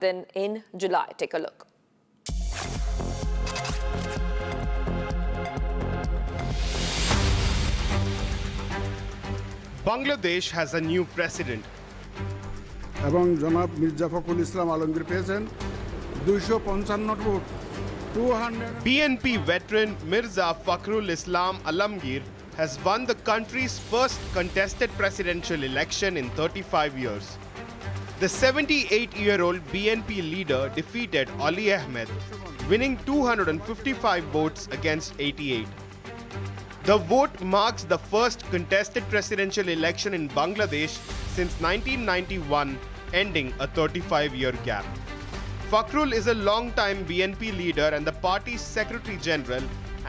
then in July. Take a look. Bangladesh has a new president. এবং জনাব মির্জা ফখরুল ইসলাম আলমগীর পেয়েছেন 255 vote 200 BNP veteran Mirza Fakhrul Islam Alamgir has won the country's first contested presidential election in 35 years. The 78-year-old BNP leader defeated Ali Ahmed, winning 255 votes against 88. The vote marks the first contested presidential election in Bangladesh since 1991, ending a 35-year gap. Fakhrul is a long-time BNP leader and the party's Secretary General,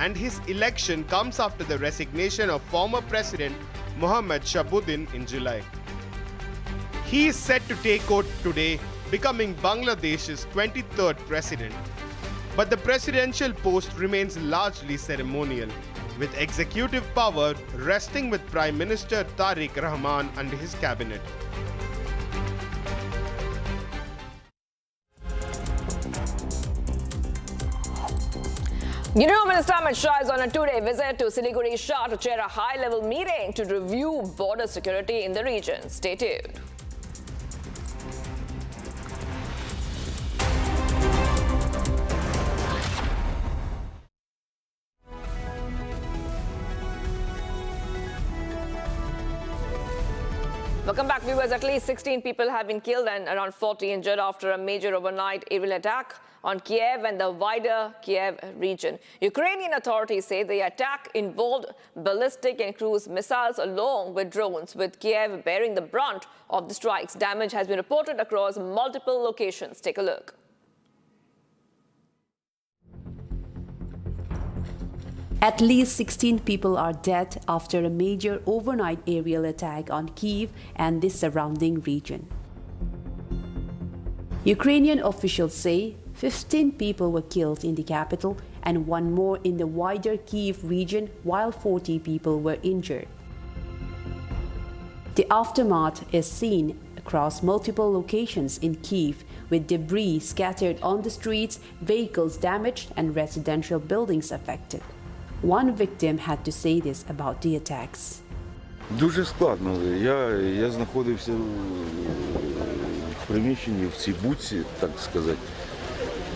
and his election comes after the resignation of former President Mohammad Shabuddin in July. He is set to take oath today, becoming Bangladesh's 23rd president. But the presidential post remains largely ceremonial, with executive power resting with Prime Minister Tehreek-e-Rahman and his cabinet. Union Minister Amit Shah is on a two-day visit to Siliguri Shah to chair a high-level meeting to review border security in the region. Stay tuned. Welcome back, viewers. At least 16 people have been killed and around 40 injured after a major overnight aerial attack on Kiev and the wider Kiev region. Ukrainian authorities say the attack involved ballistic and cruise missiles along with drones, with Kiev bearing the brunt of the strikes. Damage has been reported across multiple locations. Take a look. At least 16 people are dead after a major overnight aerial attack on Kyiv and the surrounding region. Ukrainian officials say 15 people were killed in the capital and one more in the wider Kyiv region, while 40 people were injured. The aftermath is seen across multiple locations in Kyiv, with debris scattered on the streets, vehicles damaged, and residential buildings affected. One victim had to say this about the attacks. Дуже складно. Я знаходився в приміщенні, в цій буці, так сказати.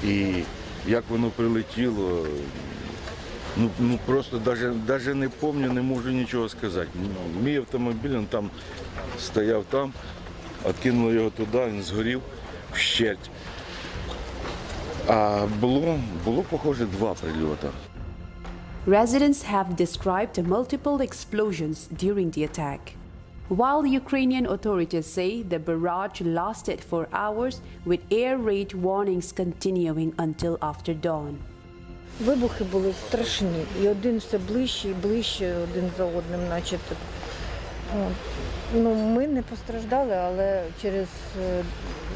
І як воно прилетіло, ну просто даже не пам'ятаю, не можу нічого сказати. Мій автомобіль, він там стояв там, відкинуло його туди, він згорів вщерть. А було похоже, 2 прильоти. Residents have described multiple explosions during the attack. While Ukrainian authorities say the barrage lasted for hours, with air raid warnings continuing until after dawn. Вибухи були страшні, і один все ближче і ближче один за одним, наче. Ну, ми не постраждали, але через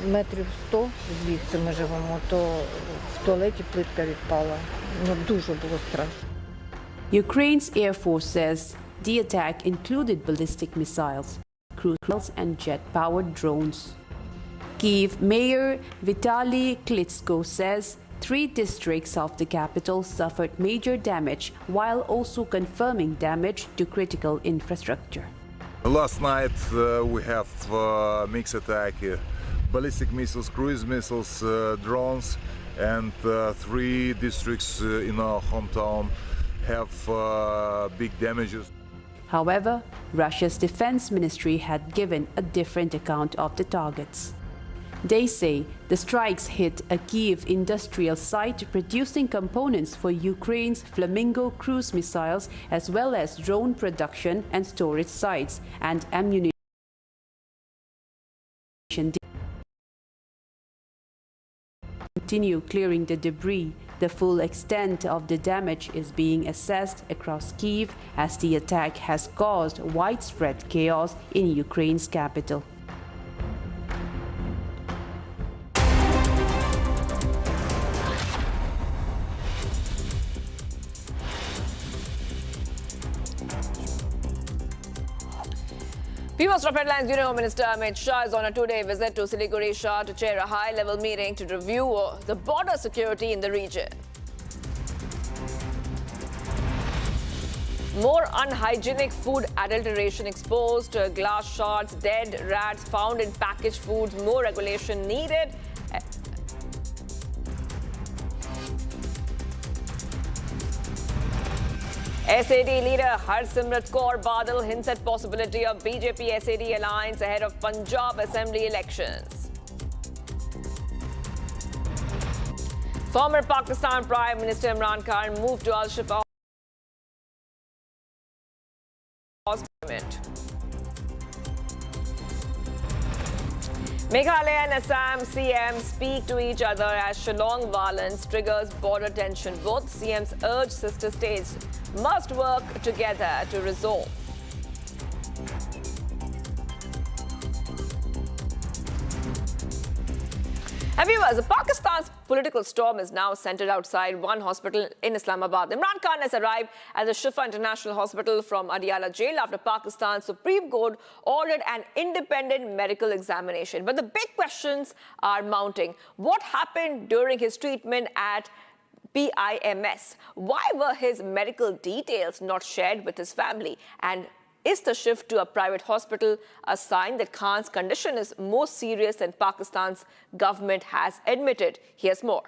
метрів 100 звідси ми живемо, то в туалеті плитка відпала. Ну, дуже було страшно. Ukraine's Air Force says the attack included ballistic missiles, cruise missiles and jet-powered drones. Kyiv Mayor Vitaly Klitschko says 3 districts of the capital suffered major damage, while also confirming damage to critical infrastructure. Last night we have mixed attack, ballistic missiles, cruise missiles, drones, and 3 districts in our hometown have big damages. However, Russia's defense ministry had given a different account of the targets. They say the strikes hit a Kyiv industrial site producing components for Ukraine's Flamingo cruise missiles, as well as drone production and storage sites and ammunition. Continue clearing the debris. The full extent of the damage is being assessed across Kyiv, as the attack has caused widespread chaos in Ukraine's capital. People's Top Headlines. Union Home Minister Amit Shah is on a two-day visit to Siliguri Shah to chair a high-level meeting to review the border security in the region. More unhygienic food adulteration exposed, glass shards, dead rats found in packaged foods, more regulation needed. SAD leader Harsimrat Kaur Badal hints at possibility of BJP-SAD alliance ahead of Punjab Assembly elections. Former Pakistan Prime Minister Imran Khan moved to Al-Shifa Hospital. Meghalaya and Assam CM speak to each other as Shillong violence triggers border tension. Both CMs urge sister states must work together to resolve. And viewers, Pakistan's political storm is now centered outside one hospital in Islamabad. Imran Khan has arrived at the Shifa International Hospital from Adiala Jail after Pakistan's Supreme Court ordered an independent medical examination. But the big questions are mounting. What happened during his treatment at PIMS? Why were his medical details not shared with his family? And is the shift to a private hospital a sign that Khan's condition is more serious than Pakistan's government has admitted? Here's more.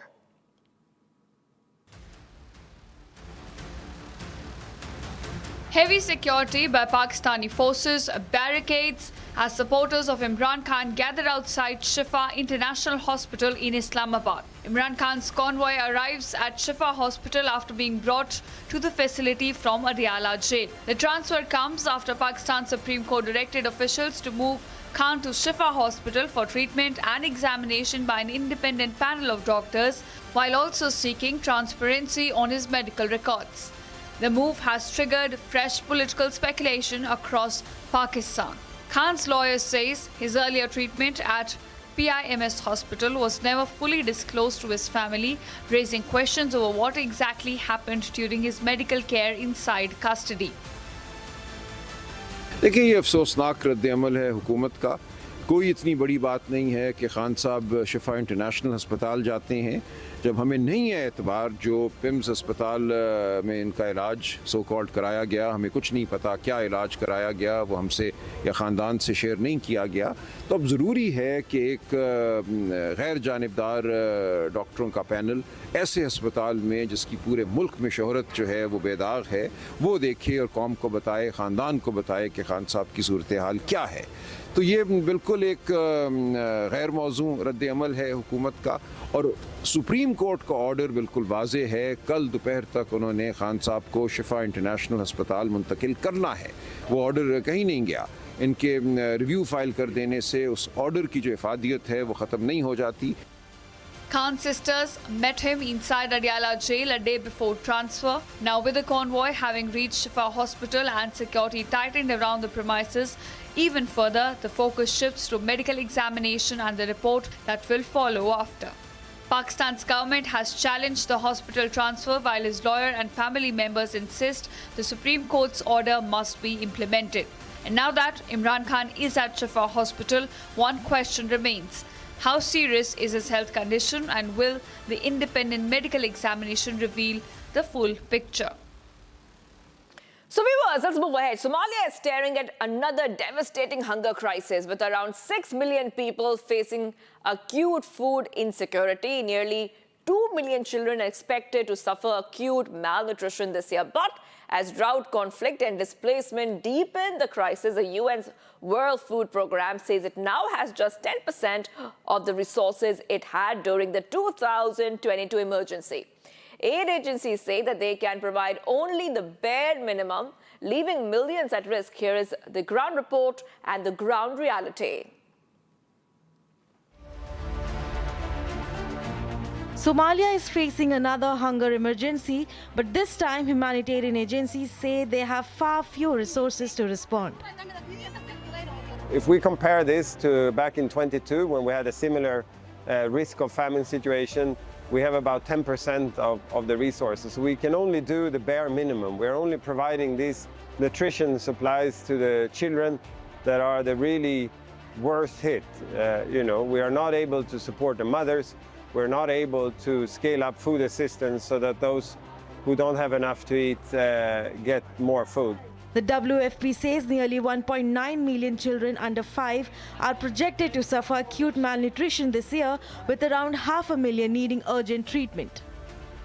Heavy security by Pakistani forces, barricades, as supporters of Imran Khan gather outside Shifa International Hospital in Islamabad. Imran Khan's convoy arrives at Shifa Hospital after being brought to the facility from Adiala Jail. The transfer comes after Pakistan's Supreme Court directed officials to move Khan to Shifa Hospital for treatment and examination by an independent panel of doctors, while also seeking transparency on his medical records. The move has triggered fresh political speculation across Pakistan. Khan's lawyer says his earlier treatment at PIMS hospital was never fully disclosed to his family, raising questions over what exactly happened during his medical care inside custody. देखिए ये अफसोसनाक रद्द-ए-अमल है हुकूमत का। कोई इतनी बड़ी बात नहीं है कि खान साहब शिफा इंटरनेशनल अस्पताल जाते हैं जब हमें नहीं है एतबार जो पिम्स अस्पताल में इनका इलाज सो कॉल्ड कराया गया। हमें कुछ नहीं पता क्या इलाज कराया गया, वो हमसे या ख़ानदान से शेयर नहीं किया गया। तो अब ज़रूरी है कि एक गैर जानिबदार डॉक्टरों का पैनल ऐसे अस्पताल में जिसकी पूरे मुल्क में शोहरत जो है वो बेदाग है, वो देखे और कौम को बताए, ख़ानदान को बताए कि खान साहब की सूरत हाल क्या है। तो ये बिल्कुल एक गैर मौजू रद्द-ए-अमल है हुकूमत का और सुप्रीम कोर्ट का ऑर्डर बिल्कुल वाज़े है। कल दोपहर तक उन्होंने खान साहब को शिफा इंटरनेशनल अस्पताल मुंतकिल करना है। वो ऑर्डर कहीं नहीं गया। इनके रिव्यू फाइल कर देने से उस ऑर्डर की जो इफादियत है वो ख़त्म नहीं हो जाती। Khan's sisters met him inside Adiala Jail a day before transfer. Now with the convoy having reached Shifa Hospital and security tightened around the premises even further, the focus shifts to medical examination and the report that will follow after. Pakistan's government has challenged the hospital transfer while his lawyer and family members insist the Supreme Court's order must be implemented. And now that Imran Khan is at Shifa Hospital, one question remains. How serious is his health condition and will the independent medical examination reveal the full picture? So viewers, let's move ahead. Somalia is staring at another devastating hunger crisis with around 6 million people facing acute food insecurity. Nearly 2 million children are expected to suffer acute malnutrition this year. But as drought, conflict and displacement deepen the crisis, the UN's World Food Programme says it now has just 10% of the resources it had during the 2022 emergency. Aid agencies say that they can provide only the bare minimum, leaving millions at risk. Here is the ground report and the ground reality. Somalia is facing another hunger emergency, but this time humanitarian agencies say they have far fewer resources to respond. If we compare this to back in 22, when we had a similar risk of famine situation, we have about 10% of the resources. We can only do the bare minimum. We're only providing these nutrition supplies to the children that are the really worst hit. We are not able to support the mothers. We're not able to scale up food assistance so that those who don't have enough to eat get more food. The WFP says nearly 1.9 million children under 5 are projected to suffer acute malnutrition this year, with around 500,000 needing urgent treatment.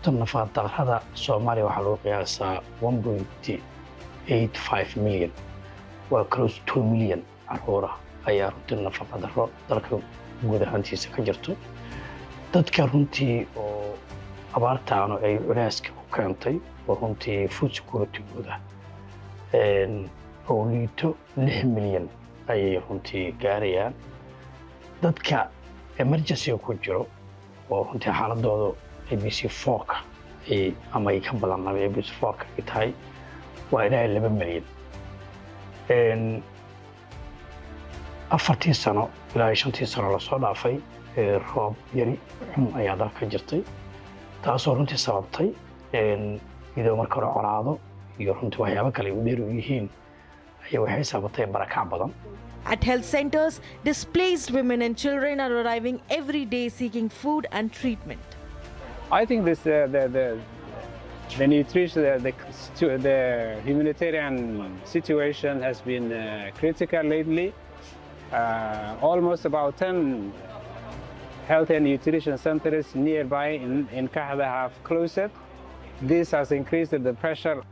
nafaad darrada Soomaaliya waxaa lagu qiyaasaa 1.85 million. Waa close to 2 million caruur ayaa runtii nafaqa darro dalka guud ahaantiisa ka jirto. Dadka runtii oo abaartaanu ay culeyska ku keentay oo runtii food security-gooda oo liito 6 milyan ayay runtii gaarayaan. Dadka emergency ku jiro oo runtii xaaladoodu ABC4 ama ay ka badan ABC4 ay tahay waa ilaa 2 milyan. 40 sano ilaa 50 sano la soo dhaafay roob yari xun ayaa dalka jirtay, taasoo runtii sababtay iyadoo marka hore colaado iyo runtii waxyaabo kale u dheer u yihiin ayaa waxay sababtay barakac badan. At health centers, displaced women and children are arriving every day seeking food and treatment. I think this the nutrition, the humanitarian situation has been critical lately. Almost about 10 health and nutrition centers nearby in Kahda have closed. This has increased the pressure.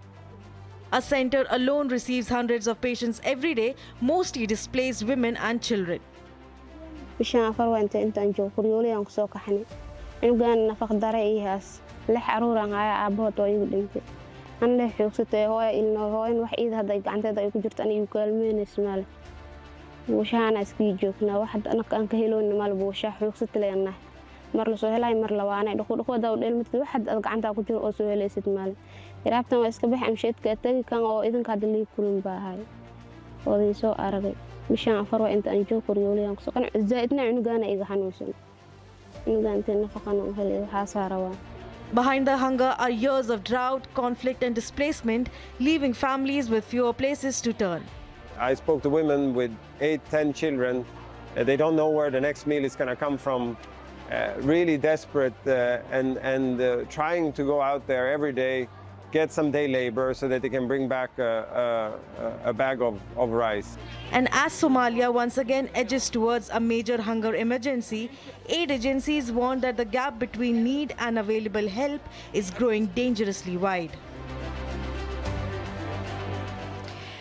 A center alone receives hundreds of patients every day, mostly displaced women and children. Behind the hunger are years of drought, conflict and displacement, leaving families with fewer places to turn. I spoke to women with 8-10 children. They don't know where the next meal is going to come from. Really desperate and trying to go out there every day, get some day labor so that they can bring back a bag of rice. And as Somalia once again edges towards a major hunger emergency, aid agencies warn that the gap between need and available help is growing dangerously wide.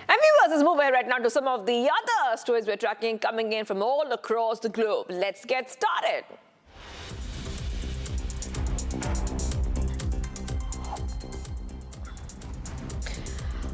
And viewers, let's move ahead right now to some of the other stories we're tracking coming in from all across the globe. Let's get started.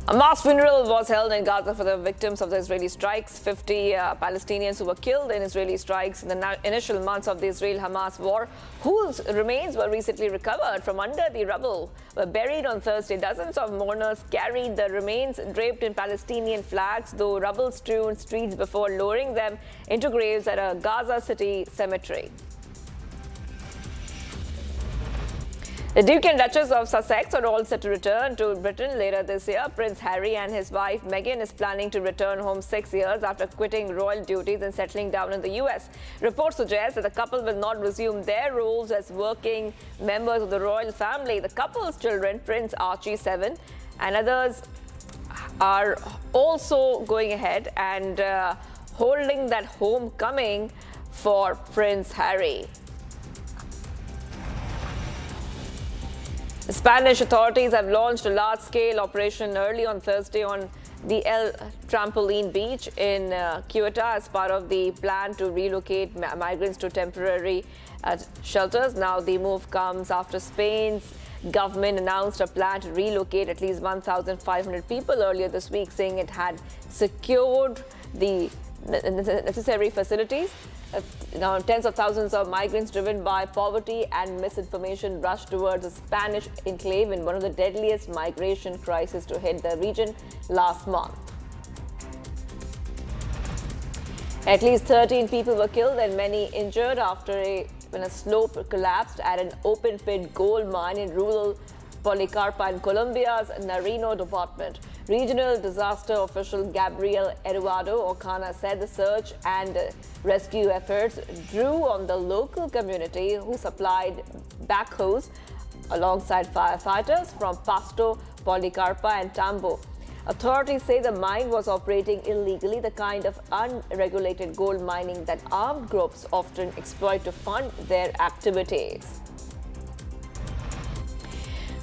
A mass funeral was held in Gaza for the victims of the Israeli strikes. 50 Palestinians who were killed in Israeli strikes in the initial months of the Israel-Hamas war, whose remains were recently recovered from under the rubble, were buried on Thursday. Dozens of mourners carried the remains draped in Palestinian flags, though rubble-strewn streets, before lowering them into graves at a Gaza City cemetery. The Duke and Duchess of Sussex are all set to return to Britain later this year. Prince Harry and his wife Meghan is planning to return home 6 years after quitting royal duties and settling down in the US. Reports suggest that the couple will not resume their roles as working members of the royal family. The couple's children, Prince Archie 7 and others, are also going ahead and holding that homecoming for Prince Harry. Spanish authorities have launched a large-scale operation early on Thursday on the El Trampoline Beach in Ceuta as part of the plan to relocate migrants to temporary shelters. Now, the move comes after Spain's government announced a plan to relocate at least 1,500 people earlier this week, saying it had secured the necessary facilities. Now, tens of thousands of migrants driven by poverty and misinformation rushed towards a Spanish enclave in one of the deadliest migration crises to hit the region last month. At least 13 people were killed and many injured after when a slope collapsed at an open-pit gold mine in rural Policarpa in Colombia's Nariño department. Regional disaster official Gabriel Eduardo Ocana said the search and rescue efforts drew on the local community who supplied backhoes alongside firefighters from Pasto, Policarpa and Tambo. Authorities say the mine was operating illegally, the kind of unregulated gold mining that armed groups often exploit to fund their activities.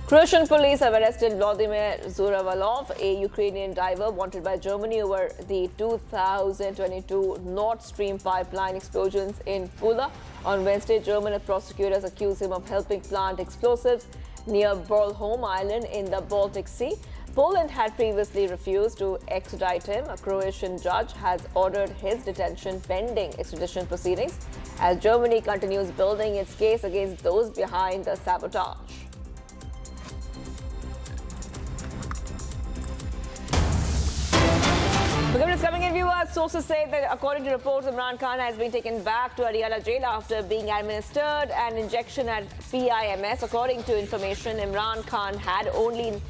Croatian police have arrested Vladimir Zuravalov, a Ukrainian diver wanted by Germany over the 2022 Nord Stream pipeline explosions in Pula. On Wednesday, German prosecutors accused him of helping plant explosives near Bornholm Island in the Baltic Sea. Poland had previously refused to extradite him. A Croatian judge has ordered his detention pending extradition proceedings as Germany continues building its case against those behind the sabotage. Coming in, viewers, sources say that according to reports, Imran Khan has been taken back to Adiala Jail after being administered an injection at PIMS. According to information, Imran Khan had only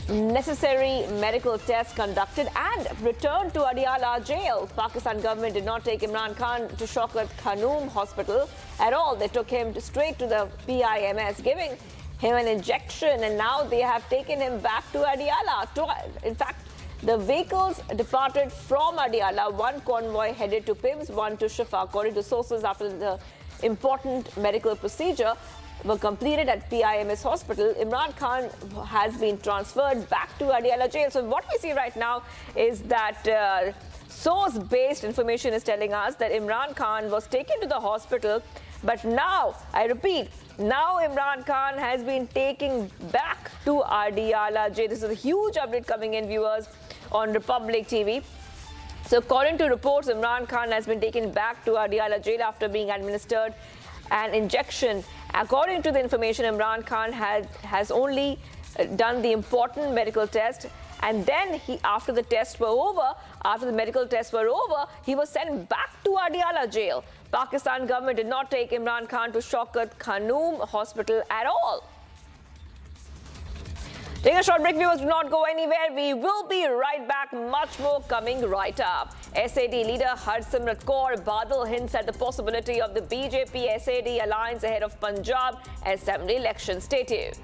necessary medical tests conducted and returned to Adiala Jail. Pakistan government did not take Imran Khan to Shaukat Khanum Hospital at all. They took him straight to the PIMS, giving him an injection, and now they have taken him back to Adiala. In fact, the vehicles departed from Adiala, one convoy headed to PIMS, one to Shifa. According to sources, after the important medical procedure were completed at PIMS hospital, Imran Khan has been transferred back to Adiala Jail. So what we see right now is that source-based information is telling us that Imran Khan was taken to the hospital, but now, I repeat, now Imran Khan has been taken back to Adiala Jail. This is a huge update coming in, viewers, on Republic TV. So according to reports, Imran Khan has been taken back to Adiala Jail after being administered an injection. According to the information, Imran Khan has only done the important medical test, and then after the medical tests were over, he was sent back to Adiala Jail. Pakistan government did not take Imran Khan to Shaukat Khanum Hospital at all. Take a short break, viewers. Do not go anywhere. We will be right back. Much more coming right up. SAD leader Harsimrat Kaur Badal hints at the possibility of the BJP SAD alliance ahead of Punjab Assembly election. Stay tuned.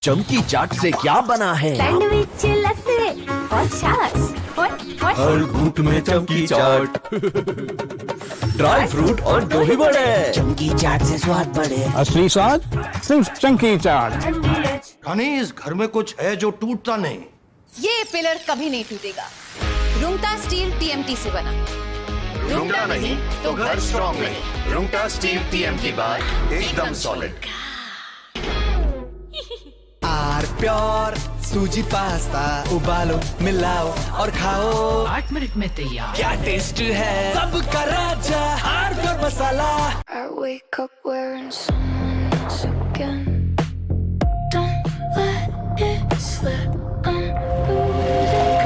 चमकी चाट से क्या बना है? Sandwich लस्सी और छाछ हर घूंट में चमकी चाट, ड्राई फ्रूट और दही बड़े। चमकी चाट से स्वाद बढ़े। असली स्वाद सिर्फ चमकी चाट। यानी इस घर में कुछ है जो टूटता नहीं। ये पिलर कभी नहीं टूटेगा। रुंगटा स्टील TMT से बना। रुंगटा नहीं तो घर स्ट्रॉन्ग नहीं। रुंगटा स्टील TMT बार एकदम सॉलिड। आर प्योर सूजी पास्ता उबालो मिलाओ और खाओ 8 मिनट में तैयार। क्या टेस्ट है सबका राजा आर प्योर मसाला। I wake up wearing someone else again. Don't let it slip. I'm losing.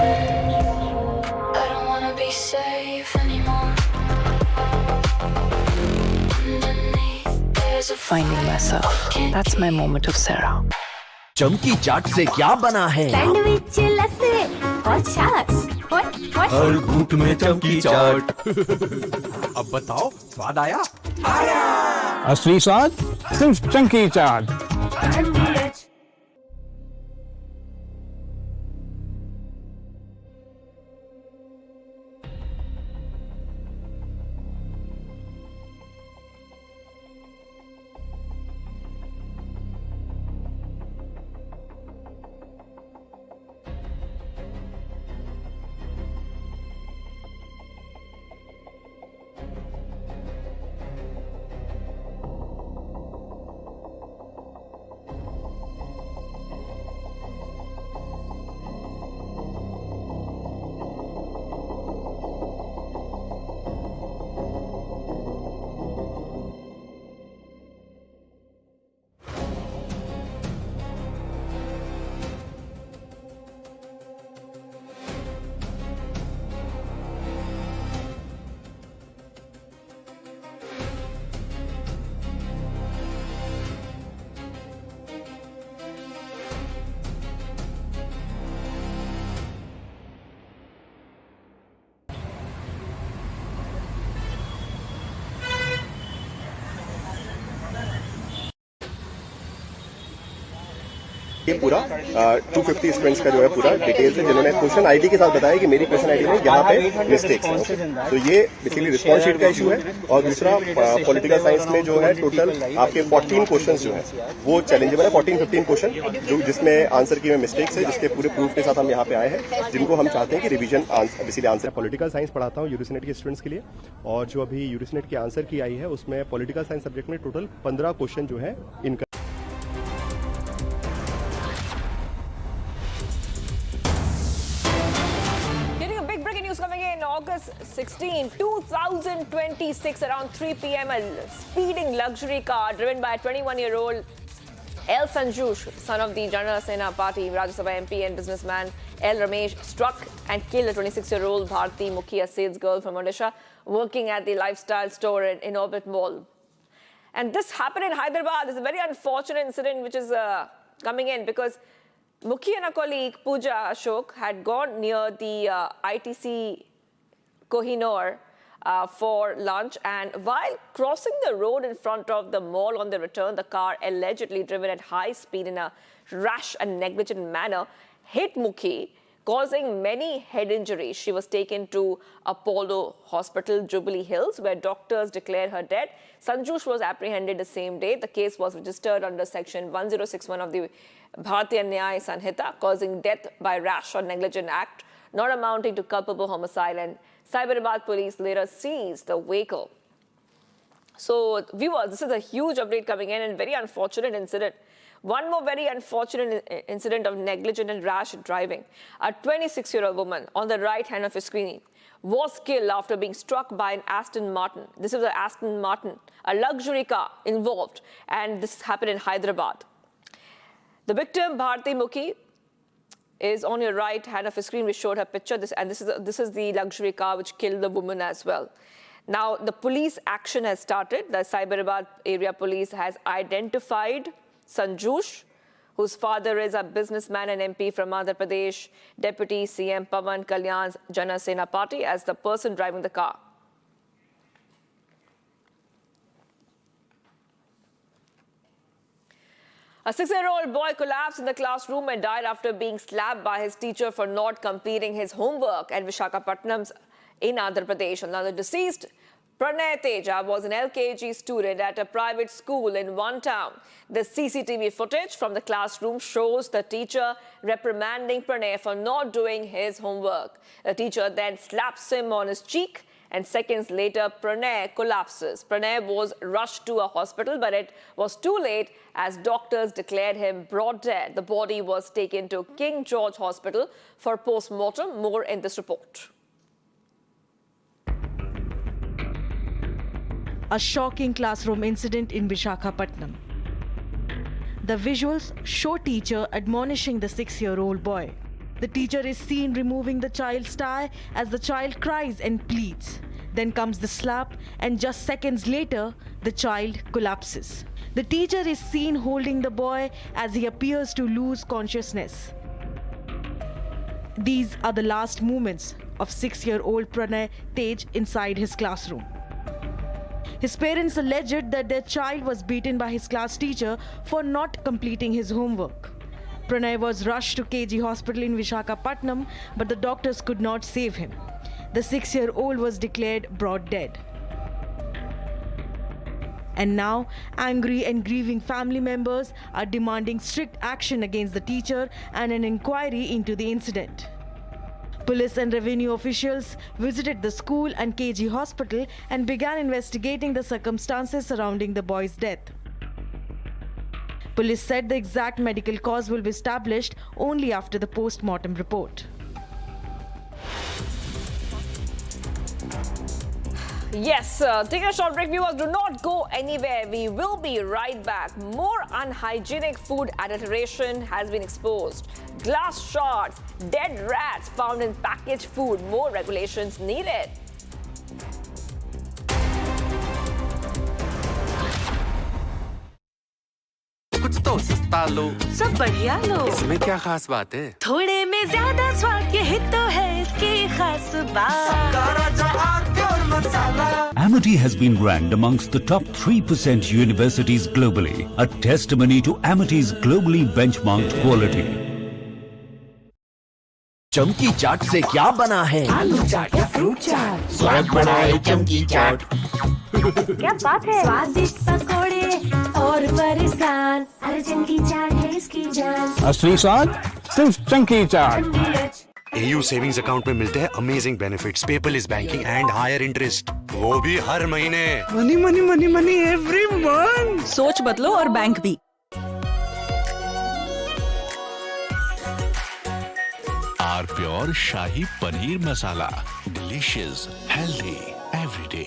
I don't wanna be safe anymore. Underneath there's a Finding myself. That's my moment of Sarah. चमकी चाट से क्या बना है? Sandwich लस्सी और छाछ हर घूंट में चमकी चाट। अब बताओ स्वाद आया? असली स्वाद सिर्फ चमकी चाट। ये पूरा 250 स्टूडेंट्स का जो है पूरा डिटेल्स है, जिन्होंने क्वेश्चन आईडी के साथ बताया कि मेरी क्वेश्चन आईडी में यहाँ पे मिस्टेक्स हैं। तो ये बेसिकली रिस्पॉन्स शीट का इशू है। और दूसरा पॉलिटिकल साइंस में जो है टोटल आपके 14 क्वेश्चन जो है वो चैलेंजेबल है, 14-15 क्वेश्चन जो जिसमें आंसर की में मिस्टेक्स है, जिसके पूरे प्रूफ के साथ हम यहाँ पे आए हैं, जिनको हम चाहते हैं कि revision basically answer. Political science पढ़ाता हूँ यूरिसनेट के स्टूडेंट्स के लिए, और जो अभी यूरिसनेट की आंसर की आई है उसमें पॉलिटिकल साइंस सब्जेक्ट में टोटल 15 क्वेश्चन जो है इनका। August 16, 2026, around 3 p.m., a speeding luxury car driven by a 21-year-old El Sanjush, son of the Janata Sena Party, Rajya Sabha MP and businessman El Ramesh, struck and killed a 26-year-old Bharti Mukhiya sales girl from Odisha working at the lifestyle store in Orbit Mall. And this happened in Hyderabad. It's a very unfortunate incident which is coming in because Mukhi and a colleague, Pooja Ashok, had gone near the ITC Kohinoor for lunch, and while crossing the road in front of the mall on the return, the car, allegedly driven at high speed in a rash and negligent manner, hit Mukhi, causing many head injuries. She was taken to Apollo Hospital, Jubilee Hills, where doctors declared her dead. Sanjush was apprehended the same day. The case was registered under Section 1061 of the Bharatiya Nyaya Sanhita, causing death by rash or negligent act, not amounting to culpable homicide, and Cyberabad police later seized the vehicle. So, viewers, this is a huge update coming in and very unfortunate incident. One more very unfortunate incident of negligent and rash driving. A 26-year-old woman on the right hand of your screen was killed after being struck by an Aston Martin. This was an Aston Martin, a luxury car involved, and this happened in Hyderabad. The victim, Bharti Mukhi, is on your right hand of the screen. We showed her picture, this is the luxury car which killed the woman as well. Now, the police action has started. The Cyberabad area police has identified Sanjush, whose father is a businessman and MP from Andhra Pradesh, Deputy CM Pawan Kalyan's Jana Sena Party, as the person driving the car. A 6-year-old boy collapsed in the classroom and died after being slapped by his teacher for not completing his homework at Visakhapatnam in Andhra Pradesh. Now, the deceased Pranay Teja was an LKG student at a private school in one town. The CCTV footage from the classroom shows the teacher reprimanding Pranay for not doing his homework. The teacher then slaps him on his cheek, and seconds later, Pranay collapses. Pranay was rushed to a hospital, but it was too late as doctors declared him brought dead. The body was taken to King George Hospital for post-mortem. More in this report. A shocking classroom incident in Visakhapatnam. The visuals show teacher admonishing the 6-year-old boy. The teacher is seen removing the child's tie as the child cries and pleads. Then comes the slap, and just seconds later, the child collapses. The teacher is seen holding the boy as he appears to lose consciousness. These are the last moments of 6-year-old Pranay Tej inside his classroom. His parents alleged that their child was beaten by his class teacher for not completing his homework. Pranay was rushed to KG Hospital in Visakhapatnam, but the doctors could not save him. The 6-year-old was declared brought dead. And now, angry and grieving family members are demanding strict action against the teacher and an inquiry into the incident. Police and revenue officials visited the school and KG Hospital and began investigating the circumstances surrounding the boy's death. Police said the exact medical cause will be established only after the post-mortem report. Yes, take a short break, viewers. Do not go anywhere. We will be right back. More unhygienic food adulteration has been exposed. Glass shards, dead rats found in packaged food. More regulations needed. कुछ तो सस्ता लो, सब बढ़िया लो। इसमें क्या खास बात है? थोड़े में ज्यादा स्वाद, यही तो है इसकी खास बात। मसाला। Amity has been ranked amongst the top 3% universities globally, a testimony to Amity's globally benchmarked quality. चमकी चाट से क्या बना है? आलू चाट या फ्रूट चाट, स्वाद बढ़ाए चमकी चाट। क्या बात है? स्वादिष्ट पकोड़े और फरसान, अरे चमकी चाट है इसकी जान। असली स्वाद सिर्फ chunky chaat. AU savings account में मिलते हैं amazing benefits, paperless banking and higher interest, वो भी हर महीने। Money money money money every month. सोच बदलो और बैंक भी। आर प्योर शाही paneer masala, delicious, healthy every day.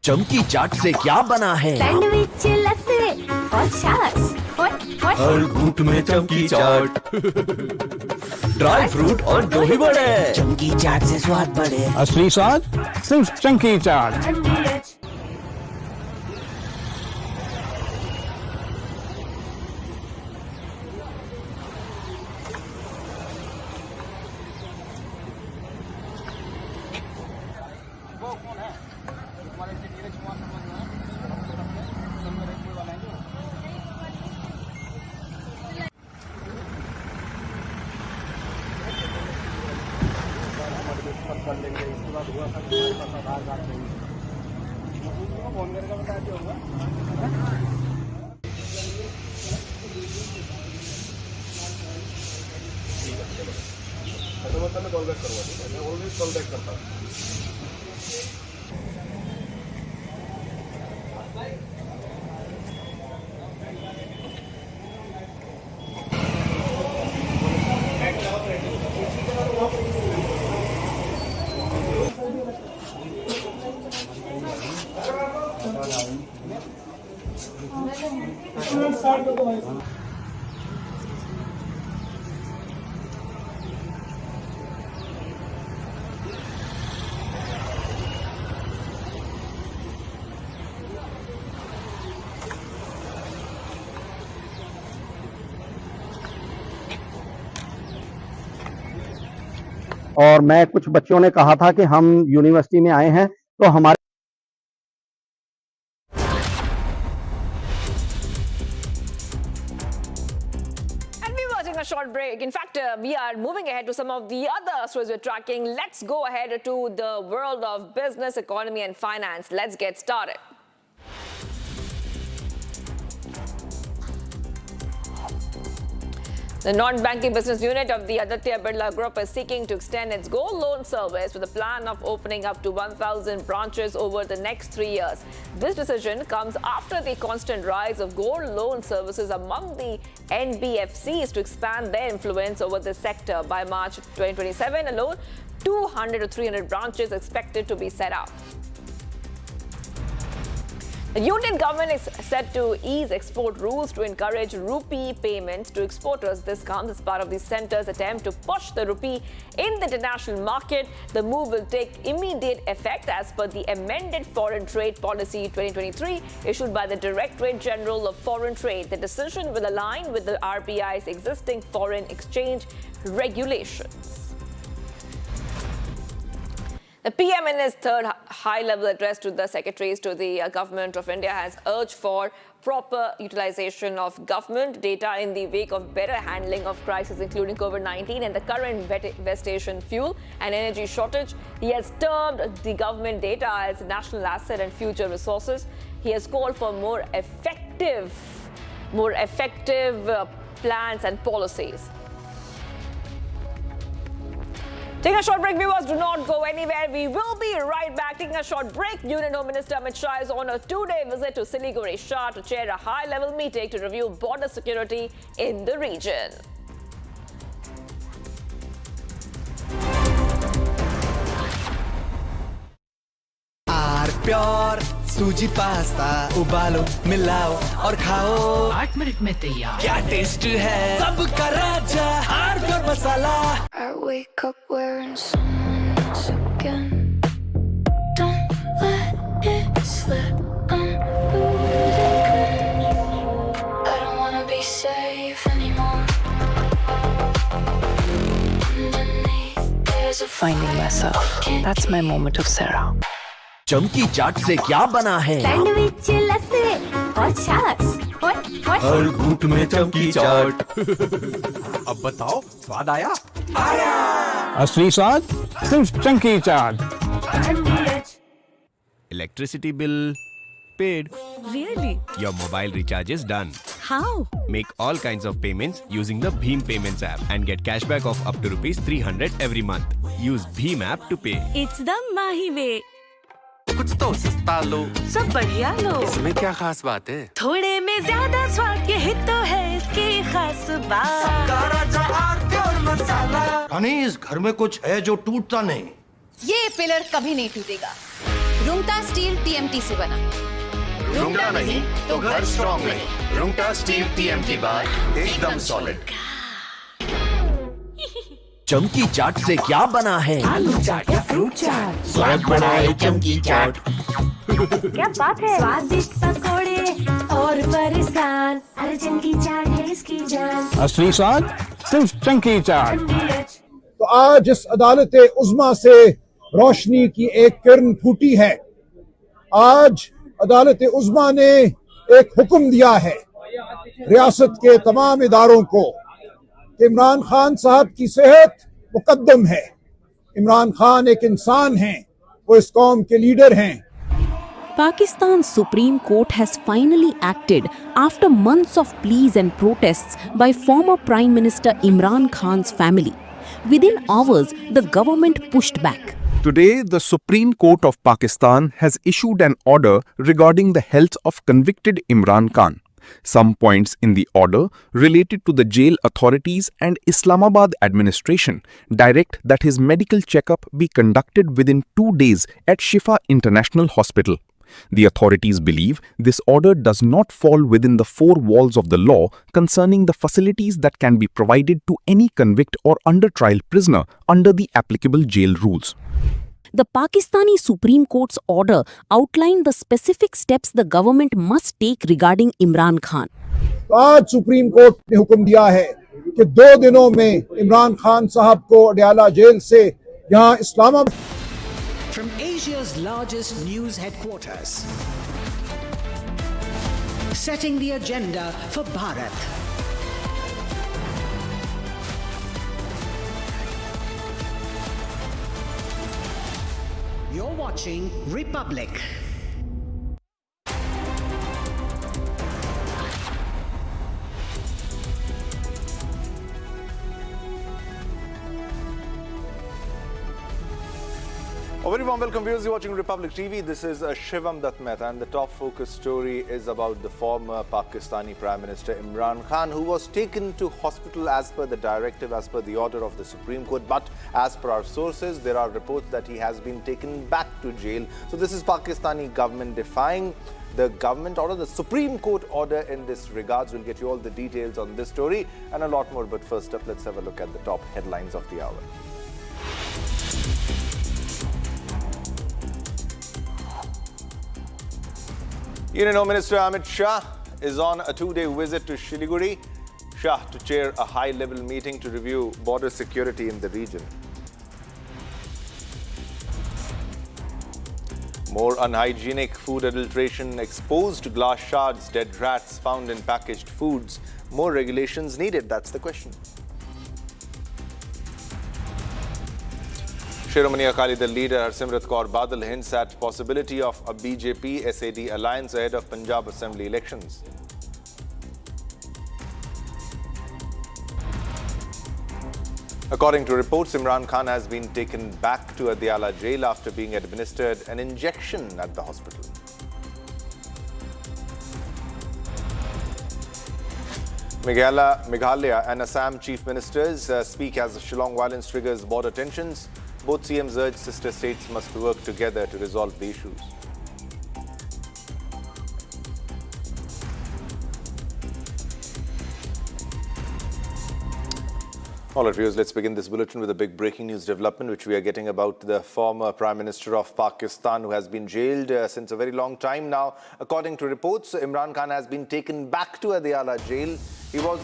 चमकी चाट से क्या बना है? सैंडविच, लस्सी और छाछ और हर घूंट में चमकी चाट। ड्राई फ्रूट और दही बड़े, चमकी चाट से स्वाद बढ़े। असली स्वाद सिर्फ चंकी चाट। मैं कॉल बैक करूँगा, ठीक है? मैं ऑलवेज कॉल बैक करता हूँ। और मैं कुछ बच्चों ने कहा था कि हम यूनिवर्सिटी में आए हैं तो हमारे A short break. In fact, we are moving ahead to some of the other stories we're tracking. Let's go ahead to the world of business, economy and finance. Let's get started. The non-banking business unit of the Adiala Birla Group is seeking to extend its gold loan service with a plan of opening up to 1,000 branches over the next 3 years. This decision comes after the constant rise of gold loan services among the NBFCs to expand their influence over the sector. By March 2027 alone, 200 to 300 branches expected to be set up. The union government is set to ease export rules to encourage rupee payments to exporters. This comes as part of the centre's attempt to push the rupee in the international market. The move will take immediate effect as per the amended Foreign Trade Policy 2023 issued by the Directorate General of Foreign Trade. The decision will align with the RBI's existing foreign exchange regulations. The PM in his third high-level address to the secretaries to the government of India has urged for proper utilization of government data in the wake of better handling of crises including COVID-19 and the current devastation fuel and energy shortage. He has termed the government data as a national asset and future resources. He has called for more effective plans and policies. Taking a short break, viewers, do not go anywhere. We will be right back. Taking a short break, Union Home Minister Amit Shah is on a 2-day visit to Siliguri Shah to chair a high-level meeting to review border security in the region. R pure सूजी pasta उबालो मिलाओ और खाओ 8 minute में तैयार। क्या taste है सबका राजा हार्डवेयर मसाला। I wake up wearing someone else again. Don't let it slip. I'm losing. I don't wanna be safe anymore. Underneath there's a Finding myself. That's my moment of Sarah. चमकी चाट से क्या बना है? Sandwich लस्सी और छाछ। हर घूंट में चमकी चाट। अब बताओ स्वाद आया? असली स्वाद सिर्फ chunky chaat. Electricity bill paid. Really? Your mobile recharge is done. How? Make all kinds of payments using the Bheem Payments app and get cashback of up to ₹300 every month. Use Bheem app to pay. It's the Mahi way. कुछ तो सस्ता लो, सब बढ़िया लो। इसमें क्या खास बात है? थोड़े में ज्यादा स्वाद, यही तो है इसकी खास बात। रानी, इस घर में कुछ है जो टूटता नहीं। ये पिलर कभी नहीं टूटेगा। रुंगटा स्टील TMT से बना। रुंगटा नहीं तो घर स्ट्रॉन्ग नहीं। रुंगटा स्टील TMT बार एकदम सॉलिड। चमकी चाट से क्या बना है? आलू चाट या फ्रूट चाट। स्वाद बनाए चमकी चाट। क्या बात है? स्वादिष्ट पकोड़े और फरसान, अरे चंकी चाट है इसकी जान। असली स्वाद सिर्फ चंकी चाट। तो आज इस अदालत उज़्मा से रोशनी की एक किरण फूटी है। आज अदालत उज़्मा ने एक हुक्म दिया है रियासत के तमाम इदारों को कि इमरान खान साहब की सेहत मुकद्दम है। इमरान खान एक इंसान हैं, वो इस कौम के लीडर हैं। Pakistan's Supreme Court has finally acted after months of pleas and protests by former Prime Minister Imran Khan's family. Within hours, the government pushed back. Today, the Supreme Court of Pakistan has issued an order regarding the health of convicted Imran Khan. Some points in the order related to the jail authorities and Islamabad administration direct that his medical checkup be conducted within 2 days at Shifa International Hospital. The authorities believe this order does not fall within the 4 walls of the law concerning the facilities that can be provided to any convict or under trial prisoner under the applicable jail rules. The Pakistani Supreme Court's order outlined the specific steps the government must take regarding Imran Khan. आज supreme court ने हुक्म दिया है कि 2 दिनों में इमरान खान साहब को अडियाला जेल से यहाँ Islamabad. From Asia's largest news headquarters, setting the agenda for Bharat. You're watching Republic. A very warm welcome, viewers. You're watching Republic TV. This is Shivam Dutt Mehta, and the top focus story is about the former Pakistani Prime Minister Imran Khan, who was taken to hospital as per the directive, as per the order of the Supreme Court. But as per our sources, there are reports that he has been taken back to jail. So this is Pakistani government defying the government order, the Supreme Court order in this regards. We'll get you all the details on this story and a lot more. But first up, let's have a look at the top headlines of the hour. Union Home Minister Amit Shah is on a 2-day visit to Shiliguri. Shah to chair a high-level meeting to review border security in the region. More unhygienic food adulteration, exposed glass shards, dead rats found in packaged foods. More regulations needed, that's the question. Shiromani Akali Dal leader Harsimrat Kaur Badal hints at possibility of a BJP-SAD alliance ahead of Punjab Assembly elections. According to reports, Imran Khan has been taken back to Adiala Jail after being administered an injection at the hospital. Meghalaya and Assam chief ministers speak as Shillong violence triggers border tensions. Both CMs urge sister states must work together to resolve the issues. All right, viewers, let's begin this bulletin with a big breaking news development which we are getting about the former Prime Minister of Pakistan who has been jailed since a very long time now. According to reports, Imran Khan has been taken back to Adiala Jail. He was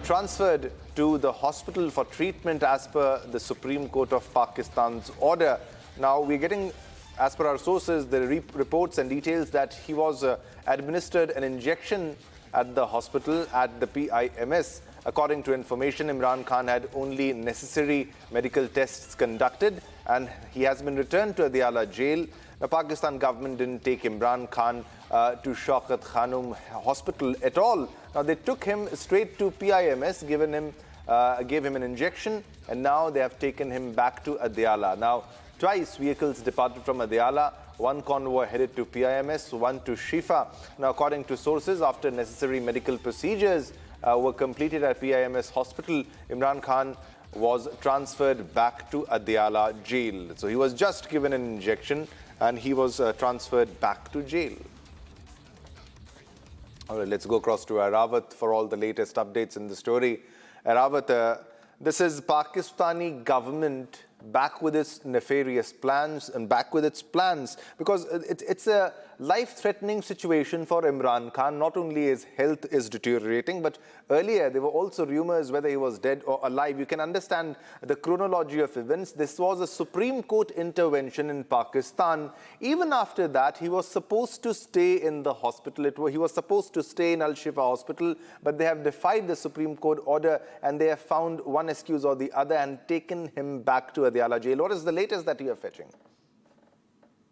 transferred to the hospital for treatment as per the Supreme Court of Pakistan's order. Now, we're getting, as per our sources, the reports and details that he was administered an injection at the hospital at the PIMS. According to information, Imran Khan had only necessary medical tests conducted and he has been returned to Adiala Jail. The Pakistan government didn't take Imran Khan to Shaukat Khanum Hospital at all. Now, they took him straight to PIMS, gave him an injection, and now they have taken him back to Adiala. Now, twice vehicles departed from Adiala. One convoy headed to PIMS, one to Shifa. Now, according to sources, after necessary medical procedures were completed at PIMS hospital, Imran Khan was transferred back to Adiala Jail. So he was just given an injection and he was transferred back to jail. All right, let's go across to Arawat for all the latest updates in the story. Arawat, this is Pakistani government back with its nefarious plans and back with its plans because it's a life-threatening situation for Imran Khan. Not only his health is deteriorating, but earlier there were also rumors whether he was dead or alive. You can understand the chronology of events. This was a Supreme Court intervention in Pakistan. Even after that, he was supposed to stay in the hospital. He was supposed to stay in Al-Shifa hospital, but they have defied the Supreme Court order and they have found one excuse or the other and taken him back to Adiala Jail. What is the latest that you are fetching?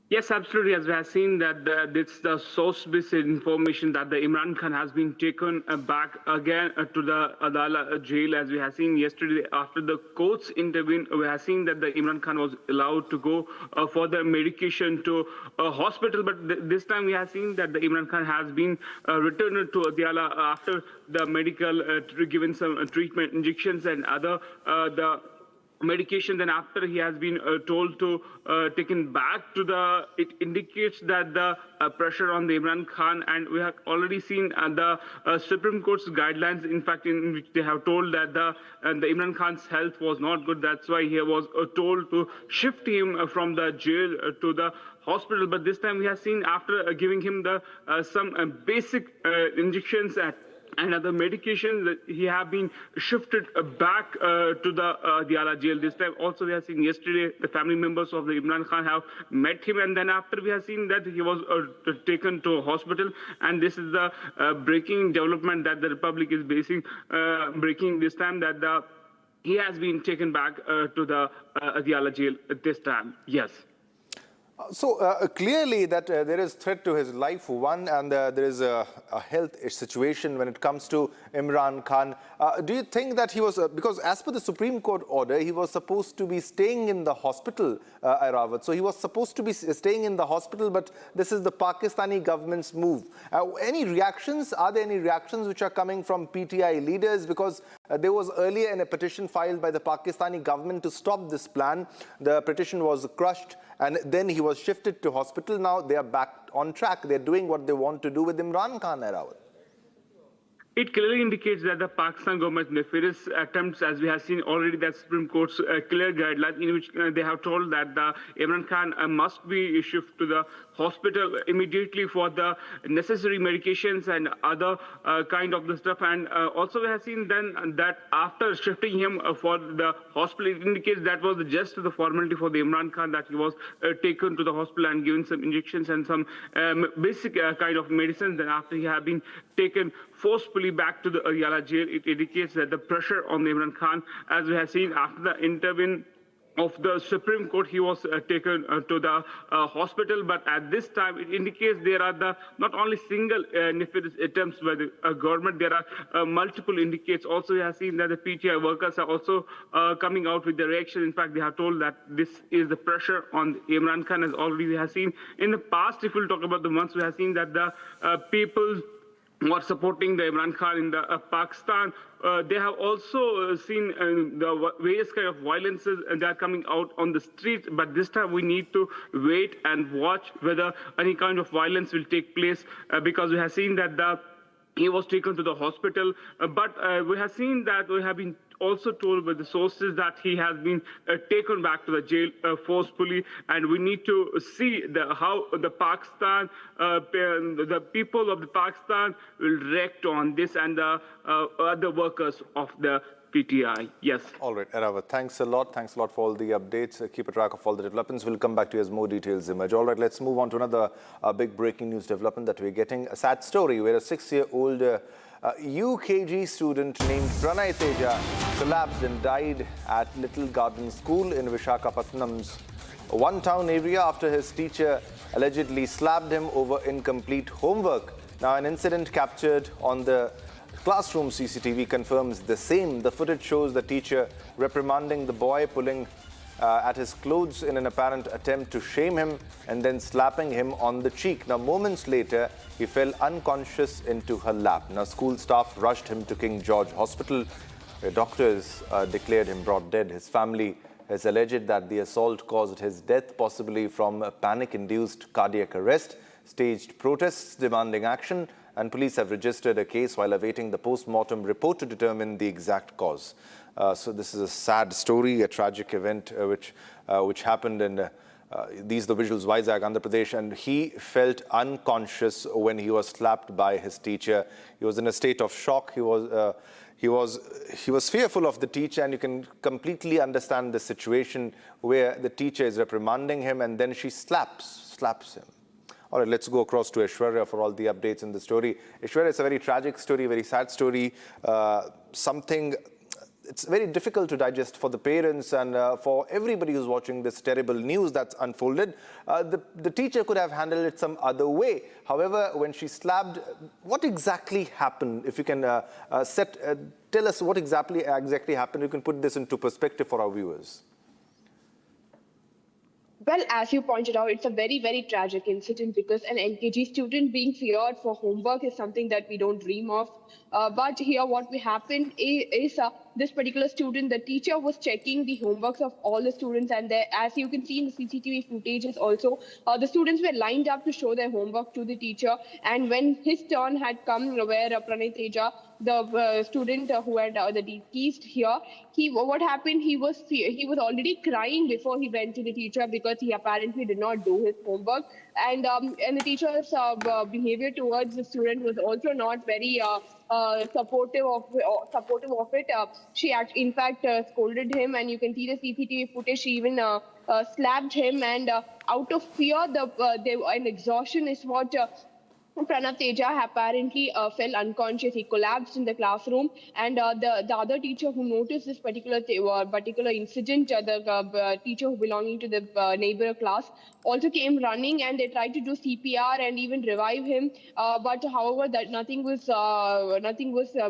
Yes, absolutely. As we have seen that it's the source-based information that the Imran Khan has been taken back again to the Adiala Jail. As we have seen yesterday, after the courts intervened, we have seen that the Imran Khan was allowed to go for the medication to a hospital. But this time we have seen that the Imran Khan has been returned to Adiala after the medical, given some treatment, injections and other the medication. Then after he has been told to taken back to the, it indicates that the pressure on the Imran Khan, and we have already seen the Supreme Court's guidelines, in fact, in which they have told that the Imran Khan's health was not good. That's why he was told to shift him from the jail to the hospital. But this time we have seen after giving him the some basic injections and other medication, that he have been shifted back to the Adiala Jail. This time also we have seen yesterday the family members of the Imran Khan have met him, and then after we have seen that he was taken to a hospital. And this is the breaking development that the Republic is breaking this time, that he has been taken back to the Adiala Jail this time. Yes. So clearly that there is threat to his life, one, and there is a health situation when it comes to Imran Khan. Do you think that he was, because as per the Supreme Court order, he was supposed to be staying in the hospital, Arawat. So he was supposed to be staying in the hospital, but this is the Pakistani government's move. Any reactions? Are there any reactions which are coming from PTI leaders? Because there was earlier a petition filed by the Pakistani government to stop this plan. The petition was crushed, and then he was shifted to hospital. Now they are back on track. They're doing what they want to do with Imran Khan, Arawat. It clearly indicates that the Pakistan government's nefarious attempts, as we have seen already, that Supreme Court's clear guidelines in which they have told that the Imran Khan must be shifted to the hospital immediately for the necessary medications and other kind of the stuff. And also we have seen then that after shifting him for the hospital, it indicates that was just the formality for the Imran Khan, that he was taken to the hospital and given some injections and some basic kind of medicines. Then after he had been taken forcefully back to the Adiala Jail, it indicates that the pressure on the Imran Khan, as we have seen after the intervention of the Supreme Court, he was taken to the hospital. But at this time, it indicates there are the not only single nefarious attempts by the government, there are multiple indicates. Also, we have seen that the PTI workers are also coming out with the reaction. In fact, they have told that this is the pressure on Imran Khan, as already we have seen in the past. If we'll talk about the months, we have seen that the people who are supporting the Imran Khan in the Pakistan, they have also seen the various kind of violences, and they are coming out on the streets. But this time we need to wait and watch whether any kind of violence will take place, because we have seen that he was taken to the hospital. But we have seen that we have been also told by the sources that he has been taken back to the jail forcefully, and we need to see how the Pakistan, the people of the Pakistan will react on this, and the other workers of the PTI. Yes. All right, Erawat, thanks a lot. Thanks a lot for all the updates. Keep a track of all the developments. We'll come back to you as more details emerge. All right, let's move on to another big breaking news development that we're getting. A sad story where a 6-year-old UKG student named Pranay Teja collapsed and died at Little Garden School in Vishakhapatnam's one-town area after his teacher allegedly slapped him over incomplete homework. Now, an incident captured on the classroom CCTV confirms the same. The footage shows the teacher reprimanding the boy, pulling at his clothes in an apparent attempt to shame him, and then slapping him on the cheek. Now, moments later, he fell unconscious into her lap. Now, school staff rushed him to King George Hospital, where doctors declared him brought dead. His family has alleged that the assault caused his death, possibly from a panic-induced cardiac arrest, staged protests demanding action, and police have registered a case while awaiting the post-mortem report to determine the exact cause. So this is a sad story, a tragic event which happened in, these are the visuals, Vizag, Andhra Pradesh, and he felt unconscious when he was slapped by his teacher. He was in a state of shock. He was fearful of the teacher, and you can completely understand the situation where the teacher is reprimanding him and then she slaps him. All right, let's go across to Aishwarya for all the updates in the story. Aishwarya, it's a very tragic story, very sad story, it's very difficult to digest for the parents and for everybody who's watching this terrible news that's unfolded. The teacher could have handled it some other way. However, when she slapped, what exactly happened? If you can tell us what exactly happened, you can put this into perspective for our viewers. Well, as you pointed out, it's a very, very tragic incident because an LKG student being feared for homework is something that we don't dream of. But here what happened is this particular student, the teacher was checking the homeworks of all the students, and as you can see in the CCTV footages also, the students were lined up to show their homework to the teacher. And when his turn had come, where Pranay Teja, the student who had the deceased here, what happened? He was already crying before he went to the teacher because he apparently did not do his homework, and the teacher's behavior towards the student was also not very supportive of it. She in fact scolded him, and you can see the CCTV footage. She even slapped him, and out of fear, and exhaustion is what. Pranav Teja apparently fell unconscious. He collapsed in the classroom, and the other teacher who noticed this particular incident, the teacher belonging to the neighbor class, also came running, and they tried to do CPR and even revive him. But however, that nothing was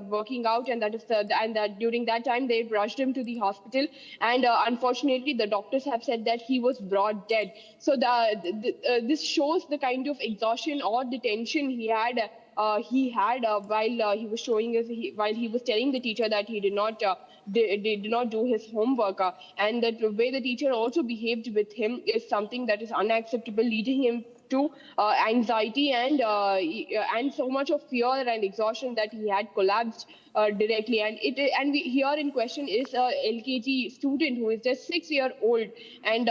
working out, and that during that time they rushed him to the hospital, and unfortunately the doctors have said that he was brought dead. So this shows the kind of exhaustion or the tension he had while he was telling the teacher that he did not do his homework, and the way the teacher also behaved with him is something that is unacceptable, leading him to anxiety and so much of fear and exhaustion that he had collapsed directly. And here in question is a LKG student who is just 6-year-old, and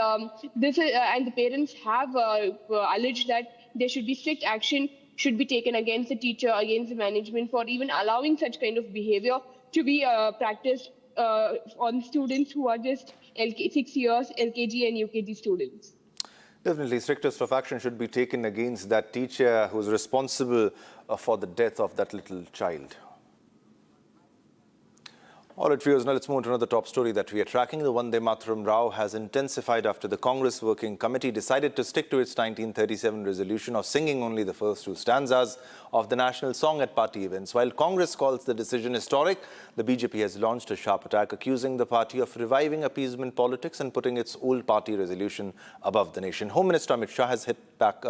the parents have alleged that there should be strict action should be taken against the teacher, against the management, for even allowing such kind of behavior to be practiced on students who are just 6 years LKG and UKG students. Definitely, strictest of action should be taken against that teacher who is responsible for the death of that little child. All right, viewers, now let's move on to another top story that we are tracking. The Vande Mataram row has intensified after the Congress Working Committee decided to stick to its 1937 resolution of singing only the first 2 stanzas of the national song at party events. While Congress calls the decision historic, the BJP has launched a sharp attack, accusing the party of reviving appeasement politics and putting its old party resolution above the nation. Home Minister Amit Shah has hit back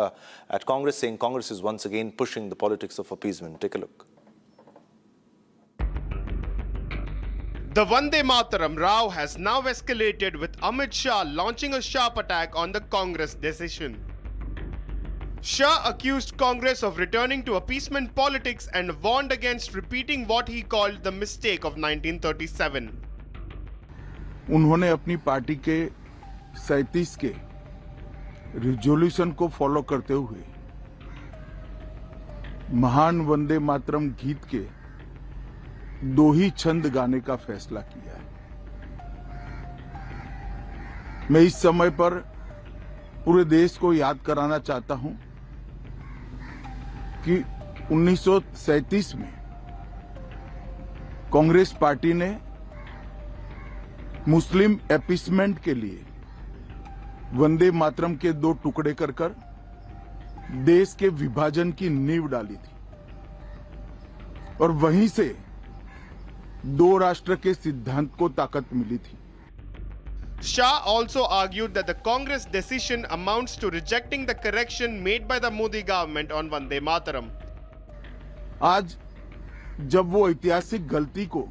at Congress, saying Congress is once again pushing the politics of appeasement. Take a look. The Vande Mataram row has now escalated, with Amit Shah launching a sharp attack on the Congress decision. Shah accused Congress of returning to appeasement politics and warned against repeating what he called the mistake of 1937. उन्होंने अपनी party के 37 के resolution को follow करते हुए महान वंदे मातरम गीत के 2 ही छंद गाने का फैसला किया है। मैं इस समय पर पूरे देश को याद कराना चाहता हूं कि 1937 में कांग्रेस पार्टी ने मुस्लिम अपीसमेंट के लिए वंदे मातरम के 2 टुकड़े कर देश के विभाजन की नींव डाली थी और वहीं से 2 राष्ट्र के सिद्धांत को ताकत मिली थी। Shah also argued that the Congress decision amounts to rejecting the correction made by the Modi government on Vande Mataram. आज जब वो ऐतिहासिक गलती को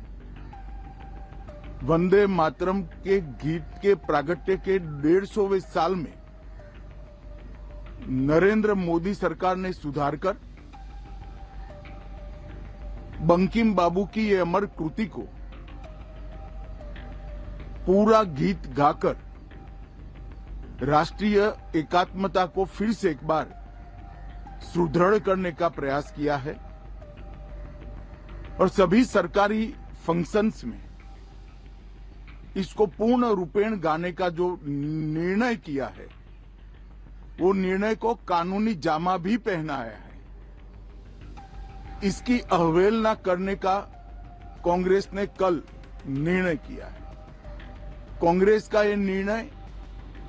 वंदे मातरम के गीत के प्रागट्य के 150वें साल में नरेंद्र मोदी सरकार ने सुधार कर बंकिम बाबू की ये अमर कृति को पूरा गीत गाकर राष्ट्रीय एकात्मता को फिर से एक बार सुदृढ़ करने का प्रयास किया है और सभी सरकारी फंक्शंस में इसको पूर्ण रूपेण गाने का जो निर्णय किया है वो निर्णय को कानूनी जामा भी पहनाया है। इसकी अवहेलना करने का कांग्रेस ने कल निर्णय किया है। कांग्रेस का ये निर्णय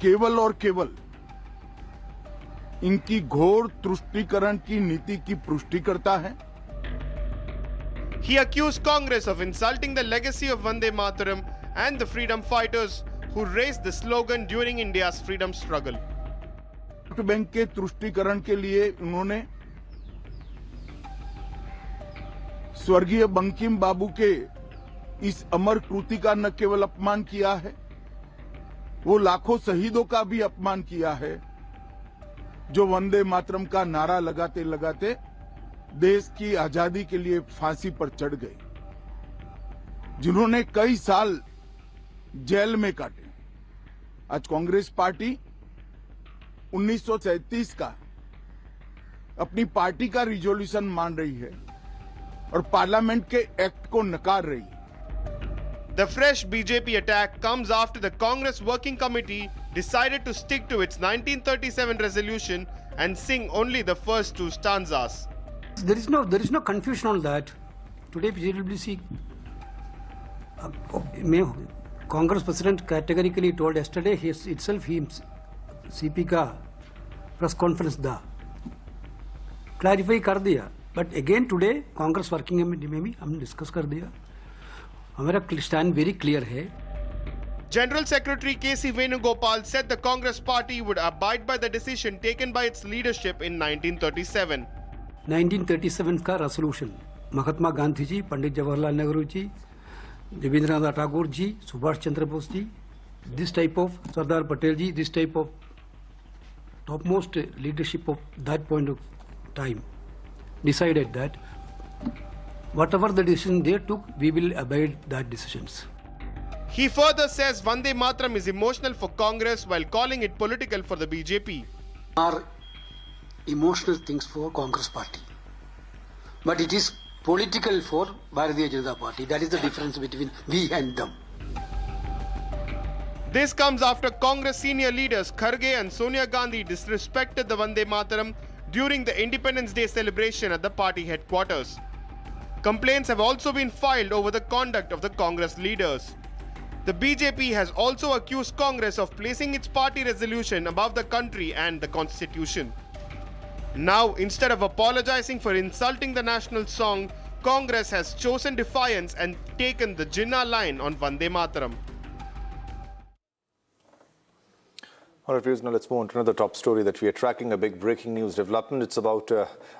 केवल और केवल इनकी घोर तुष्टीकरण की नीति की पुष्टि करता है। He accused Congress of insulting the legacy of Vande Mataram and the freedom fighters who raised the slogan during India's freedom struggle. Vote bank के तुष्टीकरण के लिए उन्होंने स्वर्गीय बंकिम बाबू के इस अमर कृति का न केवल अपमान किया है, वो लाखों शहीदों का भी अपमान किया है जो वंदे मातरम का नारा लगाते लगाते देश की आजादी के लिए फांसी पर चढ़ गए, जिन्होंने कई साल जेल में काटे। आज कांग्रेस पार्टी 1937 का अपनी पार्टी का रिजोल्यूशन मान रही है और पार्लियामेंट के एक्ट को नकार रही है। The fresh BJP attack comes after the Congress Working Committee decided to stick to its 1937 resolution and sing only the first 2 stanzas. There is no confusion on that. Today JWC Congress President categorically told yesterday CP का press conference दा clarify कर दिया, but again today Congress working committee में भी हमने discuss कर दिया। हमारा स्टैंड वेरी क्लियर है। General Secretary K.C. Venugopal said the Congress party would abide by the decision taken by its leadership in 1937. 1937 का resolution Mahatma Gandhi ji, Pandit Jawaharlal Nehru ji, Rabindranath Tagore ji, Subhash Chandra Bose ji, this type of Sardar Patel ji, this type of topmost leadership of that point of time decided that whatever the decision they took, we will obey that decisions. He further says Vande Mataram is emotional for Congress while calling it political for the BJP. Are emotional things for Congress party, but it is political for Bharatiya Janata Party. That is the difference between we and them. This comes after Congress senior leaders Kharge and Sonia Gandhi disrespected the Vande Mataram during the Independence Day celebration at the party headquarters. Complaints have also been filed over the conduct of the Congress leaders. The BJP has also accused Congress of placing its party resolution above the country and the constitution. Now, instead of apologizing for insulting the national song, Congress has chosen defiance and taken the Jinnah line on Vande Mataram. All right, viewers, now let's move on to another top story that we are tracking, a big breaking news development. It's about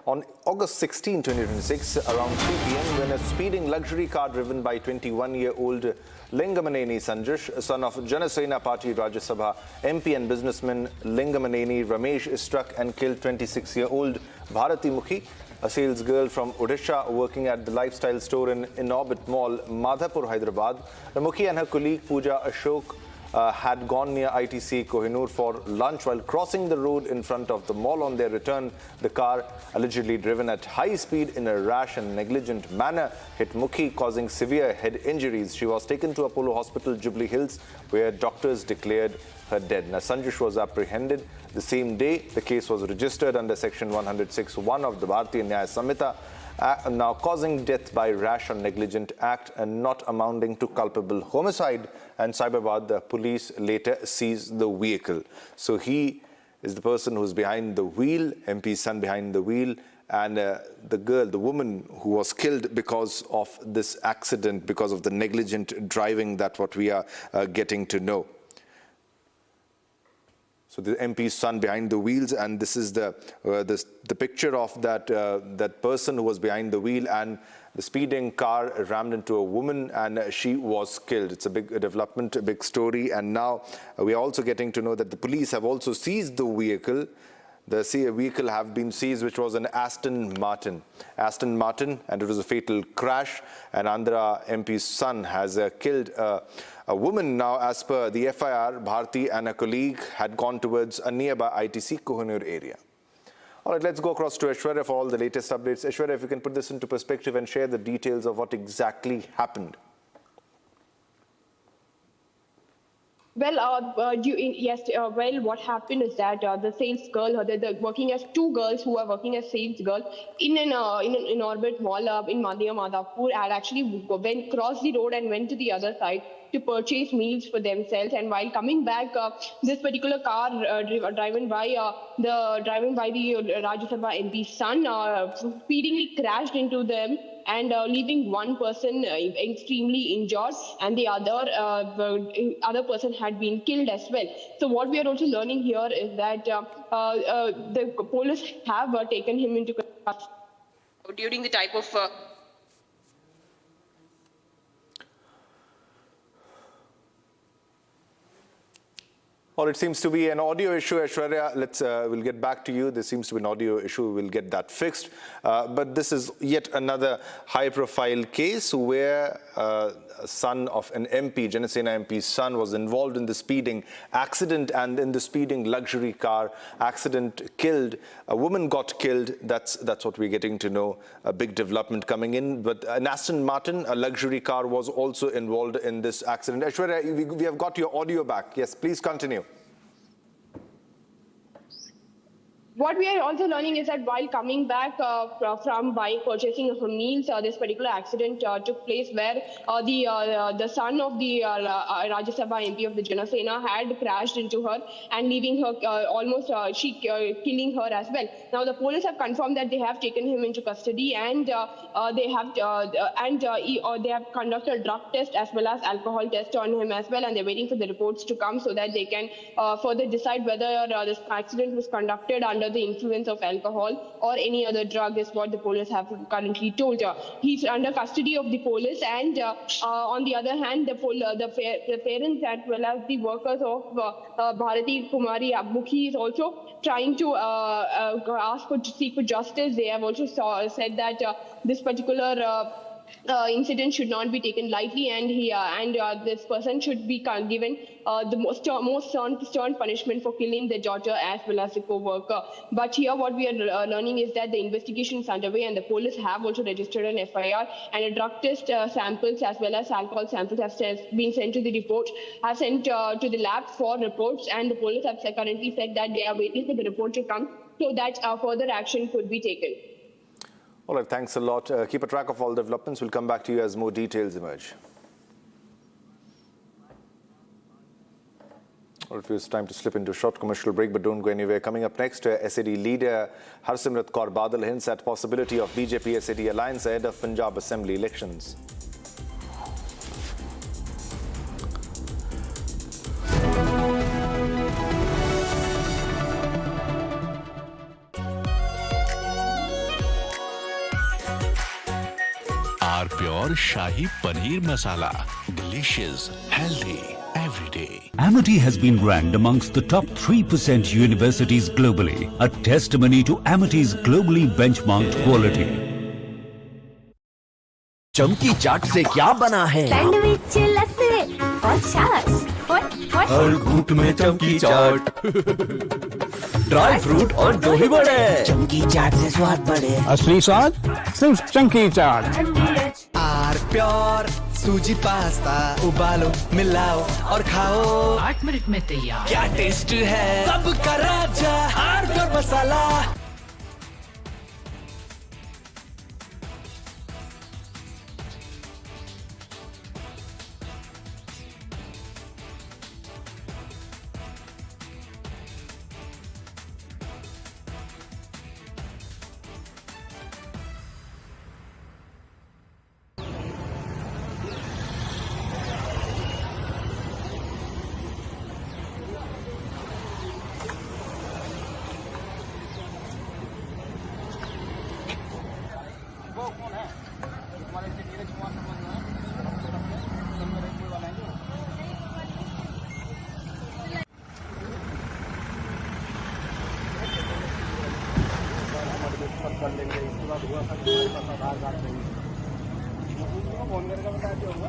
on August 16, 2026, around 3 p.m, when a speeding luxury car driven by 21-year-old Lingamaneni Sanjesh, son of Janasena Party Rajya Sabha MP and businessman Lingamaneni Ramesh, struck and killed 26-year-old Bharati Mukhi a sales girl from Odisha working at the lifestyle store in Orbit Mall, Madhapur, Hyderabad. Mukhi and her colleague Pooja Ashok had gone near ITC Kohinoor for lunch. While crossing the road in front of the mall on their return, the car, allegedly driven at high speed in a rash and negligent manner, hit Mukhi, causing severe head injuries. She was taken to Apollo Hospital, Jubilee Hills, where doctors declared her dead. Now, Sanjush was apprehended the same day. The case was registered under Section 106(1) of the Bharatiya Nyaya Samhita, now causing death by rash or negligent act and not amounting to culpable homicide. And Islamabad, the police later seized the vehicle. So he is the person who's behind the wheel, MP's son behind the wheel, and the girl, the woman who was killed because of this accident, because of the negligent driving, that's what we are getting to know. So the MP's son behind the wheels, and this is the picture of that person who was behind the wheel, and the speeding car rammed into a woman and she was killed. It's a big development, a big story, and now we are also getting to know that the police have also seized the vehicle. The vehicle have been seized, which was an Aston Martin, and it was a fatal crash. And Andhra MP's son has killed a woman. Now, as per the FIR, Bharti and a colleague had gone towards a nearby ITC Kohinoor area. All right, let's go across to Aishwarya for all the latest updates. Aishwarya, if you can put this into perspective and share the details of what exactly happened. Well, what happened is that the sales girl, they're working as two girls who are working as sales girl in Orbit Mall in Madhapur, had actually crossed the road and went to the other side to purchase meals for themselves. And while coming back, this particular car driven by the Rajya Sabha MP's son speedily crashed into them, and leaving one person extremely injured, and the other person had been killed as well. So what we are also learning here is that the police have taken him into custody during the type of Or it seems to be an audio issue, Aishwarya. We'll get back to you. There seems to be an audio issue. We'll get that fixed. But this is yet another high-profile case where a son of an MP, Janasena MP's son, was involved in the speeding accident, and in the speeding luxury car accident killed. A woman got killed. That's what we're getting to know. A big development coming in. But an Aston Martin, a luxury car, was also involved in this accident. Aishwarya, we have got your audio back. Yes, please continue. What we are also learning is that while coming back from purchasing her meals, this particular accident took place where the son of the Rajya Sabha MP of the Janasena had crashed into her and leaving her killing her as well. Now the police have confirmed that they have taken him into custody, and they have conducted a drug test as well as alcohol test on him as well, and they're waiting for the reports to come so that they can further decide whether this accident was conducted under the influence of alcohol or any other drug, is what the police have currently told. He's under custody of the police, and on the other hand, the parents as well as the workers of Bharati Kumari Mukhi is also trying to seek for justice. They have also said that this particular incident should not be taken lightly, and this person should be given the most stern punishment for killing their daughter as well as the co-worker. But here what we are learning is that the investigation is underway, and the police have also registered an FIR, and a drug test samples as well as alcohol samples have been sent to the the lab for reports, and the police have currently said that they are waiting for the report to come so that further action could be taken. All right, thanks a lot. Keep a track of all developments. We'll come back to you as more details emerge. All right, it's time to slip into a short commercial break, but don't go anywhere. Coming up next, SAD leader Harsimrat Kaur Badal hints at possibility of BJP-SAD alliance ahead of Punjab Assembly elections. Our pure Shahi Paneer Masala. Delicious, healthy every day. Amity has been ranked amongst the top 3% universities globally, a testimony to Amity's globally benchmarked quality. चमकी चाट से क्या बना है? Sandwich, लस्सी और छाछ। हर घूंट में चमकी चाट, ड्राई फ्रूट और दही बड़े। चमकी चाट से स्वाद बढ़े। असली स्वाद सिर्फ चमकी चाट। आर प्योर सूजी पास्ता, उबालो, मिलाओ और खाओ। 8 मिनट में तैयार। क्या टेस्ट है, सबका राजा आर प्योर मसाला। कर लेंगे, इसके बाद हुआ था कि हमारे पास आधार कार्ड नहीं है, फोन करके बता दिया होगा।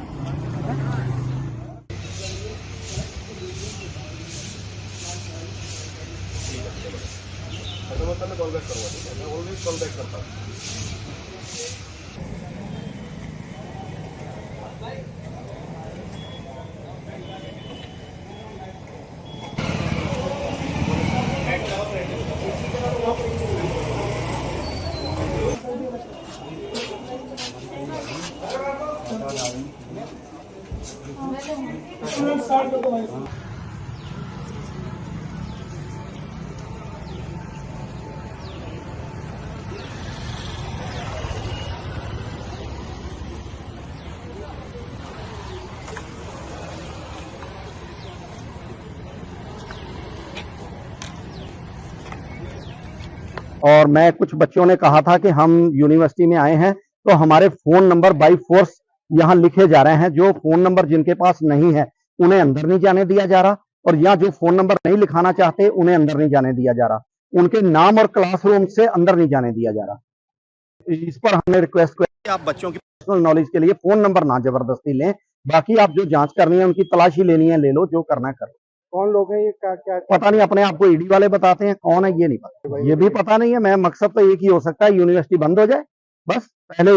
तो मैं कॉल बैक करूँगा, ठीक है, मैं ऑलवेज कॉल बैक करता हूँ। और मैं कुछ बच्चों ने कहा था कि हम यूनिवर्सिटी में आए हैं, तो हमारे फोन नंबर बाई फोर्स यहाँ लिखे जा रहे हैं। जो फोन नंबर जिनके पास नहीं है उन्हें अंदर नहीं जाने दिया जा रहा, और यहाँ जो फोन नंबर नहीं लिखाना चाहते उन्हें अंदर नहीं जाने दिया जा रहा। उनके नाम और क्लासरूम से अंदर नहीं जाने दिया जा रहा। इस पर हमने रिक्वेस्ट किया कि आप बच्चों की पर्सनल नॉलेज के लिए फोन नंबर ना जबरदस्ती लें, बाकी आप जो जांच करनी है, उनकी तलाशी लेनी है, ले लो, जो करना है करो। कौन लोग हैं ये, क्या पता नहीं, अपने आप को ईडी वाले बताते हैं, कौन है ये नहीं पता, ये भी पता नहीं है। मैं मकसद तो एक ही हो सकता है, यूनिवर्सिटी बंद हो जाए बस। पहले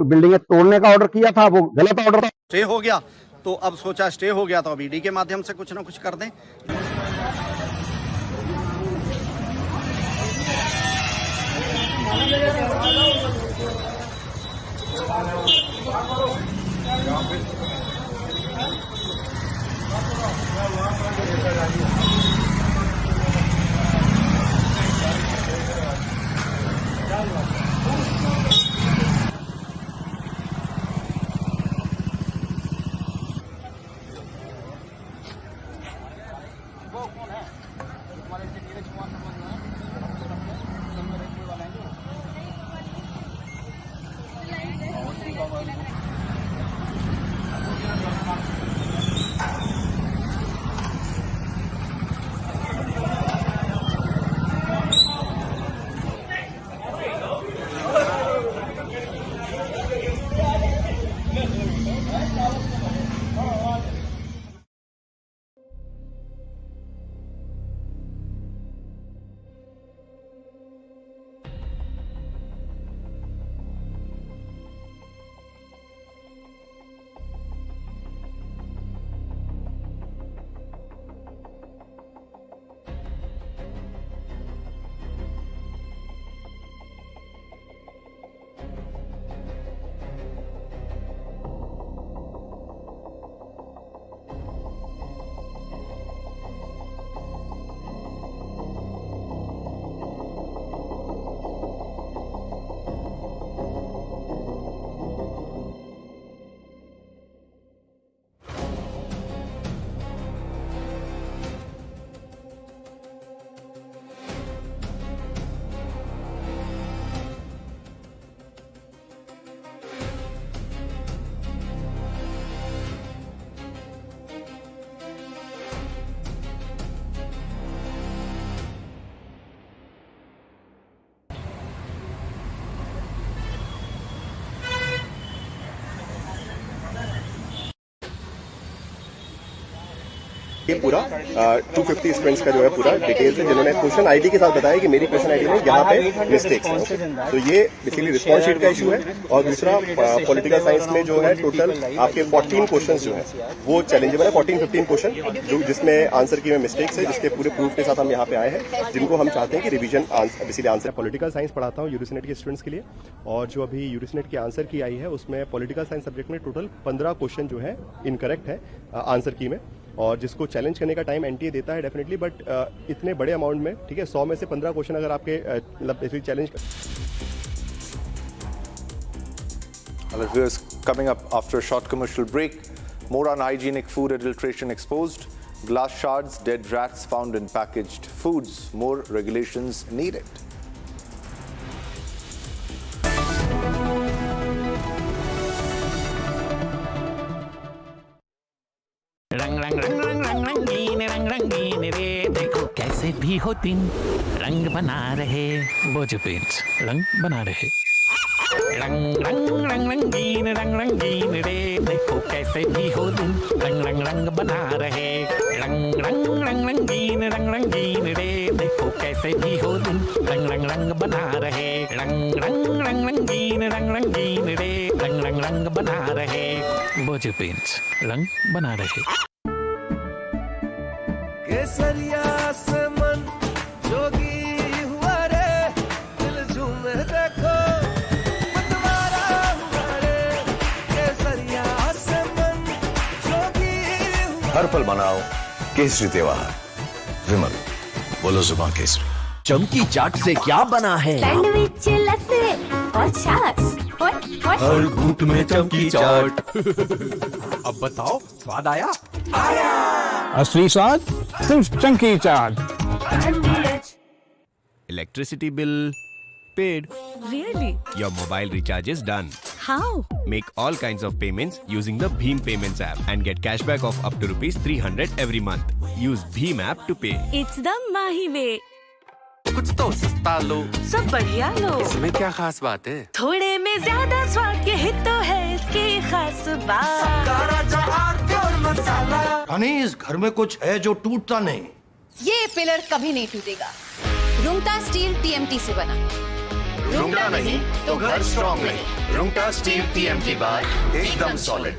बिल्डिंगें तोड़ने का ऑर्डर किया था, वो गलत ऑर्डर था, स्टे हो गया, तो अब सोचा स्टे हो गया तो अब ईडी के माध्यम से कुछ ना कुछ कर दें। देखिए पूरा 250 स्टूडेंट्स का जो है पूरा डिटेल्स है, जिन्होंने क्वेश्चन आईडी के साथ बताया कि मेरी क्वेश्चन आईडी में यहाँ पे मिस्टेक्स हैं। तो ये बेसिकली रिस्पॉन्स शीट का इशू है। और दूसरा पॉलिटिकल साइंस में जो है टोटल आपके 14 क्वेश्चन जो है वो चैलेंजेबल है, 14-15 क्वेश्चन जो जिसमें आंसर की में मिस्टेक्स है, जिसके पूरे प्रूफ के साथ हम यहाँ पे आए हैं, जिनको हम चाहते हैं कि revision basically answer. Political science पढ़ाता हूँ यूरिसनेट के स्टूडेंट्स के लिए, और जो अभी यूरिसनेट की आंसर की आई है उसमें पॉलिटिकल साइंस सब्जेक्ट में टोटल 15 क्वेश्चन जो है इनकरेक्ट है आंसर की में, और जिसको चैलेंज करने का टाइम एनटीए देता है डेफिनेटली, बट इतने बड़े अमाउंट में, ठीक है, 100 में से 15 क्वेश्चन अगर आपके मतलब challenge. Hello viewers, coming up after a short commercial break, more unhygienic food adulteration exposed, glass shards, dead rats found in packaged foods, more regulations needed. रंग रंग रंग रंग रंग रंगीन रे, देखो कैसे भी हो दिन रंग बना रहे, बोझ पेंट्स रंग बना रहे। रंग रंग रंग रंगीन रे, देखो कैसे भी हो दिन रंग रंग रंग बना रहे। रंग रंग रंग रंगीन रे, देखो कैसे भी हो दिन रंग रंग रंग बना रहे। रंग रंग रंग रंगीन रे, रंग रंग रंग बना रहे, बोझ पेंट्स रंग बना रहे। केसरिया से मन जोगी हुआ रे, दिल झूमे देखो मतवारा हुआ रे। केसरिया से मन जोगी हुआ। हर पल मनाओ केसरी त्योहार। विमल, बोलो जुबान केसरी। चमकी चाट से क्या बना है? सैंडविच, लस्सी और छाछ। हर घूंट में चमकी चाट। अब बताओ स्वाद आया? असली स्वाद सिर्फ chunky chaat. Electricity bill paid. Really? Your mobile recharge is done. How? Make all kinds of payments using the Bheem Payments app and get cashback of up to ₹300 every month. Use Bheem app to pay. It's the Mahi way. कुछ तो सस्ता लो, सब बढ़िया लो। इसमें क्या खास बात है? थोड़े में ज्यादा स्वाद, यही तो है इसकी खास बात। अनीस, घर में कुछ है जो टूटता नहीं। ये पिलर कभी नहीं टूटेगा। रुंगटा स्टील टीएमटी से बना। रुंगटा नहीं तो घर स्ट्रॉन्ग नहीं। रुंगटा स्टील टीएमटी बार एकदम सॉलिड।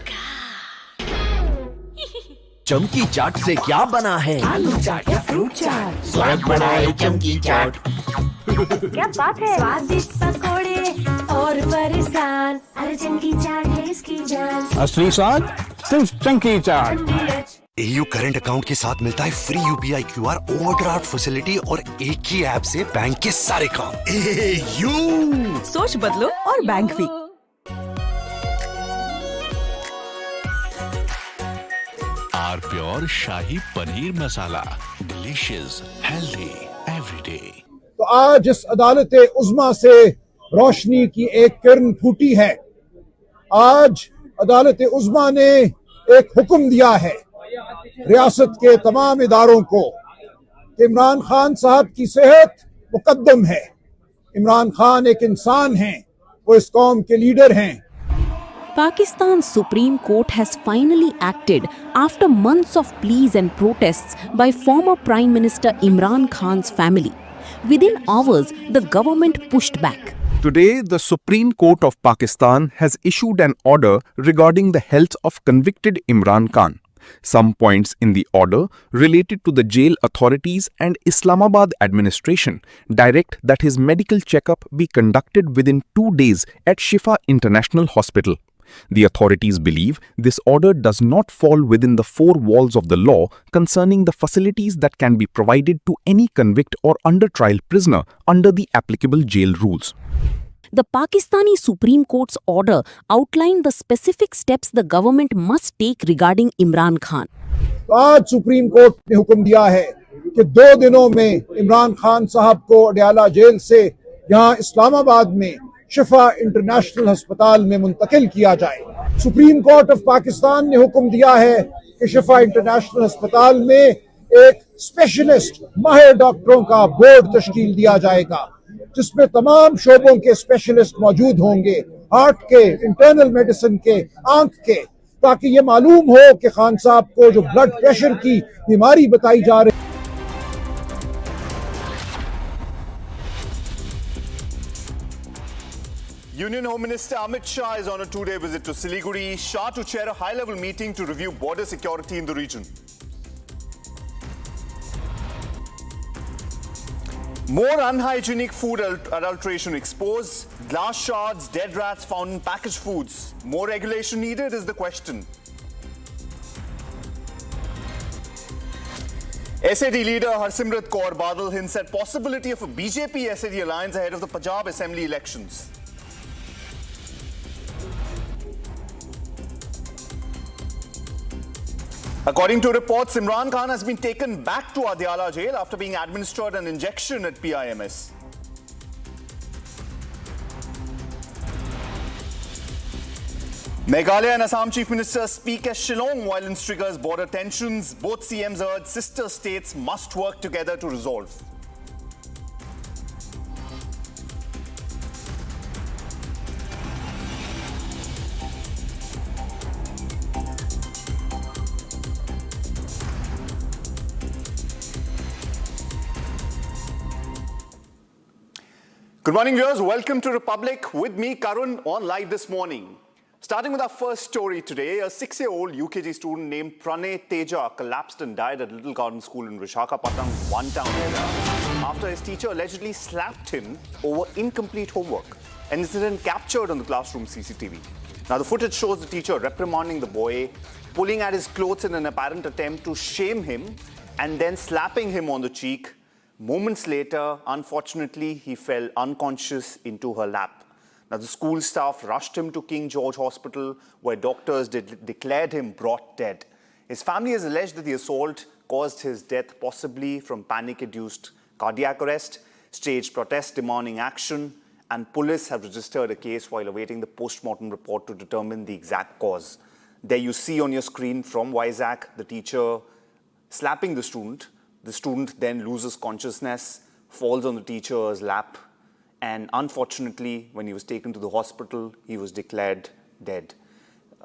चमकी चाट से क्या बना है? आलू चाट या फ्रूट चाट, स्वाद बनाए चमकी चाट। क्या बात है? स्वादिष्ट पकोड़े और परेशान, अरे चंकी चाट है इसकी जान। असली स्वाद सिर्फ चंकी चाट। एयू करंट अकाउंट के साथ मिलता है free UPI QR, overdraft facility और एक ही ऐप से बैंक के सारे काम। एयू, सोच बदलो और बैंक भी। आर प्योर शाही paneer masala, delicious, healthy everyday. तो आज इस अदालत उज़्मा से रोशनी की एक किरण फूटी है। आज अदालत उज़्मा ने एक हुक्म दिया है रियासत के तमाम इदारों को कि इमरान खान साहब की सेहत मुकद्दम है। इमरान खान एक इंसान हैं, वो इस कौम के लीडर हैं। Pakistan's Supreme Court has finally acted after months of pleas and protests by former Prime Minister Imran Khan's family. Within hours, the government pushed back. Today, the Supreme Court of Pakistan has issued an order regarding the health of convicted Imran Khan. Some points in the order related to the jail authorities and Islamabad administration direct that his medical checkup be conducted within 2 days at Shifa International Hospital. The authorities believe this order does not fall within the 4 walls of the law concerning the facilities that can be provided to any convict or under trial prisoner under the applicable jail rules. The Pakistani Supreme Court's order outlined the specific steps the government must take regarding Imran Khan. आज supreme court ने हुक्म दिया है कि 2 दिनों में इमरान खान साहब को अडियाला जेल से यहाँ इस्लामाबाद में शिफा इंटरनेशनल अस्पताल में मुंतकिल किया जाए। सुप्रीम कोर्ट ऑफ पाकिस्तान ने हुक्म दिया है कि शिफा इंटरनेशनल अस्पताल में एक स्पेशलिस्ट माहिर डॉक्टरों का बोर्ड तश्कील दिया जाएगा, जिसमें तमाम शोबों के स्पेशलिस्ट मौजूद होंगे, हार्ट के, इंटरनल मेडिसिन के, आंख के, ताकि ये मालूम हो कि खान साहब को जो ब्लड प्रेशर की बीमारी बताई जा रही। Union Home Minister Amit Shah is on a two-day visit to Siliguri. Shah to chair a high-level meeting to review border security in the region. More unhygienic food adulteration exposed. Glass shards, dead rats found in packaged foods. More regulation needed is the question. SAD leader Harsimrat Kaur Badal hints at possibility of a BJP-SAD alliance ahead of the Punjab Assembly elections. According to reports, Imran Khan has been taken back to Adiala Jail after being administered an injection at PIMS. Meghalaya and Assam Chief Ministers speak as Shillong violence triggers border tensions. Both CMs urge sister states must work together to resolve. Good morning, viewers. Welcome to Republic. With me, Karun, on Live This Morning. Starting with our first story today, a 6-year-old UKG student named Pranay Teja collapsed and died at Little Garden School in Vishakhapatnam's one-town area after his teacher allegedly slapped him over incomplete homework. An incident captured on the classroom CCTV. Now, the footage shows the teacher reprimanding the boy, pulling at his clothes in an apparent attempt to shame him, and then slapping him on the cheek. Moments later, unfortunately, he fell unconscious into her lap. Now, the school staff rushed him to King George Hospital, where doctors declared him brought dead. His family has alleged that the assault caused his death possibly from panic-induced cardiac arrest, staged protests demanding action, and police have registered a case while awaiting the post-mortem report to determine the exact cause. There you see on your screen from Vizag the teacher slapping the student. The student then loses consciousness, falls on the teacher's lap, and unfortunately, when he was taken to the hospital, he was declared dead.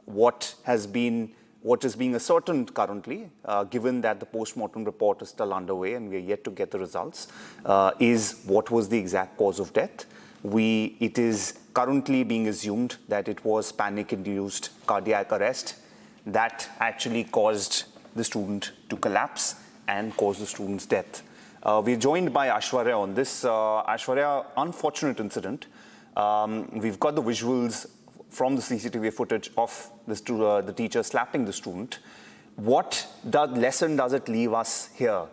What is being ascertained currently, given that the post-mortem report is still underway and we are yet to get the results, is what was the exact cause of death. It is currently being assumed that it was panic-induced cardiac arrest that actually caused the student to collapse and caused the student's death. We're joined by Aishwarya on this. Aishwarya, unfortunate incident. We've got the visuals from the CCTV footage of the teacher slapping the student. What lesson does it leave us here?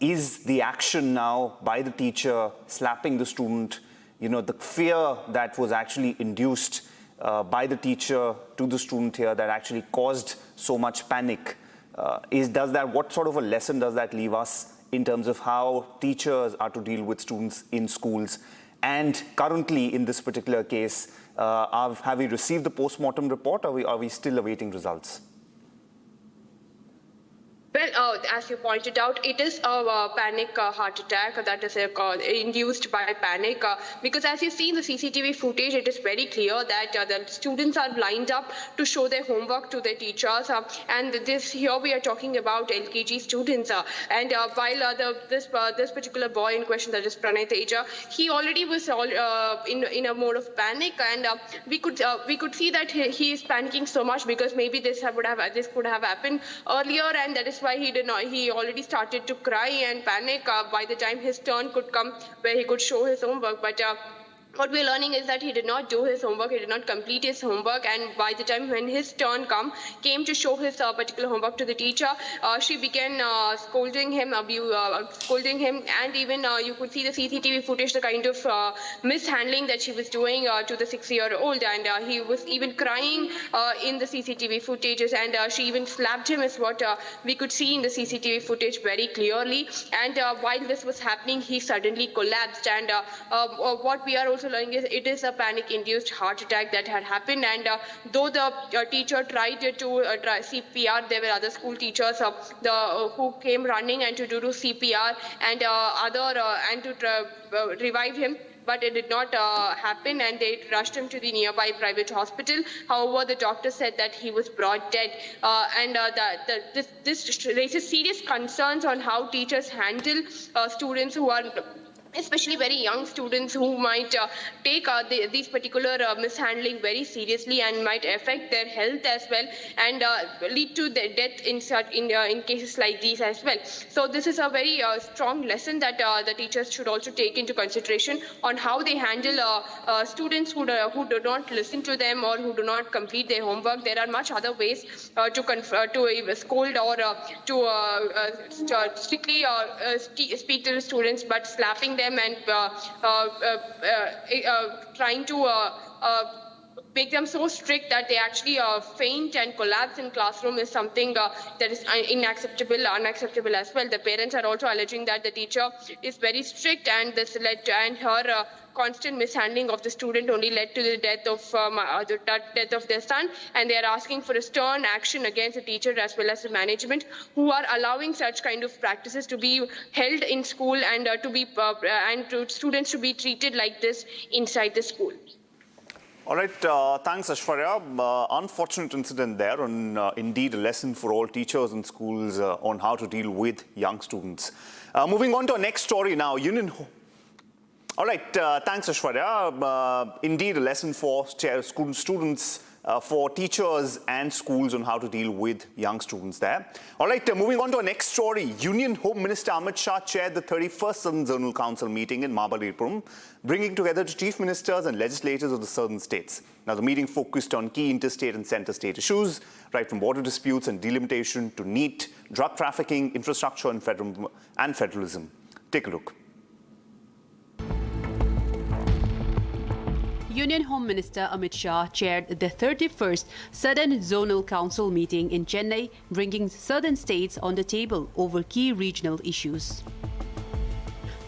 Is the action now by the teacher slapping the student, the fear that was actually induced by the teacher to the student here that actually caused so much panic? What sort of a lesson does that leave us in terms of how teachers are to deal with students in schools? And currently, in this particular case, have we received the post-mortem report, or are we still awaiting results? Well, as you pointed out, it is a panic heart attack that is induced by panic because as you see in the CCTV footage, it is very clear that the students are lined up to show their homework to their teachers. And here we are talking about LKG students. And while this particular boy in question, that is Pranay Teja, he already was in a mode of panic, and we could see that he is panicking so much because maybe this could have happened earlier, and that is why he already started to cry and panic by the time his turn could come where he could show his homework. But what we're learning is that he did not do his homework, he did not complete his homework, and by the time when his turn came to show his particular homework to the teacher, she began scolding him, and even you could see the CCTV footage, the kind of mishandling that she was doing to the 6-year-old, and he was even crying in the CCTV footages, and she even slapped him, is what we could see in the CCTV footage very clearly. And while this was happening, he suddenly collapsed, and what we are also learning is it is a panic-induced heart attack that had happened. And though the teacher tried to try CPR, there were other school teachers who came running and to do CPR and to revive him. but it did not happen, and they rushed him to the nearby private hospital. However, the doctor said that he was brought dead, and this raises serious concerns on how teachers handle students who are, especially very young students, who might take these particular mishandling very seriously and might affect their health as well, and lead to their death in cases like these as well. So this is a very strong lesson that the teachers should also take into consideration on how they handle students who do not listen to them or who do not complete their homework. There are much other ways to scold or to strictly speak to the students, but slapping them and trying to make them so strict that they actually faint and collapse in classroom is something that is unacceptable as well. The parents are also alleging that the teacher is very strict, and this led to, and her constant mishandling of the student only led to the death of their son, and they are asking for a stern action against the teacher as well as the management who are allowing such kind of practices to be held in school, and to students to be treated like this inside the school. All right, thanks, Ashwarya. Unfortunate incident there, and indeed a lesson for all teachers and schools on how to deal with young students. Moving on to our next story now. All right, thanks, Ashwarya. Indeed a lesson for students, for teachers and schools on how to deal with young students there. All right, moving on to our next story. Union Home Minister Amit Shah chaired the 31st Southern Zonal Council meeting in Mahabalipuram, bringing together the chief ministers and legislators of the southern states. Now, the meeting focused on key interstate and center state issues, right from border disputes and delimitation to NEET, drug trafficking, infrastructure and federalism. Take a look. Union Home Minister Amit Shah chaired the 31st Southern Zonal Council meeting in Chennai, bringing southern states on the table over key regional issues.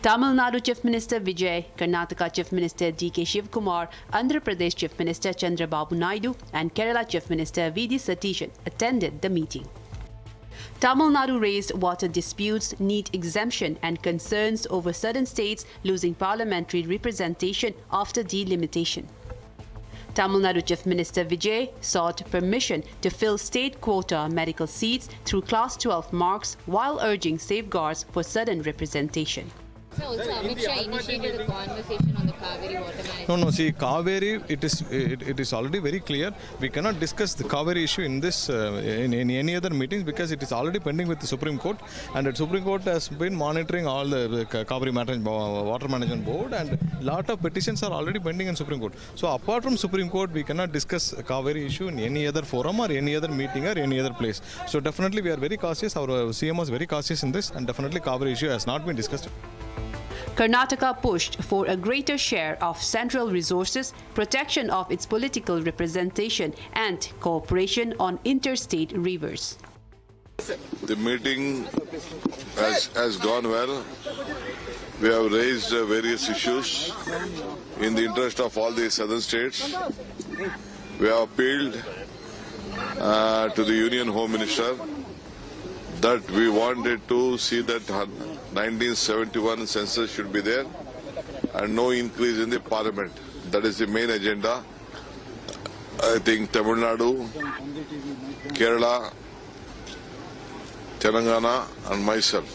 Tamil Nadu Chief Minister Vijay, Karnataka Chief Minister D.K. Shivkumar, Andhra Pradesh Chief Minister Chandrababu Naidu and Kerala Chief Minister V.D. Satishan attended the meeting. Tamil Nadu raised water disputes, NEET exemption and concerns over southern states losing parliamentary representation after delimitation. Tamil Nadu Chief Minister Vijay sought permission to fill state quota medical seats through Class 12 marks while urging safeguards for southern representation. So also Amit Shah initiated a conversation on the Kaveri water management. No, see, Kaveri, it is already very clear. We cannot discuss the Kaveri issue in this in any other meetings because it is already pending with the Supreme Court, and the Supreme Court has been monitoring all the Kaveri water management board, and lot of petitions are already pending in Supreme Court. So apart from Supreme Court, we cannot discuss Kaveri issue in any other forum or any other meeting or any other place. So definitely we are very cautious. Our CM was very cautious in this, and definitely Kaveri issue has not been discussed. Karnataka pushed for a greater share of central resources, protection of its political representation, and cooperation on interstate rivers. The meeting has gone well. We have raised various issues in the interest of all the southern states. We have appealed to the Union Home Minister that we wanted to see that 1971 census should be there and no increase in the parliament. That is the main agenda. I think Tamil Nadu, Kerala, Telangana and myself,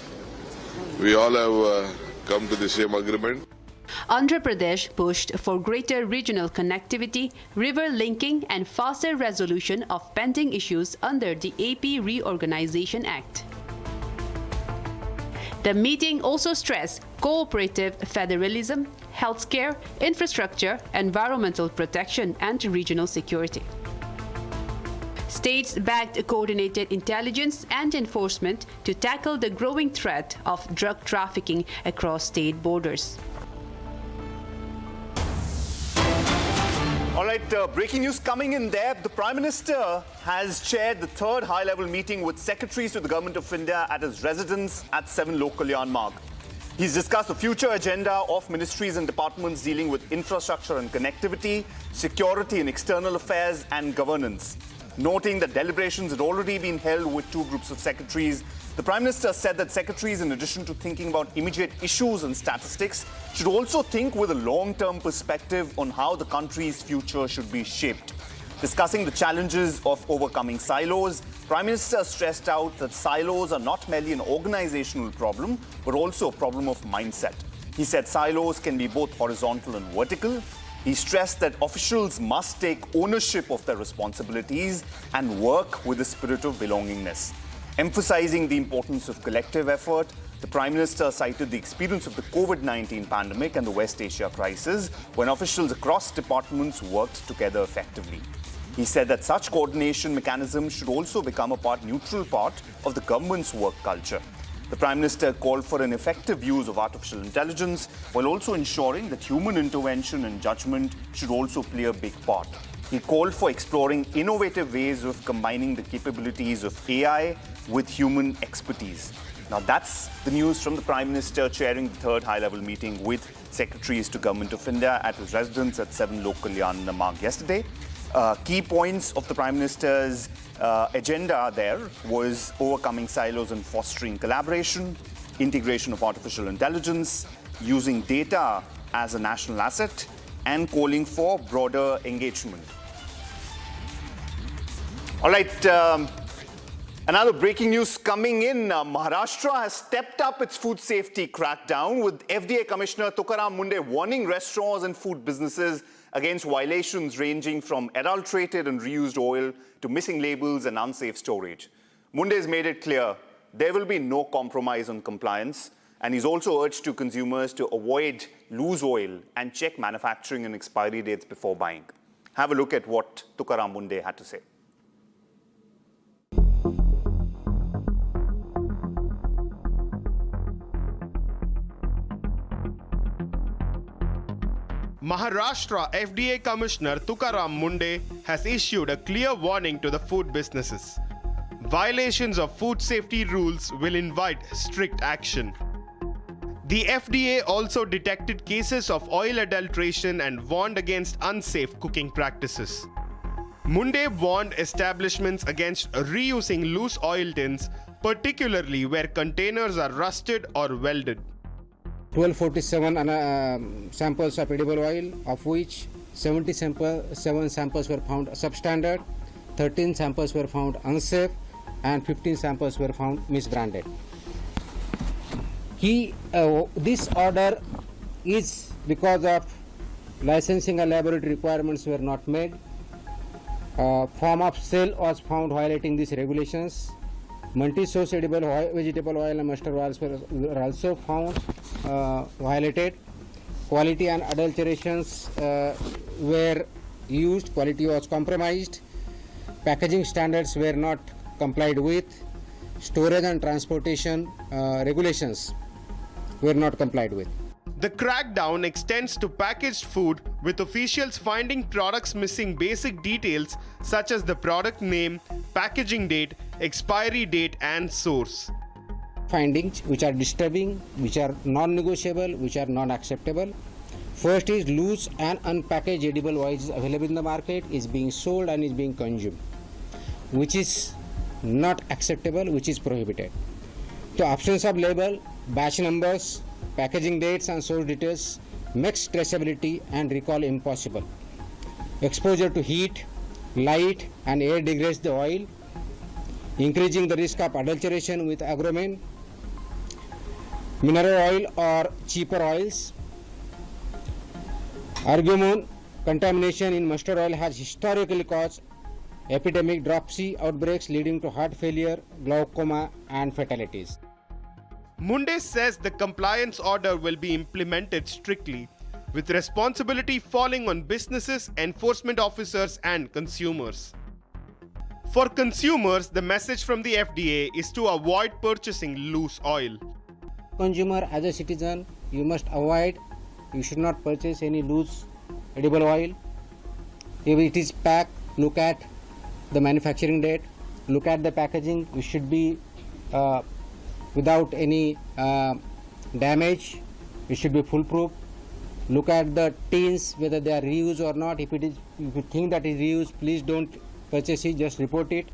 we all have come to the same agreement. Andhra Pradesh pushed for greater regional connectivity, river linking and faster resolution of pending issues under the AP Reorganization Act. The meeting also stressed cooperative federalism, healthcare, infrastructure, environmental protection and regional security. States backed coordinated intelligence and enforcement to tackle the growing threat of drug trafficking across state borders. All right, breaking news coming in there. The Prime Minister has chaired the third high-level meeting with secretaries to the Government of India at his residence at 7 Lok Kalyan Marg. He's discussed the future agenda of ministries and departments dealing with infrastructure and connectivity, security and external affairs and governance. Noting that deliberations had already been held with two groups of secretaries, the Prime Minister said that secretaries, in addition to thinking about immediate issues and statistics, should also think with a long-term perspective on how the country's future should be shaped. Discussing the challenges of overcoming silos, Prime Minister stressed out that silos are not merely an organizational problem, but also a problem of mindset. He said silos can be both horizontal and vertical. He stressed that officials must take ownership of their responsibilities and work with the spirit of belongingness. Emphasizing the importance of collective effort, the Prime Minister cited the experience of the COVID-19 pandemic and the West Asia crisis, when officials across departments worked together effectively. He said that such coordination mechanisms should also become a neutral part of the government's work culture. The Prime Minister called for an effective use of artificial intelligence, while also ensuring that human intervention and judgment should also play a big part. He called for exploring innovative ways of combining the capabilities of AI with human expertise. Now that's the news from the Prime Minister chairing the third high-level meeting with secretaries to Government of India at his residence at 7 Lok Kalyan Marg yesterday. Key points of the Prime Minister's agenda there was overcoming silos and fostering collaboration, integration of artificial intelligence, using data as a national asset, and calling for broader engagement. All right, another breaking news coming in. Maharashtra has stepped up its food safety crackdown, with FDA Commissioner Tukaram Munde warning restaurants and food businesses against violations ranging from adulterated and reused oil to missing labels and unsafe storage. Munde has made it clear there will be no compromise on compliance, and he's also urged to consumers to avoid loose oil and check manufacturing and expiry dates before buying. Have a look at what Tukaram Munde had to say. Maharashtra FDA Commissioner Tukaram Munde has issued a clear warning to the food businesses. Violations of food safety rules will invite strict action. The FDA also detected cases of oil adulteration and warned against unsafe cooking practices. Munde warned establishments against reusing loose oil tins, particularly where containers are rusted or welded. 1247 samples of edible oil, of which 7 samples were found substandard, 13 samples were found unsafe, and 15 samples were found misbranded. This order is because of licensing and laboratory requirements were not made. Form of sale was found violating these regulations. Multi-source edible oil, vegetable oil and mustard oils were also found violated. Quality and adulterations were used. Quality was compromised. Packaging standards were not complied with. Storage and transportation regulations were not complied with. The crackdown extends to packaged food, with officials finding products missing basic details such as the product name, packaging date, expiry date, and source. Findings which are disturbing, which are non-negotiable, which are non-acceptable. First is loose and unpackaged edible oils available in the market is being sold and is being consumed, which is not acceptable, which is prohibited. The absence of label, batch numbers, packaging dates and source details makes traceability and recall impossible. Exposure to heat, light and air degrades the oil, increasing the risk of adulteration with agromine, mineral oil or cheaper oils. Argumon contamination in mustard oil has historically caused epidemic dropsy outbreaks leading to heart failure, glaucoma and fatalities. Munde says the compliance order will be implemented strictly, with responsibility falling on businesses, enforcement officers and consumers. For consumers, the message from the FDA is to avoid purchasing loose oil. Consumer, as a citizen, you must avoid, you should not purchase any loose edible oil. If it is packed, look at the manufacturing date, look at the packaging, it should be without any damage, it should be foolproof. Look at the tins, whether they are reused or not. If you think that is reused, please don't purchases, just report it.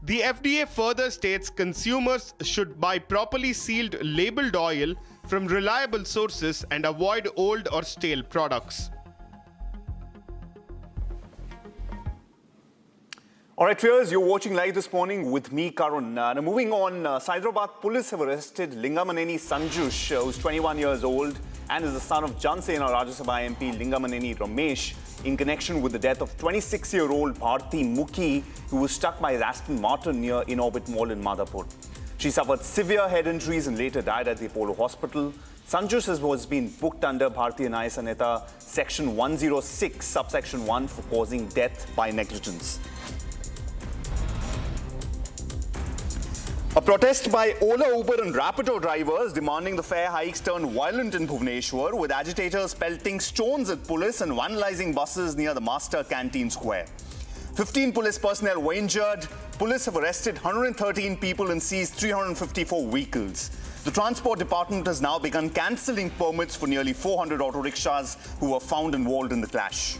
The FDA further states consumers should buy properly sealed labeled oil from reliable sources and avoid old or stale products. All right, viewers, you're watching live this morning with me, Karun. Now, moving on, Hyderabad police have arrested Lingamaneni Sanjush, who's 21 years old and is the son of Jansena Rajya Sabha MP Lingamaneni Ramesh, in connection with the death of 26-year-old Bharti Mukhi, who was struck by his Aston Martin near In-Orbit Mall in Madhapur. She suffered severe head injuries and later died at the Apollo Hospital. Sanjush was being booked under Bharatiya Nyaya Sanhita Section 106, subsection 1, for causing death by negligence. A protest by Ola, Uber and Rapido drivers demanding the fare hikes turned violent in Bhubaneswar, with agitators pelting stones at police and vandalizing buses near the Master Canteen Square. 15 police personnel were injured. Police have arrested 113 people and seized 354 vehicles. The Transport Department has now begun cancelling permits for nearly 400 auto rickshaws who were found involved in the clash.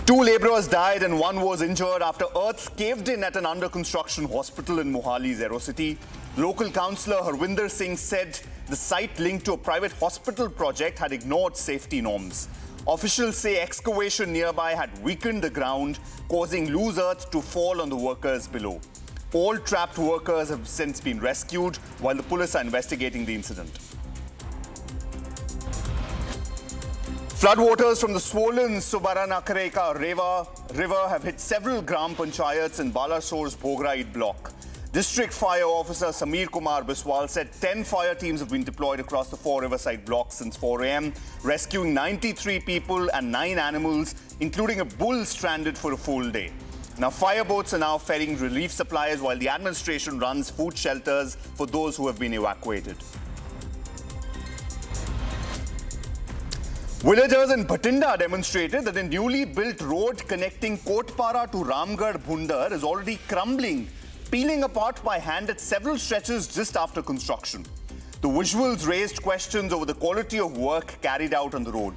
2 labourers died and 1 was injured after earth caved in at an under-construction hospital in Mohali's Aerocity. Local councillor Harwinder Singh said the site linked to a private hospital project had ignored safety norms. Officials say excavation nearby had weakened the ground, causing loose earth to fall on the workers below. All trapped workers have since been rescued, while the police are investigating the incident. Floodwaters from the swollen Subaranakareka river have hit several Gram Panchayats in Balasor's Bhograid block. District Fire Officer Samir Kumar Biswal said 10 fire teams have been deployed across the 4 riverside blocks since 4 a.m., rescuing 93 people and 9 animals, including a bull stranded for a full day. Now, fire boats are now ferrying relief supplies while the administration runs food shelters for those who have been evacuated. Villagers in Bhatinda demonstrated that a newly built road connecting Kotpara to Ramgarh Bhundar is already crumbling, peeling apart by hand at several stretches just after construction. The visuals raised questions over the quality of work carried out on the road.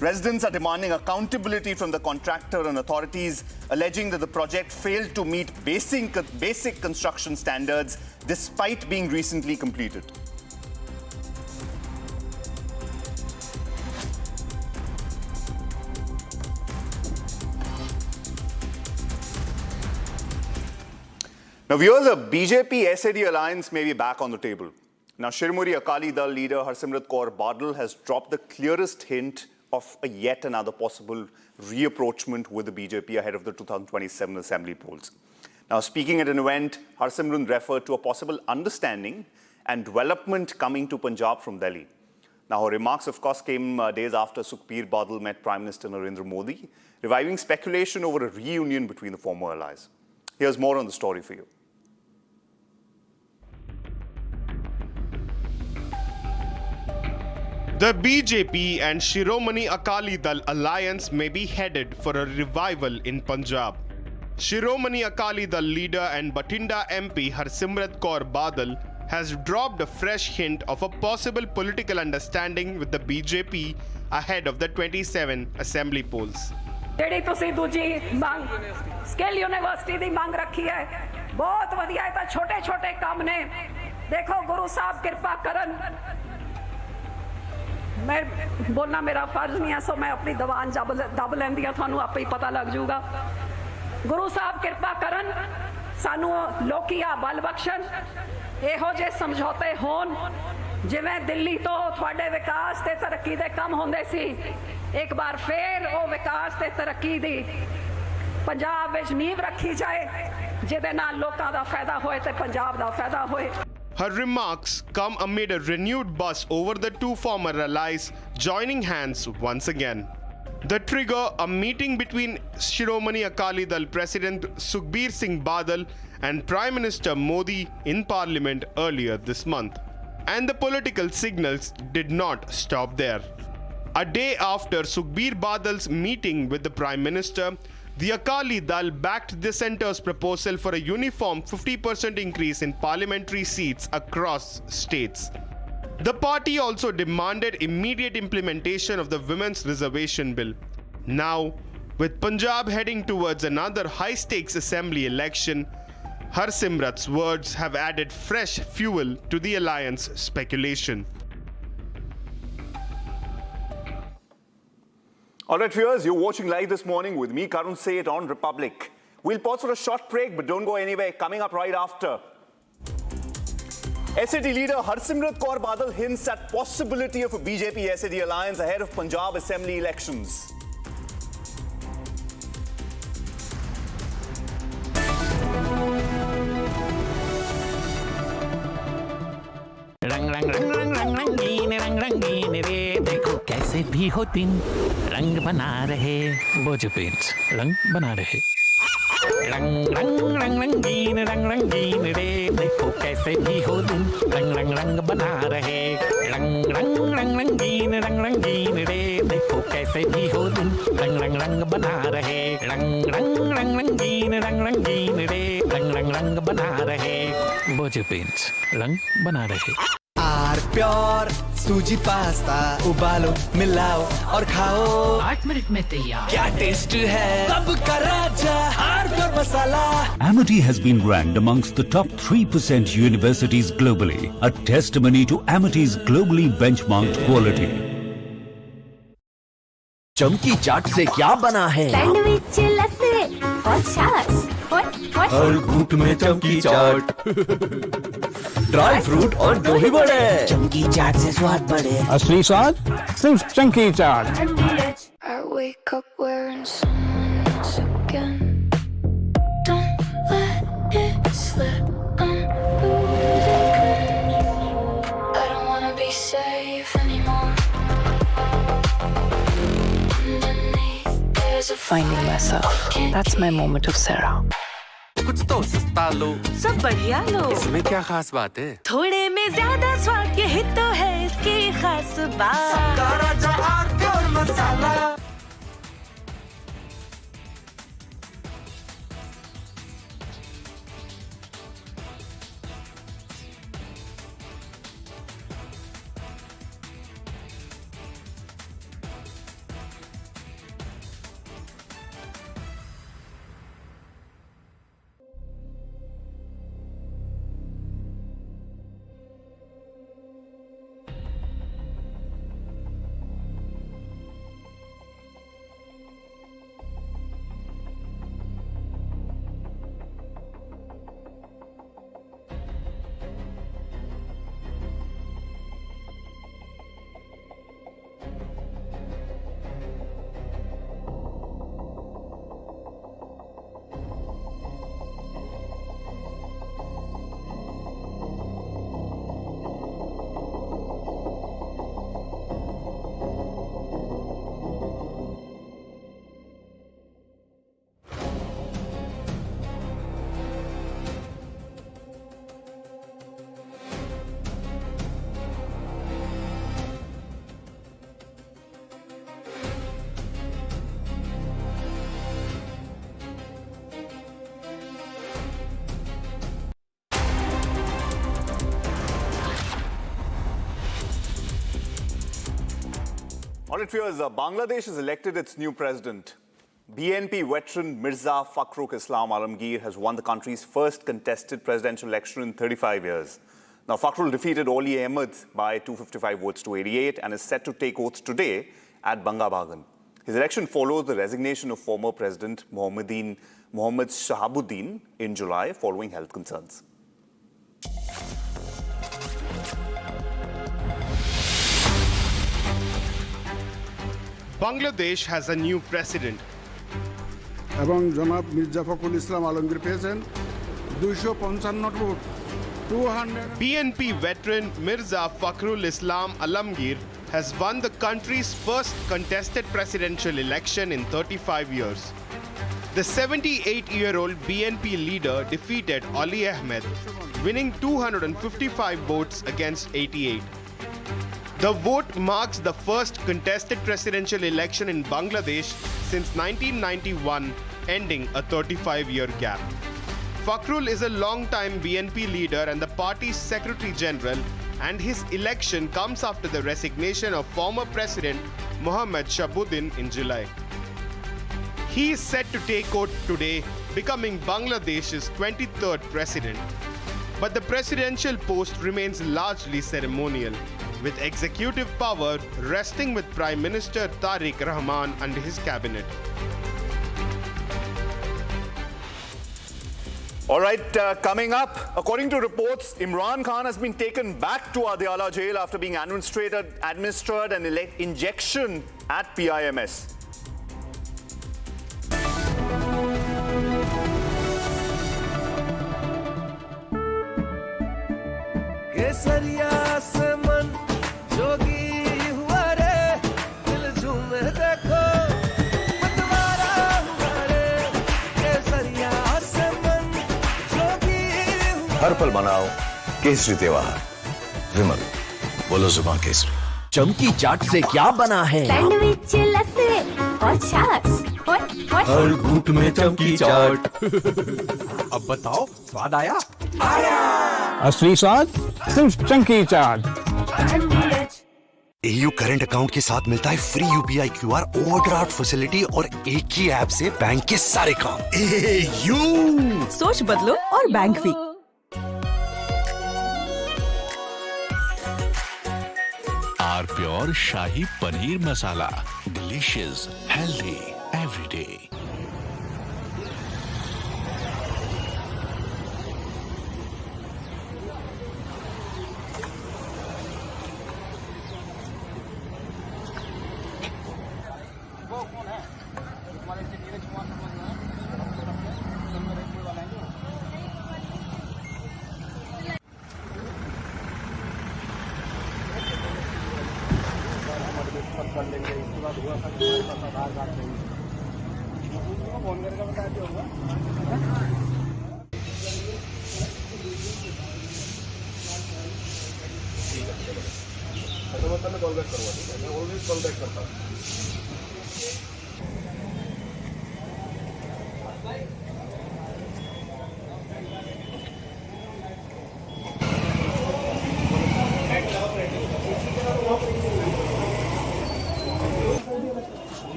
Residents are demanding accountability from the contractor and authorities, alleging that the project failed to meet basic construction standards despite being recently completed. Now, viewers, a BJP-SAD alliance may be back on the table. Now, Shiromani Akali Dal leader Harsimrat Kaur Badal has dropped the clearest hint of a yet another possible reapproachment with the BJP ahead of the 2027 assembly polls. Now, speaking at an event, Harsimran referred to a possible understanding and development coming to Punjab from Delhi. Now, her remarks, of course, came days after Sukhbir Badal met Prime Minister Narendra Modi, reviving speculation over a reunion between the former allies. Here's more on the story for you. The BJP and Shiromani Akali Dal alliance may be headed for a revival in Punjab. Shiromani Akali Dal leader and Bhatinda MP Harsimrat Kaur Badal has dropped a fresh hint of a possible political understanding with the BJP ahead of the 27 assembly polls. ਜਿਹੜੀ ਤੁਸੀਂ ਦੂਜੀ ਮੰਗ skill university ਦੀ ਮੰਗ ਰੱਖੀ ਹੈ ਬਹੁਤ ਵਧੀਆ ਹੈ ਤਾਂ ਛੋਟੇ ਛੋਟੇ ਕੰਮ ਨੇ ਦੇਖੋ ਗੁਰੂ ਸਾਹਿਬ ਕਿਰਪਾ ਕਰਨ मैं बोलना मेरा फर्ज नहीं है सो मैं अपनी दवान दब लैंदी हाँ थानू आपे ही पता लग जूगा गुरु साहब कृपा करन सानू लोकिया बल बख्शन इहो जे समझौते होन जिवें दिल्ली तो थोड़े विकास ते तरक्की दे कम होंदे सी एक बार फिर वो विकास ते तरक्की दी पंजाब विच नींव रखी जाए जिहदे नाल लोकां दा फायदा होए ते पंजाब दा फायदा होए. Her remarks come amid a renewed buzz over the two former allies joining hands once again. The trigger, a meeting between Shiromani Akali Dal President Sukhbir Singh Badal and Prime Minister Modi in Parliament earlier this month. And the political signals did not stop there. A day after Sukhbir Badal's meeting with the Prime Minister, the Akali Dal backed the centre's proposal for a uniform 50% increase in parliamentary seats across states. The party also demanded immediate implementation of the Women's Reservation Bill. Now, with Punjab heading towards another high-stakes assembly election, Harsimrat's words have added fresh fuel to the alliance speculation. All right, viewers, you're watching live this morning with me, Karun Say It on Republic. We'll pause for a short break, but don't go anywhere. Coming up right after. SAD leader Harsimrat Kaur Badal hints at possibility of a BJP-SAD alliance ahead of Punjab Assembly elections. रंग रंग रंग रंग रंग रंगीन रे देखो कैसे भी हो दिन रंग बना रहे वो जो पेंट्स रंग बना रहे रंग रंग रंग रंगीन रे देखो कैसे भी हो दिन रंग रंग रंग बना रहे रंग रंग रंग रंगीन रे देखो कैसे भी हो दिन रंग रंग रंग बना रहे रंग रंग रंग रंगीन रे रंग रंग रंग बना रहे वो जो पेंट्स रंग बना रहे आर प्योर सूजी पास्ता उबालो मिलाओ और खाओ 8 मिनट में तैयार क्या टेस्ट है सब का राजा आर प्योर मसाला Amity has been ranked amongst the top 3% universities globally, a testimony to Amity's globally benchmarked quality. चमकी चाट से क्या बना है सैंडविच लस्सी और छाछ हर घूंट में चमकी चाट ड्राई फ्रूट और दही बड़े चमकी चाट से स्वाद बढ़े असली स्वाद सिर्फ चमकी चाट I wake up wearing someone else again. Don't let it slip. I'm losing. I don't wanna be safe anymore. Underneath, there's a Finding myself. That's my moment of Sarah. कुछ तो सस्ता लो सब बढ़िया लो इसमें क्या खास बात है थोड़े में ज्यादा स्वाद यही तो है इसकी खास बात मसाला All right, viewers, Bangladesh has elected its new president. BNP veteran Mirza Fakhrul Islam Alamgir has won the country's first contested presidential election in 35 years. Now, Fakhrul defeated Oli Ahmed by 255 votes to 88 and is set to take oath today at Bangabagan. His election follows the resignation of former President Mohammad Shahabuddin in July following health concerns. Bangladesh has a new president. এবং জনাব মির্জা ফখরুল ইসলাম আলমগীর পেয়েছেন 255 vote 200 BNP veteran Mirza Fakhrul Islam Alamgir has won the country's first contested presidential election in 35 years. The 78-year-old BNP leader defeated Ali Ahmed, winning 255 votes against 88. The vote marks the first contested presidential election in Bangladesh since 1991, ending a 35-year gap. Fakhrul is a long-time BNP leader and the party's Secretary General, and his election comes after the resignation of former President Mohammad Shahabuddin in July. He is set to take oath today, becoming Bangladesh's 23rd president. But the presidential post remains largely ceremonial, with executive power resting with Prime Minister Tehreek-e-Rahman and his cabinet. All right, coming up, according to reports, Imran Khan has been taken back to Adiala Jail after being administered an injection at PIMS. केसरिया से मन जोगी हुआ रे दिल झूमे देखो मतवारा हुआ रे केसरिया से मन जोगी हुआ हर पल मनाओ केसरी त्योहार विमल बोलो जुबान केसरी चमकी चाट से क्या बना है सैंडविच लस्सी और छाछ हर घूंट में चमकी चाट अब बताओ स्वाद आया असली स्वाद सिर्फ चमकी चाट। एयू करंट अकाउंट के साथ मिलता है free UPI QR overdraft facility और एक ही ऐप से बैंक के सारे काम। एयू सोच बदलो और बैंक भी। आर प्योर शाही paneer masala, delicious, healthy everyday. कर लेंगे, इसके बाद हुआ था आधार कार्ड चाहिए, फोन करके बता दिया होगा। तो मैं कॉल बैक करूँगा, ठीक है, मैं ऑलवेज कॉल बैक करता हूँ।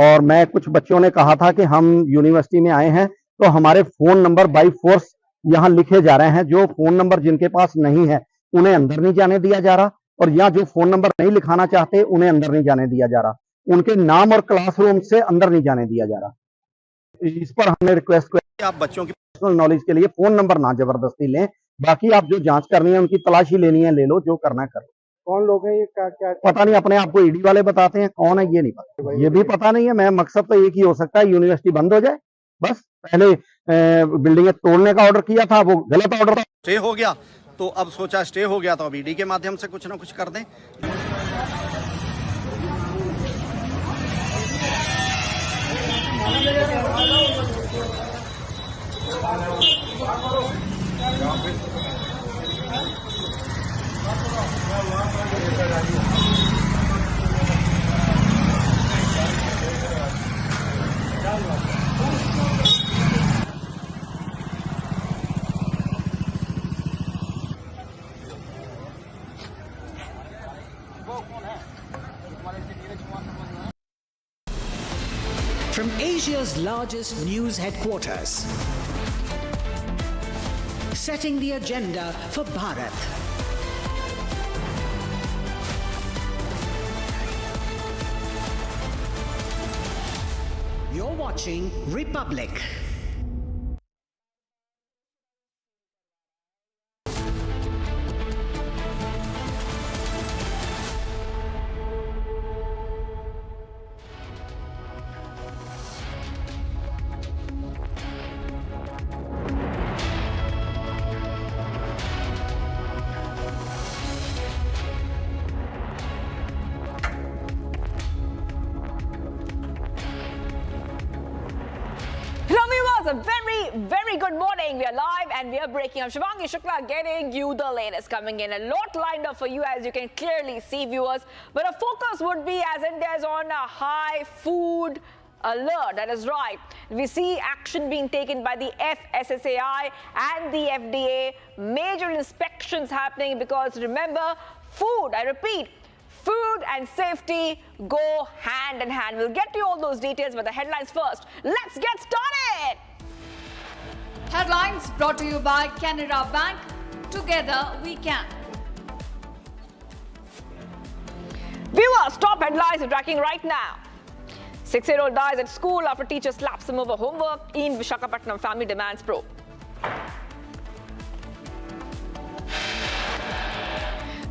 और मैं कुछ बच्चों ने कहा था कि हम यूनिवर्सिटी में आए हैं तो हमारे फोन नंबर बाय फोर्स यहाँ लिखे जा रहे हैं। जो फोन नंबर जिनके पास नहीं है उन्हें अंदर नहीं जाने दिया जा रहा, और यहाँ जो फोन नंबर नहीं लिखाना चाहते उन्हें अंदर नहीं जाने दिया जा रहा। उनके नाम और क्लासरूम से अंदर नहीं जाने दिया जा रहा। इस पर हमने रिक्वेस्ट किया आप बच्चों की पर्सनल नॉलेज के लिए फोन नंबर ना जबरदस्ती लें, बाकी आप जो जांच करनी है उनकी तलाशी लेनी है ले लो, जो करना करो। कौन लोग हैं ये, क्या पता नहीं, अपने आप को ईडी वाले बताते हैं, कौन है ये नहीं पता, ये भी पता नहीं है। मैं मकसद तो एक ही हो सकता है, यूनिवर्सिटी बंद हो जाए बस। पहले बिल्डिंगें तोड़ने का ऑर्डर किया था, वो गलत ऑर्डर था, स्टे हो गया तो अब सोचा स्टे हो गया तो अब ईडी के माध्यम से कुछ ना कुछ कर दें। From Asia's largest news headquarters, setting the agenda for Bharat. You're watching Republic. Ramiwa! a very, very good morning. We are live and we are breaking. I'm Shivangi Shukla getting you the latest coming in. A lot lined up for you, as you can clearly see, viewers. But our focus would be, as India is on a high food alert. That is right. We see action being taken by the FSSAI and the FDA. Major inspections happening because, remember, food, I repeat, food and safety go hand in hand. We'll get to all those details, but the headlines first. Let's get started. Headlines brought to you by Canara Bank. Together we can. Viewers, top headlines we're tracking right now. 6-year-old dies at school after teacher slaps him over homework. In Visakhapatnam family demands probe.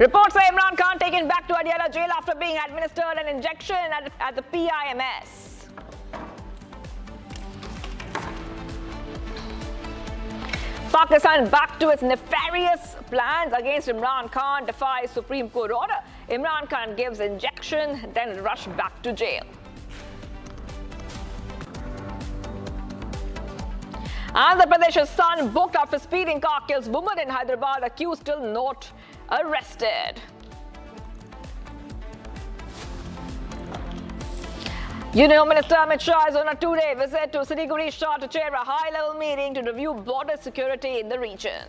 Reports say Imran Khan taken back to Adiala Jail after being administered an injection at the PIMS. Pakistan back to its nefarious plans against Imran Khan, defies Supreme Court order. Imran Khan gives injection, then rush back to jail. Andhra Pradesh's son booked after speeding car kills woman in Hyderabad, accused still not arrested. Union Home Minister Amit Shah is on a two-day visit to Siliguri Shah to chair a high-level meeting to review border security in the region.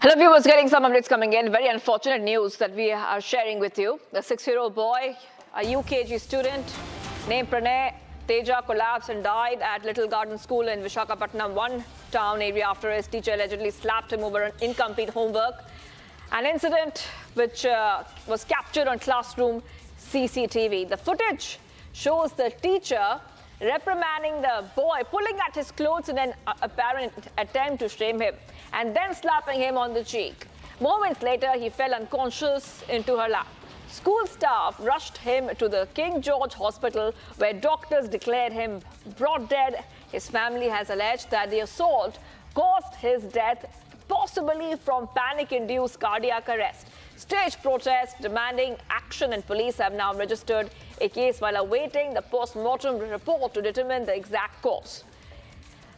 Hello viewers, getting some updates coming in. Very unfortunate news that we are sharing with you. The 6-year-old boy, a UKG student named Pranay Teja, collapsed and died at Little Garden School in Visakhapatnam, one town area, after his teacher allegedly slapped him over an incomplete homework. An incident which was captured on classroom CCTV. The footage shows the teacher reprimanding the boy, pulling at his clothes in an apparent attempt to shame him, and then slapping him on the cheek. Moments later, he fell unconscious into her lap. School staff rushed him to the King George Hospital, where doctors declared him brought dead. His family has alleged that the assault caused his death, possibly from panic-induced cardiac arrest. Staged protests demanding action, and police have now registered a case while awaiting the post-mortem report to determine the exact cause.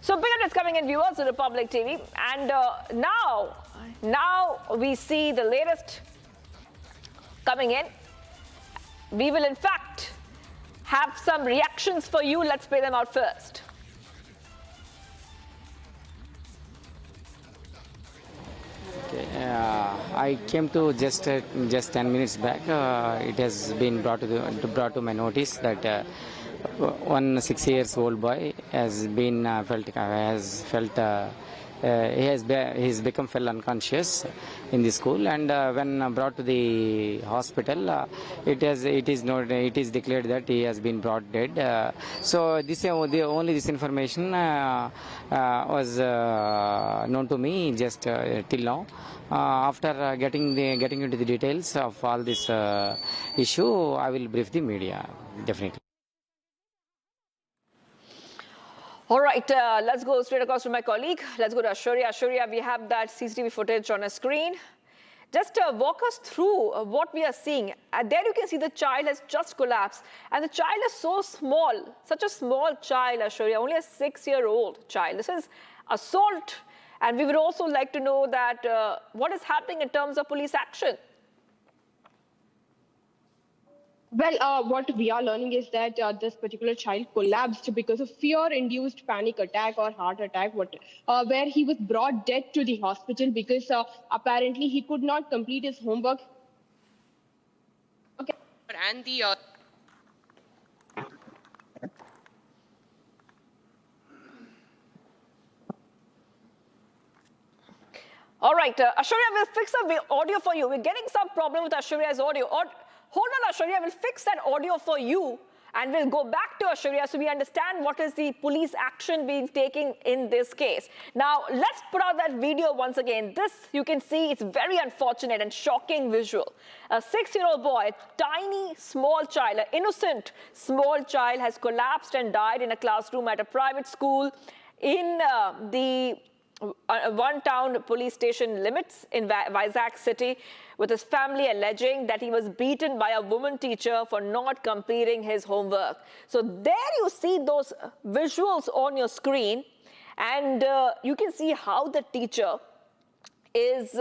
So big updates coming in, viewers, to Republic TV. And now we see the latest coming in. We will, in fact, have some reactions for you. Let's play them out first. Okay, I came to just 10 minutes back. It has been brought to my notice that one 6-year-old boy has been fell unconscious in the school, and when brought to the hospital, it is declared that he has been brought dead. So this this information was known to me just till now. After getting into the details of all this issue, I will brief the media definitely. All right, let's go straight across to my colleague. Let's go to Ashwarya. Ashwarya, we have that CCTV footage on a screen. Just walk us through what we are seeing. There you can see the child has just collapsed. And the child is so small, such a small child, Ashwarya, only a 6-year-old child. This is assault. And we would also like to know that what is happening in terms of police action. Well, what we are learning is that this particular child collapsed because of fear-induced panic attack or heart attack, where he was brought dead to the hospital because apparently he could not complete his homework. Okay. And the All right, Ashwarya, we'll fix the audio for you. We're getting some problem with Ashwarya's audio. Hold on, Ashwarya, we'll fix that audio for you, and we'll go back to Ashwarya so we understand what is the police action being taken in this case. Now, let's put out that video once again. This, you can see, it's very unfortunate and shocking visual. A 6-year-old boy, tiny, small child, an innocent small child, has collapsed and died in a classroom at a private school in the one-town police station limits in Vizag city, with his family alleging that he was beaten by a woman teacher for not completing his homework. So there you see those visuals on your screen, and you can see how the teacher is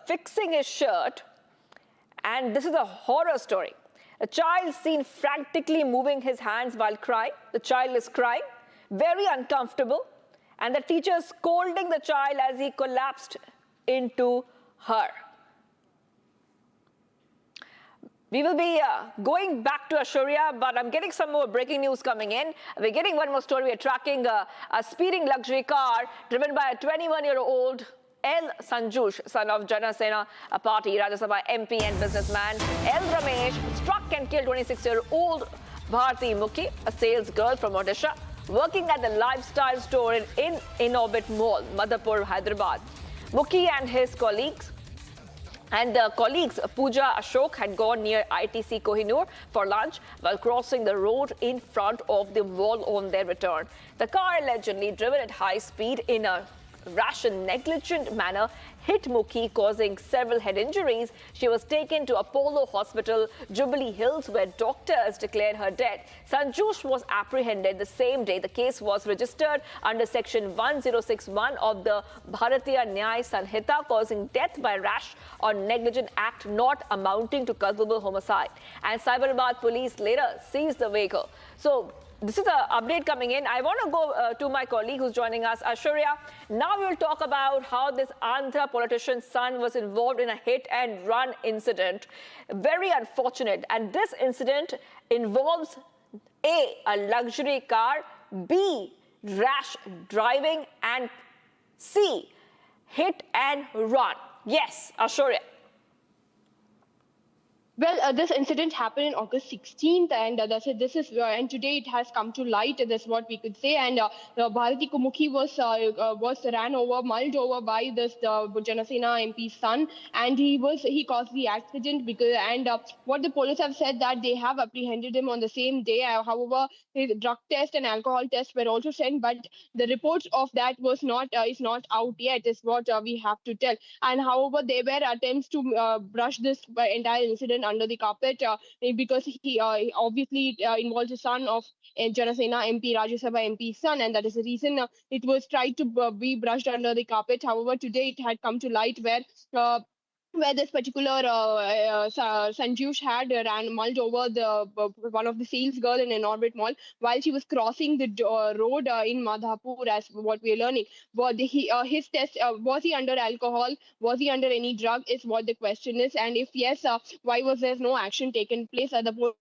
fixing his shirt, and this is a horror story. A child seen frantically moving his hands while crying. The child is crying, very uncomfortable, and the teacher scolding the child as he collapsed into her. We will be going back to Ashurya, but I'm getting some more breaking news coming in. We're getting one more story. We're tracking a speeding luxury car driven by a 21-year-old L. Sanjush, son of Jana Sena Party, Rajya Sabha MP and businessman. L. Ramesh struck and killed 26-year-old Bharti Mukhi, a sales girl from Odisha, working at the lifestyle store in Orbit Mall, Madhapur, Hyderabad. Mukhi and his colleagues Pooja Ashok had gone near ITC Kohinoor for lunch while crossing the road in front of the mall on their return. The car, allegedly driven at high speed in a rash and negligent manner, hit Mukhi, causing several head injuries. She was taken to Apollo Hospital, Jubilee Hills, where doctors declared her dead. Sanjush was apprehended the same day. The case was registered under Section 1061 of the Bharatiya Nyay Sanhita, causing death by rash or negligent act not amounting to culpable homicide. And Cyberabad police later seized the vehicle. So this is an update coming in. I want to go to my colleague who's joining us, Ashurya. Now we will talk about how this Andhra politician's son was involved in a hit-and-run incident. Very unfortunate. And this incident involves A, a luxury car, B, rash driving, and C, hit and run. Yes, Ashurya. Well, this incident happened in August 16th, and and today it has come to light. That's what we could say. And Bharati Mukhi was mulled over by this Janasena MP's son, and he caused the accident what the police have said that they have apprehended him on the same day. However, his drug test and alcohol test were also sent, but the reports of that is not out yet. Is what we have to tell. And however, there were attempts to brush this entire incident under the carpet because he obviously involves the son of Janasena MP, Rajya Sabha MP's son, and that is the reason it was tried to be brushed under the carpet. However, today it had come to light where this particular Sanjush had mulled over one of the sales girl in an Orbit Mall while she was crossing the road in Madhapur, as what we are learning. His test, was he under alcohol? Was he under any drug? Is what the question is. And if yes, why was there no action taken place at the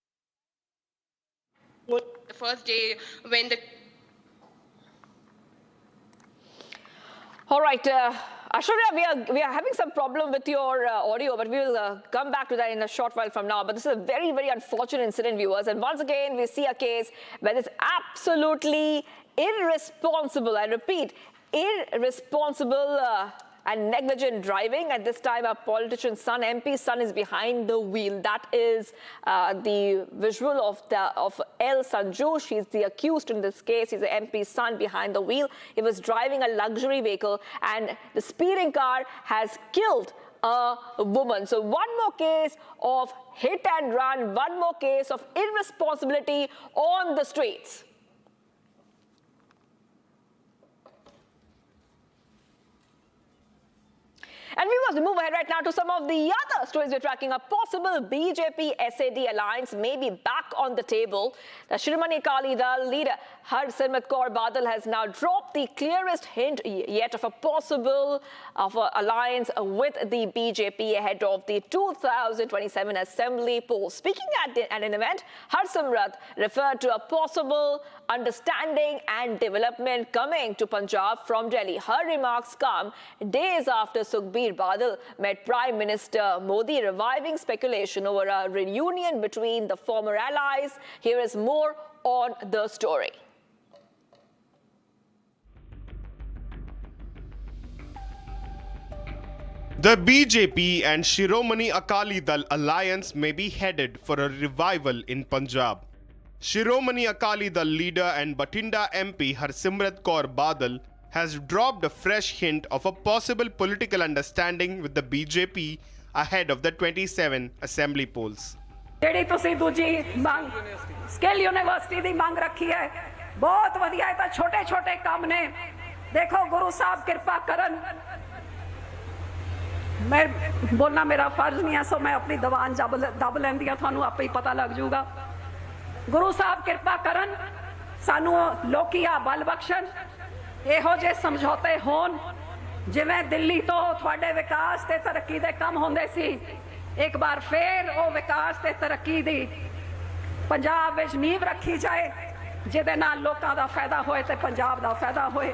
first day when the... All right. Ashurya, we are having some problem with your audio, but we will come back to that in a short while from now. But this is a very, very unfortunate incident, viewers. And once again, we see a case where it's absolutely irresponsible, I repeat, irresponsible and negligent driving. At this time, a politician's son, MP's son, is behind the wheel. That is the visual of L. Sanjush. He's the accused in this case. He's the MP's son behind the wheel. He was driving a luxury vehicle, and the speeding car has killed a woman. So one more case of hit and run, one more case of irresponsibility on the streets. And we must move ahead right now to some of the other stories we're tracking. A possible BJP-SAD alliance may be back on the table. The Shiromani Akali Dal leader Harsimrat Kaur Badal has now dropped the clearest hint yet of a possible alliance with the BJP ahead of the 2027 Assembly polls. Speaking at an event, Harsimrat referred to a possible understanding and development coming to Punjab from Delhi. Her remarks come days after Sukhbir Badal met Prime Minister Modi, reviving speculation over a reunion between the former allies. Here is more on the story. The BJP and Shiromani Akali Dal alliance may be headed for a revival in Punjab. Shiromani Akali Dal leader and Batinda MP Harsimrat Kaur Badal has dropped a fresh hint of a possible political understanding with the BJP ahead of the 27 assembly polls. ਜਿਹੜੀ ਤੁਸੀਂ ਦੂਜੀ ਮੰਗ skill university ਦੀ ਮੰਗ ਰੱਖੀ ਹੈ ਬਹੁਤ ਵਧੀਆ ਹੈ ਤਾਂ ਛੋਟੇ ਛੋਟੇ ਕੰਮ ਨੇ ਦੇਖੋ ਗੁਰੂ ਸਾਹਿਬ ਕਿਰਪਾ ਕਰਨ ਮੈਂ ਬੋਲਣਾ ਮੇਰਾ ਫਰਜ਼ ਨਹੀਂ ਹੈ ਸੋ ਮੈਂ ਆਪਣੀ ਦੀਵਾਨ ਦਬ ਲੈਂਦੀ ਆ ਤੁਹਾਨੂੰ ਆਪੇ ਹੀ ਪਤਾ ਲੱਗ ਜਾਊਗਾ ਗੁਰੂ ਸਾਹਿਬ ਕਿਰਪਾ ਕਰਨ ਸਾਨੂੰ ਲੋਕੀਆ ਬਲ ਬਖਸ਼ਣ ਇਹੋ ਜਿਹੇ ਸਮਝੌਤੇ ਹੋਣ ਜਿਵੇਂ ਦਿੱਲੀ ਤੋਂ ਤੁਹਾਡੇ ਵਿਕਾਸ ਤੇ ਤਰੱਕੀ ਦੇ ਕੰਮ ਹੁੰਦੇ ਸੀ एक बार फिर वो विकास ते तरक्की दी पंजाब विच नींव रखी जाए जिहदे नाल लोकां दा फायदा होए ते पंजाब दा फायदा होए.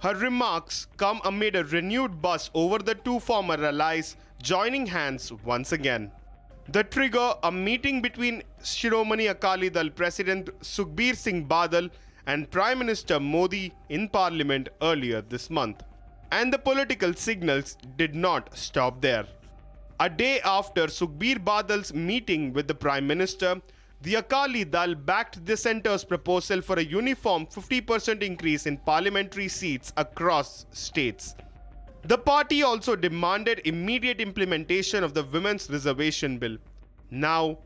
Her remarks come amid a renewed buzz over the two former allies joining hands once again. The trigger, a meeting between Shiromani Akali Dal President Sukhbir Singh Badal and Prime Minister Modi in Parliament earlier this month. And the political signals did not stop there. A day after Sukhbir Badal's meeting with the Prime Minister, the Akali Dal backed the centre's proposal for a uniform 50% increase in parliamentary seats across states. The party also demanded immediate implementation of the Women's Reservation Bill. Now,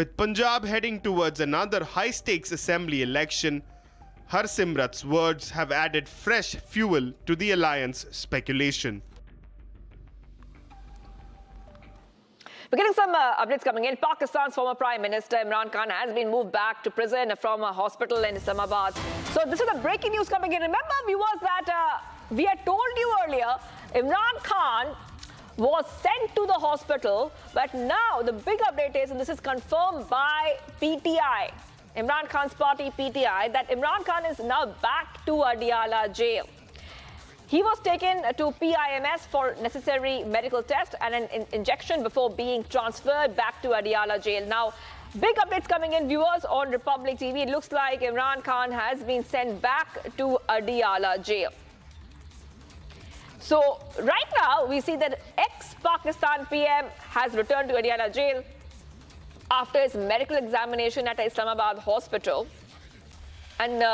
with Punjab heading towards another high-stakes assembly election, Harsimrat's words have added fresh fuel to the alliance speculation. We're getting some updates coming in. Pakistan's former Prime Minister Imran Khan has been moved back to prison from a hospital in Islamabad. So this is the breaking news coming in. Remember, viewers, that we had told you earlier, Imran Khan was sent to the hospital, but now the big update is, and this is confirmed by PTI, Imran Khan's party PTI, that Imran Khan is now back to Adiala Jail. He was taken to PIMS for necessary medical test and an injection before being transferred back to Adiala Jail. Now, big updates coming in, viewers, on Republic TV. It looks like Imran Khan has been sent back to Adiala Jail. So, right now, we see that ex-Pakistan PM has returned to Adiala Jail after his medical examination at Islamabad hospital. And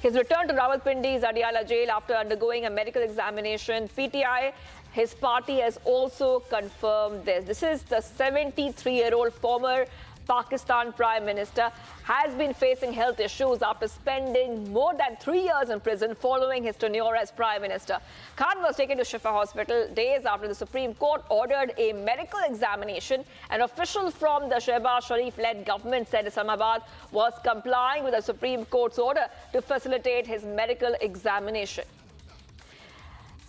his return to Rawalpindi's Adiala Jail after undergoing a medical examination. PTI, his party, has also confirmed this. This is the 73-year-old former Pakistan Prime Minister has been facing health issues after spending more than 3 years in prison following his tenure as Prime Minister. Khan was taken to Shifa Hospital days after the Supreme Court ordered a medical examination. An official from the Shehbaz Sharif-led government said Islamabad was complying with the Supreme Court's order to facilitate his medical examination.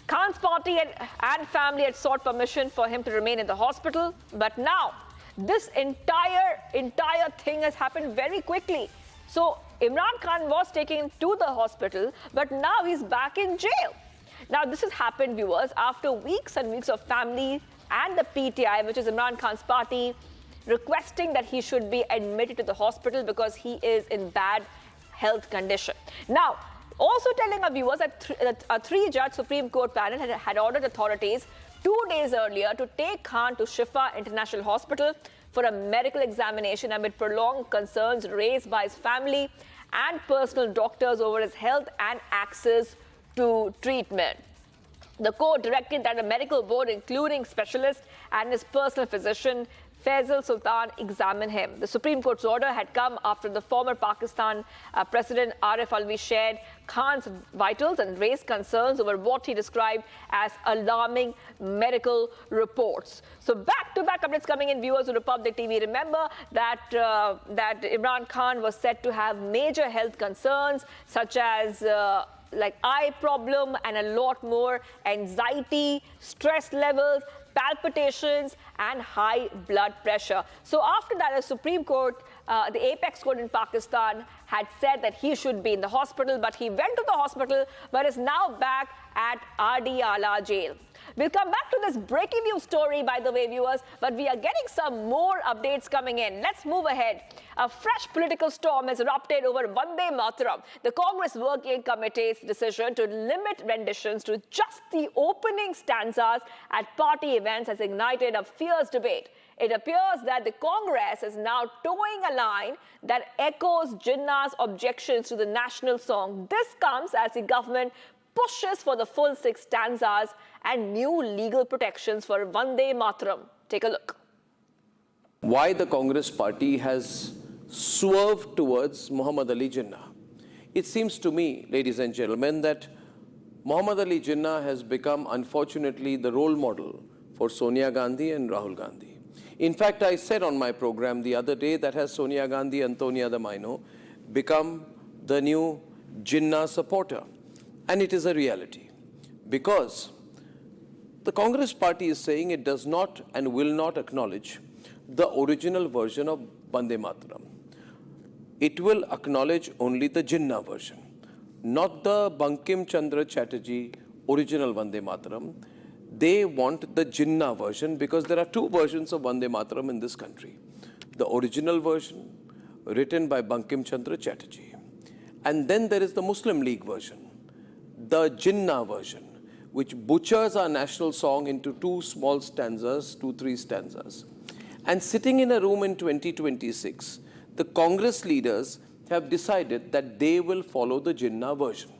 Khan's party and family had sought permission for him to remain in the hospital, but now this entire thing has happened very quickly. So Imran Khan was taken to the hospital, but now he's back in jail. Now this has happened, viewers, after weeks and weeks of family and the PTI, which is Imran Khan's party, requesting that he should be admitted to the hospital because he is in bad health condition. Now, also telling our viewers that a three-judge Supreme Court panel had ordered authorities 2 days earlier to take Khan to Shifa International Hospital for a medical examination amid prolonged concerns raised by his family and personal doctors over his health and access to treatment. The court directed that a medical board, including specialists and his personal physician, Faisal Sultan, examine him. The Supreme Court's order had come after the former Pakistan President Arif Alvi shared Khan's vitals and raised concerns over what he described as alarming medical reports. So back-to-back updates coming in, viewers of Republic TV. Remember that Imran Khan was said to have major health concerns such as like eye problem and a lot more, anxiety, stress levels, palpitations and high blood pressure. So after that, the Supreme Court, the apex court in Pakistan, had said that he should be in the hospital, but he went to the hospital but is now back at Adiala Jail. We'll come back to this breaking news story, by the way, viewers, but we are getting some more updates coming in. Let's move ahead. A fresh political storm has erupted over Vande Mataram. The Congress Working Committee's decision to limit renditions to just the opening stanzas at party events has ignited a fierce debate It appears that the Congress is now towing a line that echoes Jinnah's objections to the national song. This comes as the government pushes for the full 6 stanzas and new legal protections for Vande Mataram. Take a look. Why the Congress party has swerved towards Muhammad Ali Jinnah. It seems to me, ladies and gentlemen, that Muhammad Ali Jinnah has become, unfortunately, the role model for Sonia Gandhi and Rahul Gandhi. In fact, I said on my program the other day that has Sonia Gandhi, Antonia de Maino become the new Jinnah supporter. And it is a reality. Because the Congress party is saying it does not and will not acknowledge the original version of Vande Mataram. It will acknowledge only the Jinnah version, not the Bankim Chandra Chatterjee original Vande Mataram. They want the Jinnah version because there are 2 versions of Vande Mataram in this country. The original version written by Bankim Chandra Chatterjee. And then there is the Muslim League version, the Jinnah version, which butchers our national song into 2 small stanzas, 2-3 stanzas. And sitting in a room in 2026, the Congress leaders have decided that they will follow the Jinnah version.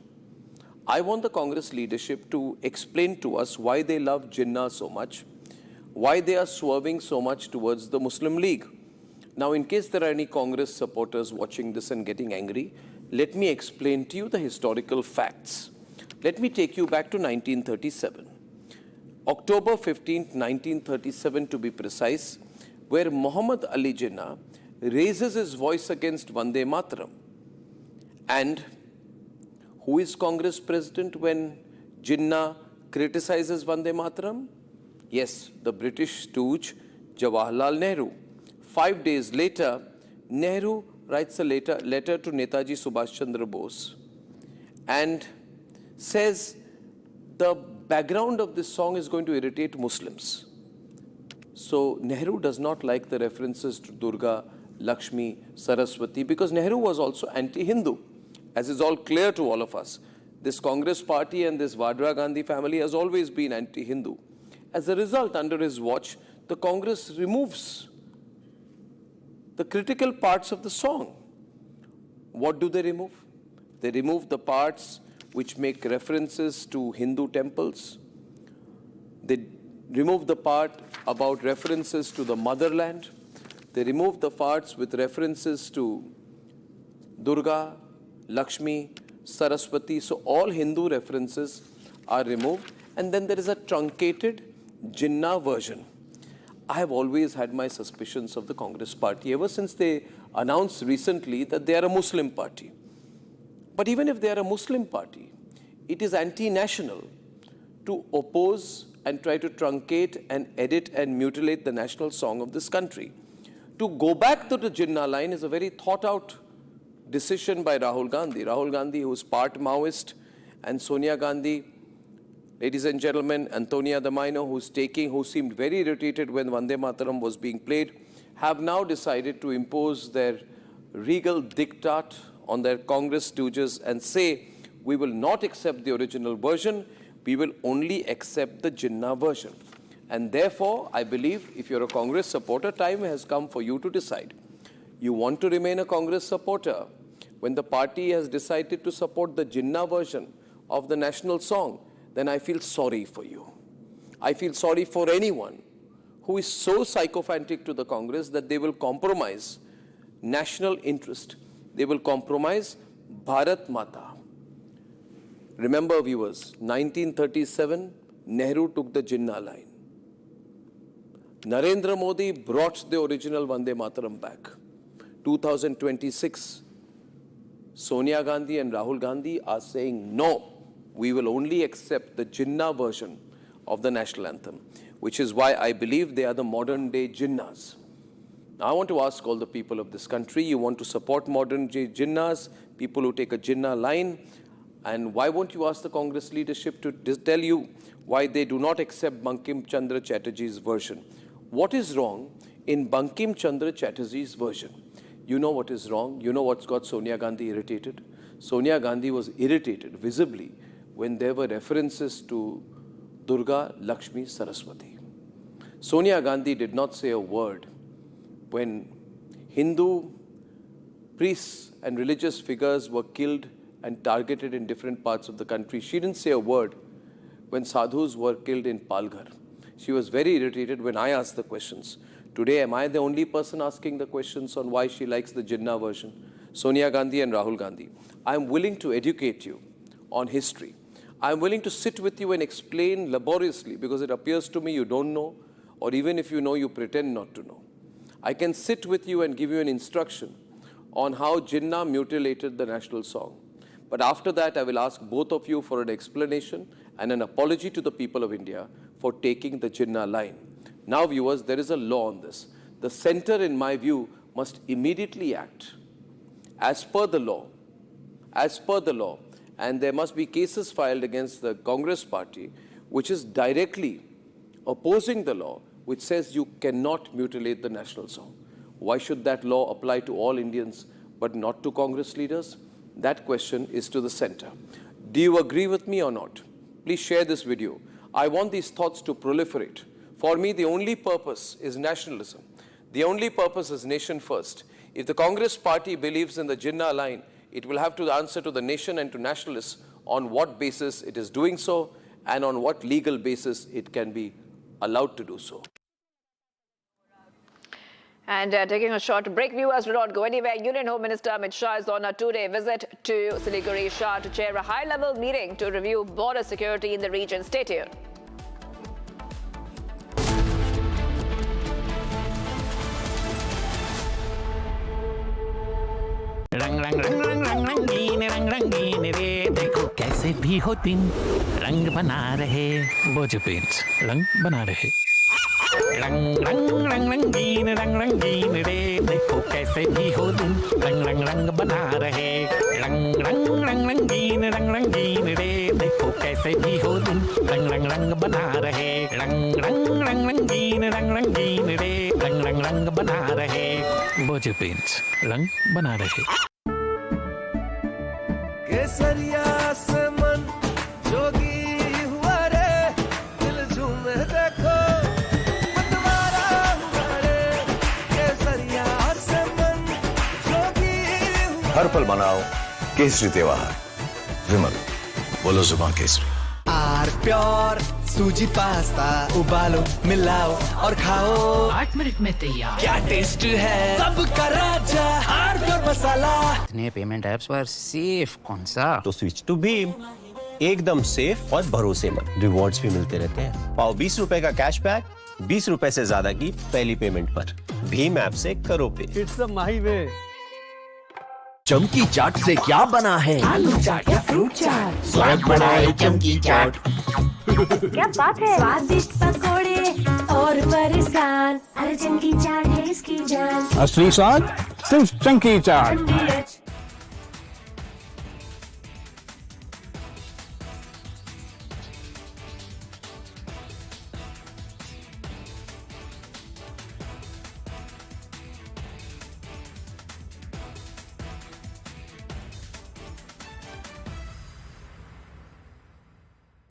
I want the Congress leadership to explain to us why they love Jinnah so much, why they are swerving so much towards the Muslim League. Now, in case there are any Congress supporters watching this and getting angry, let me explain to you the historical facts. Let me take you back to 1937. October 15th, 1937 to be precise, where Muhammad Ali Jinnah raises his voice against Vande Mataram. And who is Congress president when Jinnah criticizes Vande Mataram? Yes, the British stooge Jawaharlal Nehru. 5 days later, Nehru writes a letter to Netaji Subhash Chandra Bose and says the background of this song is going to irritate Muslims. So Nehru does not like the references to Durga, Lakshmi, Saraswati because Nehru was also anti-Hindu, as is all clear to all of us. This Congress party and this Vadra Gandhi family has always been anti-Hindu. As a result, under his watch, the Congress removes the critical parts of the song. What do they remove? They remove the parts which make references to Hindu temples. They remove the part about references to the motherland. They remove the parts with references to Durga, Lakshmi, Saraswati. So all Hindu references are removed. And then there is a truncated Jinnah version. I have always had my suspicions of the Congress party ever since they announced recently that they are a Muslim party. But even if they are a Muslim party, it is anti-national to oppose and try to truncate and edit and mutilate the national song of this country. To go back to the Jinnah line is a very thought-out decision by Rahul Gandhi. Rahul Gandhi, who is part Maoist, and Sonia Gandhi, ladies and gentlemen, Antonia de Maino, who seemed very irritated when Vande Mataram was being played, have now decided to impose their regal diktat on their Congress stooges and say, we will not accept the original version, we will only accept the Jinnah version. And therefore, I believe if you're a Congress supporter, time has come for you to decide. You want to remain a Congress supporter when the party has decided to support the Jinnah version of the national song, then I feel sorry for you. I feel sorry for anyone who is so sycophantic to the Congress that they will compromise national interest. They will compromise Bharat Mata. Remember, viewers, 1937, Nehru took the Jinnah line. Narendra Modi brought the original Vande Mataram back. 2026, Sonia Gandhi and Rahul Gandhi are saying, no, we will only accept the Jinnah version of the national anthem, which is why I believe they are the modern-day Jinnahs. Now, I want to ask all the people of this country, you want to support modern-day Jinnahs, people who take a Jinnah line, and why won't you ask the Congress leadership to tell you why they do not accept Bankim Chandra Chatterjee's version? What is wrong in Bankim Chandra Chatterjee's version? You know what is wrong. You know what's got Sonia Gandhi irritated. Sonia Gandhi was irritated visibly when there were references to Durga, Lakshmi, Saraswati. Sonia Gandhi did not say a word when Hindu priests and religious figures were killed and targeted in different parts of the country. She didn't say a word when sadhus were killed in Palghar. She was very irritated when I asked the questions. Today, am I the only person asking the questions on why she likes the Jinnah version? Sonia Gandhi and Rahul Gandhi. I'm willing to educate you on history. I'm willing to sit with you and explain laboriously because it appears to me you don't know, or even if you know, you pretend not to know. I can sit with you and give you an instruction on how Jinnah mutilated the national song. But after that, I will ask both of you for an explanation and an apology to the people of India for taking the Jinnah line. Now, viewers, there is a law on this. The center, in my view, must immediately act as per the law, and there must be cases filed against the Congress party, which is directly opposing the law, which says you cannot mutilate the national song. Why should that law apply to all Indians but not to Congress leaders? That question is to the center. Do you agree with me or not? Please share this video. I want these thoughts to proliferate. For me, the only purpose is nationalism. The only purpose is nation first. If the Congress party believes in the Jinnah line, it will have to answer to the nation and to nationalists on what basis it is doing so and on what legal basis it can be allowed to do so. And taking a short break, viewers, do not go anywhere. Union Home Minister Amit Shah is on a two-day visit to Siliguri Shah to chair a high-level meeting to review border security in the region. Stay tuned. रंग रंग रंग रंग रंग रंगीन रे देखो कैसे भी हो दिन रंग बना रहे वो जो पेंट्स रंग बना रहे रंग रंग रंग रंगीन रे देखो कैसे भी हो दिन रंग रंग रंग बना रहे रंग रंग रंग रंगीन रे देखो कैसे भी हो दिन रंग रंग रंग बना रहे रंग रंग रंग रंगीन रे रंग रंग रंग बना रहे वो जो पेंट्स रंग बना रहे केसरिया से मन जोगी हुआ रे दिल झूमे देखो मतवारा हुआ रे केसरिया से मन जोगी हुआ हर पल मनाओ केसरी त्योहार विमल बोलो जुबान केसरी आर प्योर सूजी पास्ता उबालो मिलाओ और खाओ 8 मिनट में तैयार क्या टेस्ट है सबका राजा हार्डकोर मसाला इतने पेमेंट ऐप्स पर सेफ कौन सा तो स्विच टू भीम एकदम सेफ और भरोसेमंद रिवॉर्ड्स भी मिलते रहते हैं पाओ 20 रुपए का कैशबैक 20 रुपए से ज्यादा की पहली पेमेंट पर भीम ऐप से करो पे इट्स माही वे चमकी चाट से क्या बना है आलू चाट या फ्रूट चाट स्वाद बनाए चमकी चाट क्या बात है स्वादिष्ट पकोड़े और फरसान अरे चमकी चाट है इसकी जान असली स्वाद सिर्फ चमकी चाट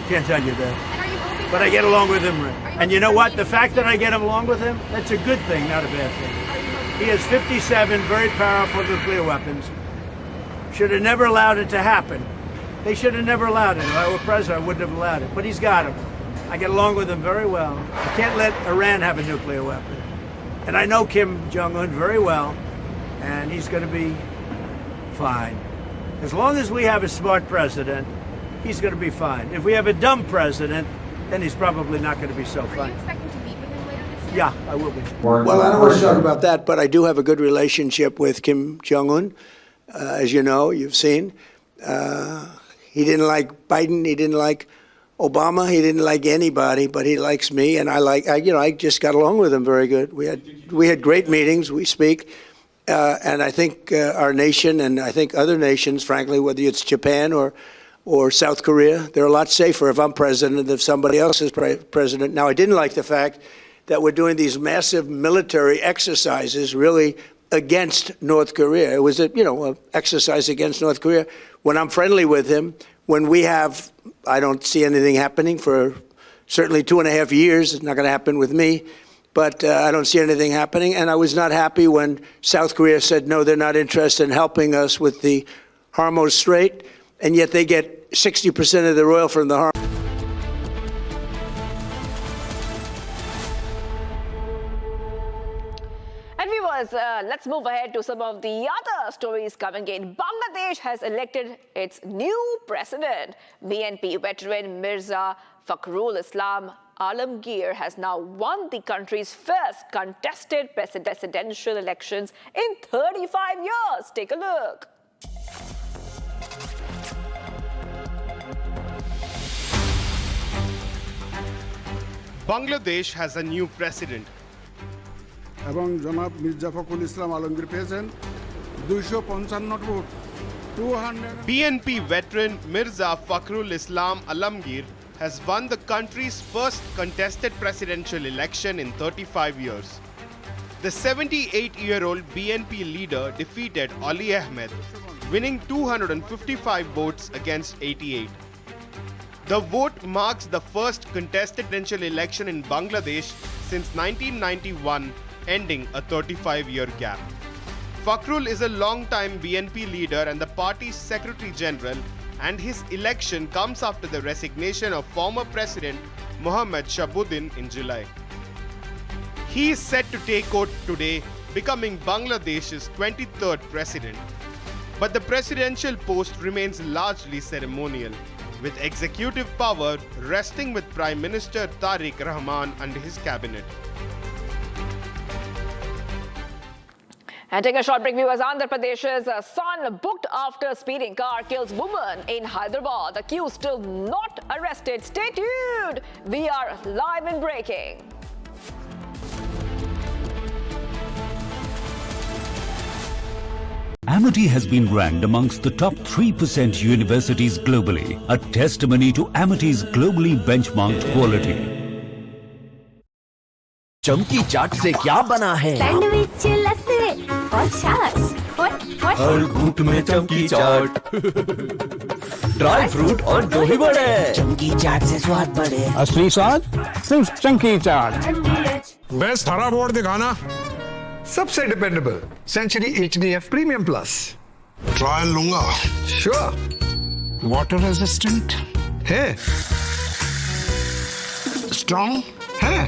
Can't tell you that. But I get along with him. And you know what? The fact that I get along with him, that's a good thing, not a bad thing. He has 57 very powerful nuclear weapons. Should have never allowed it to happen. They should have never allowed it. If I were president, I wouldn't have allowed it. But he's got them. I get along with him very well. You can't let Iran have a nuclear weapon. And I know Kim Jong-un very well, and he's going to be fine. As long as we have a smart president, he's going to be fine. If we have a dumb president, then he's probably not going to be so fine. Are you expecting to meet with him later this year? Yeah, I will be. Well, I don't want to talk about that, but I do have a good relationship with Kim Jong-un. As you know, you've seen. He didn't like Biden. He didn't like Obama. He didn't like anybody, but he likes me, and I just got along with him very good. We had great meetings. We speak. And I think our nation, and I think other nations, frankly, whether it's Japan or South Korea, they're a lot safer if I'm president than if somebody else is president. Now, I didn't like the fact that we're doing these massive military exercises really against North Korea. It was an exercise against North Korea. When I'm friendly with him, when we have, I don't see anything happening for certainly 2.5 years. It's not going to happen with me. But I don't see anything happening. And I was not happy when South Korea said, no, they're not interested in helping us with the Hormuz Strait. And yet they get 60% of their oil from the Hormuz. And viewers, let's move ahead to some of the other stories coming in. Bangladesh has elected its new president. BNP veteran Mirza Fakhrul Islam Alamgir has now won the country's first contested presidential elections in 35 years. Take a look. Bangladesh has a new president. এবং জনাব মির্জা ফখরুল ইসলাম আলমগীর পেয়েছেন 255 vote 200 BNP veteran Mirza Fakhrul Islam Alamgir has won the country's first contested presidential election in 35 years. The 78-year-old BNP leader defeated Ali Ahmed, winning 255 votes against 88. The vote marks the first contested presidential election in Bangladesh since 1991, ending a 35-year gap. Fakhrul is a long-time BNP leader and the party's Secretary General, and his election comes after the resignation of former President Mohammad Shabuddin in July. He is set to take oath today, becoming Bangladesh's 23rd president. But the presidential post remains largely ceremonial, with executive power resting with Prime Minister Tehreek-e-Insaf and his cabinet. And taking a short break, viewers, Andhra Pradesh's son booked after speeding car kills woman in Hyderabad. Accused still not arrested. Stay tuned. We are live and breaking. Amity has been ranked amongst the top 3% universities globally, a testimony to Amity's globally benchmarked quality. चमकी चाट से क्या बना है? Sandwich लस्सी और छाछ हर घूंट में चमकी चाट, ड्राई फ्रूट और दही बड़े। चमकी चाट से स्वाद बढ़े। असली स्वाद सिर्फ चंकी चाट। बेस्ट हरा बोर्ड दिखाना। सबसे dependable Century HDF premium plus. Trial लूंगा। श्योर। वाटर रेजिस्टेंट है, स्ट्रॉन्ग है,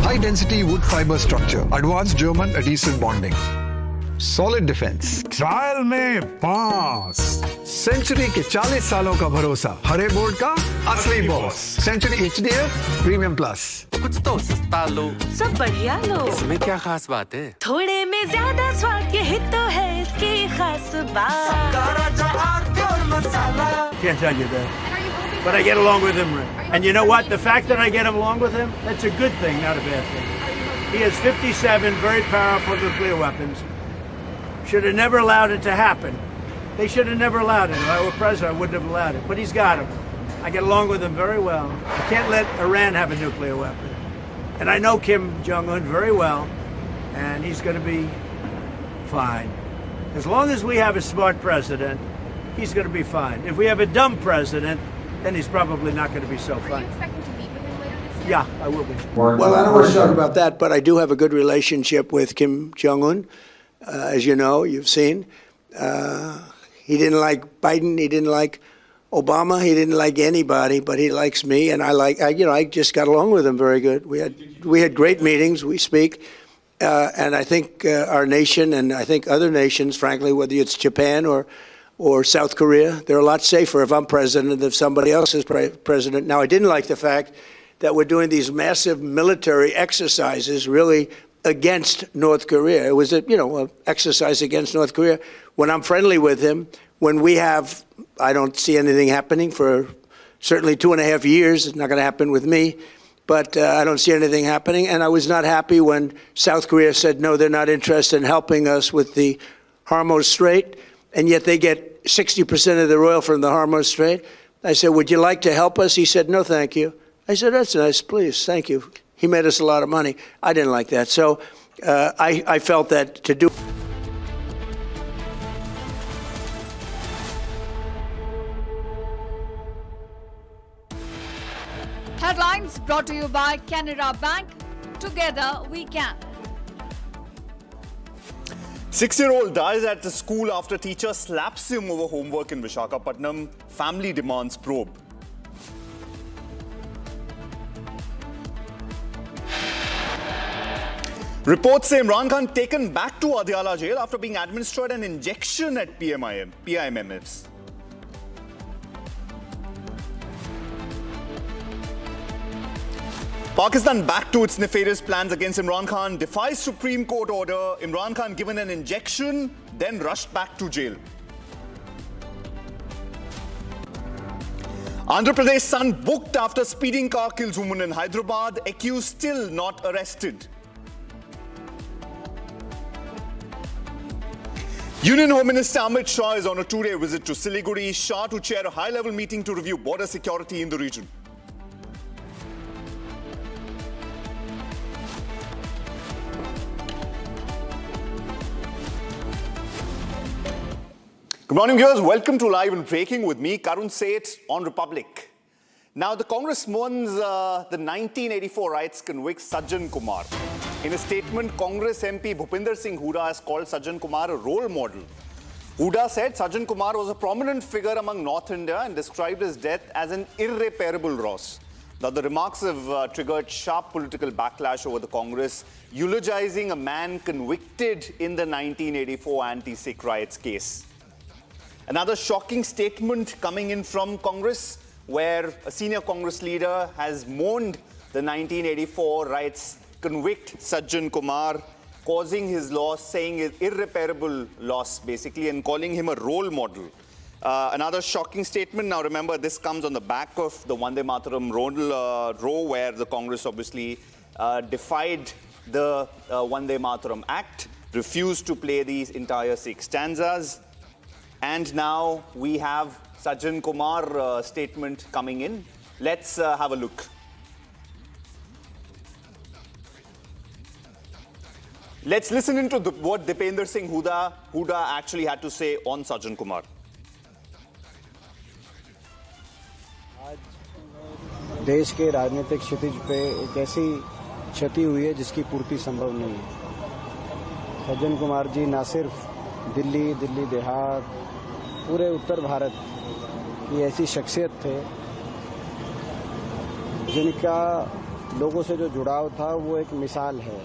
high density wood fibre structure, advance German adhesive bonding, solid defence. Trial में पास। सेंचुरी के 40 सालों का भरोसा, हरे बोर्ड का असली boss. Century HDF premium plus. कुछ तो सस्ता लो, सब बढ़िया लो। इसमें क्या खास बात है? थोड़े में ज्यादा स्वाद, यही तो है इसकी खास बात। Can't tell you that. But I get along with him. And you know what? The fact that I get along with him, that's a good thing, not a bad thing. He has 57 very powerful nuclear weapons. Should have never allowed it to happen. They should have never allowed it. If I were president, I wouldn't have allowed it. But he's got them. I get along with him very well. I can't let Iran have a nuclear weapon. And I know Kim Jong-un very well, and he's going to be fine. As long as we have a smart president, he's going to be fine. If we have a dumb president, then he's probably not going to be so fine. Are you expecting to meet with him later this year? Yeah, I will be. Well, I don't want to talk about that, but I do have a good relationship with Kim Jong-un. As you know, you've seen. He didn't like Biden. He didn't like Obama. He didn't like anybody, but he likes me, and I just got along with him very good. We had great meetings. We speak, and I think our nation, and I think other nations, frankly, whether it's Japan or South Korea, they're a lot safer if I'm president than if somebody else is president. Now, I didn't like the fact that we're doing these massive military exercises, really against North Korea. It was an exercise against North Korea. When I'm friendly with him, when we have, I don't see anything happening for certainly 2.5 years. It's not going to happen with me, but I don't see anything happening. And I was not happy when South Korea said, no, they're not interested in helping us with the Hormuz Strait, and yet they get 60% of their oil from the Hormuz Strait. I said, would you like to help us? He said, no, thank you. I said, that's nice, please, thank you. He made us a lot of money. I didn't like that. So I felt that to do. brought to you by Canara Bank. Together we can. 6-year-old dies at the school after teacher slaps him over homework in Visakhapatnam. Family demands probe. Reports say Imran Khan taken back to Adiala Jail after being administered an injection at PIMMS. Pakistan back to its nefarious plans against Imran Khan, defies Supreme Court order. Imran Khan given an injection, then rushed back to jail. Andhra Pradesh son booked after speeding car kills woman in Hyderabad. Accused still not arrested. Union Home Minister Amit Shah is on a two-day visit to Siliguri. Shah to chair a high-level meeting to review border security in the region. Good morning, viewers. Welcome to Live and Breaking with me, Karun Seth on Republic. Now, the Congress mourns the 1984 riots convict Sajjan Kumar. In a statement, Congress MP Bhupinder Singh Hooda has called Sajjan Kumar a role model. Hooda said Sajjan Kumar was a prominent figure among North India and described his death as an irreparable loss. Now, the remarks have triggered sharp political backlash over the Congress, eulogizing a man convicted in the 1984 anti-Sikh riots case. Another shocking statement coming in from Congress, where a senior Congress leader has mourned the 1984 riots convict Sajjan Kumar, causing his loss, saying it's irreparable loss, basically, and calling him a role model. Another shocking statement. Now, remember, this comes on the back of the Vande Mataram row, where the Congress obviously defied the Vande Mataram Act, refused to play these entire 6 stanzas. And now we have Sajjan Kumar statement coming in. Let's have a look. Let's listen into what Dipender Singh Hooda actually had to say on Sajjan Kumar. आज देश के राजनीतिक क्षितिज पे एक ऐसी क्षति हुई है जिसकी पूर्ति संभव नहीं है। सज्जन कुमार जी ना सिर्फ दिल्ली देहात, पूरे उत्तर भारत की ऐसी शख्सियत थे जिनका लोगों से जो जुड़ाव था वो एक मिसाल है।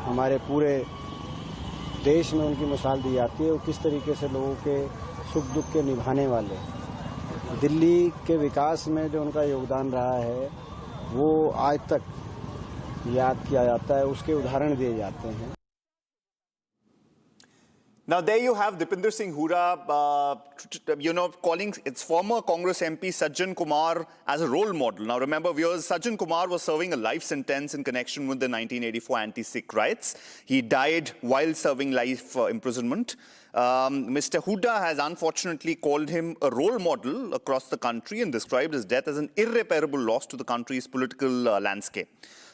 हमारे पूरे देश में उनकी मिसाल दी जाती है वो किस तरीके से लोगों के सुख दुख के निभाने वाले। दिल्ली के विकास में जो उनका योगदान रहा है वो आज तक याद किया जाता है, उसके उदाहरण दिए जाते हैं। Now, there you have Dipender Singh Hooda, calling its former Congress MP Sajjan Kumar as a role model. Now, remember, viewers, Sajjan Kumar was serving a life sentence in connection with the 1984 anti-Sikh riots. He died while serving life imprisonment. Mr. Hooda has unfortunately called him a role model across the country and described his death as an irreparable loss to the country's political landscape.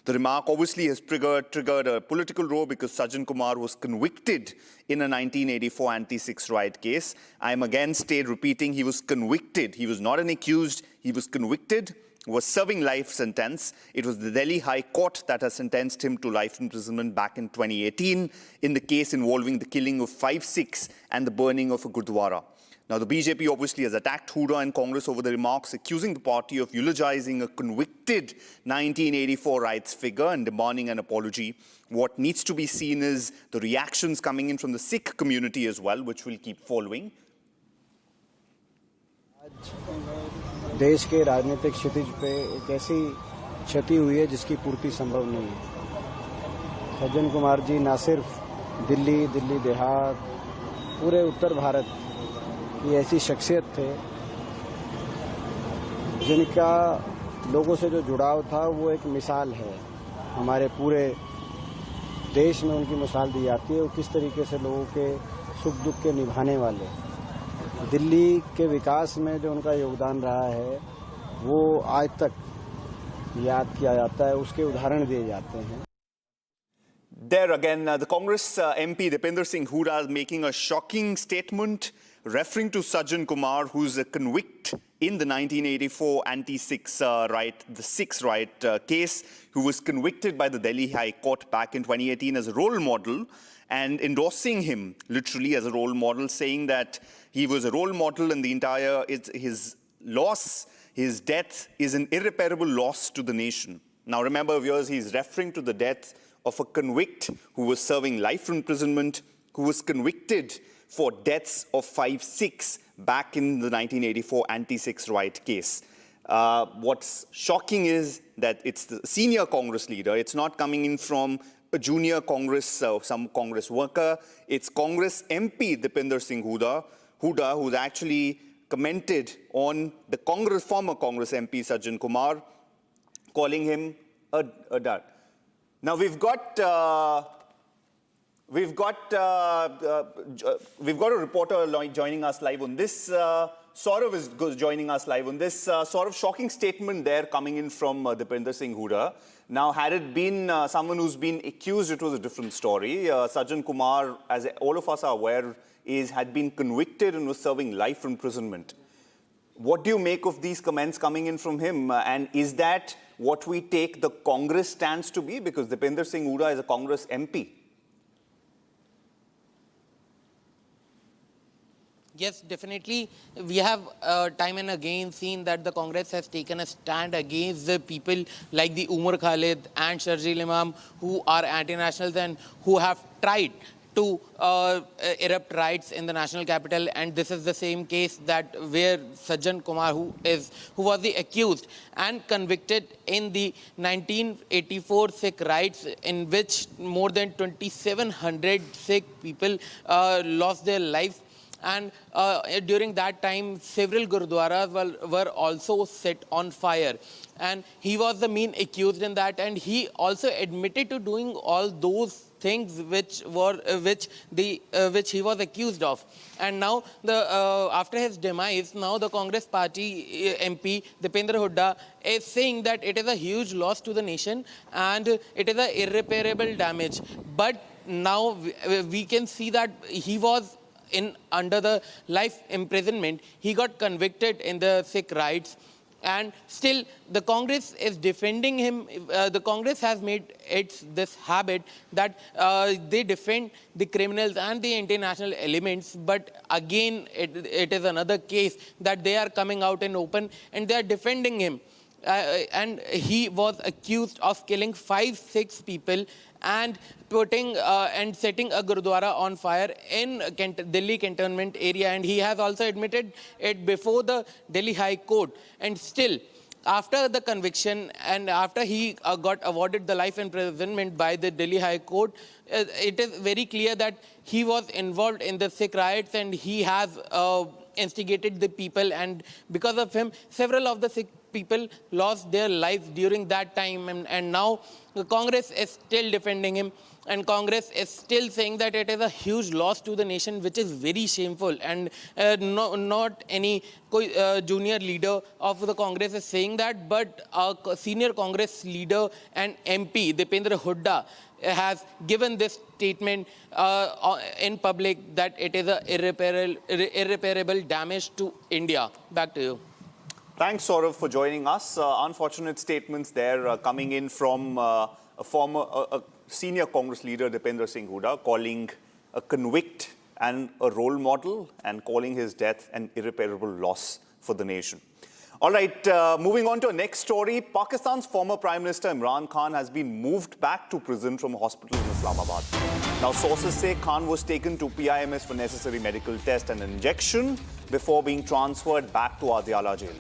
The remark obviously has triggered a political row because Sajjan Kumar was convicted in a 1984 anti-Sikh riot case. I am again repeating, he was convicted. He was not an accused. He was convicted, was serving life sentence. It was the Delhi High Court that has sentenced him to life imprisonment back in 2018 in the case involving the killing of 5 Sikhs and the burning of a Gurdwara. Now, the BJP obviously has attacked Hooda and Congress over the remarks, accusing the party of eulogizing a convicted 1984 riots figure and demanding an apology. What needs to be seen is the reactions coming in from the Sikh community as well, which we'll keep following. देश के राजनीतिक क्षितिज पे एक ऐसी क्षति हुई है जिसकी पूर्ति संभव नहीं है। सज्जन कुमार जी ना सिर्फ दिल्ली देहात, पूरे उत्तर भारत की ऐसी शख्सियत थे जिनका लोगों से जो जुड़ाव था वो एक मिसाल है। हमारे पूरे देश में उनकी मिसाल दी जाती है वो किस तरीके से लोगों के सुख दुख के निभाने वाले। दिल्ली के विकास में जो उनका योगदान रहा है वो आज तक याद किया जाता है, उसके उदाहरण दिए जाते हैं। There again, the Congress MP Dipender Singh Hooda is making a shocking statement, referring to Sajjan Kumar, who's a convict in the 1984 anti-Sikhs the Sikhs riot case, who was convicted by the Delhi High Court back in 2018 as a role model, and endorsing him literally as a role model, saying that he was a role model and the entire, his loss, his death is an irreparable loss to the nation. Now remember, viewers, he's referring to the death of a convict who was serving life imprisonment, who was convicted for deaths of 5 Sikhs back in the 1984 anti-Sikhs riot case. What's shocking is that it's the senior Congress leader. It's not coming in from a junior Congress, some Congress worker. It's Congress MP Dipinder Singh Hooda, who's actually commented on the former Congress MP Sajjan Kumar, calling him a dud. Now we've got a reporter joining us live on this. Saurav is joining us live on this. Sort of shocking statement there coming in from Dipinder Singh Hooda. Now, had it been someone who's been accused, it was a different story. Sajjan Kumar, as all of us are aware, had been convicted and was serving life imprisonment. What do you make of these comments coming in from him? And is that what we take the Congress stance to be? Because Dipinder Singh Hooda is a Congress MP. Yes, definitely. We have time and again seen that the Congress has taken a stand against the people like the Umar Khalid and Sharjeel Imam, who are anti-nationals and who have tried to erupt riots in the national capital. And this is the same case that where Sajjan Kumar, who was the accused and convicted in the 1984 Sikh riots, in which more than 2,700 Sikh people lost their lives. And during that time, several gurudwaras were also set on fire. And he was the main accused in that. And he also admitted to doing all those things which he was accused of. And now, after his demise, now the Congress party MP, Dipinder Hooda, is saying that it is a huge loss to the nation and it is an irreparable damage. But now we can see that he was under the life imprisonment. He got convicted in the Sikh riots, and still the Congress is defending him. The Congress has made this habit that they defend the criminals and the international elements, but again it is another case that they are coming out in open and they are defending him. And he was accused of killing 5-6 people and putting and setting a gurudwara on fire in Delhi cantonment area, and he has also admitted it before the Delhi High Court. And still, after the conviction and after he got awarded the life imprisonment by the Delhi High Court, it is very clear that he was involved in the Sikh riots and he has instigated the people, and because of him, several of the Sikh people lost their lives during that time. And now the Congress is still defending him, and Congress is still saying that it is a huge loss to the nation, which is very shameful. And not any junior leader of the Congress is saying that, but a senior Congress leader and MP, Dipinder Hooda, has given this statement in public that it is an irreparable damage to India. Back to you. Thanks, Saurav, for joining us. Unfortunate statements there coming in from a senior Congress leader, Dipinder Singh Hooda, calling a convict and a role model and calling his death an irreparable loss for the nation. All right, moving on to our next story. Pakistan's former Prime Minister Imran Khan has been moved back to prison from a hospital in Islamabad. Now, sources say Khan was taken to PIMS for necessary medical test and injection before being transferred back to Adiala Jail.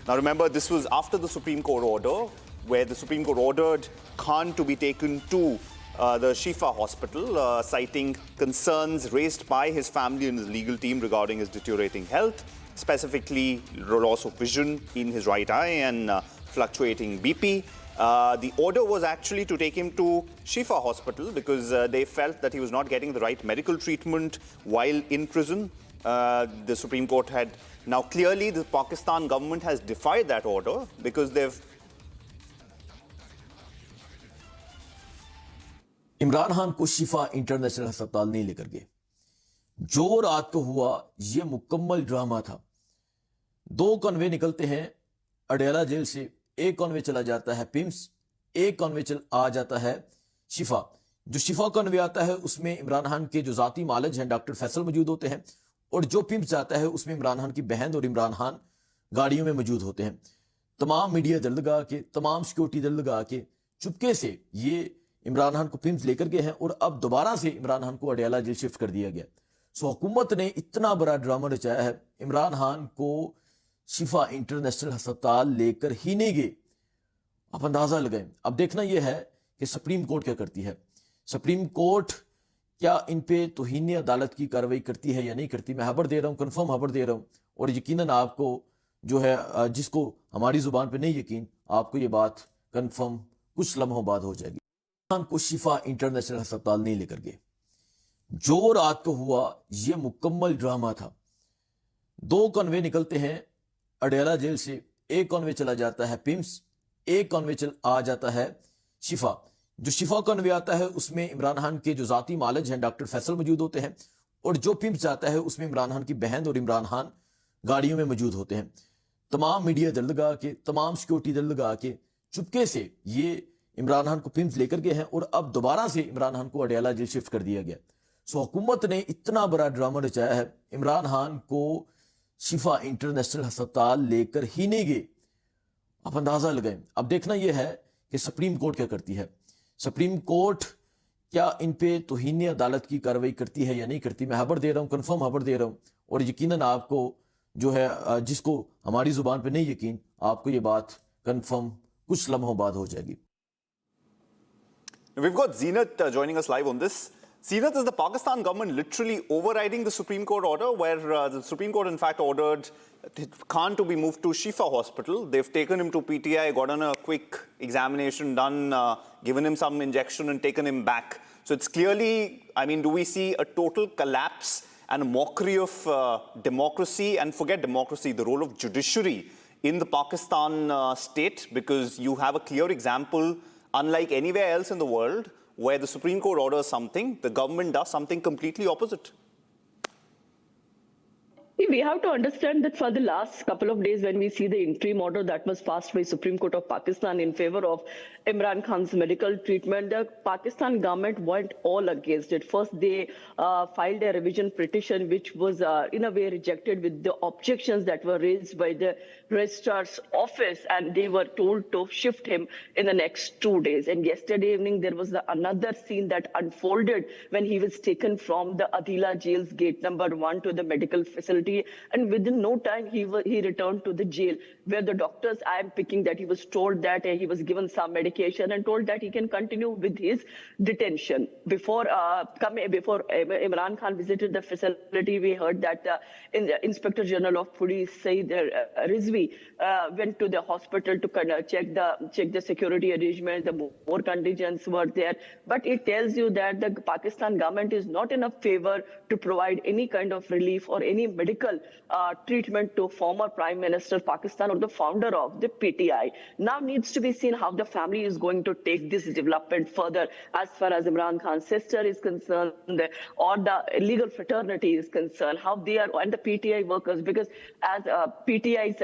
Now, remember, this was after the Supreme Court order, where the Supreme Court ordered Khan to be taken to the Shifa Hospital, citing concerns raised by his family and his legal team regarding his deteriorating health, specifically loss of vision in his right eye and fluctuating BP. The order was actually to take him to Shifa Hospital because they felt that he was not getting the right medical treatment while in prison. The Supreme Court had... Now, clearly, the Pakistan government has defied that order because they've... Imran Khan को शिफा international अस्पताल नहीं लेकर गए। जो रात को हुआ ये मुकम्मल ड्रामा था। 2 कॉन्वे निकलते हैं अडियाला जेल से, एक कॉन्वे चला जाता है पिम्स, एक कॉन्वे आ जाता है शिफा। जो शिफा कॉन्वे आता है उसमें इमरान खान के जो जाती मालिज हैं डॉक्टर फैसल मौजूद होते हैं, और जो पिम्स जाता है उसमें इमरान खान की बहन और इमरान खान गाड़ियों में मौजूद होते हैं। तमाम मीडिया दल लगा के, तमाम सिक्योरिटी दल लगा के चुपके से ये इमरान खान को पिम्स लेकर गए हैं, और अब दोबारा से इमरान खान को अडियाला जेल शिफ्ट कर दिया गया। सो हुकूमत ने इतना बड़ा ड्रामा रचाया है, इमरान खान को शिफा इंटरनेशनल अस्पताल लेकर ही नहीं गए। आप अंदाजा लगाएं। अब देखना यह है कि सुप्रीम कोर्ट क्या करती है। सुप्रीम कोर्ट क्या इन पे तौहीन अदालत की कार्रवाई करती है या नहीं करती। मैं खबर दे रहा हूँ, कन्फर्म खबर दे रहा हूँ, और यकीनन आपको जो है, जिसको हमारी जुबान पे नहीं यकीन, आपको ये बात कन्फर्म कुछ लम्हों बाद हो जाएगी। खान को शिफा इंटरनेशनल अस्पताल नहीं लेकर गए। जो रात को हुआ ये मुकम्मल ड्रामा था। 2 कॉन्वे निकलते हैं अडियाला जेल से, एक कॉन्वे चला जाता है पिम्स, एक कॉन्वे आ जाता है शिफा। जो शिफा कॉन्वे आता है उसमें इमरान खान के जो जाती मालिज हैं डॉक्टर फैसल मौजूद होते हैं, और जो पिम्स जाता है उसमें इमरान खान की बहन और इमरान खान गाड़ियों में मौजूद होते हैं। तमाम मीडिया दल लगा के, तमाम सिक्योरिटी दल लगा के चुपके से ये इमरान खान को पिम्स लेकर गए हैं, और अब दोबारा से इमरान खान को अडियाला जेल शिफ्ट कर दिया गया। सो हुकूमत ने इतना बड़ा ड्रामा रचाया है, इमरान खान को शिफा इंटरनेशनल अस्पताल लेकर ही नहीं गए। आप अंदाजा लगाएं। अब देखना यह है कि सुप्रीम कोर्ट क्या करती है। सुप्रीम कोर्ट क्या इन पे तौहीन अदालत की कार्रवाई करती है या नहीं करती। मैं खबर दे रहा हूँ, कन्फर्म खबर दे रहा हूँ, और यकीनन आपको जो है, जिसको हमारी जुबान पे नहीं यकीन, आपको ये बात कन्फर्म कुछ लम्हों बाद हो जाएगी। We've got Zeenat joining us live on this. Zeenat, is the Pakistan government literally overriding the Supreme Court order, where the Supreme Court in fact ordered Khan to be moved to Shifa Hospital? They've taken him to PTI, gotten a quick examination done, given him some injection and taken him back. So it's clearly, I mean, do we see a total collapse and a mockery of democracy, and forget democracy, the role of judiciary in the Pakistan state? Because you have a clear example, unlike anywhere else in the world, where the Supreme Court orders something, the government does something completely opposite. We have to understand that for the last couple of days, when we see the interim order that was passed by Supreme Court of Pakistan in favor of Imran Khan's medical treatment, the Pakistan government went all against it. First, they filed a revision petition, which was in a way rejected with the objections that were raised by the registrar's office, and they were told to shift him in the next 2 days. And yesterday evening, there was another scene that unfolded when he was taken from the Adiala Jail's gate number 1 to the medical facility, and within no time he returned to the jail, where the doctors, I am picking that he was told that he was given some medication and told that he can continue with his detention. Before Imran Khan visited the facility, we heard that the Inspector General of Police, Saeed Rizvi, went to the hospital to kind of check the security arrangements. The more contingents were there, but it tells you that the Pakistan government is not in a favor to provide any kind of relief or any medical treatment to former Prime Minister Pakistan or the founder of the PTI. Now needs to be seen how the family is going to take this development further, as far as Imran Khan's sister is concerned, or the legal fraternity is concerned, how they are, and the PTI workers, because as PTI's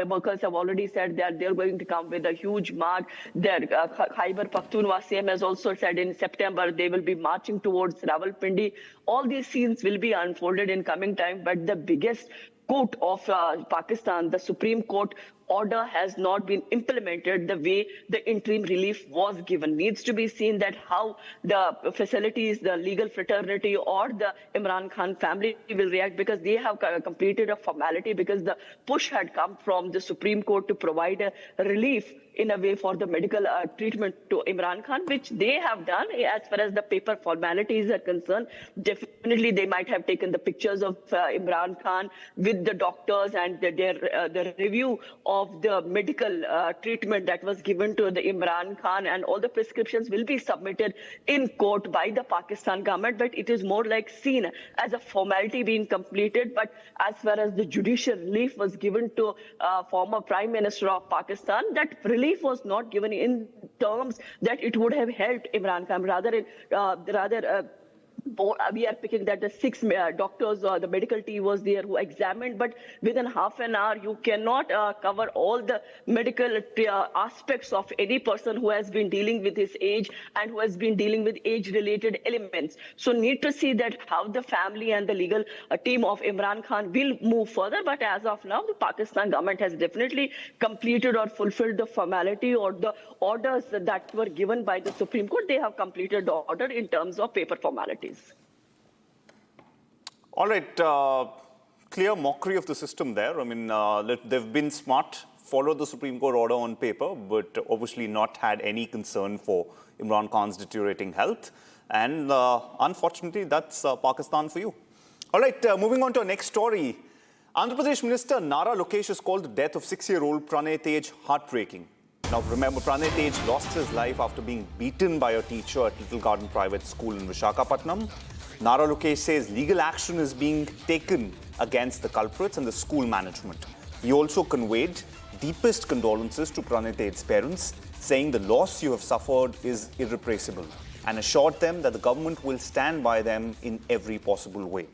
workers have already said that they're going to come with a huge march. Their Khyber Pakhtunkhwa CM has also said in September they will be marching towards Rawalpindi. All these scenes will be unfolded in coming time, but the biggest court of Pakistan, the Supreme Court order, has not been implemented the way the interim relief was given. Needs to be seen that how the facilities, the legal fraternity or the Imran Khan family will react, because they have completed a formality, because the push had come from the Supreme Court to provide a relief in a way for the medical treatment to Imran Khan, which they have done. As far as the paper formalities are concerned, definitely they might have taken the pictures of Imran Khan with the doctors and the review of the medical treatment that was given to the Imran Khan, and all the prescriptions will be submitted in court by the Pakistan government, but it is more like seen as a formality being completed. But as far as the judicial relief was given to former Prime Minister of Pakistan, that relief was not given in terms that it would have helped Imran Khan. Rather we are picking that the 6 doctors or the medical team was there who examined, but within half an hour, you cannot cover all the medical aspects of any person who has been dealing with his age and who has been dealing with age-related elements. So need to see that how the family and the legal team of Imran Khan will move further. But as of now, the Pakistan government has definitely completed or fulfilled the formality or the orders that were given by the Supreme Court. They have completed the order in terms of paper formalities. All right, clear mockery of the system there. I mean, they've been smart, followed the Supreme Court order on paper, but obviously not had any concern for Imran Khan's deteriorating health. And unfortunately, that's Pakistan for you. All right, moving on to our next story. Andhra Pradesh Minister Nara Lokesh has called the death of 6-year-old Pranay Tej heartbreaking. Now, remember, Pranay Tej lost his life after being beaten by a teacher at Little Garden Private School in Visakhapatnam. Nara Lokesh says legal action is being taken against the culprits and the school management. He also conveyed deepest condolences to Pranay Tej's parents, saying the loss you have suffered is irreplaceable, and assured them that the government will stand by them in every possible way.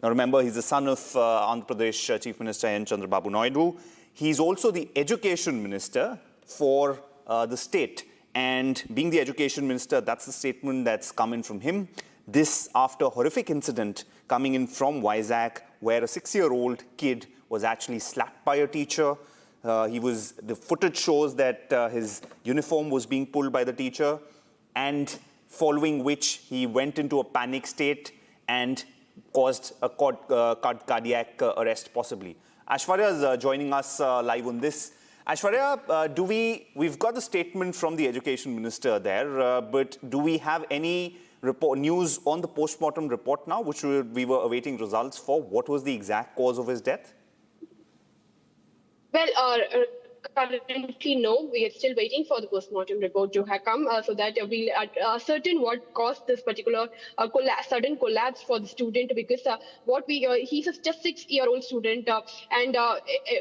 Now, remember, he's the son of Andhra Pradesh Chief Minister N. Chandrababu Naidu. He's also the Education Minister for the state. And being the Education Minister, that's the statement that's come in from him. This after a horrific incident coming in from Vizag, where a 6-year-old kid was actually slapped by a teacher. The footage shows that his uniform was being pulled by the teacher, and following which he went into a panic state and caused a cardiac arrest possibly. Aishwarya is joining us live on this. Aishwarya, we've got the statement from the Education Minister there, but do we have any news on the post-mortem report now, which we were awaiting results for? What was the exact cause of his death? Well, currently, no. We are still waiting for the post-mortem report to come so that we'll ascertain what caused this particular sudden collapse for the student, because he's just 6-year-old student, and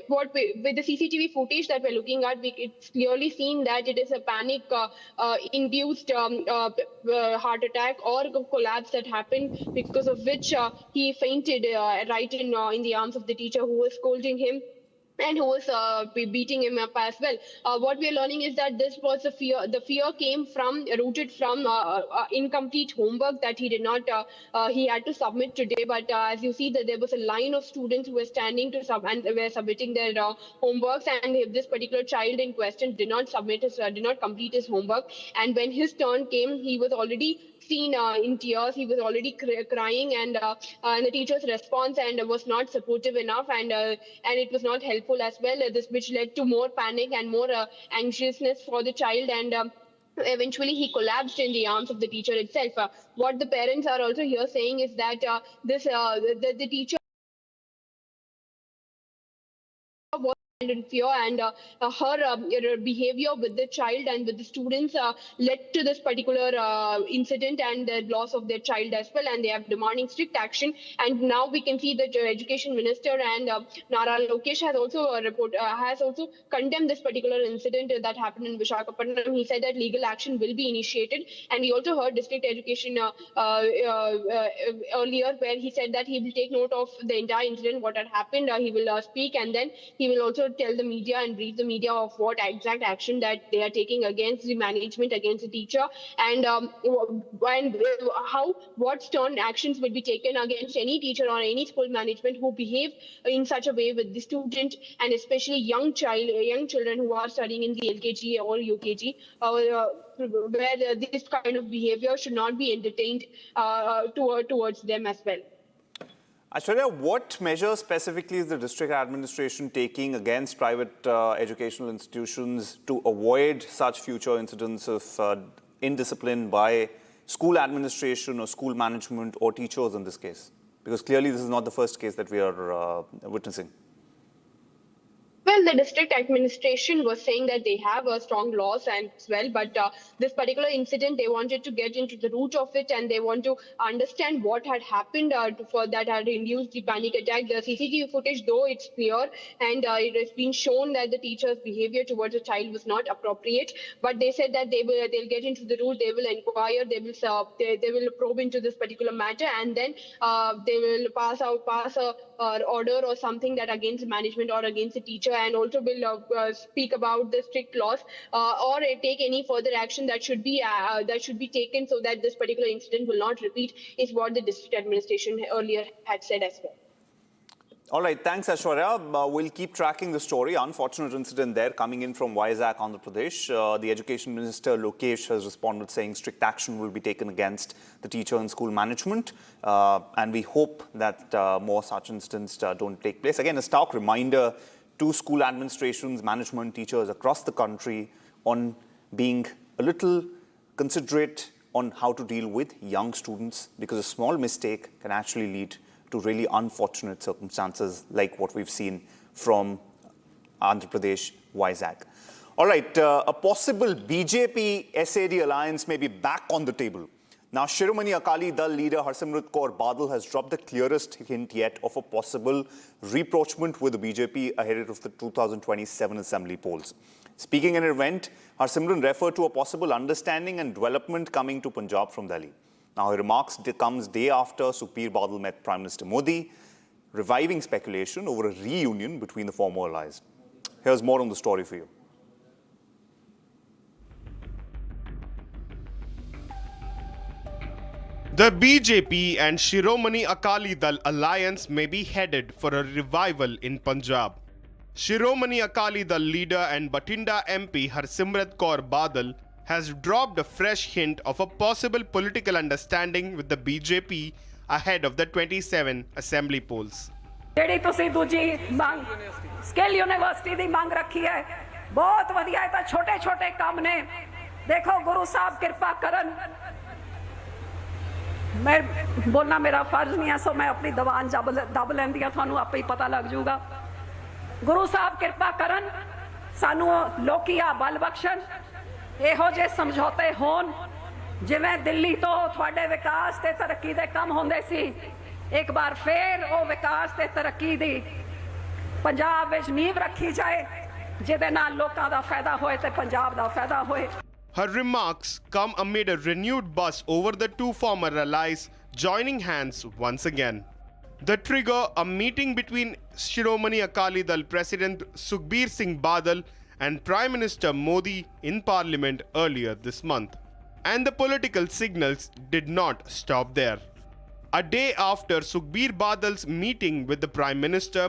with the CCTV footage that we're looking at, it's clearly seen that it is a panic-induced heart attack or collapse that happened, because of which he fainted right in the arms of the teacher who was scolding him and who was beating him up as well. What we are learning is that this was the fear. The fear came rooted from incomplete homework that he did not. He had to submit today. But as you see, that there was a line of students who were standing and were submitting their homeworks. And if this particular child in question did not complete his homework, and when his turn came, he was already seen in tears. He was already crying, and the teacher's response was not supportive enough, and it was not helpful as well. This which led to more panic and more anxiousness for the child, and eventually he collapsed in the arms of the teacher itself. What the parents are also here saying is that the teacher was in fear, and her behavior with the child and with the students led to this particular incident and the loss of their child as well, and they are demanding strict action. And now we can see that Education Minister and Nara Lokesh has also condemned this particular incident that happened in Visakhapatnam. He said that legal action will be initiated, and we also heard District Education earlier, where he said that he will take note of the entire incident, what had happened. He will speak, and then he will also tell the media and brief the media of what exact action that they are taking against the management, against the teacher, and what stern actions will be taken against any teacher or any school management who behave in such a way with the student, and especially young children who are studying in the LKG or UKG, where this kind of behavior should not be entertained towards them as well. Aishwarya, what measures specifically is the district administration taking against private educational institutions to avoid such future incidents of indiscipline by school administration or school management or teachers in this case? Because clearly this is not the first case that we are witnessing. Well, the district administration was saying that they have strong laws as well, but this particular incident, they wanted to get into the root of it, and they want to understand what had happened for that had induced the panic attack. The CCTV footage, though it's clear, and it has been shown that the teacher's behavior towards the child was not appropriate, but they said that they'll get into the root, they will inquire, they will probe into this particular matter, and then they will pass a order or something that against management or against the teacher, and also will speak about the strict laws or take any further action that should be taken so that this particular incident will not repeat, is what the district administration earlier had said as well. All right, thanks, Aishwarya. We'll keep tracking the story. Unfortunate incident there coming in from Vizag, Andhra Pradesh. The Education Minister, Lokesh, has responded saying strict action will be taken against the teacher and school management. And we hope that more such incidents don't take place. Again, a stark reminder to school administrations, management, teachers across the country on being a little considerate on how to deal with young students, because a small mistake can actually lead to really unfortunate circumstances like what we've seen from Andhra Pradesh, Vizag. All right, a possible BJP-SAD alliance may be back on the table. Now, Shiromani Akali Dal leader Harsimrat Kaur Badal has dropped the clearest hint yet of a possible rapprochement with the BJP ahead of the 2027 assembly polls. Speaking in an event, Harsimran referred to a possible understanding and development coming to Punjab from Delhi. Now, her remarks comes day after Sukhbir Badal met Prime Minister Modi, reviving speculation over a reunion between the former allies. Here's more on the story for you. The BJP and Shiromani Akali Dal alliance may be headed for a revival in Punjab. Shiromani Akali Dal leader and Batinda MP Harsimrat Kaur Badal has dropped a fresh hint of a possible political understanding with the BJP ahead of the 27 assembly polls. ਜਿਹੜੀ ਤੁਸੀਂ ਦੂਜੀ ਮੰਗ skill university ਦੀ ਮੰਗ ਰੱਖੀ ਹੈ ਬਹੁਤ ਵਧੀਆ ਹੈ ਤਾਂ ਛੋਟੇ ਛੋਟੇ ਕੰਮ ਨੇ ਦੇਖੋ ਗੁਰੂ ਸਾਹਿਬ ਕਿਰਪਾ ਕਰਨ ਮੈਂ ਬੋਲਣਾ ਮੇਰਾ ਫਰਜ਼ ਨਹੀਂ ਹੈ ਸੋ ਮੈਂ ਆਪਣੀ ਦੀਵਾਨ ਦਬ ਲੈਂਦੀ ਆ ਤੁਹਾਨੂੰ ਆਪੇ ਹੀ ਪਤਾ ਲੱਗ ਜਾਊਗਾ ਗੁਰੂ ਸਾਹਿਬ ਕਿਰਪਾ ਕਰਨ ਸਾਨੂੰ ਲੋਕੀਆ ਬਲ ਬਖਸ਼ਣ ਇਹੋ ਜਿਹੇ ਸਮਝੌਤੇ ਹੋਣ ਜਿਵੇਂ ਦਿੱਲੀ ਤੋਂ ਤੁਹਾਡੇ ਵਿਕਾਸ ਤੇ ਤਰੱਕੀ ਦੇ ਕੰਮ ਹੁੰਦੇ ਸੀ ਇੱਕ ਵਾਰ ਫੇਰ ਉਹ ਵਿਕਾਸ ਤੇ ਤਰੱਕੀ ਦੀ ਪੰਜਾਬ ਵਿੱਚ ਨੀਂਹ ਰੱਖੀ ਜਾਏ ਜਿਹਦੇ ਨਾਲ ਲੋਕਾਂ ਦਾ ਫਾਇਦਾ ਹੋਏ ਤੇ ਪੰਜਾਬ ਦਾ ਫਾਇਦਾ ਹੋਏ Her remarks come amid a renewed buzz over the two former allies joining hands once again. The trigger, a meeting between Shiromani Akali Dal President Sukhbir Singh Badal and Prime Minister Modi in Parliament earlier this month. And the political signals did not stop there. A day after Sukhbir Badal's meeting with the Prime Minister,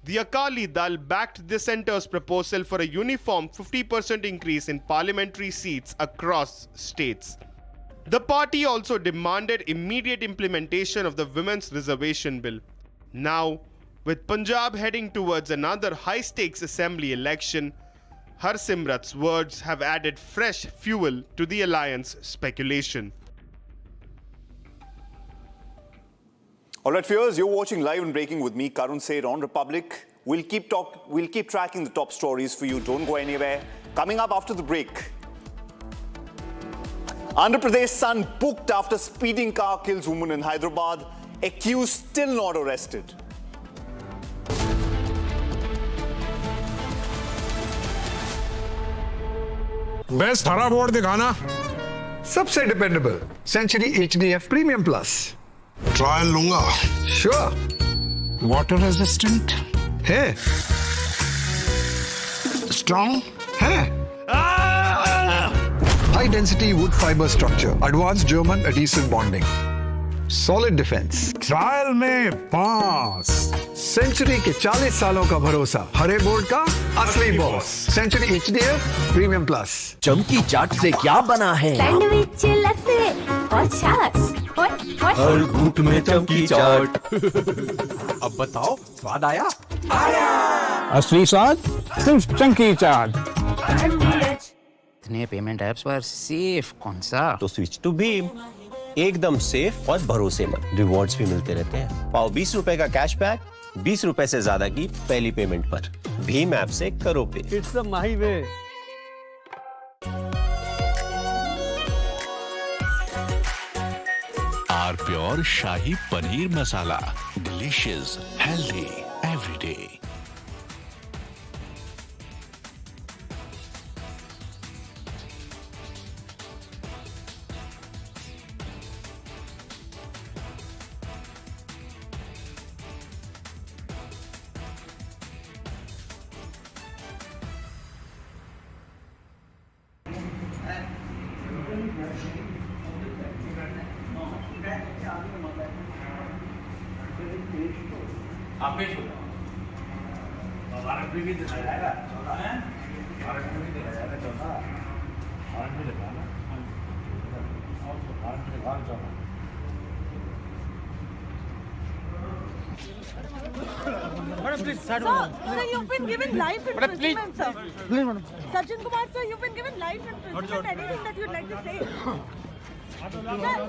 the Akali Dal backed the centre's proposal for a uniform 50% increase in parliamentary seats across states. The party also demanded immediate implementation of the Women's Reservation Bill. Now, with Punjab heading towards another high-stakes assembly election, Harsimrat's words have added fresh fuel to the alliance speculation. All right, viewers, you're watching Live and Breaking with me, Karun Seth on Republic. We'll keep tracking the top stories for you. Don't go anywhere. Coming up after the break. Andhra Pradesh son booked after speeding car kills woman in Hyderabad. Accused still not arrested. Best हरा board दिखाना सबसे dependable Century HDF premium plus trial लूंगा sure water resistant है strong है high density wood fibre structure advance German adhesive bonding solid defence trial में pass century के 40 सालों का भरोसा हरे बोर्ड का असली boss Century HDF premium plus chunky chaat से क्या बना है सैंडविच लस्सी और छाछ हर घूंट में चमकी चाट अब बताओ स्वाद आया असली स्वाद सिर्फ चंकी चाट इतने पेमेंट ऐप्स पर सेफ कौन सा तो स्विच टू भीम एकदम सेफ और भरोसेमंद रिवॉर्ड्स भी मिलते रहते हैं पाओ 20 रुपए का कैशबैक 20 रुपए से ज्यादा की पहली पेमेंट पर। भीम ऐप से करो पे। It's the my way. R pure shahi paneer masala, delicious, healthy every day. Sir, you've been given life imprisonment, sir. Please, madam. Sajjan Kumar, sir, you've been given life imprisonment. Anything that you'd like to say? Sir, anything that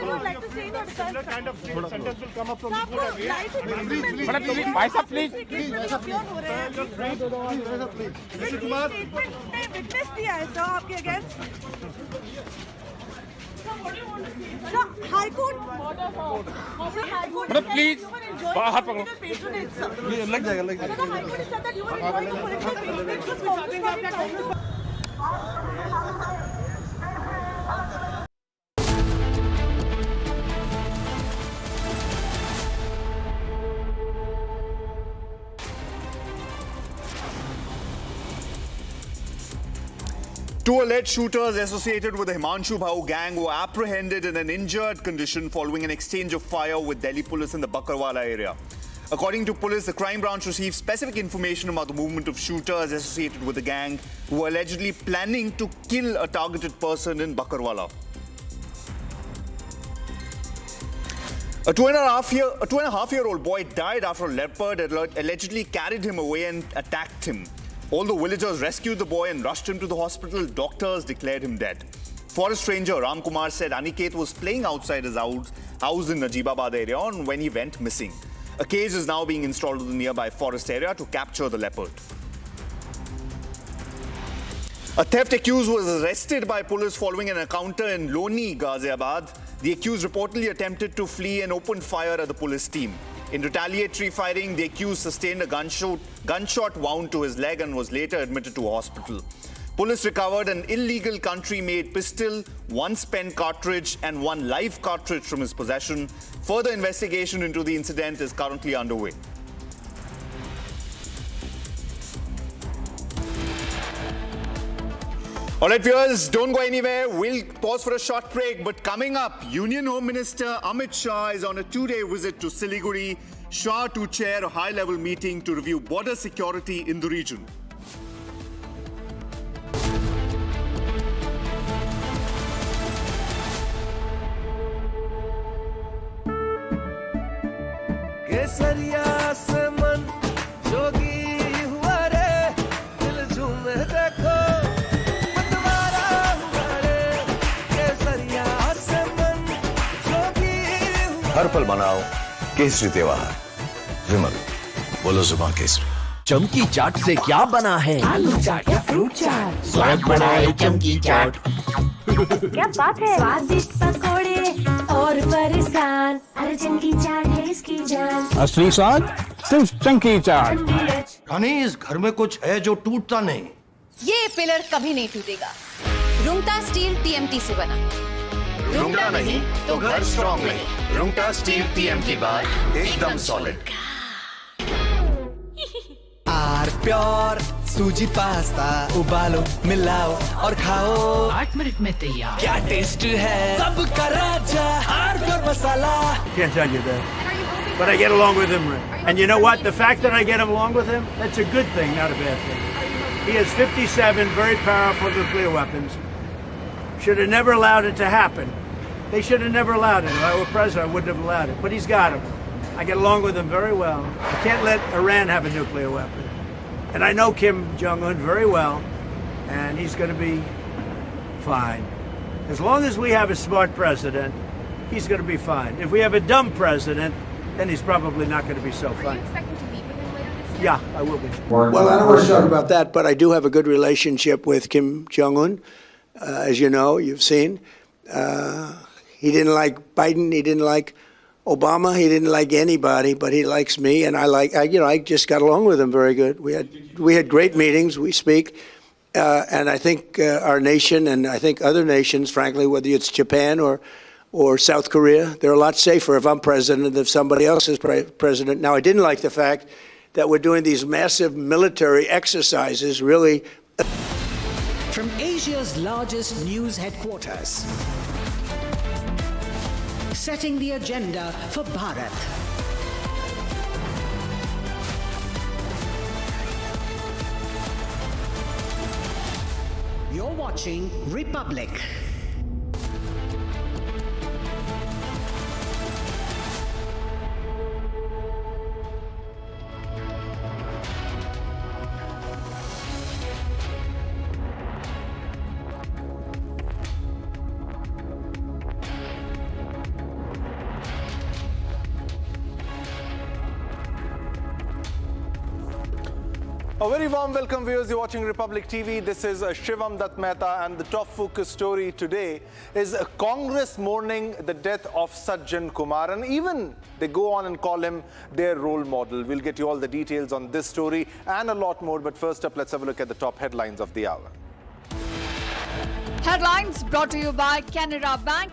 you'd like to say in your defense? Similar kind of sentence will come up from Sir, आपको life imprisonment. Madam, please, भाई साहब, please. Statement ने witness दिया है, sir, आपके against. Sir, High Court. Sir, High Court. Madam, please. हाथ पकड़ो. Patronage, sir. लग जाएगा, लग Sir, the High Court has said that you were enjoying a political patronage for Congress. Two alleged shooters associated with the Himanshu Bhau gang were apprehended in an injured condition following an exchange of fire with Delhi police in the Bakarwala area. According to police, the crime branch received specific information about the movement of shooters associated with the gang who were allegedly planning to kill a targeted person in Bakarwala. A two and a half year old boy died after a leopard allegedly carried him away and attacked him. Although villagers rescued the boy and rushed him to the hospital, doctors declared him dead. Forest ranger Ram Kumar said Aniket was playing outside his house in Najibabad area when he went missing. A cage is now being installed in the nearby forest area to capture the leopard. A theft accused was arrested by police following an encounter in Loni, Ghaziabad. The accused reportedly attempted to flee and opened fire at the police team. In retaliatory firing, the accused sustained a gunshot wound to his leg and was later admitted to a hospital. Police recovered an illegal country-made pistol, one spent cartridge and one live cartridge from his possession. Further investigation into the incident is currently underway. All right, viewers, don't go anywhere. We'll pause for a short break. But coming up, Union Home Minister Amit Shah is on a two-day visit to Siliguri. Shah to chair a high-level meeting to review border security in the region. हर पल बनाओ केसरी त्योहार। विमल, बोलो जुबान केसरी। चमकी चाट से क्या बना है? आलू चाट या फ्रूट चाट, स्वाद बढ़ाए चमकी चाट। क्या बात है? स्वादिष्ट पकोड़े और फरसान, अरे चमकी चाट है इसकी जान। असली स्वाद सिर्फ चमकी चाट। रानी, इस घर में कुछ है जो टूटता नहीं। ये पिलर कभी नहीं टूटेगा। रुंगटा स्टील टीएमटी से बना। रुंगटा नहीं तो घर स्ट्रॉन्ग नहीं। रुंगटा स्टील टीएमटी बाद एकदम सॉलिड। आर प्योर सूजी पास्ता, उबालो मिलाओ और खाओ। 8 मिनट में तैयार। क्या टेस्ट है सबका राजा, आर प्योर मसाला। Can't tell you that, but I get along with him. And you know what? The fact that I get along with him, that's a good thing, not a bad thing. He has 57 very powerful nuclear weapons. Should have never allowed it to happen. They should have never allowed it. If I were president, I wouldn't have allowed it. But he's got them. I get along with him very well. I can't let Iran have a nuclear weapon. And I know Kim Jong-un very well, and he's going to be fine. As long as we have a smart president, he's going to be fine. If we have a dumb president, then he's probably not going to be so funny. Yeah, I will be. Well, I don't want to talk about that, but I do have a good relationship with Kim Jong-un. As you know, you've seen. He didn't like Biden. He didn't like Obama. He didn't like anybody, but he likes me, and I just got along with him very good. We had great meetings. We speak, and I think our nation, and I think other nations, frankly, whether it's Japan or South Korea, they're a lot safer if I'm president than if somebody else is president. Now, I didn't like the fact that we're doing these massive military exercises, really. From Asia's largest news headquarters, setting the agenda for Bharat. You're watching Republic. A very warm welcome, viewers. You're watching Republic TV. This is Shivam Dutt Mehta, and the top focus story today is Congress mourning the death of Sajjan Kumar, and even they go on and call him their role model. We'll get you all the details on this story and a lot more, but first up, let's have a look at the top headlines of the hour. Headlines brought to you by Canara Bank.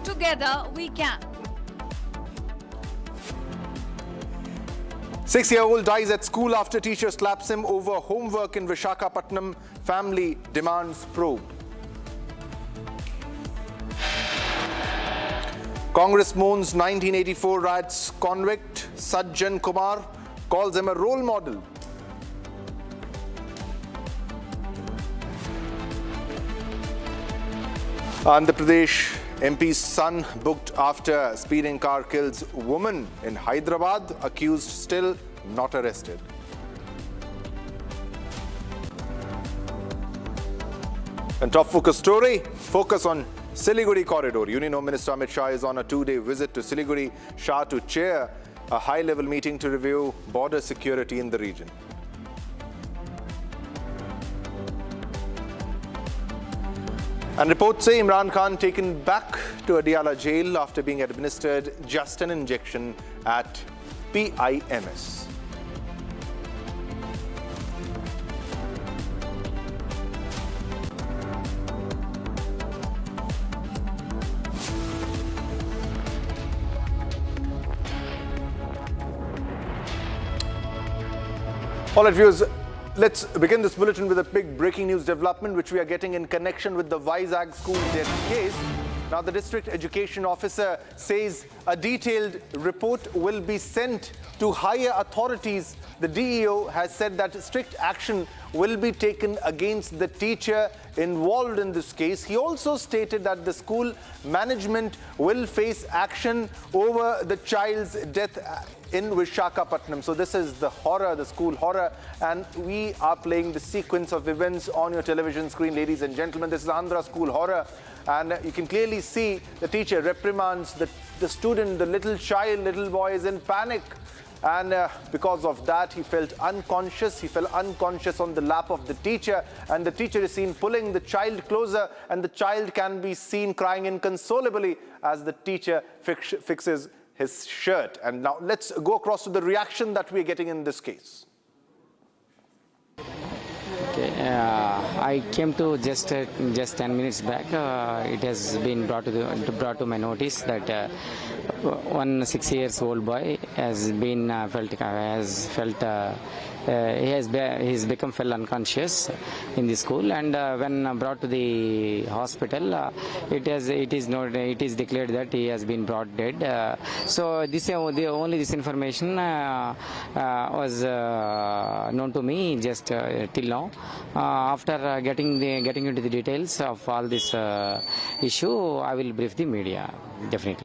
Together we can. 6-year-old dies at school after teacher slaps him over homework in Visakhapatnam. Family demands probe. Congress mourns 1984 riots convict Sajjan Kumar, calls him a role model. Andhra Pradesh MP's son booked after speeding car kills woman in Hyderabad, accused still not arrested. And top focus story, focus on Siliguri corridor. Union Home Minister Amit Shah is on a 2-day visit to Siliguri. Shah to chair a high-level meeting to review border security in the region. And reports say Imran Khan taken back to Adiala Jail after being administered just an injection at PIMS. All right, viewers. Let's begin this bulletin with a big breaking news development which we are getting in connection with the Vizag school death case. Now, the district education officer says a detailed report will be sent to higher authorities. The DEO has said that strict action will be taken against the teacher involved in this case. He also stated that the school management will face action over the child's death in Visakhapatnam. So this is the horror, the school horror, and we are playing the sequence of events on your television screen, ladies and gentlemen. This is Andhra school horror, and you can clearly see the teacher reprimands the student, the little child, little boy is in panic. And because of that, he felt unconscious. He fell unconscious on the lap of the teacher, and the teacher is seen pulling the child closer, and the child can be seen crying inconsolably as the teacher fixes his shirt. And now let's go across to the reaction that we're getting in this case. Okay, I came to just 10 minutes back. It has been brought to my notice that one 6-year-old boy has fell unconscious in the school, and when brought to the hospital, it is declared that he has been brought dead. So only this information was known to me just till now. After getting into the details of all this issue, I will brief the media definitely.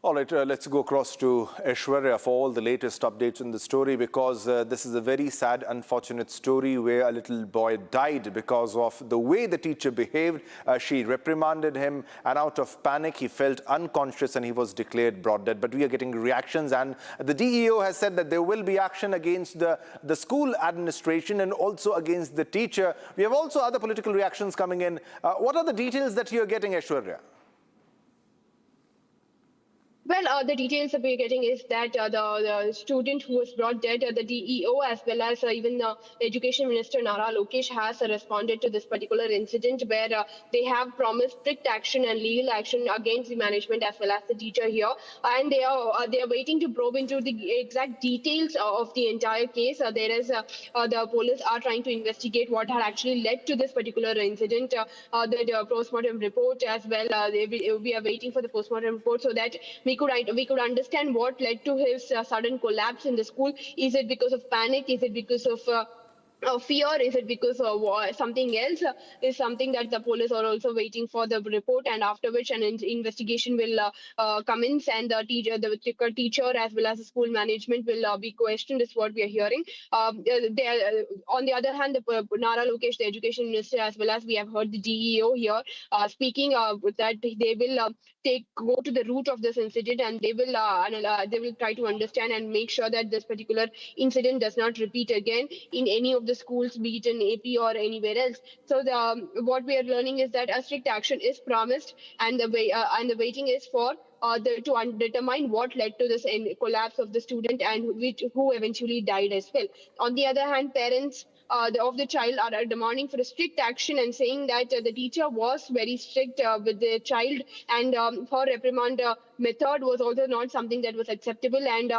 All right, let's go across to Aishwarya for all the latest updates in the story, because this is a very sad, unfortunate story where a little boy died because of the way the teacher behaved. She reprimanded him, and out of panic, he felt unconscious and he was declared brought dead. But we are getting reactions, and the DEO has said that there will be action against the school administration and also against the teacher. We have also other political reactions coming in. What are the details that you are getting, Aishwarya? Well, the details that we're getting is that the student who was brought dead, the DEO, as well as even the Education Minister Nara Lokesh has responded to this particular incident, where they have promised strict action and legal action against the management as well as the teacher here, and they are waiting to probe into the exact details of the entire case. The police are trying to investigate what had actually led to this particular incident. The postmortem report as well. We are waiting for the postmortem report so that we could understand what led to his sudden collapse in the school. Is it because of panic? Is it because of fear? Is it because of something else? Is something that the police are also waiting for the report, and after which an investigation will commence, and the teacher as well as the school management will be questioned, is what we are hearing. On the other hand, the Nara Lokesh, the education minister, as well as we have heard the DEO here speaking that they will go to the root of this incident, and they will try to understand and make sure that this particular incident does not repeat again in any of the schools, be it in AP or anywhere else. So what we are learning is that a strict action is promised, and the waiting is for to determine what led to this collapse of the student and who eventually died as well. On the other hand, parents of the child are demanding for a strict action and saying that the teacher was very strict with the child, and her reprimand method was also not something that was acceptable, and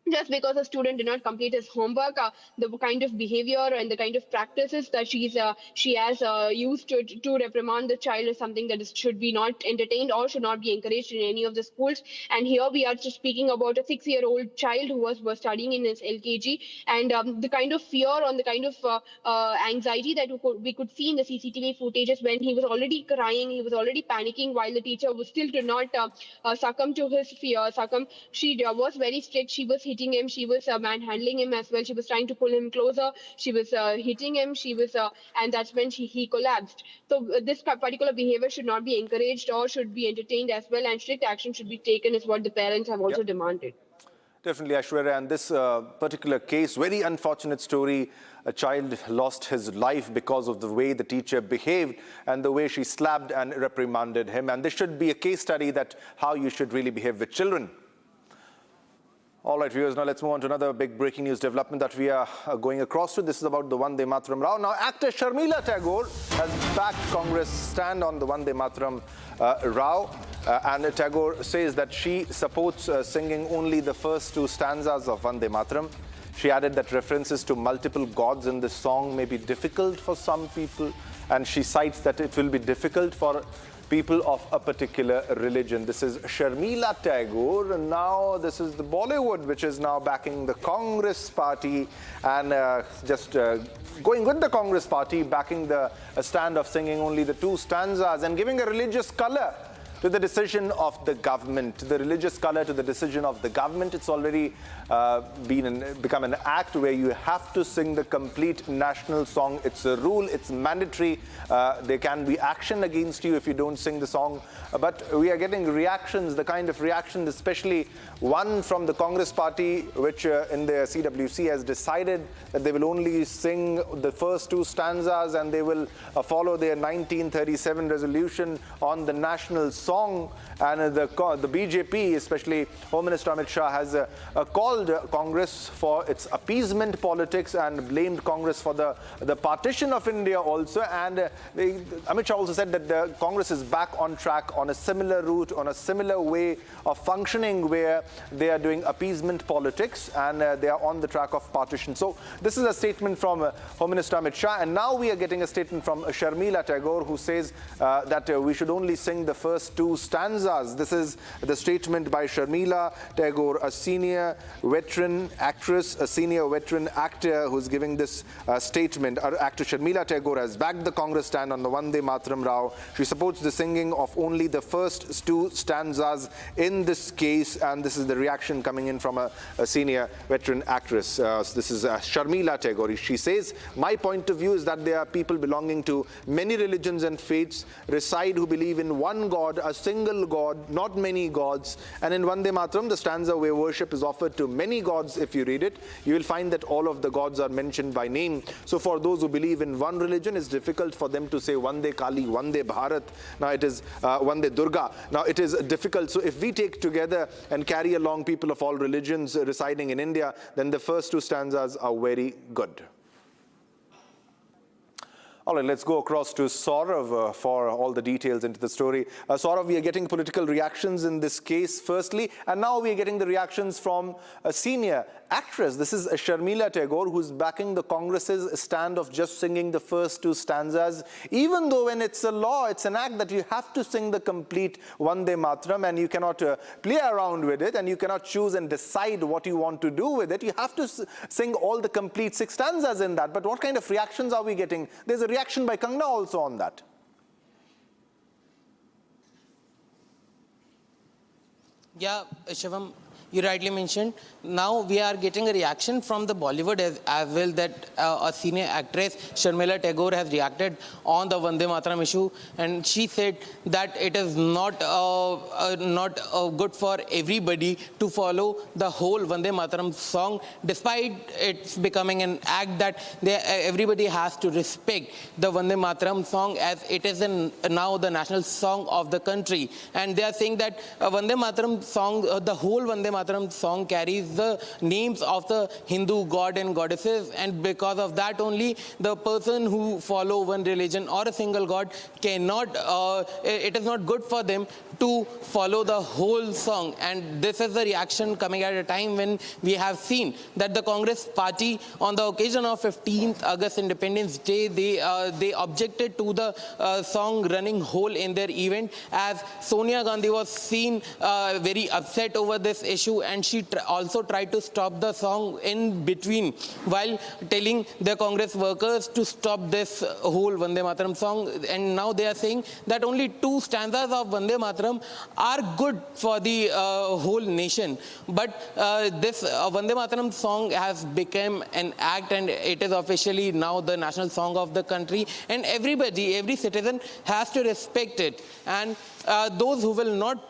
just because a student did not complete his homework, the kind of behavior and the kind of practices that she has used to reprimand the child is something that should be not entertained or should not be encouraged in any of the schools. And here we are just speaking about a 6-year-old child who was studying in his LKG, and the kind of fear and the kind of anxiety that we could see in the CCTV footages when he was already crying, he was already panicking, while the teacher was still did not succumb to his fear. She was very strict. She was hitting him. She was manhandling him as well. She was trying to pull him closer. She was hitting him. And that's when he collapsed. So this particular behavior should not be encouraged or should be entertained as well, and strict action should be taken, is what the parents have also demanded. Definitely, Aishwarya. And this particular case, very unfortunate story. A child lost his life because of the way the teacher behaved and the way she slapped and reprimanded him. And this should be a case study that how you should really behave with children. All right, viewers, now let's move on to another big breaking news development that we are going across to. This is about the Vande Mataram row. Now, actor Sharmila Tagore has backed Congress' stand on the Vande Mataram row. And Tagore says that she supports singing only the first 2 stanzas of Vande Mataram. She added that references to multiple gods in this song may be difficult for some people, and she cites that it will be difficult for people of a particular religion. This is Sharmila Tagore, and now this is the Bollywood, which is now backing the Congress party and going with the Congress party, backing the stand of singing only the 2 stanzas and giving a religious color to the decision of the government. The religious color to the decision of the government. It's already become an act where you have to sing the complete national song. It's a rule, it's mandatory. There can be action against you if you don't sing the song. But we are getting reactions, the kind of reaction, especially one from the Congress party, which in the CWC has decided that they will only sing the first 2 stanzas and they will follow their 1937 resolution on the national song. And the BJP, especially Home Minister Amit Shah, has called Congress for its appeasement politics and blamed Congress for the partition of India also. And Amit Shah also said that the Congress is back on track on a similar route, on a similar way of functioning, where they are doing appeasement politics and they are on the track of partition. So this is a statement from Home Minister Amit Shah, and now we are getting a statement from Sharmila Tagore, who says that we should only sing the first two stanzas. This is the statement by Sharmila Tagore, a senior veteran actress, a senior veteran actor who's giving this statement. Actor Sharmila Tagore has backed the Congress stand on the Vande Mataram row. She supports the singing of only the first two stanzas in this case, and this is the reaction coming in from a senior veteran actress. This is Sharmila Tagore. She says, "My point of view is that there are people belonging to many religions and faiths reside who believe in one God, a single God, not many gods. And in Vande Mataram, the stanza where worship is offered to many gods, if you read it, you will find that all of the gods are mentioned by name. So for those who believe in one religion, it's difficult for them to say Vande Kali, Vande Bharat. Now it is Vande Durga. Now it is difficult. So if we take together and carry along people of all religions residing in India, then the first two stanzas are very good." All right, let's go across to Saurav for all the details into the story. Saurav, we are getting political reactions in this case, firstly, and now we are getting the reactions from a senior actress. This is Sharmila Tagore, who's backing the Congress's stand of just singing the first two stanzas, even though when it's a law, it's an act that you have to sing the complete Vande Mataram, and you cannot play around with it, and you cannot choose and decide what you want to do with it. You have to sing all the complete 6 stanzas in that. But what kind of reactions are we getting? There's a reaction by Kangna also on that. Yeah, Shivam, you rightly mentioned. Now we are getting a reaction from the Bollywood as well, that a senior actress, Sharmila Tagore, has reacted on the Vande Mataram issue, and she said that it is not good for everybody to follow the whole Vande Mataram song, despite it's becoming an act that everybody has to respect the Vande Mataram song, as it is now the national song of the country. And they are saying that Vande Mataram song, the whole Vande Mataram song carries the names of the Hindu god and goddesses, and because of that only the person who follow one religion or a single god cannot, it is not good for them to follow the whole song. And this is the reaction coming at a time when we have seen that the Congress party, on the occasion of 15th August Independence Day, they objected to the song running whole in their event, as Sonia Gandhi was seen very upset over this issue, and she also tried to stop the song in between while telling the Congress workers to stop this whole Vande Mataram song. And now they are saying that only 2 stanzas of Vande Mataram are good for the whole nation. But this Vande Mataram song has become an act, and it is officially now the national song of the country, and everybody, every citizen has to respect it. And those who will not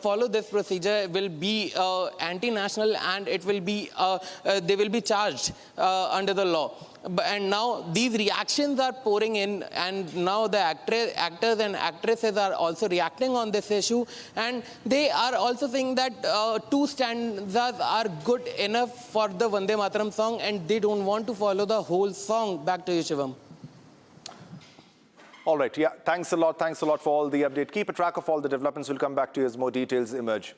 follow this procedure will be anti-national, and it will be they will be charged under the law. And now these reactions are pouring in, and now the actors and actresses are also reacting on this issue, and they are also saying that 2 stanzas are good enough for the Vande Mataram song, and they don't want to follow the whole song. Back to you, Shivam. All right, yeah, thanks a lot for all the update. Keep a track of all the developments. We'll come back to you as more details emerge.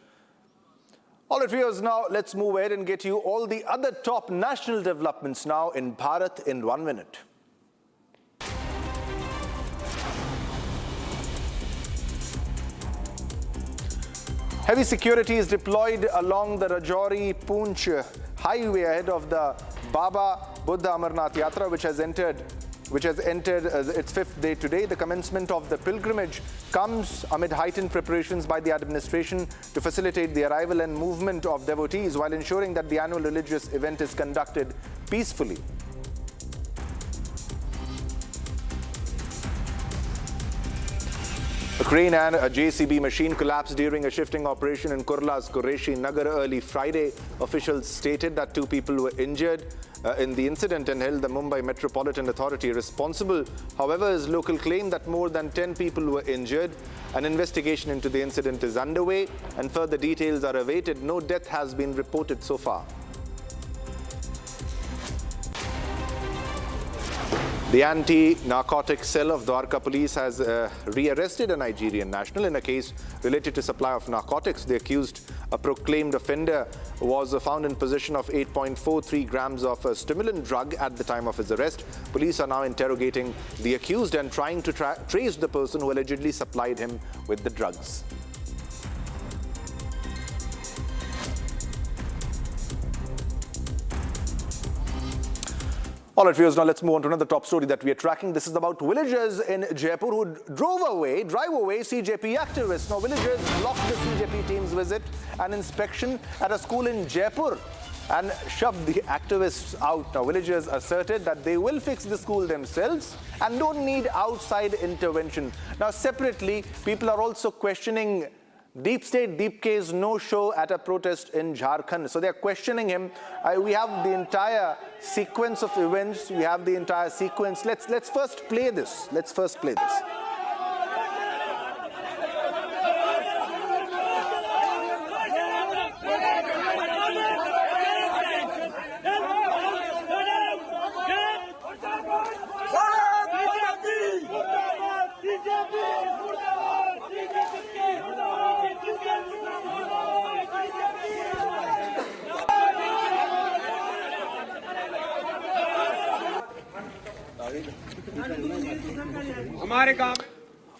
All right, viewers, now let's move ahead and get you all the other top national developments now in Bharat in 1 minute. Heavy security is deployed along the Rajouri-Poonch highway ahead of the Baba Buddha Amarnath Yatra, which has entered its 5th day today. The commencement of the pilgrimage comes amid heightened preparations by the administration to facilitate the arrival and movement of devotees while ensuring that the annual religious event is conducted peacefully. A crane and a JCB machine collapsed during a shifting operation in Kurla's Qureshi Nagar early Friday. Officials stated that 2 people were injured in the incident and held the Mumbai Metropolitan Authority responsible. However, his local claim that more than 10 people were injured. An investigation into the incident is underway, and further details are awaited. No death has been reported so far. The anti-narcotic cell of Dwarka police has re-arrested a Nigerian national in a case related to supply of narcotics. The accused, a proclaimed offender, was found in possession of 8.43 grams of a stimulant drug at the time of his arrest. Police are now interrogating the accused and trying to trace the person who allegedly supplied him with the drugs. All right, viewers, now let's move on to another top story that we are tracking. This is about villagers in Jaipur who drive away CJP activists. Now, villagers blocked the CJP team's visit and inspection at a school in Jaipur and shoved the activists out. Now, villagers asserted that they will fix the school themselves and don't need outside intervention. Now, separately, people are also questioning Deep State, Deep K's no-show at a protest in Jharkhand. So they're questioning him. We have the entire sequence of events. We have the entire sequence. Let's first play this.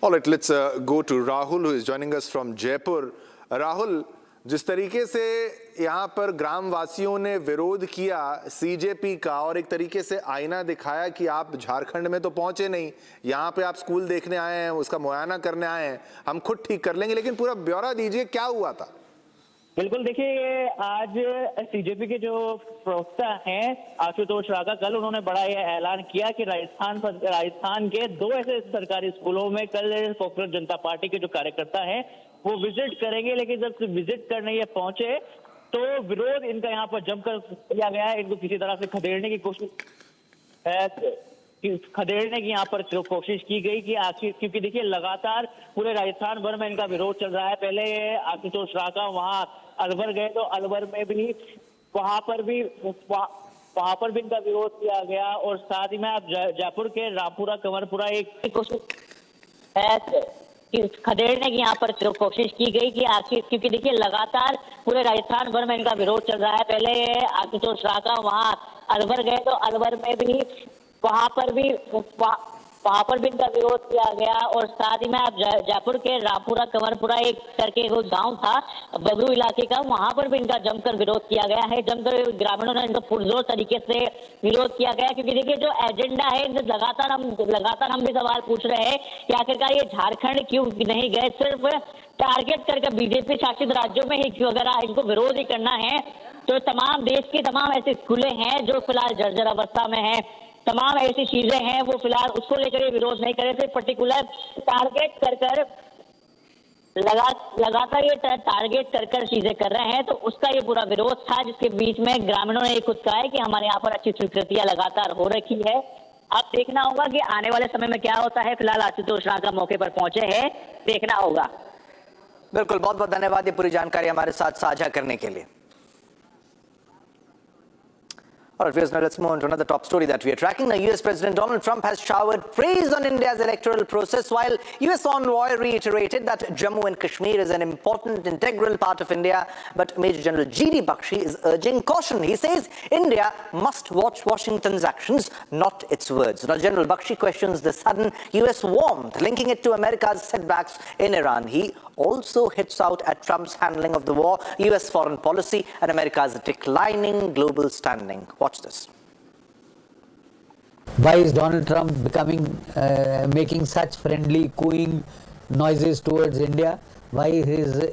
All right, let's go to Rahul, who is joining us from Jaipur. Rahul, जिस तरीके से यहाँ पर ग्राम वासियों ने विरोध किया CJP का और एक तरीके से आईना दिखाया कि आप झारखंड में तो पहुंचे नहीं, यहाँ पे आप स्कूल देखने आए हैं, उसका मुआयना करने आए हैं, हम खुद ठीक कर लेंगे, लेकिन पूरा ब्यौरा दीजिए, क्या हुआ था? बिल्कुल, देखिए आज सीजेपी के जो प्रवक्ता हैं आशुतोष रागा, कल उन्होंने बड़ा ये ऐलान किया कि राजस्थान के 2 ऐसे सरकारी स्कूलों में कल पॉपुलर जनता पार्टी के जो कार्यकर्ता हैं वो विजिट करेंगे, लेकिन जब विजिट करने ये पहुंचे तो विरोध इनका यहाँ पर जमकर किया गया है। इनको किसी तरह से खदेड़ने की यहाँ पर कोशिश की गई कि आखिर, क्योंकि देखिए लगातार पूरे राजस्थान भर में इनका विरोध चल रहा है। पहले आशुतोष रागा वहाँ अलवर गए तो अलवर में भी वहां पर भी इनका विरोध किया गया और साथ ही में आप जयपुर के रामपुरा कंवरपुरा एक खदेड़ने की यहाँ पर कोशिश की गई कि आखिर, क्योंकि देखिए लगातार पूरे राजस्थान भर में इनका विरोध चल रहा है। पहले आशुतोष रागा वहाँ अलवर गए तो अलवर में भी वहां पर भी इनका विरोध किया गया और साथ ही में आप जयपुर के रामपुरा कंवरपुरा एक करके गांव था बबरू इलाके का, वहां पर भी इनका जमकर विरोध किया गया है। जमकर ग्रामीणों ने इनका पुरजोर तरीके से विरोध किया गया, क्योंकि देखिए जो एजेंडा है लगातार हम भी सवाल पूछ रहे हैं कि आखिरकार ये झारखंड क्यों नहीं गए, सिर्फ टारगेट करके बीजेपी शासित राज्यों में ही क्यों अगर इनको विरोध ही करना है तो तमाम देश के तमाम ऐसे स्कूलें हैं जो फिलहाल जर्जर अवस्था में है, तमाम ऐसी चीजें हैं वो फिलहाल उसको लेकर ये विरोध नहीं करे थे। पर्टिकुलर टारगेट कर लगातार ये टारगेट कर चीजें कर रहे हैं, तो उसका ये पूरा विरोध था, जिसके बीच में ग्रामीणों ने खुद कहा है कि हमारे यहाँ पर अच्छी स्वीकृतियां लगातार हो रखी है। अब देखना होगा कि आने वाले समय में क्या होता है। फिलहाल आशुतोष रागा मौके पर पहुंचे हैं, देखना होगा। बिल्कुल, बहुत बहुत धन्यवाद ये पूरी जानकारी हमारे साथ साझा करने के लिए। All right, viewers, now let's move on to another top story that we are tracking. Now, US President Donald Trump has showered praise on India's electoral process, while US envoy reiterated that Jammu and Kashmir is an important, integral part of India. But Major General G.D. Bakshi is urging caution. He says India must watch Washington's actions, not its words. Now, General Bakshi questions the sudden US warmth, linking it to America's setbacks in Iran. He also hits out at Trump's handling of the war, US foreign policy, and America's declining global standing. Watch this. Why is Donald Trump making such friendly, cooing noises towards India? Why is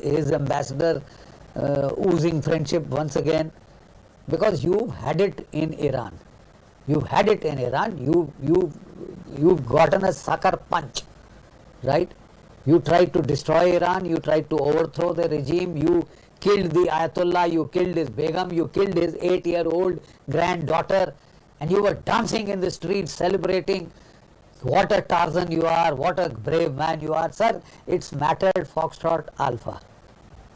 his ambassador oozing friendship once again? Because you've had it in Iran. You've had it in Iran. You've gotten a sucker punch, right? You tried to destroy Iran, you tried to overthrow the regime, you killed the Ayatollah, you killed his Begum, you killed his 8-year-old granddaughter, and you were dancing in the streets celebrating. What a Tarzan you are, what a brave man you are. Sir, it's mattered Foxtrot Alpha.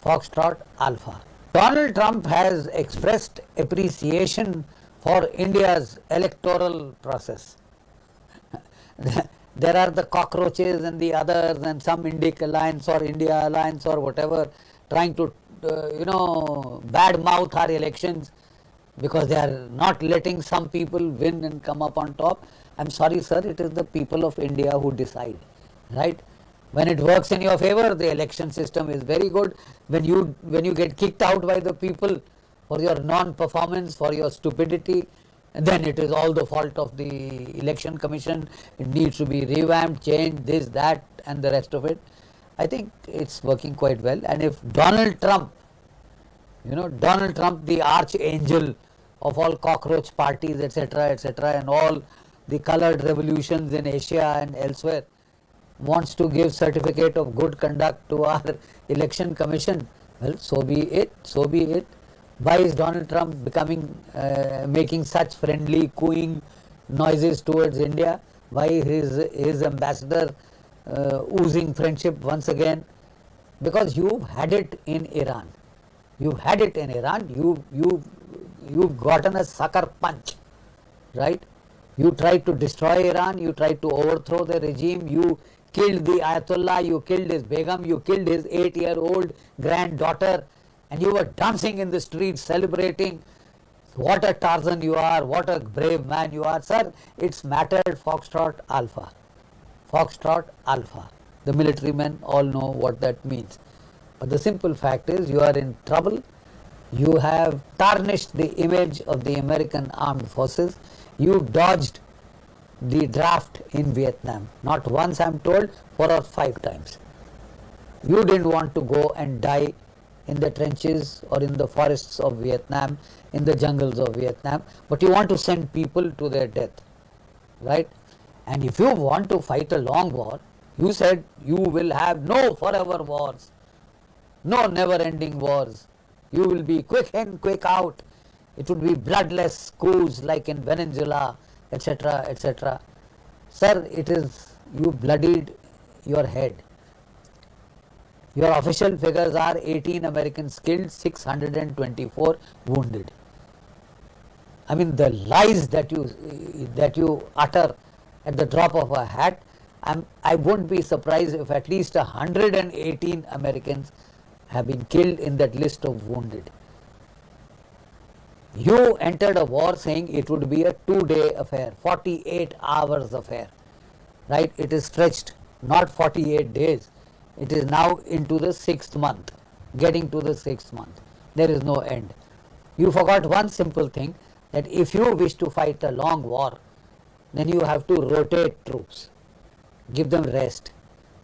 Foxtrot Alpha. Donald Trump has expressed appreciation for India's electoral process. there are the cockroaches and the others and some Indic alliance or India alliance or whatever trying to bad mouth our elections because they are not letting some people win and come up on top. I'm sorry sir, it is the people of India who decide, right? When it works in your favor, the election system is very good. When you get kicked out by the people for your non-performance, for your stupidity, then it is all the fault of the election commission. It needs to be revamped, changed, this, that and the rest of it. I think it's working quite well. And if Donald Trump, Donald Trump, the archangel of all cockroach parties, etc., and all the colored revolutions in Asia and elsewhere, wants to give certificate of good conduct to our election commission, well, so be it, so be it. Why is Donald Trump making such friendly cooing noises towards India? Why his ambassador oozing friendship once again? Because you've had it in Iran. You've had it in Iran. You've gotten a sucker punch, right? You tried to destroy Iran. You tried to overthrow the regime. You killed the Ayatollah. You killed his Begum. You killed his 8-year-old granddaughter. And you were dancing in the streets, celebrating. What a Tarzan you are. What a brave man you are. Sir, it's mattered Foxtrot Alpha. Foxtrot Alpha. The military men all know what that means. But the simple fact is you are in trouble. You have tarnished the image of the American armed forces. You dodged the draft in Vietnam. Not once, I'm told, 4 or 5 times. You didn't want to go and die in the trenches or in the forests of Vietnam, in the jungles of Vietnam, but you want to send people to their death, right? And if you want to fight a long war, you said you will have no forever wars, no never-ending wars. You will be quick in, quick out. It would be bloodless coups like in Venezuela, etc., etc. Sir, it is, you bloodied your head. Your official figures are 18 Americans killed, 624 wounded. I mean, the lies that you utter at the drop of a hat, I won't be surprised if at least 118 Americans have been killed in that list of wounded. You entered a war saying it would be a 2-day affair, 48 hours affair, right? It is stretched, not 48 days. It is now into the 6th month, getting to the 6th month. There is no end. You forgot one simple thing, that if you wish to fight a long war, then you have to rotate troops, give them rest.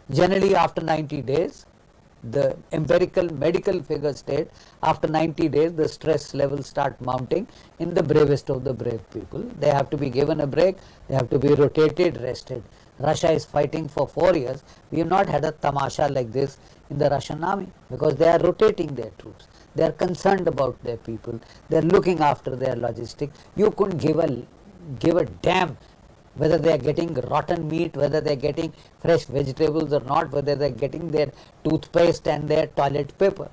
Generally after 90 days, the empirical medical figures state, after 90 days the stress levels start mounting in the bravest of the brave people. They have to be given a break, they have to be rotated, rested. Russia is fighting for 4 years. We have not had a tamasha like this in the Russian army because they are rotating their troops. They are concerned about their people. They are looking after their logistics. You couldn't give a damn whether they are getting rotten meat, whether they are getting fresh vegetables or not, whether they are getting their toothpaste and their toilet paper.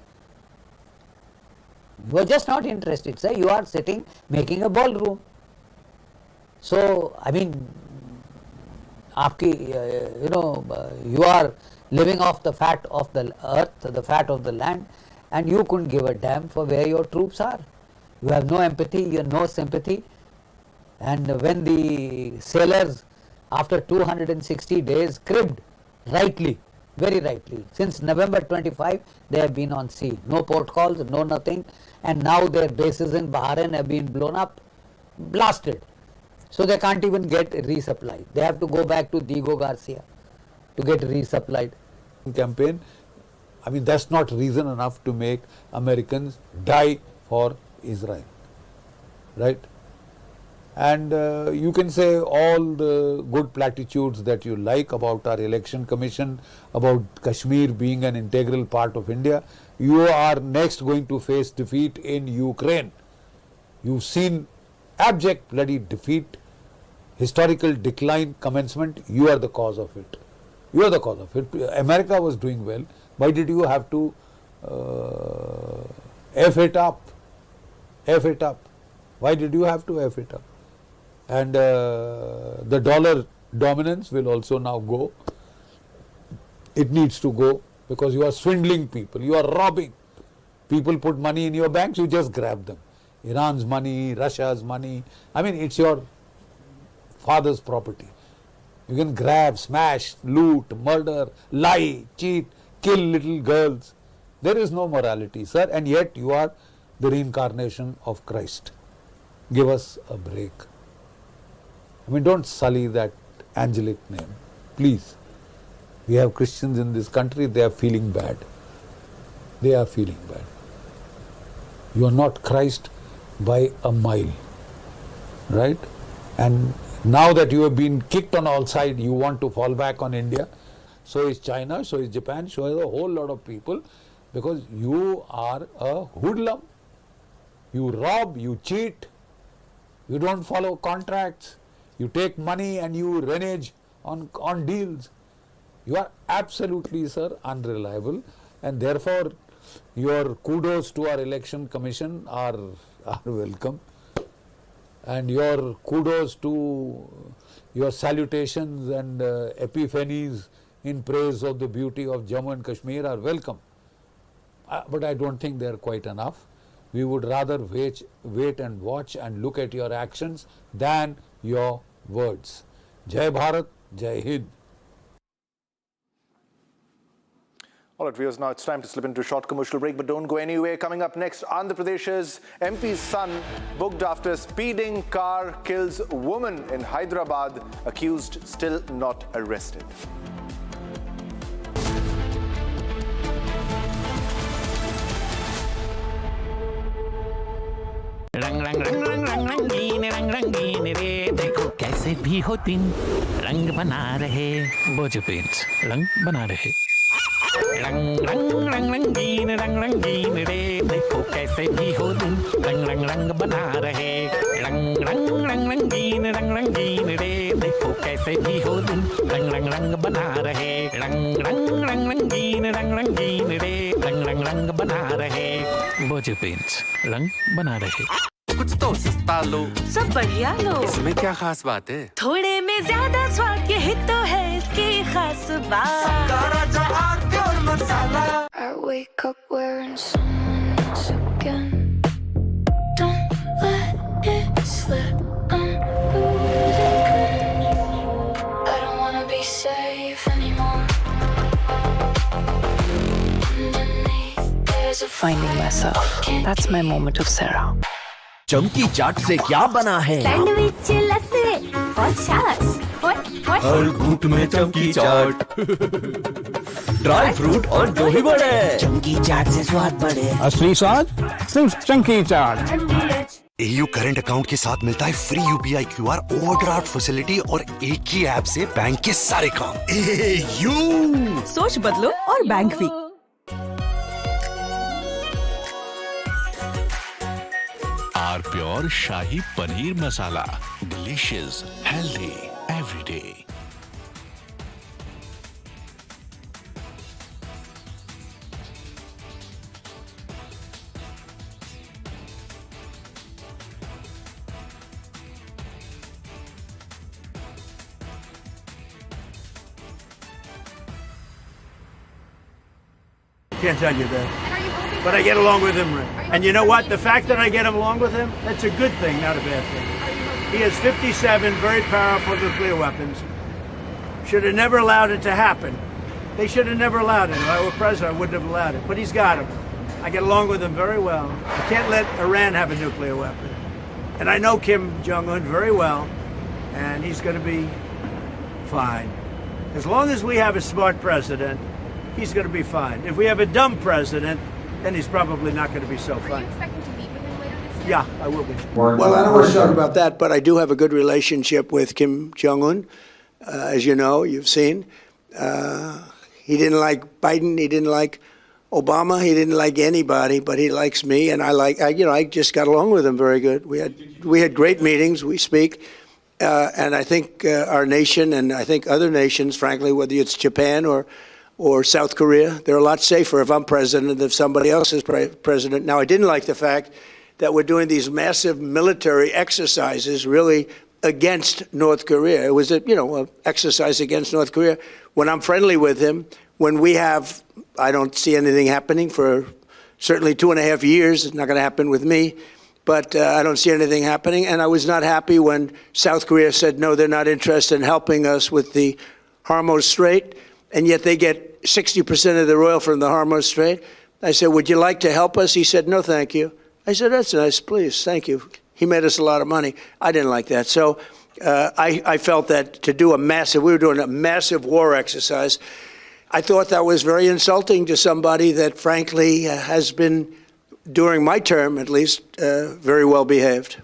You are just not interested, sir. You are sitting making a ballroom. So, I mean, you are living off the fat of the earth, the fat of the land, and you couldn't give a damn for where your troops are. You have no empathy, you have no sympathy. And when the sailors, after 260 days, cribbed rightly, very rightly, since November 25, they have been on sea. No port calls, no nothing. And now their bases in Bahrain have been blown up, blasted. So they can't even get resupplied. They have to go back to Diego Garcia to get resupplied. Campaign, I mean, that's not reason enough to make Americans die for Israel, right? And you can say all the good platitudes that you like about our election commission, about Kashmir being an integral part of India. You are next going to face defeat in Ukraine. You've seen abject bloody defeat, historical decline, commencement. You are the cause of it. You are the cause of it. America was doing well. Why did you have to F it up? F it up. Why did you have to F it up? And the dollar dominance will also now go. It needs to go because you are swindling people, you are robbing. People put money in your banks, you just grab them. Iran's money, Russia's money, I mean it's your father's property. You can grab, smash, loot, murder, lie, cheat, kill little girls. There is no morality, sir, and yet you are the reincarnation of Christ. Give us a break. I mean, don't sully that angelic name, please. We have Christians in this country, they are feeling bad. They are feeling bad. You are not Christ by a mile, right? And now that you have been kicked on all sides, you want to fall back on India. So is China, so is Japan, so is a whole lot of people, because you are a hoodlum. You rob, you cheat, you don't follow contracts, you take money and you renege on deals. You are absolutely, sir, unreliable, and therefore your kudos to our election commission are welcome. And your kudos to your salutations and epiphanies in praise of the beauty of Jammu and Kashmir are welcome. But I don't think they are quite enough. We would rather wait and watch and look at your actions than your words. Jai Bharat, Jai Hind. All right, viewers, now it's time to slip into a short commercial break, but don't go anywhere. Coming up next, Andhra Pradesh's MP's son booked after speeding car kills woman in Hyderabad, accused still not arrested. रंग रंग रंग रंग रंग रंगीन रे देखो कैसे भी हो दिन रंग बना रहे वो जो पेंट्स रंग बना रहे रंग रंग रंग रंगीन रे देखो कैसे भी हो दिन रंग रंग रंग बना रहे रंग रंग रंग रंगीन रे देखो कैसे भी हो दिन रंग रंग रंग बना रहे रंग रंग रंग रंगीन रे रंग रंग रंग बना रहे वो जो पेंट्स रंग बना रहे कुछ तो सस्ता लो सब बढ़िया लो इसमें क्या खास बात है थोड़े में ज्यादा स्वाद यही तो है इसकी खास बात I wake up wearing someone else again. Don't let it slip. I'm losing grip. I don't wanna be safe anymore. Underneath there's a Finding myself. That's my moment of Sarah. चमकी चाट से क्या बना है सैंडविच लस्सी और छाछ हर घूंट में चमकी चाट ड्राई फ्रूट और दही बड़े चमकी चाट से स्वाद बढ़े असली स्वाद सिर्फ chunky chaat AU current account के साथ मिलता है free UPI QR overdraft facility और एक ही ऐप से बैंक के सारे काम AU सोच बदलो और बैंक भी R pure shahi paneer masala delicious healthy everyday Can't tell you that. But I get along with him. And you know what? The fact that I get along with him, that's a good thing, not a bad thing. He has 57 very powerful nuclear weapons. Should have never allowed it to happen. They should have never allowed it. If I were president, I wouldn't have allowed it. But he's got them. I get along with him very well. I can't let Iran have a nuclear weapon. And I know Kim Jong-un very well, and he's going to be fine. As long as we have a smart president, he's going to be fine. If we have a dumb president, then he's probably not going to be so fine. Are you expecting to meet with him later this year? Yeah, I will be. Well, I don't want to talk about that, but I do have a good relationship with Kim Jong-un. As you know, you've seen. He didn't like Biden. He didn't like Obama. He didn't like anybody, but he likes me, and I just got along with him very good. We had great meetings. We speak. And I think our nation and I think other nations, frankly, whether it's Japan or South Korea, they're a lot safer if I'm president than if somebody else is president. Now, I didn't like the fact that we're doing these massive military exercises, really against North Korea. It was a, an exercise against North Korea. When I'm friendly with him, when we have, I don't see anything happening for certainly 2.5 years. It's not going to happen with me, but I don't see anything happening. And I was not happy when South Korea said, no, they're not interested in helping us with the Hormuz Strait, and yet they get 60% of their oil from the Hormuz Strait. I said, would you like to help us? He said, no, thank you. I said, that's nice, please, thank you. He made us a lot of money. I didn't like that. So I felt that to do we were doing a massive war exercise. I thought that was very insulting to somebody that, frankly, has been, during my term at least, very well behaved.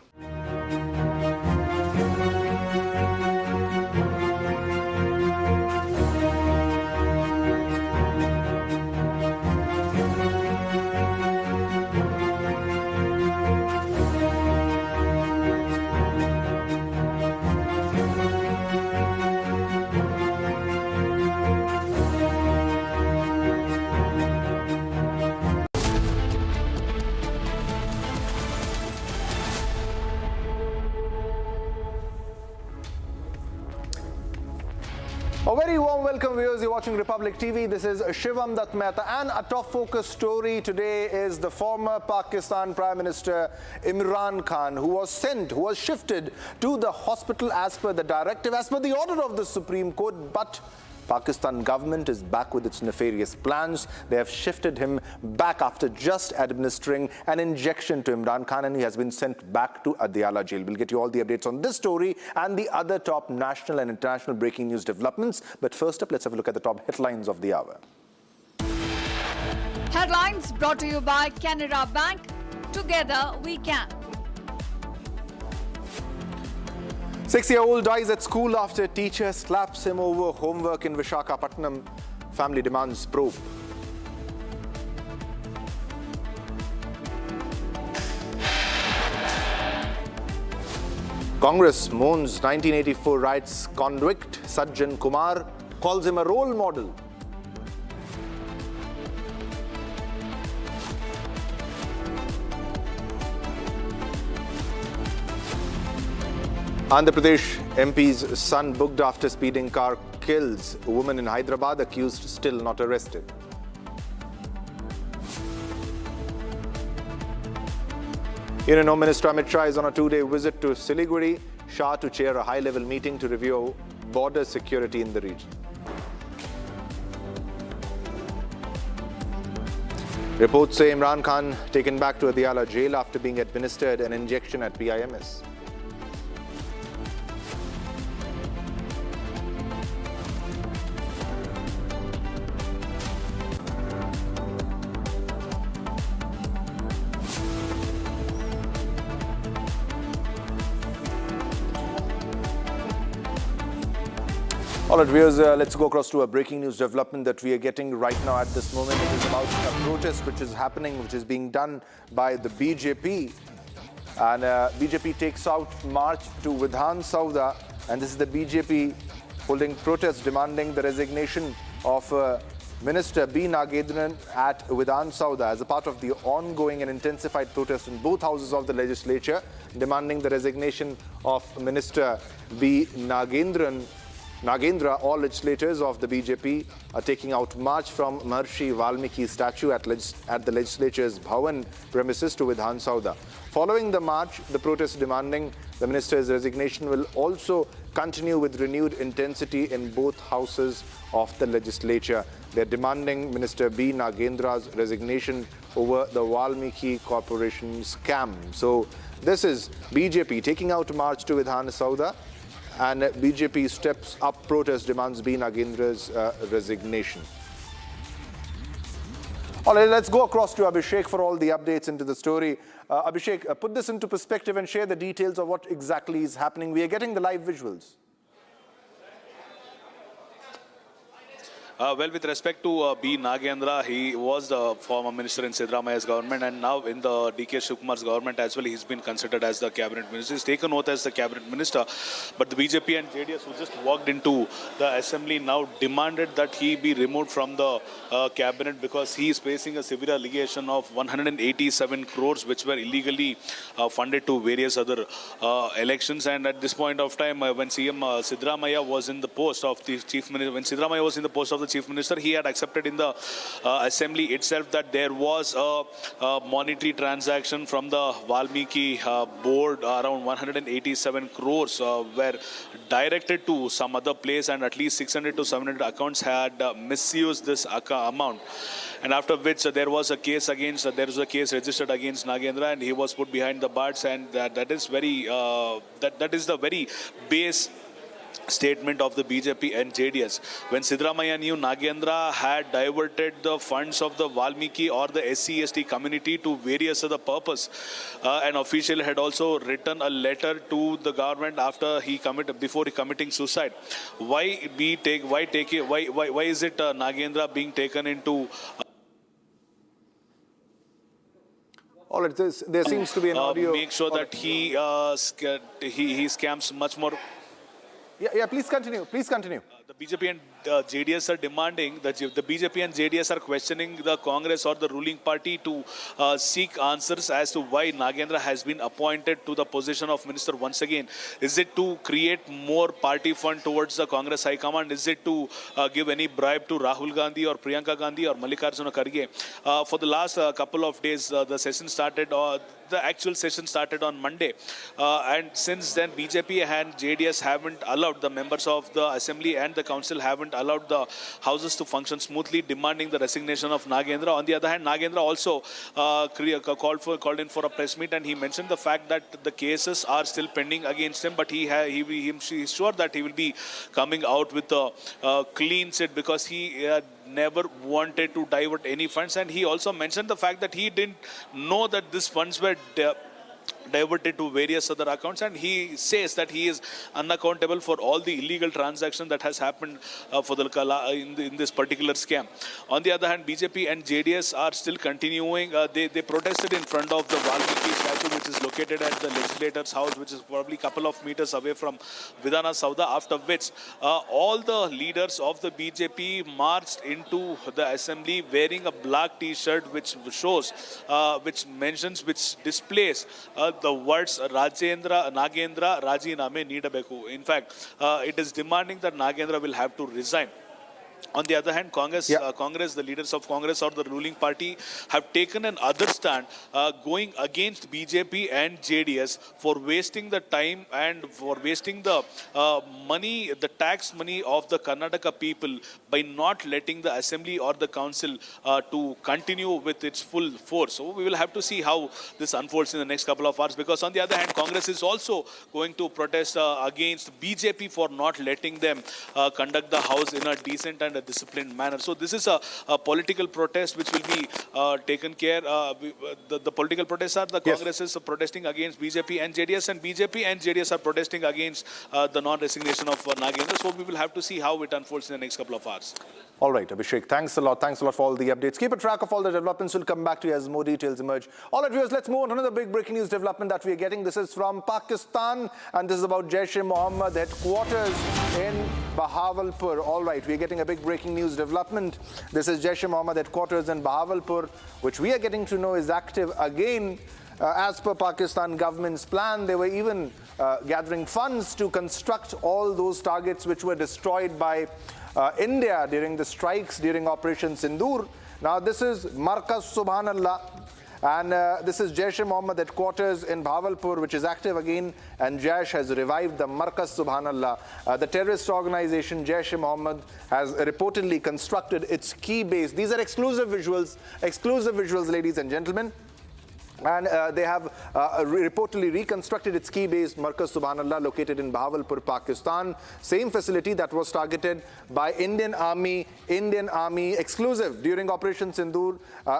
A very warm welcome, viewers. You're watching Republic TV. This is Shivam Dutt Mehta, and a top focus story today is the former Pakistan Prime Minister Imran Khan, who was shifted to the hospital as per the directive, as per the order of the Supreme Court. But Pakistan government is back with its nefarious plans. They have shifted him back after just administering an injection to Imran Khan, and he has been sent back to Adiala Jail. We'll get you all the updates on this story and the other top national and international breaking news developments. But first up, let's have a look at the top headlines of the hour. Headlines brought to you by Canara Bank. Together we can. 6-year-old dies at school after teacher slaps him over homework in Visakhapatnam. Family demands probe. Congress mourns 1984 riots convict Sajjan Kumar, calls him a role model. Andhra Pradesh MP's son booked after speeding car kills a woman in Hyderabad, accused still not arrested. Union Home Minister Amit Shah is on a 2-day visit to Siliguri. Shah to chair a high-level meeting to review border security in the region. Reports say Imran Khan taken back to Adiala Jail after being administered an injection at PIMS. All right, viewers, let's go across to a breaking news development that we are getting right now at this moment. It is about a protest which is happening, which is being done by the BJP. And BJP takes out march to Vidhan Sauda. And this is the BJP holding protest demanding the resignation of Minister B. Nagendran at Vidhan Sauda as a part of the ongoing and intensified protest in both houses of the legislature, demanding the resignation of Minister B. Nagendra. All legislators of the BJP are taking out march from Maharshi Valmiki statue at the legislature's Bhavan premises to Vidhan Sauda. Following the march, the protest demanding the minister's resignation will also continue with renewed intensity in both houses of the legislature. They're demanding Minister B. Nagendra's resignation over the Valmiki Corporation scam. So this is BJP taking out march to Vidhan Sauda, and BJP steps up protest demands B. Nagendra's resignation. All right, let's go across to Abhishek for all the updates into the story. Abhishek, put this into perspective and share the details of what exactly is happening. We are getting the live visuals. Well, with respect to B. Nagendra, he was the former minister in Siddaramaya's government, and now in the D.K. Shivkumar's government as well, he's been considered as the cabinet minister. He's taken oath as the cabinet minister, but the BJP and JDS, who just walked into the assembly, now demanded that he be removed from the cabinet because he is facing a severe allegation of 187 crores which were illegally funded to various other elections. And at this point of time, when CM Siddaramaya was in the post of the chief minister, when Siddaramaya was in the post of the chief minister, he had accepted in the assembly itself that there was a monetary transaction from the Valmiki board. Around 187 crores were directed to some other place, and at least 600 to 700 accounts had misused this amount. And after which there was a case registered against Nagendra, and he was put behind the bars. And that is the very base statement of the BJP and JDS. When Siddaramaya knew Nagendra had diverted the funds of the Valmiki or the SC/ST community to various other purpose, an official had also written a letter to the government before committing suicide. Why is it Nagendra being taken into? All right, there seems to be an audio. Make sure that he scams much more. Yeah, please continue. Please continue. The BJP and JDS are demanding that the BJP and JDS are questioning the Congress or the ruling party to seek answers as to why Nagendra has been appointed to the position of minister once again. Is it to create more party fund towards the Congress High Command? Is it to give any bribe to Rahul Gandhi or Priyanka Gandhi or Mallikarjuna Kharge? For the last couple of days, the session started. The actual session started on Monday, and since then BJP and JDS haven't allowed, the members of the assembly and the council haven't allowed the houses to function smoothly, demanding the resignation of Nagendra. On the other hand, Nagendra also called in for a press meet, and he mentioned the fact that the cases are still pending against him, but he's sure that he will be coming out with a clean sheet because he never wanted to divert any funds. And he also mentioned the fact that he didn't know that these funds were diverted to various other accounts, and he says that he is unaccountable for all the illegal transaction that has happened in this particular scam. On the other hand, BJP and JDS are still continuing. They protested in front of the Valmiki statue, which is located at the legislator's house, which is probably a couple of meters away from Vidhana Sauda, after which all the leaders of the BJP marched into the assembly wearing a black t-shirt which displays the words Nagendra Rajiname Needabeku. In fact, it is demanding that Nagendra will have to resign. On the other hand, Congress, the leaders of Congress or the ruling party have taken an other stand, going against BJP and JDS for wasting the time and for wasting the money, the tax money of the Karnataka people by not letting the assembly or the council to continue with its full force. So we will have to see how this unfolds in the next couple of hours, because on the other hand, Congress is also going to protest against BJP for not letting them conduct the house in a decent and a disciplined manner. So this is a political protest which will be taken care. The political protests are the Congress is protesting against BJP and JDS, and BJP and JDS are protesting against the non-resignation of Nagendra. So we will have to see how it unfolds in the next couple of hours. All right, Abhishek, thanks a lot. Thanks a lot for all the updates. Keep a track of all the developments. We'll come back to you as more details emerge. All right, viewers, let's move on to another big breaking news development that we are getting. This is from Pakistan, and this is about Jaish-e-Mohammed headquarters in Bahawalpur. All right, we are getting a big breaking news development. This is Jaish-e-Mohammed headquarters in Bahawalpur, which we are getting to know is active again. As per Pakistan government's plan, they were even gathering funds to construct all those targets which were destroyed by India during the strikes during Operation Sindoor. Now this is Markaz Subhanallah, and this is Jaish-e-Mohammed headquarters in Bahawalpur, which is active again, and Jaish has revived the Markaz Subhanallah. The terrorist organization Jaish-e-Mohammed has reportedly constructed its key base. These are exclusive visuals, ladies and gentlemen. And they have reportedly reconstructed its key base, Markaz Subhanallah, located in Bahawalpur, Pakistan. Same facility that was targeted by Indian Army exclusive during Operation Sindoor.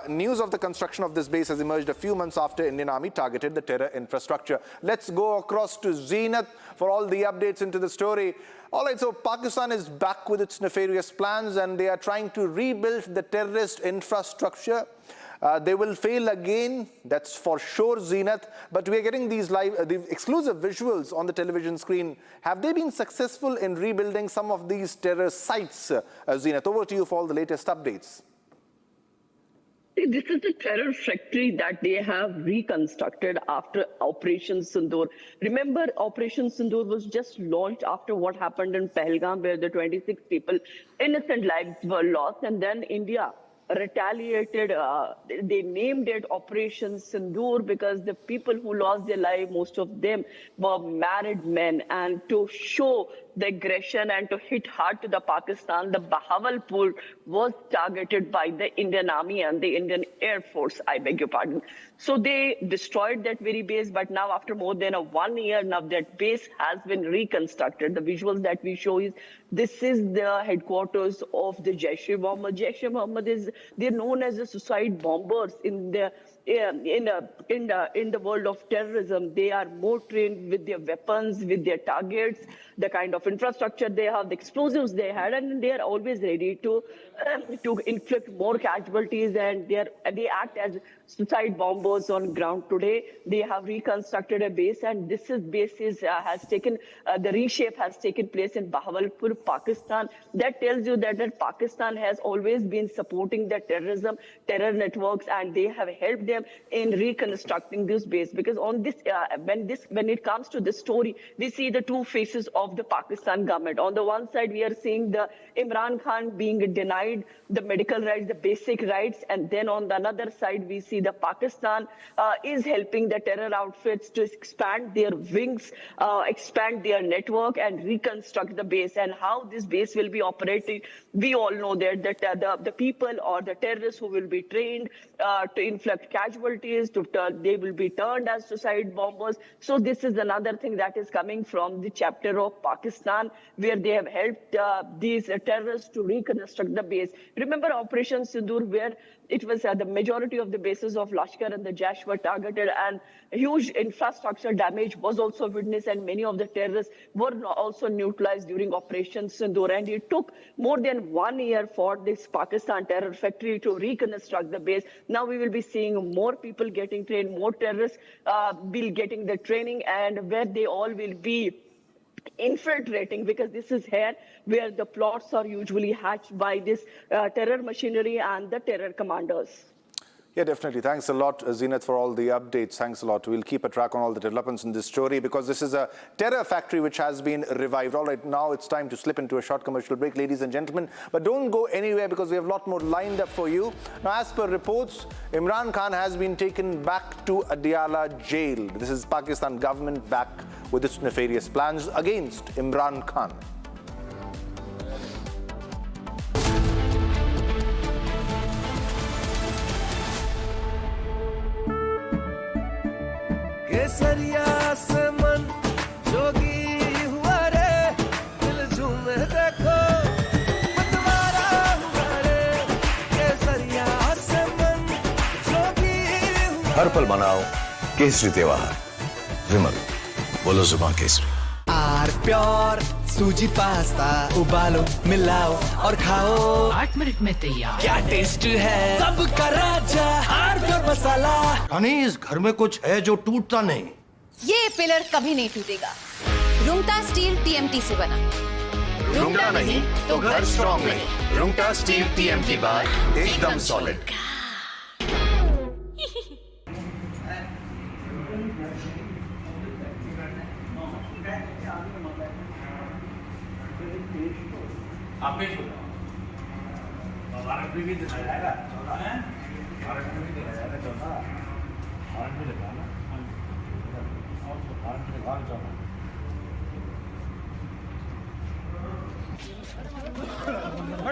News of the construction of this base has emerged a few months after Indian Army targeted the terror infrastructure. Let's go across to Zeenat for all the updates into the story. All right, so Pakistan is back with its nefarious plans and they are trying to rebuild the terrorist infrastructure. They will fail again, that's for sure, Zeenat. But we are getting these the exclusive visuals on the television screen. Have they been successful in rebuilding some of these terror sites? Zeenat, over to you for all the latest updates. This is the terror factory that they have reconstructed after Operation Sindoor. Remember, Operation Sindoor was just launched after what happened in Pahalgam, where the 26 people, innocent lives were lost, and then India retaliated. They named it Operation Sindoor because the people who lost their life, most of them were married men. And to show the aggression and to hit hard to the Pakistan, the Bahawalpur was targeted by the Indian Army and the Indian Air Force, I beg your pardon. So they destroyed that very base, but now after more than 1 year, now that base has been reconstructed. The visuals that we show is, this is the headquarters of the Jaish-e-Mohammed. Jaish-e-Mohammed they're known as the suicide bombers in the world of terrorism. They are more trained with their weapons, with their targets, the kind of infrastructure they have, the explosives they had, and they are always ready to inflict more casualties, and they act as suicide bombers on ground. Today they have reconstructed a base, and the reshape has taken place in Bahawalpur, Pakistan. That tells you that Pakistan has always been supporting the terror networks, and they have helped them in reconstructing this base. Because on this, when it comes to this story, we see the two faces of the Pakistan government. On the one side, we are seeing the Imran Khan being denied the medical rights, the basic rights, and then on the another side, we see the Pakistan is helping the terror outfits to expand their wings, expand their network, and reconstruct the base. And how this base will be operating, we all know that the people or the terrorists who will be trained to inflict casualties, they will be turned as suicide bombers. So this is another thing that is coming from the chapter of Pakistan, where they have helped these terrorists to reconstruct the base. Remember Operation Sindoor, where it was the majority of the bases of Lashkar and the Jaish were targeted, and huge infrastructure damage was also witnessed, and many of the terrorists were also neutralized during Operation Sindoor. And it took more than 1 year for this Pakistan terror factory to reconstruct the base. Now we will be seeing more people getting trained, more terrorists will getting the training, and where they all will be infiltrating, because this is here where the plots are usually hatched by this terror machinery and the terror commanders. Yeah, definitely. Thanks a lot, Zeenat, for all the updates. Thanks a lot. We'll keep a track on all the developments in this story, because this is a terror factory which has been revived. All right, now it's time to slip into a short commercial break, ladies and gentlemen. But don't go anywhere, because we have a lot more lined up for you. Now, as per reports, Imran Khan has been taken back to Adiala Jail. This is Pakistan government back with its nefarious plans against Imran Khan. केसरिया से मन जोगी हुआ रे, दिल झूमे देखो मतवारा हुआ रे, केसरिया से मन जोगी हुआ। हर पल मनाओ केसरी त्योहार। विमल, बोलो जुबान केसरी। आर प्योर सूजी पास्ता उबालो, मिलाओ और खाओ, 8 मिनट में तैयार। क्या टेस्ट है, सबका राजा आर प्योर मसाला। यानी इस घर में कुछ है जो टूटता नहीं। ये पिलर कभी नहीं टूटेगा। रुंगटा स्टील TMT से बना। रुंगटा नहीं तो घर स्ट्रॉन्ग नहीं। रुंगटा स्टील TMT बार एकदम solid.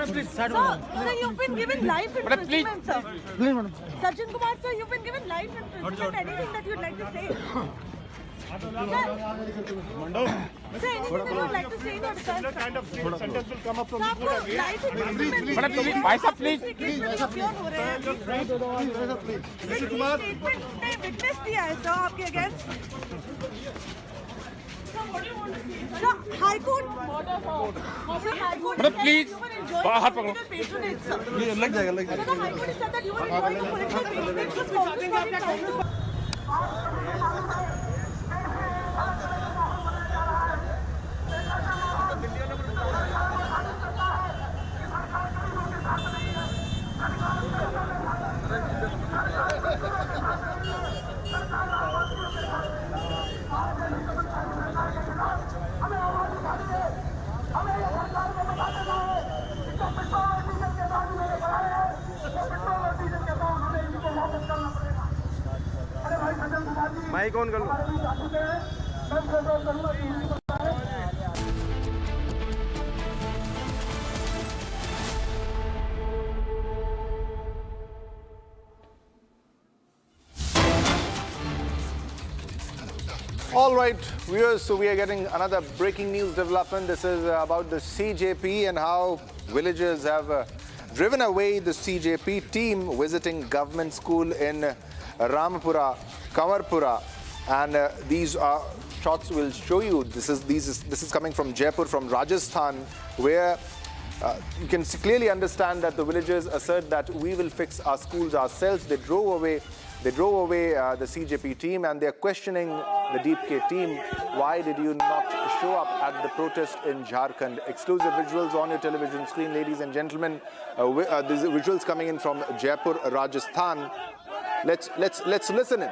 Sir, you've been given life imprisonment, sir. Sajjan Kumar, sir, you've been given life imprisonment. Anything that you'd like to say? Sir, anything that you'd like to say in your defense? Similar kind of sentence will come up from this court again. Life imprisonment. Bhai sahab, please. Mr. Kumar. Witness दिया है, sir, आपके against. Sir, High Court. Sir, High Court. Please. हाथ पकड़ो. लग जाएगा, लग जाएगा. Sir, the High Court said that you were enjoying a political patronage for Congress. Mic on कर लो. All right, viewers, so we are getting another breaking news development. This is about the CJP and how villagers have driven away the CJP team visiting government school in Rampura, Kanwarpura, and these shots will show you. This is coming from Jaipur, from Rajasthan, where you can clearly understand that the villagers assert that we will fix our schools ourselves. They drove away the CJP team, and they're questioning the Deep K team. Why did you not show up at the protest in Jharkhand? Exclusive visuals on your television screen, ladies and gentlemen. These visuals coming in from Jaipur, Rajasthan. Let's listen in.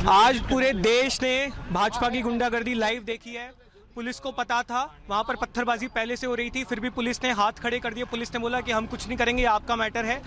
आज पूरे देश ने भाजपा की गुंडागर्दी live देखी है. Police को पता था वहां पर पत्थरबाजी पहले से हो रही थी, फिर भी पुलिस ने हाथ खड़े कर दिए. पुलिस ने बोला कि हम कुछ नहीं करेंगे, ये आपका मैटर है.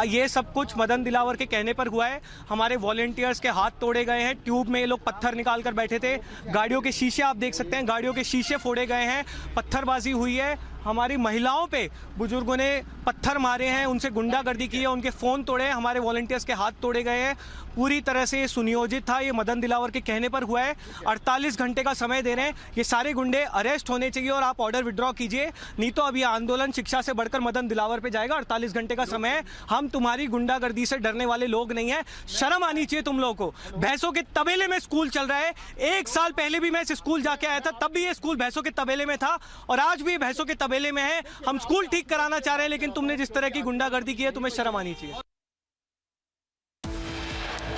ये सब कुछ मदन दिलावर के कहने पर हुआ है. हमारे वॉलंटियर्स के हाथ तोड़े गए हैं. ट्यूब में ये लोग पत्थर निकाल कर बैठे थे. गाड़ियों के शीशे आप देख सकते हैं, गाड़ियों के शीशे फोड़े गए हैं. पत्थरबाजी हुई है. हमारी महिलाओं पे बुजुर्गों ने पत्थर मारे हैं, उनसे गुंडागर्दी की है, उनके फ़ोन तोड़े हैं, हमारे वॉलंटियर्स के हाथ तोड़े गए हैं. पूरी तरह से सुनियोजित था. ये मदन दिलावर के कहने पर हुआ है. 48 घंटे का समय दे रहे हैं. ये सारे गुंडे अरेस्ट होने चाहिए और आप ऑर्डर विड्रॉ कीजिए, नहीं तो अभी आंदोलन शिक्षा से बढ़कर मदन दिलावर पे जाएगा. 48 घंटे का समय है. हम तुम्हारी गुंडागर्दी से डरने वाले लोग नहीं हैं. शर्म आनी चाहिए तुम लोगों को. भैंसों के तबेले में स्कूल चल रहा है. 1 साल पहले भी मैं इस स्कूल जाके आया था, तब भी ये स्कूल भैंसों के तबेले में था और आज भी भैंसों के तबेले में है. हम स्कूल ठीक कराना चाह रहे हैं, लेकिन तुमने जिस तरह की गुंडागर्दी की है, तुम्हें शर्म आनी चाहिए.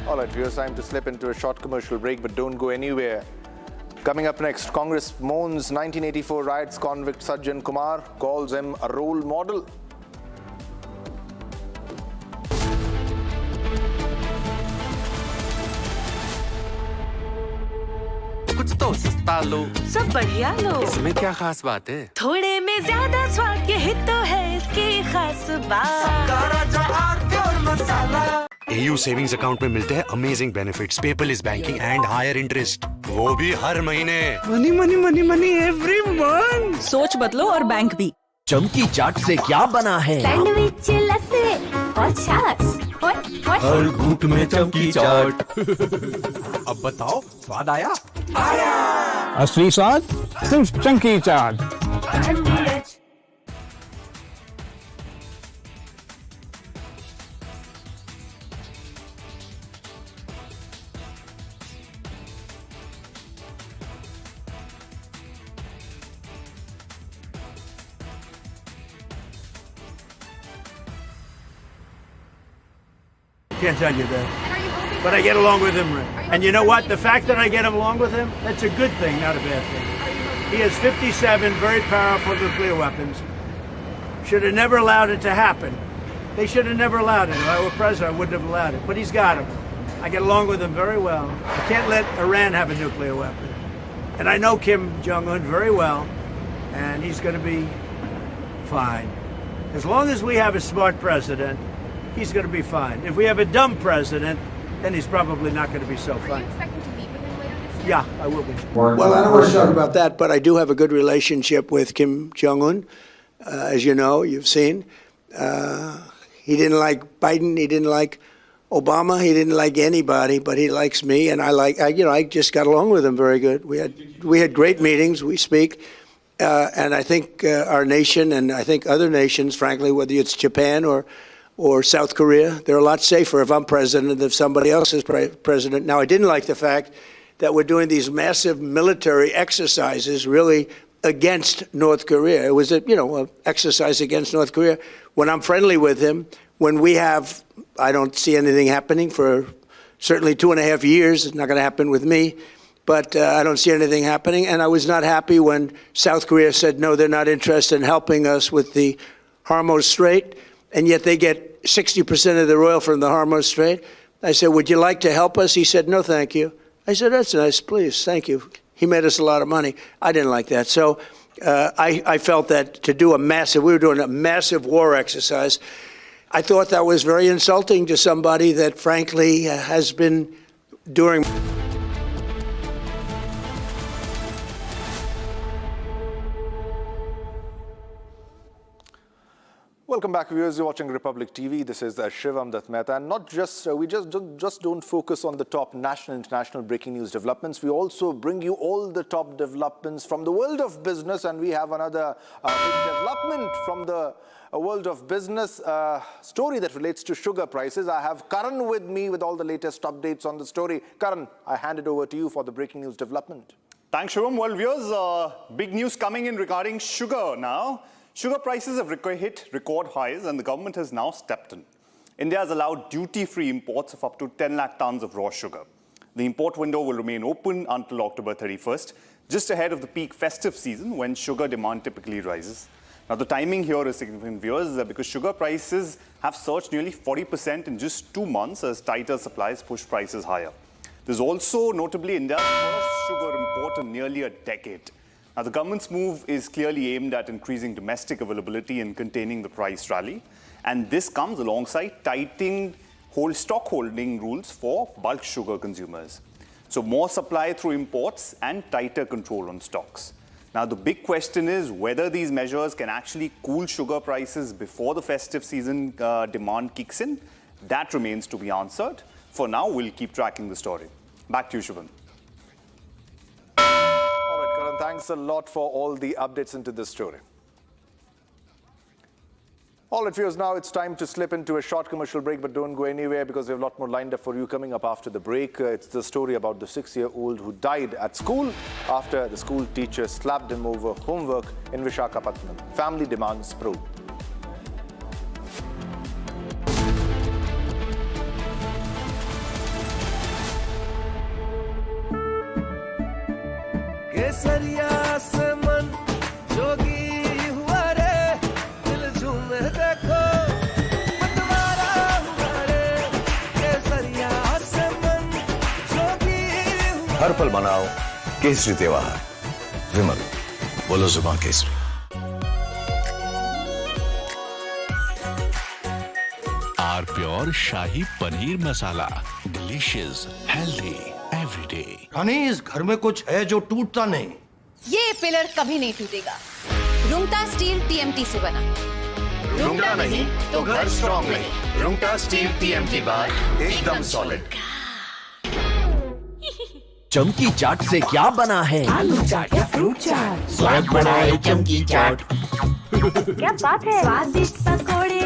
All right, viewers, time to slip into a short commercial break, but don't go anywhere. Coming up next, Congress mourns 1984 riots convict Sajjan Kumar, calls him a role model. कुछ तो सस्ता लो, सब बढ़िया लो. इसमें क्या खास बात है? थोड़े में ज्यादा स्वाद, यही तो है इसकी खास बात. AU सेविंग्स अकाउंट में मिलते हैं amazing benefits, paperless banking and higher interest, वो भी हर महीने. Money money money money every month. सोच बदलो और बैंक भी. चमकी चाट से क्या बना है? सैंडविच, लस्सी और छाछ. हर घूंट में चमकी चाट. अब बताओ, स्वाद आया? असली स्वाद सिर्फ chunky chaat. Can't tell you that. But I get along with him. And you know what? The fact that I get along with him, that's a good thing, not a bad thing. He has 57 very powerful nuclear weapons. Should have never allowed it to happen. They should have never allowed it. If I were president, I wouldn't have allowed it. But he's got them. I get along with him very well. I can't let Iran have a nuclear weapon. And I know Kim Jong-un very well, and he's going to be fine. As long as we have a smart president, he's going to be fine. If we have a dumb president, then he's probably not going to be so fine. Are you expecting to meet with him later this Yeah, I will be. Well, I don't want to talk about that, but I do have a good relationship with Kim Jong-un. As you know, you've seen. He didn't like Biden. He didn't like Obama. He didn't like anybody, but he likes me, and I just got along with him very good. We had great meetings. We speak, and I think our nation, and I think other nations, frankly, whether it's Japan or South Korea, they're a lot safer if I'm president than if somebody else is president. Now, I didn't like the fact that we're doing these massive military exercises, really against North Korea. It was an exercise against North Korea. When I'm friendly with him, when we have, I don't see anything happening for certainly 2.5 years. It's not going to happen with me, but I don't see anything happening. And I was not happy when South Korea said, no, they're not interested in helping us with the Hormuz Strait, and yet they get 60% of their oil from the Hormuz Strait. I said, would you like to help us? He said, no, thank you. I said, that's nice, please, thank you. He made us a lot of money. I didn't like that. So I felt that to do we were doing a massive war exercise. I thought that was very insulting to somebody that, frankly, has been doing. Welcome back, viewers. You're watching Republic TV. This is Shivam Dutt Mehta. And not just, we just don't focus on the top national, international breaking news developments. We also bring you all the top developments from the world of business. And we have another big development from the world of business, story that relates to sugar prices. I have Karan with me with all the latest updates on the story. Karan, I hand it over to you for the breaking news development. Thanks, Shivam. Well, viewers, big news coming in regarding sugar now. Sugar prices have hit record highs and the government has now stepped in. India has allowed duty-free imports of up to 10 lakh tons of raw sugar. The import window will remain open until October 31st, just ahead of the peak festive season when sugar demand typically rises. Now, the timing here is significant, viewers, because sugar prices have surged nearly 40% in just 2 months as tighter supplies push prices higher. There's also notably India's first sugar import in nearly a decade. Now, the government's move is clearly aimed at increasing domestic availability and containing the price rally. And this comes alongside tightening stock holding rules for bulk sugar consumers. So more supply through imports and tighter control on stocks. Now, the big question is whether these measures can actually cool sugar prices before the festive season demand kicks in. That remains to be answered. For now, we'll keep tracking the story. Back to you, Shivan. Thanks a lot for all the updates into this story. All right, viewers, now it's time to slip into a short commercial break, but don't go anywhere because we have a lot more lined up for you coming up after the break. It's the story about the 6-year-old who died at school after the school teacher slapped him over homework in Visakhapatnam. Family demands proof. केसरिया से मन जोगी हुआ रे दिल झूमे देखो मतवारा हुआ रे केसरिया से मन जोगी हुआ हर पल मनाओ केसरी त्योहार विमल बोलो जुबान केसरी आर प्योर शाही paneer masala delicious healthy everyday. रानी, इस घर में कुछ है जो टूटता नहीं। ये पिलर कभी नहीं टूटेगा। रुंगटा स्टील टीएमटी से बना। रुंगटा नहीं तो घर स्ट्रॉन्ग नहीं। रुंगटा स्टील टीएमटी बार एकदम सॉलिड। चमकी चाट से क्या बना है? आलू चाट या फ्रूट चाट, स्वाद बनाए चमकी चाट। क्या बात है? स्वादिष्ट पकोड़े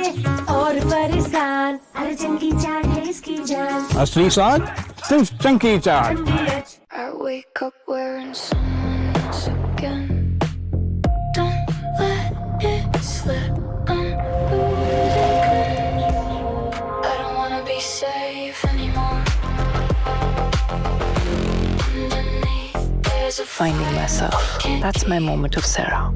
और फरसान, अरे चमकी चाट है इसकी जान। असली स्वाद सिर्फ chunky chaat. I wake up wearing someone else again. Don't let it slip. I'm losing. I don't wanna be safe anymore. Finding myself. That's my moment of Sarah.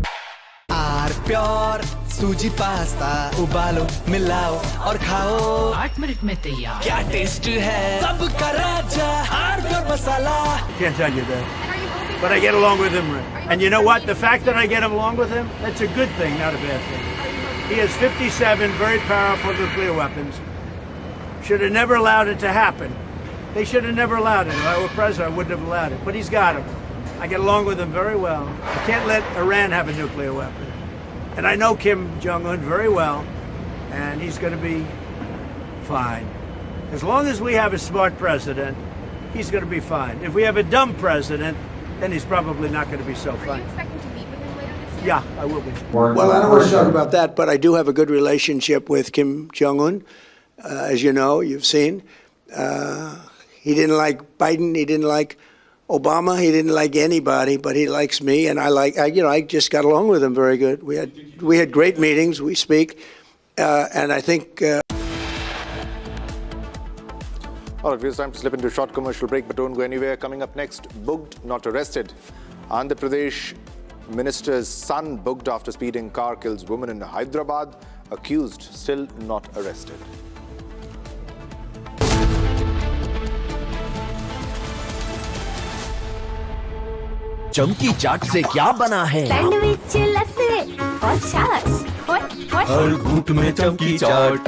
R pure सूजी पास्ता उबालो मिलाओ और खाओ 8 minute में तैयार। क्या taste है सबका राजा आर प्योर मसाला। Can't tell you that. But I get along with him. And you know what? The fact that I get along with him, that's a good thing, not a bad thing. He has 57 very powerful nuclear weapons. Should have never allowed it to happen. They should have never allowed it. If I were president, I wouldn't have allowed it. But he's got him. I get along with him very well. I can't let Iran have a nuclear weapon. And I know Kim Jong-un very well, and he's going to be fine. As long as we have a smart president, he's going to be fine. If we have a dumb president, then he's probably not going to be so fine. Yeah, I will be. Well, I don't want to talk about that, but I do have a good relationship with Kim Jong-un. As you know, you've seen. He didn't like Biden. He didn't like Obama. He didn't like anybody, but he likes me, and I just got along with him very good. We had great meetings. We speak, and I think. All right, it's time to slip into a short commercial break, but don't go anywhere. Coming up next, booked, not arrested. Andhra Pradesh minister's son booked after speeding car kills woman in Hyderabad. Accused still not arrested. चमकी चाट से क्या बना है? Sandwich लस्सी और छाछ हर घूंट में चमकी चाट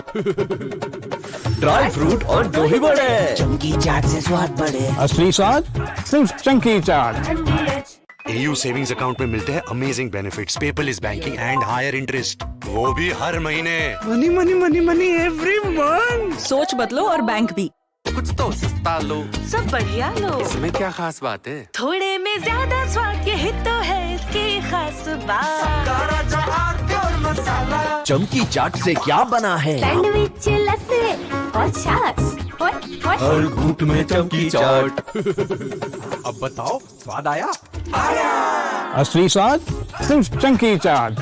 ड्राई फ्रूट और दही बड़े चमकी चाट से स्वाद बढ़े असली स्वाद सिर्फ chunky chaat AU savings account में मिलते हैं amazing benefits, paperless banking and higher interest, वो भी हर महीने। Money money money money every month. सोच बदलो और बैंक भी। कुछ तो सस्ता लो, सब बढ़िया लो। इसमें क्या खास बात है? थोड़े में ज्यादा स्वाद, यही तो है इसकी खास बात। चमकी चाट से क्या बना है? सैंडविच लस्सी और छाछ हर घूंट में चमकी चाट अब बताओ स्वाद आया? असली स्वाद सिर्फ chunky chaat.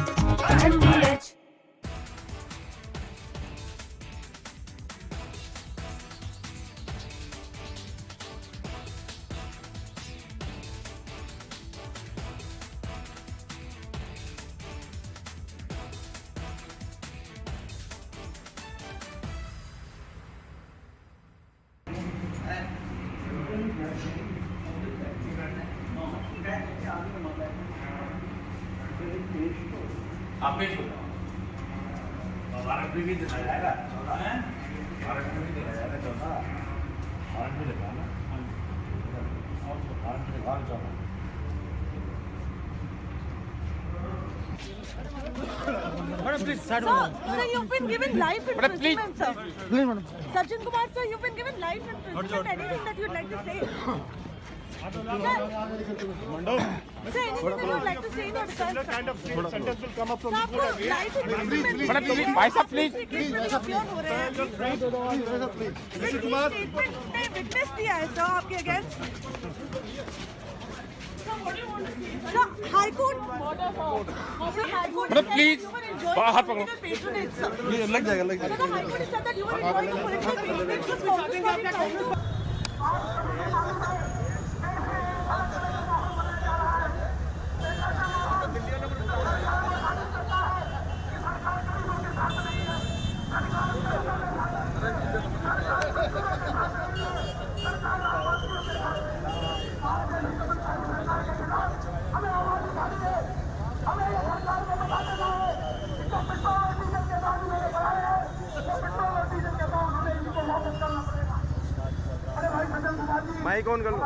Sir, you've been given life imprisonment, sir. Sajjan Kumar, sir, you've been given life imprisonment. Anything that you'd like to say? Sir, anything that you'd like to say in your defense? Kind of sentence will come up from the life imprisonment. भाई साहब please witness दिया है sir आपके against. High court please बाहर पकड़ो लग जाएगा mic on कर लो।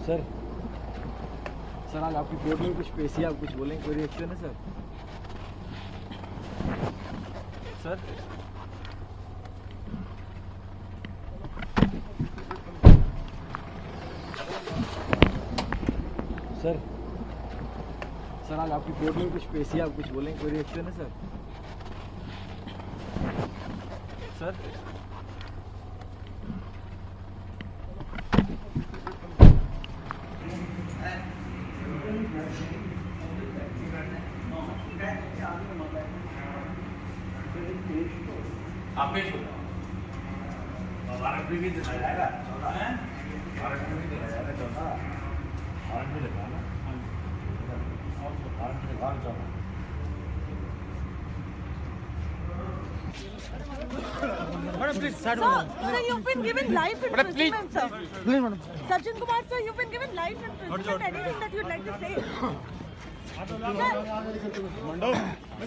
सर आज आपकी कोर्ट में कुछ पेशी है, आप कुछ बोलें, कोई रिएक्शन है सर? सर सर सर आज आपकी कोर्ट में कुछ पेशी है, आप कुछ बोलें, कोई रिएक्शन है सर? सर वारंटी भी दिलाया जाएगा 14 है वारंटी भी दिलाया जाएगा 14 वारंटी दिला ना और वारंटी दिखा 14 Madam, please, sir, you've been given life imprisonment, sir. Please, madam. Sajjan Kumar, sir, you've been given life imprisonment. Anything that you'd like to say? Sir,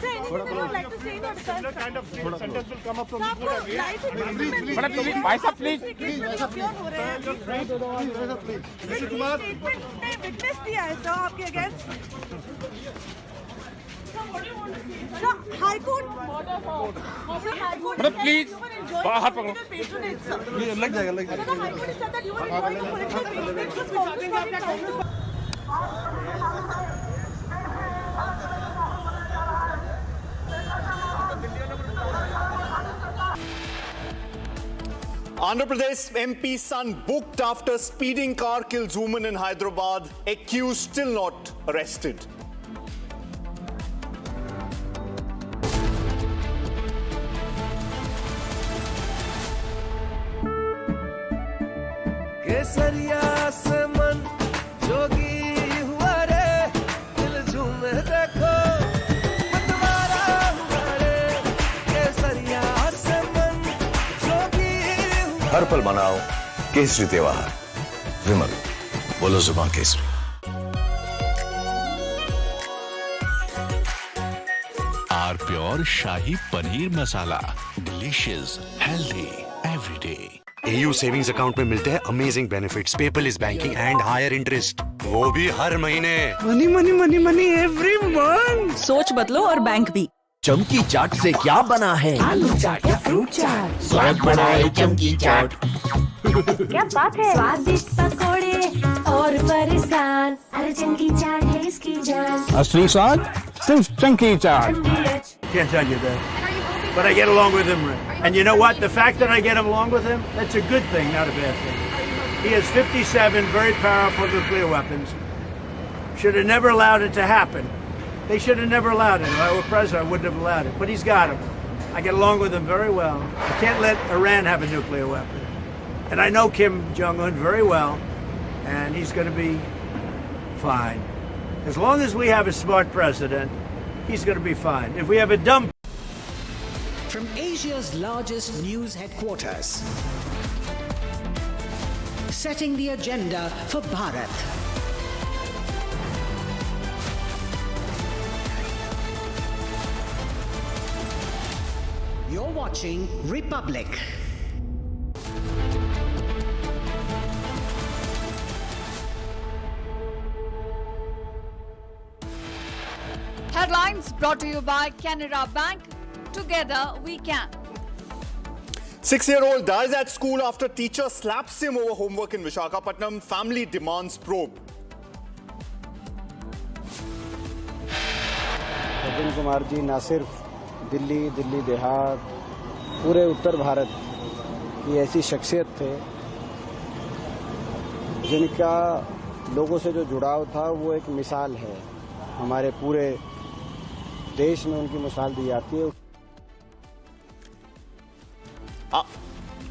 anything that you'd like to say in your defense? Similar kind of sentence will come up from the court again. Life imprisonment. Madam, please, भाई साहब, please. Sajjan Kumar, statement ने witness दिया है, sir, आपके against. Sir, High Court. Sir, High Court. Madam, please. बाहर पकड़ो. Patronage, sir. लग जाएगा लग Sir, the High Court said that you were involved in political patronage was confiscated. Andhra Pradesh MP son booked after speeding car kills woman in Hyderabad. Accused still not arrested. केसरिया से मन जोगी हुआ रे दिल झूमे देखो मतवारा हुआ रे केसरिया से मन जोगी हुआ हर पल मनाओ केसरी त्योहार विमल बोलो जुबान केसरी आर प्योर शाही paneer masala delicious healthy everyday AU savings account में मिलते हैं amazing benefits, paperless banking and higher interest, वो भी हर महीने। Money money money money every month. सोच बदलो और बैंक भी। चमकी चाट से क्या बना है? आलू चाट या फ्रूट चाट, स्वाद बढ़ाए चमकी चाट। क्या बात है? स्वादिष्ट पकोड़े और फरसान, अरे चमकी चाट है इसकी जान। असली स्वाद सिर्फ chunky chaat. Can't tell you that. But I get along with him. And you know what? The fact that I get along with him, that's a good thing, not a bad thing. He has 57 very powerful nuclear weapons. Should have never allowed it to happen. They should have never allowed it. If I were president, I wouldn't have allowed it. But he's got them. I get along with him very well. I can't let Iran have a nuclear weapon. And I know Kim Jong-un very well, and he's going to be fine. As long as we have a smart president, he's going to be fine. If we have a dumb from Asia's largest news headquarters, setting the agenda for Bharat. You're watching Republic. Headlines brought to you by Canara Bank. Together we can. 6-year-old dies at school after teacher slaps him over homework in Visakhapatnam. Family demands probe. Sajjan Kumar ji ना सिर्फ दिल्ली देहात पूरे उत्तर भारत की ऐसी शख्सियत थे जिनका लोगों से जो जुड़ाव था वो एक मिसाल है। हमारे पूरे देश में उनकी मिसाल दी जाती है।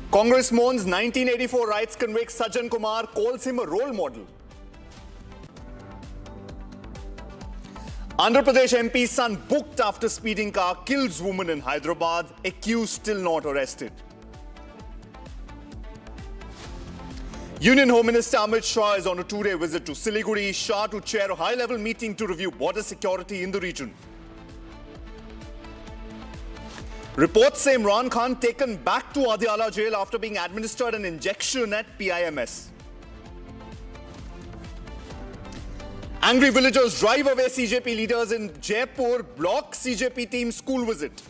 Congress mourns 1984 riots convict Sajjan Kumar, calls him a role model. Andhra Pradesh MP's son booked after speeding car kills woman in Hyderabad, accused still not arrested. Union Home Minister Amit Shah is on a two-day visit to Siliguri. Shah to chair a high-level meeting to review border security in the region. Reports say Imran Khan taken back to Adiala Jail after being administered an injection at PIMS. Angry villagers drive away CJP leaders in Jaipur, block CJP team school visit.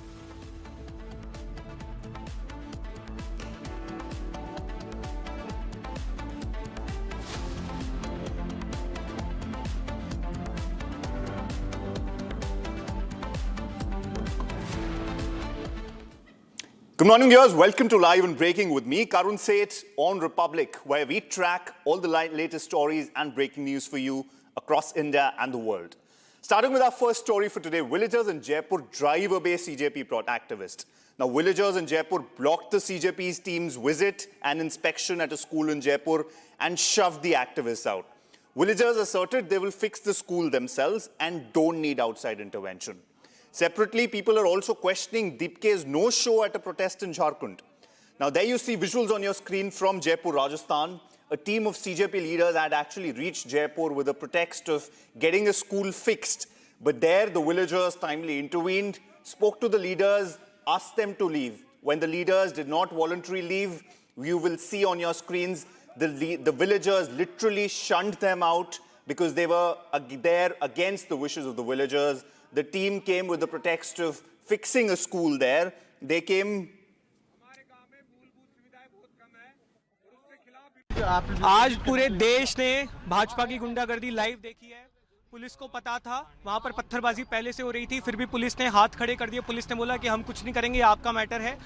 Good morning, viewers. Welcome to Live and Breaking with me, Karun Seth, on Republic, where we track all the latest stories and breaking news for you across India and the world. Starting with our first story for today, villagers in Jaipur drive away CJP activists. Now, villagers in Jaipur blocked the CJP's team's visit and inspection at a school in Jaipur and shoved the activists out. Villagers asserted they will fix the school themselves and don't need outside intervention. Separately, people are also questioning Deepke's no-show at a protest in Jharkhand. Now, there you see visuals on your screen from Jaipur, Rajasthan. A team of CJP leaders had actually reached Jaipur with a pretext of getting a school fixed. But there, the villagers timely intervened, spoke to the leaders, asked them to leave. When the leaders did not voluntarily leave, you will see on your screens, the villagers literally shunned them out because they were there against the wishes of the villagers. The team came with the pretext of fixing a school there. They came. आज पूरे देश ने भाजपा की गुंडागर्दी live देखी है। Police को पता था, वहां पर पत्थरबाजी पहले से हो रही थी, फिर भी पुलिस ने हाथ खड़े कर दिए। पुलिस ने बोला कि हम कुछ नहीं करेंगे, आपका मैटर है।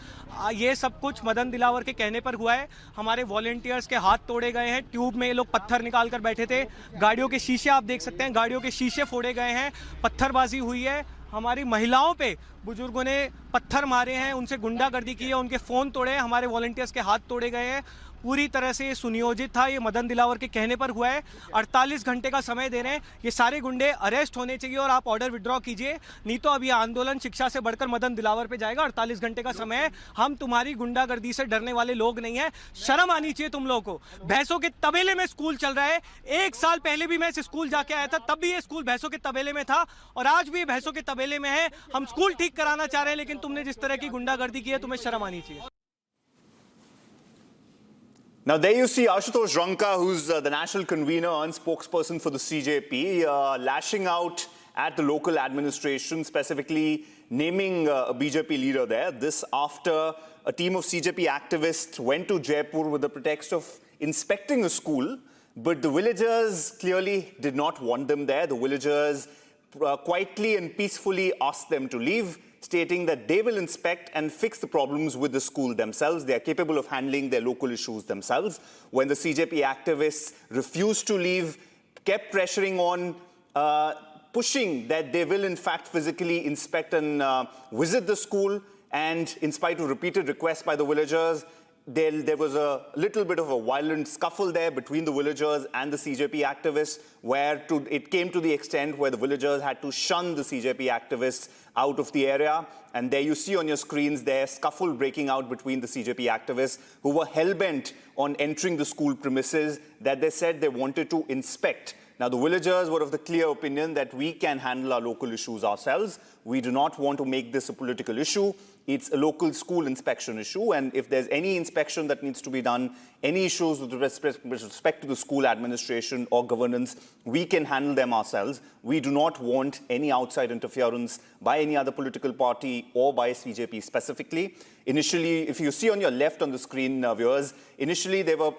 ये सब कुछ मदन दिलावर के कहने पर हुआ है। हमारे वॉलंटियर्स के हाथ तोड़े गए हैं, ट्यूब में ये लोग पत्थर निकाल कर बैठे थे। गाड़ियों के शीशे आप देख सकते हैं, गाड़ियों के शीशे फोड़े गए हैं, पत्थरबाजी हुई है। हमारी महिलाओं पे बुजुर्गों ने पत्थर मारे हैं, उनसे गुंडागर्दी की है, उनके फ़ोन तोड़े हैं, हमारे वॉलंटियर्स के हाथ तोड़े गए हैं। पूरी तरह से ये सुनियोजित था, ये मदन दिलावर के कहने पर हुआ है। 48 घंटे का समय दे रहे हैं, ये सारे गुंडे अरेस्ट होने चाहिए और आप ऑर्डर विड्रॉ कीजिए, नहीं तो अब ये आंदोलन शिक्षा से बढ़कर मदन दिलावर पे जाएगा। 48 घंटे का समय है, हम तुम्हारी गुंडागर्दी से डरने वाले लोग नहीं हैं। शर्म आनी चाहिए तुम लोगों को। भैंसों के तबेले में स्कूल चल रहा है। 1 साल पहले भी मैं इस स्कूल जाके आया था, तब भी ये स्कूल भैंसों के तबेले में था और आज भी भैंसों के तबेले में है। हम स्कूल ठीक कराना चाह रहे हैं, लेकिन तुमने जिस तरह की गुंडागर्दी की है, तुम्हें शर्म आनी चाहिए। Now, there you see Ashutosh Ranka, who's the national convener and spokesperson for the CJP, lashing out at the local administration, specifically naming a BJP leader there. This after a team of CJP activists went to Jaipur with the pretext of inspecting a school, but the villagers clearly did not want them there. The villagers quietly and peacefully asked them to leave, stating that they will inspect and fix the problems with the school themselves. They are capable of handling their local issues themselves. When the CJP activists refused to leave, kept pressuring on, pushing that they will in fact physically inspect and visit the school, and in spite of repeated requests by the villagers, there was a little bit of a violent scuffle there between the villagers and the CJP activists, where it came to the extent where the villagers had to shun the CJP activists out of the area. And there you see on your screens their scuffle breaking out between the CJP activists who were hell-bent on entering the school premises that they said they wanted to inspect. Now, the villagers were of the clear opinion that we can handle our local issues ourselves. We do not want to make this a political issue. It's a local school inspection issue, and if there's any inspection that needs to be done, any issues with respect to the school administration or governance, we can handle them ourselves. We do not want any outside interference by any other political party or by CJP specifically. Initially, if you see on your left on the screen, viewers, initially there were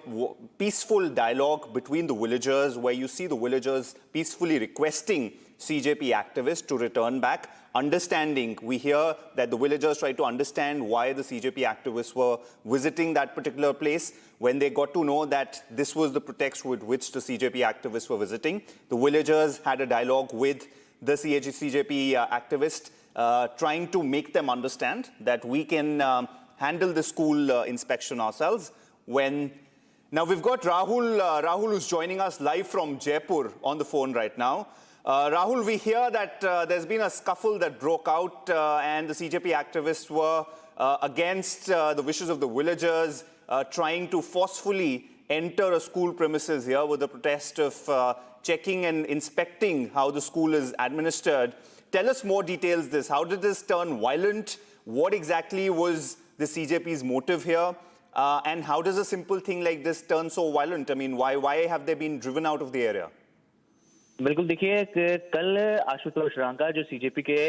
peaceful dialogue between the villagers, where you see the villagers peacefully requesting CJP activists to return back. Understanding, we hear that the villagers tried to understand why the CJP activists were visiting that particular place. When they got to know that this was the pretext with which the CJP activists were visiting, the villagers had a dialogue with the CJP activists, trying to make them understand that we can handle the school inspection ourselves. Now we've got Rahul who's joining us live from Jaipur on the phone right now. Rahul, we hear that there's been a scuffle that broke out and the CJP activists were against the wishes of the villagers, trying to forcefully enter a school premises here with the protest of checking and inspecting how the school is administered. Tell us more details this. How did this turn violent? What exactly was the CJP's motive here? And how does a simple thing like this turn so violent? I mean, why have they been driven out of the area? बिल्कुल, देखिए कल आशुतोष रांका जो CJP के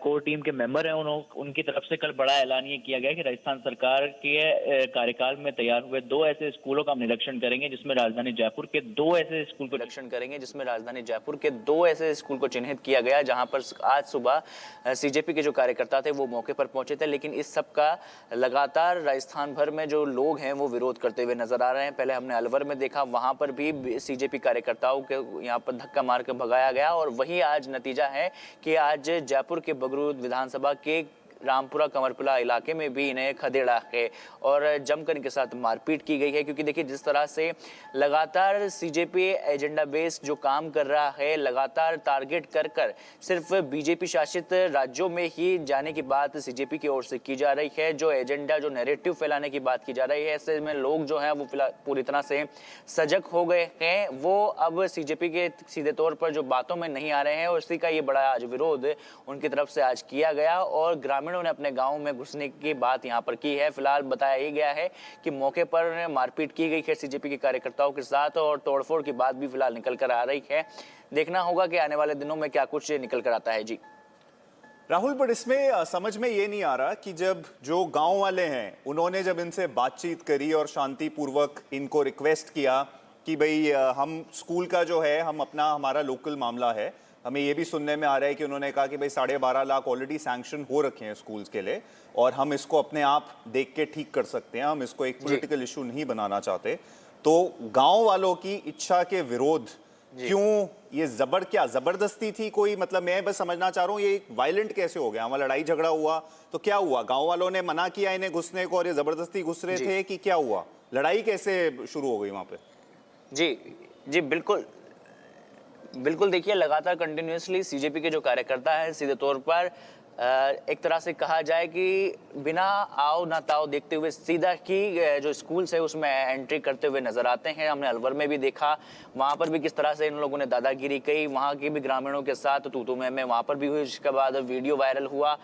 core team के member हैं, उनकी तरफ से कल बड़ा ऐलान ये किया गया कि राजस्थान सरकार के कार्यकाल में तैयार हुए 2 ऐसे स्कूलों का हम निरीक्षण करेंगे जिसमें राजधानी जयपुर के 2 ऐसे स्कूल को निरीक्षण करेंगे जिसमें राजधानी जयपुर के 2 ऐसे स्कूल को चिन्हित किया गया, जहां पर आज सुबह सीजेपी के जो कार्यकर्ता थे वो मौके पर पहुंचे थे। लेकिन इस सब का लगातार राजस्थान भर में जो लोग हैं वो विरोध करते हुए नजर आ रहे हैं। पहले हमने अलवर में देखा, वहां पर भी सीजेपी कार्यकर्ताओं के यहाँ पर धक्का मार कर भगाया गया, और वही आज नतीजा है कि आज जयपुर के बगरू विधानसभा के रामपुरा कमरपुरा इलाके में भी इन्हें खदेड़ा है और जमकर इनके साथ मारपीट की गई है। क्योंकि देखिए जिस तरह से लगातार सीजेपी एजेंडा बेस्ड जो काम कर रहा है, लगातार टारगेट कर कर सिर्फ बीजेपी शासित राज्यों में ही जाने की बात सीजेपी की ओर से की जा रही है। जो एजेंडा, जो नैरेटिव फैलाने की बात की जा रही है, ऐसे में लोग जो हैं वो पूरी तरह से सजग हो गए हैं। वो अब सीजेपी के सीधे तौर पर जो बातों में नहीं आ रहे हैं और इसी का ये बड़ा आज विरोध उनकी तरफ से आज किया गया और ग्रामीणों ने अपने गाँव में घुसने की बात यहाँ पर की है। फिलहाल बताया ही गया है कि मौके पर मारपीट की गई है सीजेपी के कार्यकर्ताओं के साथ और तोड़फोड़ की बात भी फिलहाल निकल कर आ रही है। देखना होगा कि आने वाले दिनों में क्या कुछ निकल कर आता है। जी राहुल, पर इसमें समझ में ये नहीं आ रहा कि जब जो गांव वाले हैं उन्होंने जब इनसे बातचीत करी और शांतिपूर्वक इनको रिक्वेस्ट किया कि भाई हम स्कूल का जो है हम अपना हमारा लोकल मामला है, हमें ये भी सुनने में आ रहा है कि उन्होंने कहा कि भाई 12.5 लाख ऑलरेडी सैंक्शन हो रखे हैं स्कूल्स के लिए और हम इसको अपने आप देख के ठीक कर सकते हैं, हम इसको एक पॉलिटिकल इशू नहीं बनाना चाहते। तो गांव वालों की इच्छा के विरोध क्यों ये क्या जबरदस्ती थी कोई? मतलब मैं बस समझना चाह रहा हूँ ये वायलेंट कैसे हो गया? वहाँ लड़ाई झगड़ा हुआ तो क्या हुआ? गांव वालों ने मना किया इन्हें घुसने को और ये जबरदस्ती घुस रहे थे कि क्या हुआ? लड़ाई कैसे शुरू हो गई वहाँ पे? जी बिल्कुल बिल्कुल। देखिए लगातार कंटिन्यूसली सीजेपी के जो कार्यकर्ता हैं सीधे तौर पर एक तरह से कहा जाए कि बिना आओ ना ताओ देखते हुए सीधा की जो स्कूल्स है उसमें एंट्री करते हुए नजर आते हैं। हमने अलवर में भी देखा, वहां पर भी किस तरह से इन लोगों ने दादागिरी की, वहां के भी ग्रामीणों के साथ तू मैं वहां पर भी हुई। इसके बाद वीडियो वायरल हुआ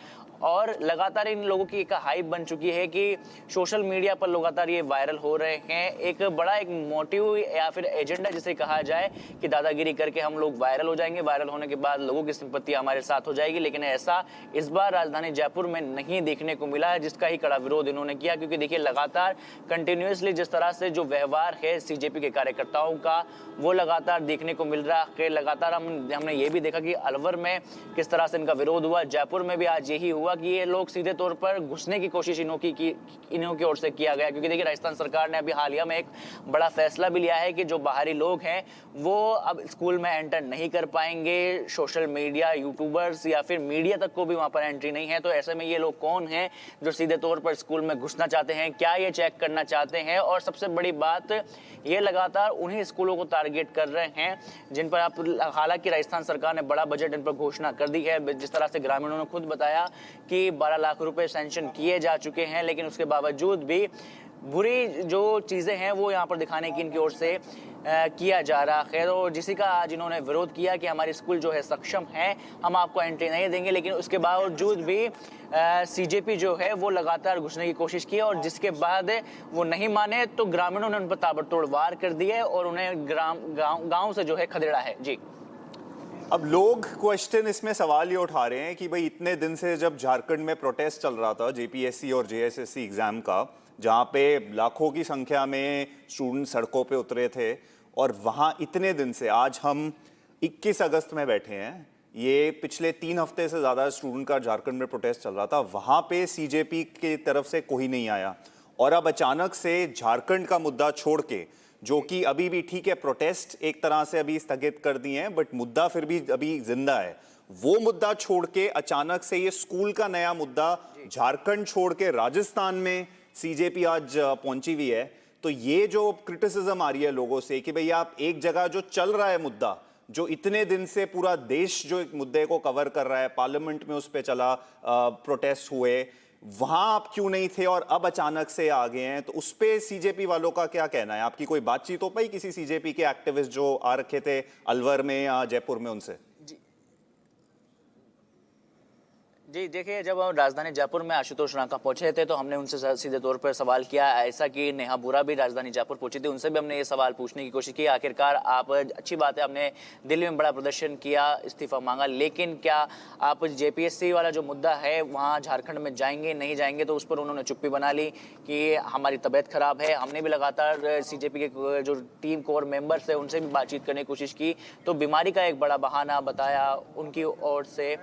और लगातार इन लोगों की एक हाइप बन चुकी है कि सोशल मीडिया पर लगातार ये वायरल हो रहे हैं। एक बड़ा एक मोटिव या फिर एजेंडा जिसे कहा जाए कि दादागिरी करके हम लोग वायरल हो जाएंगे, वायरल होने के बाद लोगों की सिंपत्ति हमारे साथ हो जाएगी। लेकिन ऐसा इस बार राजधानी जयपुर में नहीं देखने को मिला है, जिसका ही कड़ा विरोध इन्होंने किया। क्योंकि देखिए लगातार कंटिन्यूसली जिस तरह से जो व्यवहार है सीजेपी के कार्यकर्ताओं का वो लगातार देखने को मिल रहा है। लगातार हमने ये भी देखा कि अलवर में किस तरह से इनका विरोध हुआ, जयपुर में भी आज यही हुआ कि ये लोग सीधे तौर पर घुसने की कोशिश इन्हों की ओर से किया गया। क्योंकि देखिए राजस्थान सरकार ने अभी हालिया में एक बड़ा फैसला भी लिया है कि जो बाहरी लोग हैं वो अब स्कूल में एंटर नहीं कर पाएंगे। सोशल मीडिया यूट्यूबर्स या फिर मीडिया तक को भी वहां पर एंट्री नहीं है। तो ऐसे में ये लोग कौन हैं जो सीधे तौर पर स्कूल में घुसना चाहते हैं, क्या ये चेक करना चाहते हैं? और सबसे बड़ी बात ये लगातार उन्हीं स्कूलों को टारगेट कर रहे हैं जिन पर आप, हालांकि राजस्थान सरकार ने बड़ा बजट इन पर घोषणा कर दी है। जिस तरह से ग्रामीणों ने खुद बताया कि 12 लाख रुपए सैंक्शन किए जा चुके हैं, लेकिन उसके बावजूद भी बुरी जो चीजें हैं वो यहाँ पर दिखाने की इनकी ओर से किया जा रहा है। तो जिसी का आज इन्होंने विरोध किया कि हमारी स्कूल जो है सक्षम है, हम आपको एंट्री नहीं देंगे। लेकिन उसके बावजूद भी सीजेपी जो है वो लगातार घुसने की कोशिश की और जिसके बाद वो नहीं माने तो ग्रामीणों ने उन पर ताबड़तोड़ वार कर दिए और उन्हें गाँव से जो है खदेड़ा है। जी अब लोग क्वेश्चन इसमें सवाल ये उठा रहे हैं कि भाई इतने दिन से जब झारखंड में प्रोटेस्ट चल रहा था जेपीएससी और जेएसएससी एग्जाम का, जहाँ पे लाखों की संख्या में स्टूडेंट सड़कों पे उतरे थे और वहाँ इतने दिन से आज हम 21 अगस्त में बैठे हैं, ये पिछले 3 हफ्ते से ज़्यादा स्टूडेंट का झारखंड में प्रोटेस्ट चल रहा था, वहाँ पे सीजेपी की तरफ से कोई नहीं आया और अब अचानक से झारखंड का मुद्दा छोड़ के, जो कि अभी भी ठीक है प्रोटेस्ट एक तरह से अभी स्थगित कर दिए हैं बट मुद्दा फिर भी अभी जिंदा है, वो मुद्दा छोड़ के अचानक से ये स्कूल का नया मुद्दा झारखंड छोड़ के राजस्थान में सीजेपी आज पहुंची हुई है। तो ये जो क्रिटिसिज्म आ रही है लोगों से कि भाई आप एक जगह जो चल रहा है मुद्दा, जो इतने दिन से पूरा देश जो एक मुद्दे को कवर कर रहा है, पार्लियामेंट में उस पे चला, प्रोटेस्ट हुए, वहां आप क्यों नहीं थे और अब अचानक से आ गए हैं? तो उस पे सीजेपी वालों का क्या कहना है? आपकी कोई बातचीत हो पाई किसी सीजेपी के एक्टिविस्ट जो आ रखे थे अलवर में या जयपुर में उनसे? जी देखिए, जब हम राजधानी जयपुर में आशुतोष रांका पहुंचे थे तो हमने उनसे सीधे तौर पर सवाल किया, ऐसा कि नेहा बुरा भी राजधानी जयपुर पहुंची थी, उनसे भी हमने ये सवाल पूछने की कोशिश की आखिरकार आप, अच्छी बात है आपने दिल्ली में बड़ा प्रदर्शन किया, इस्तीफा मांगा, लेकिन क्या आप जेपीएससी वाला जो मुद्दा है वहाँ झारखंड में जाएंगे नहीं जाएंगे? तो उस पर उन्होंने चुप्पी बना ली कि हमारी तबीयत खराब है। हमने भी लगातार सीजेपी के जो टीम कोर मेंबर्स है उनसे भी बातचीत करने की कोशिश की तो बीमारी का एक बड़ा बहाना बताया उनकी ओर से,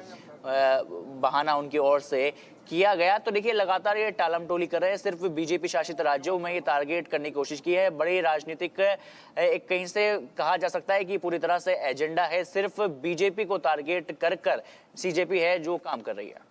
बहाना उनकी ओर से किया गया। तो देखिए लगातार ये टालम टोली कर रहे हैं, सिर्फ बीजेपी शासित राज्यों में ये टारगेट करने की कोशिश की है। बड़ी राजनीतिक एक कहीं से कहा जा सकता है कि पूरी तरह से एजेंडा है, सिर्फ बीजेपी को टारगेट कर कर सीजेपी है जो काम कर रही है।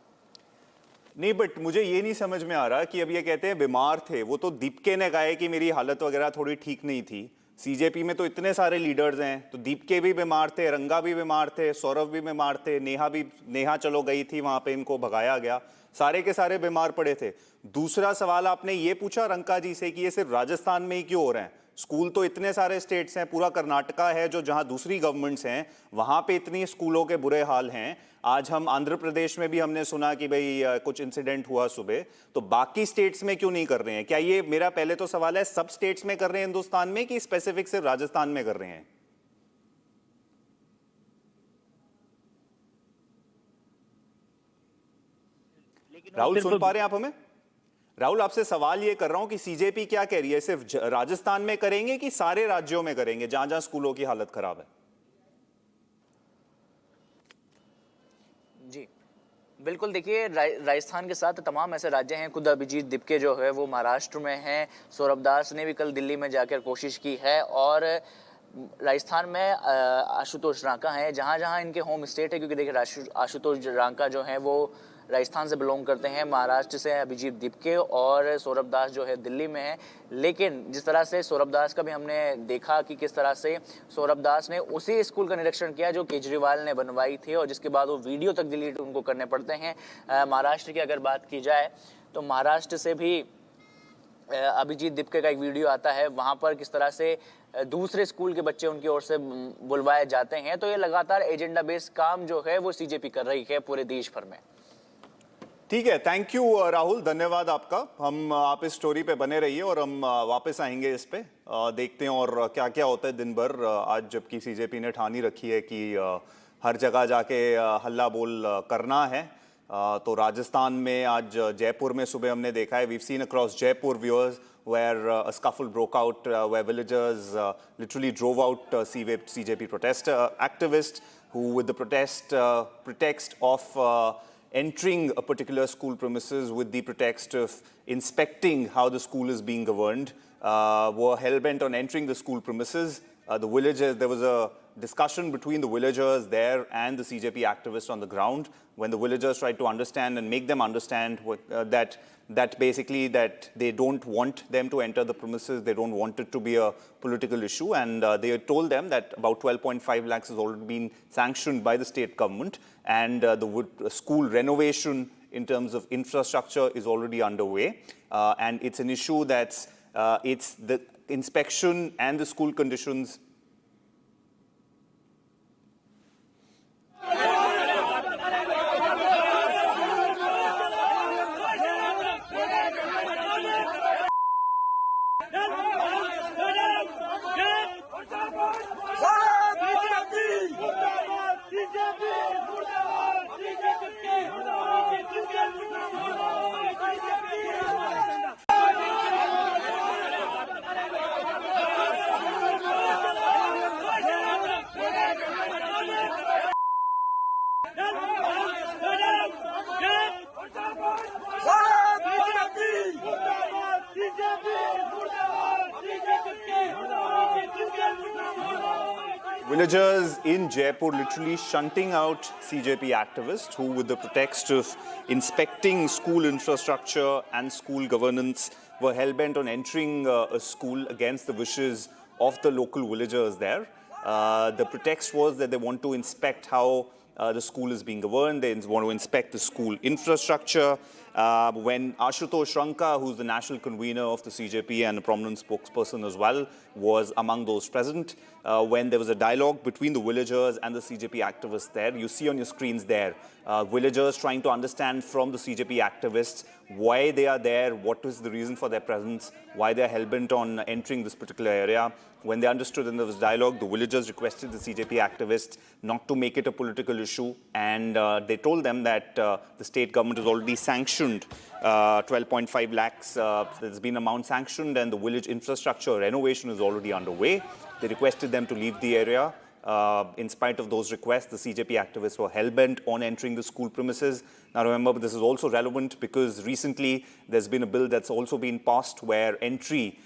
नहीं, बट मुझे ये नहीं समझ में आ रहा कि अब ये कहते हैं बीमार थे, वो तो दीपके ने कहा है कि मेरी हालत वगैरह थोड़ी ठीक नहीं थी। सीजेपी में तो इतने सारे लीडर्स हैं, तो दीपके भी बीमार थे, रंगा भी बीमार थे, सौरभ भी बीमार थे, नेहा चलो गई थी वहां पे, इनको भगाया गया, सारे के सारे बीमार पड़े थे। दूसरा सवाल आपने ये पूछा रंका जी से कि ये सिर्फ राजस्थान में ही क्यों हो रहे हैं? स्कूल तो इतने सारे स्टेट्स हैं, पूरा कर्नाटका है जो जहां दूसरी गवर्नमेंट्स हैं वहां पे इतनी स्कूलों के बुरे हाल हैं। आज हम आंध्र प्रदेश में भी हमने सुना कि भाई कुछ इंसिडेंट हुआ सुबह, तो बाकी स्टेट्स में क्यों नहीं कर रहे हैं? क्या ये मेरा पहले तो सवाल है, सब स्टेट्स में कर रहे हैं हिंदुस्तान में कि स्पेसिफिक सिर्फ राजस्थान में कर रहे हैं? राहुल सुन पा रहे हैं आप हमें? राहुल आपसे सवाल ये कर रहा हूं कि सीजेपी क्या कह रही है, सिर्फ राजस्थान में करेंगे कि सारे राज्यों में करेंगे जहां जहां स्कूलों की हालत खराब है? जी बिल्कुल, देखिए राजस्थान के साथ तमाम ऐसे राज्य हैं, खुद अभिजीत दीपके जो है वो महाराष्ट्र में हैं, सौरभ दास ने भी कल दिल्ली में जाकर कोशिश की है, और राजस्थान में आशुतोष रांका हैं जहां जहां इनके होम स्टेट है, क्योंकि देखिए आशुतोष रांका जो हैं वो राजस्थान से बिलोंग करते हैं, महाराष्ट्र से अभिजीत दीपके, और सौरभ दास जो है दिल्ली में है। लेकिन जिस तरह से सौरभ दास का भी हमने देखा कि किस तरह से सौरभ दास ने उसी स्कूल का निरीक्षण किया जो केजरीवाल ने बनवाई थी, और जिसके बाद वो वीडियो तक डिलीट उनको करने पड़ते हैं। महाराष्ट्र की अगर बात की जाए तो महाराष्ट्र से भी अभिजीत दीपके का एक वीडियो आता है, वहाँ पर किस तरह से दूसरे स्कूल के बच्चे उनकी ओर से बुलवाए जाते हैं। तो ये लगातार एजेंडा बेस्ड काम जो है वो सीजेपी कर रही है पूरे देश भर में। ठीक है, थैंक यू राहुल, धन्यवाद आपका। हम आप इस स्टोरी पे बने रहिए और हम वापस आएंगे इस पे, देखते हैं और क्या क्या होता है दिन भर। आज जबकि सीजेपी ने ठानी रखी है कि हर जगह जाके हल्ला बोल करना है, तो राजस्थान में आज जयपुर में सुबह हमने देखा है, we seen across Jaipur viewers where a scuffle broke out, where villagers literally drove out CJP protest activists who, with the pretext of entering a particular school premises with the pretext of inspecting how the school is being governed, were hell-bent on entering the school premises. The villagers, there was a discussion between the villagers there and the CJP activists on the ground, when the villagers tried to understand and make them understand that basically that they don't want them to enter the premises, they don't want it to be a political issue, and they had told them that about 12.5 lakhs has already been sanctioned by the state government, and the school renovation in terms of infrastructure is already underway, and it's an issue that's it's the inspection and the school conditions. Villagers in Jaipur literally shunting out CJP activists who, with the pretext of inspecting school infrastructure and school governance, were hell-bent on entering a school against the wishes of the local villagers there. The pretext was that they want to inspect how the school is being governed, they want to inspect the school infrastructure. When Ashutosh Ranka, who's the national convener of the CJP and a prominent spokesperson as well, was among those present, when there was a dialogue between the villagers and the CJP activists there, you see on your screens there, villagers trying to understand from the CJP activists why they are there, what is the reason for their presence, why they are hell-bent on entering this particular area. When they understood and there was dialogue, the villagers requested the CJP activists not to make it a political issue, and they told them that the state government has already sanctioned 12.5 lakhs. There's been amount sanctioned, and the village infrastructure renovation is already underway. They requested them to leave the area. In spite of those requests, the CJP activists were hell-bent on entering the school premises. Now remember, this is also relevant because recently there's been a bill that's also been passed where entry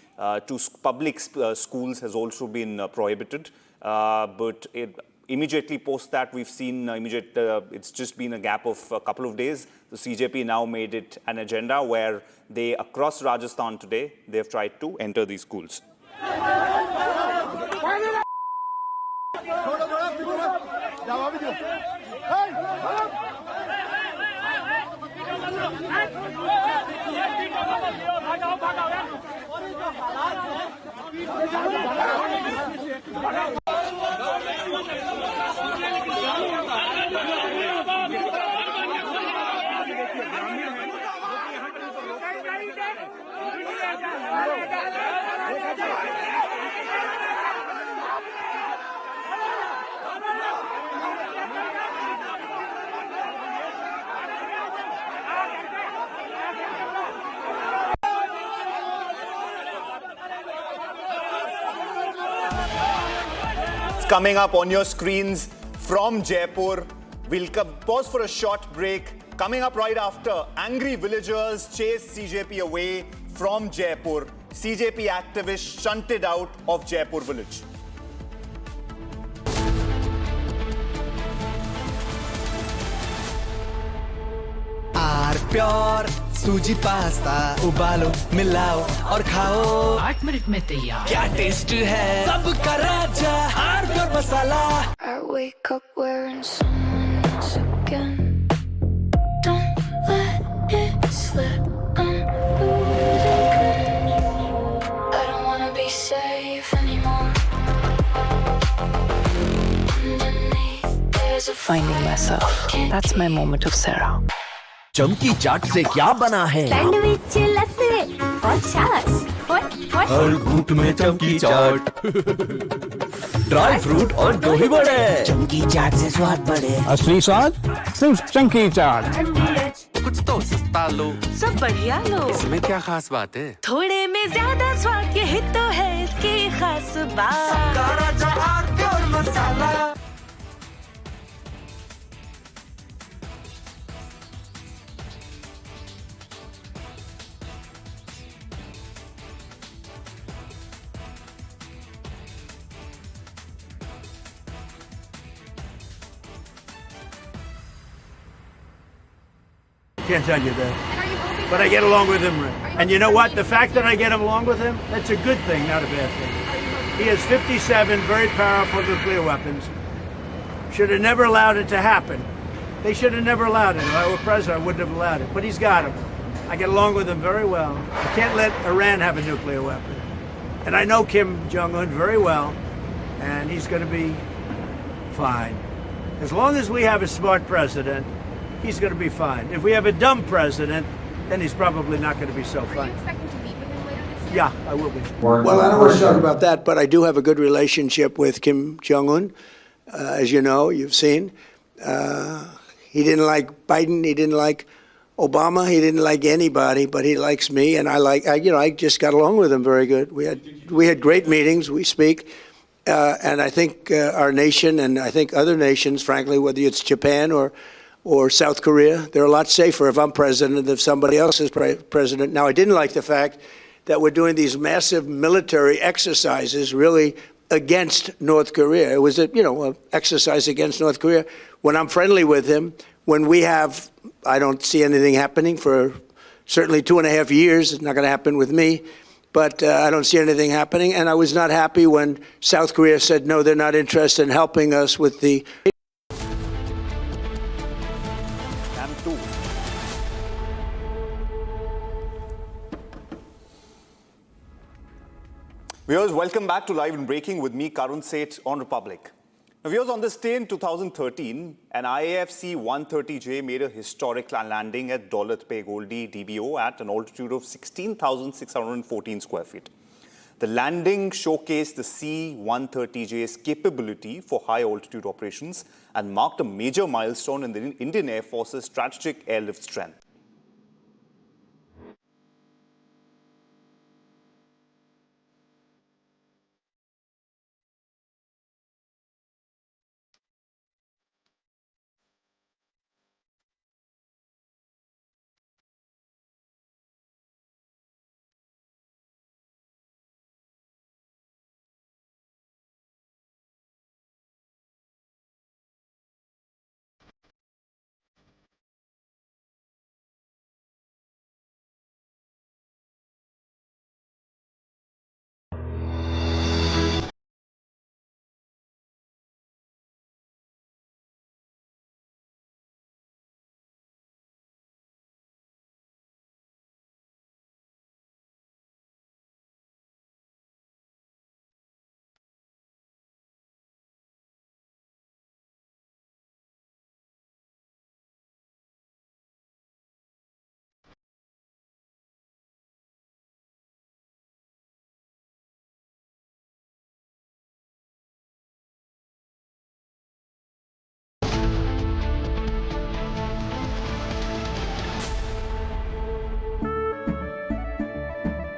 to public schools has also been prohibited. But Immediately post that, we've seen it's just been a gap of a couple of days. The CJP now made it an agenda where they, across Rajasthan today, they've tried to enter these schools. Coming up on your screens from Jaipur. We'll pause for a short break. Coming up right after, angry villagers chase CJP away from Jaipur. CJP activists shunted out of Jaipur village. Pure सूजी pasta उबालो मिलाओ और खाओ 8 minute में तैयार क्या taste है सबका राजा आर प्योर मसाला I wake up wearing someone else again. Don't let it slip. I'm losing control. I don't wanna be safe anymore. Underneath, there's a Finding myself. That's my moment of Sarah. चमकी चाट से क्या बना है sandwich लस्सी और छाछ हर घूंट में चमकी चाट ड्राई फ्रूट और दही बड़े चमकी चाट से स्वाद बढ़े असली स्वाद सिर्फ चंकी चाट कुछ तो सस्ता लो सब बढ़िया लो इसमें क्या खास बात है थोड़े में ज्यादा स्वाद यही तो है इसकी खास बात मसाला Can't tell you that. But I get along with him. And you know what? The fact that I get along with him, that's a good thing, not a bad thing. He has 57 very powerful nuclear weapons. Should have never allowed it to happen. They should have never allowed it. If I were president, I wouldn't have allowed it. But he's got them. I get along with him very well. I can't let Iran have a nuclear weapon. And I know Kim Jong-un very well, and he's going to be fine. As long as we have a smart president, he's going to be fine. If we have a dumb president, then he's probably not going to be so fine. Are you expecting to meet with him later this year? Yeah, I will be. Well, I don't want to talk about that, but I do have a good relationship with Kim Jong-un. As you know, you've seen. He didn't like Biden. He didn't like Obama. He didn't like anybody, but he likes me, and I just got along with him very good. We had great meetings. We speak. And I think our nation, and I think other nations, frankly, whether it's Japan or South Korea, they're a lot safer if I'm president than if somebody else is president. Now, I didn't like the fact that we're doing these massive military exercises really against North Korea. It was an exercise against North Korea. When I'm friendly with him, I don't see anything happening for certainly 2.5 years. It's not going to happen with me. But I don't see anything happening. And I was not happy when South Korea said, no, they're not interested in helping us with the... Viewers, welcome back to Live and Breaking with me, Karun Seth on Republic. Now, viewers, on this day in 2013, an IAF C-130J made a historic landing at Daulat Beg Oldi DBO at an altitude of 16,614 square feet. The landing showcased the C-130J's capability for high-altitude operations and marked a major milestone in the Indian Air Force's strategic airlift strength.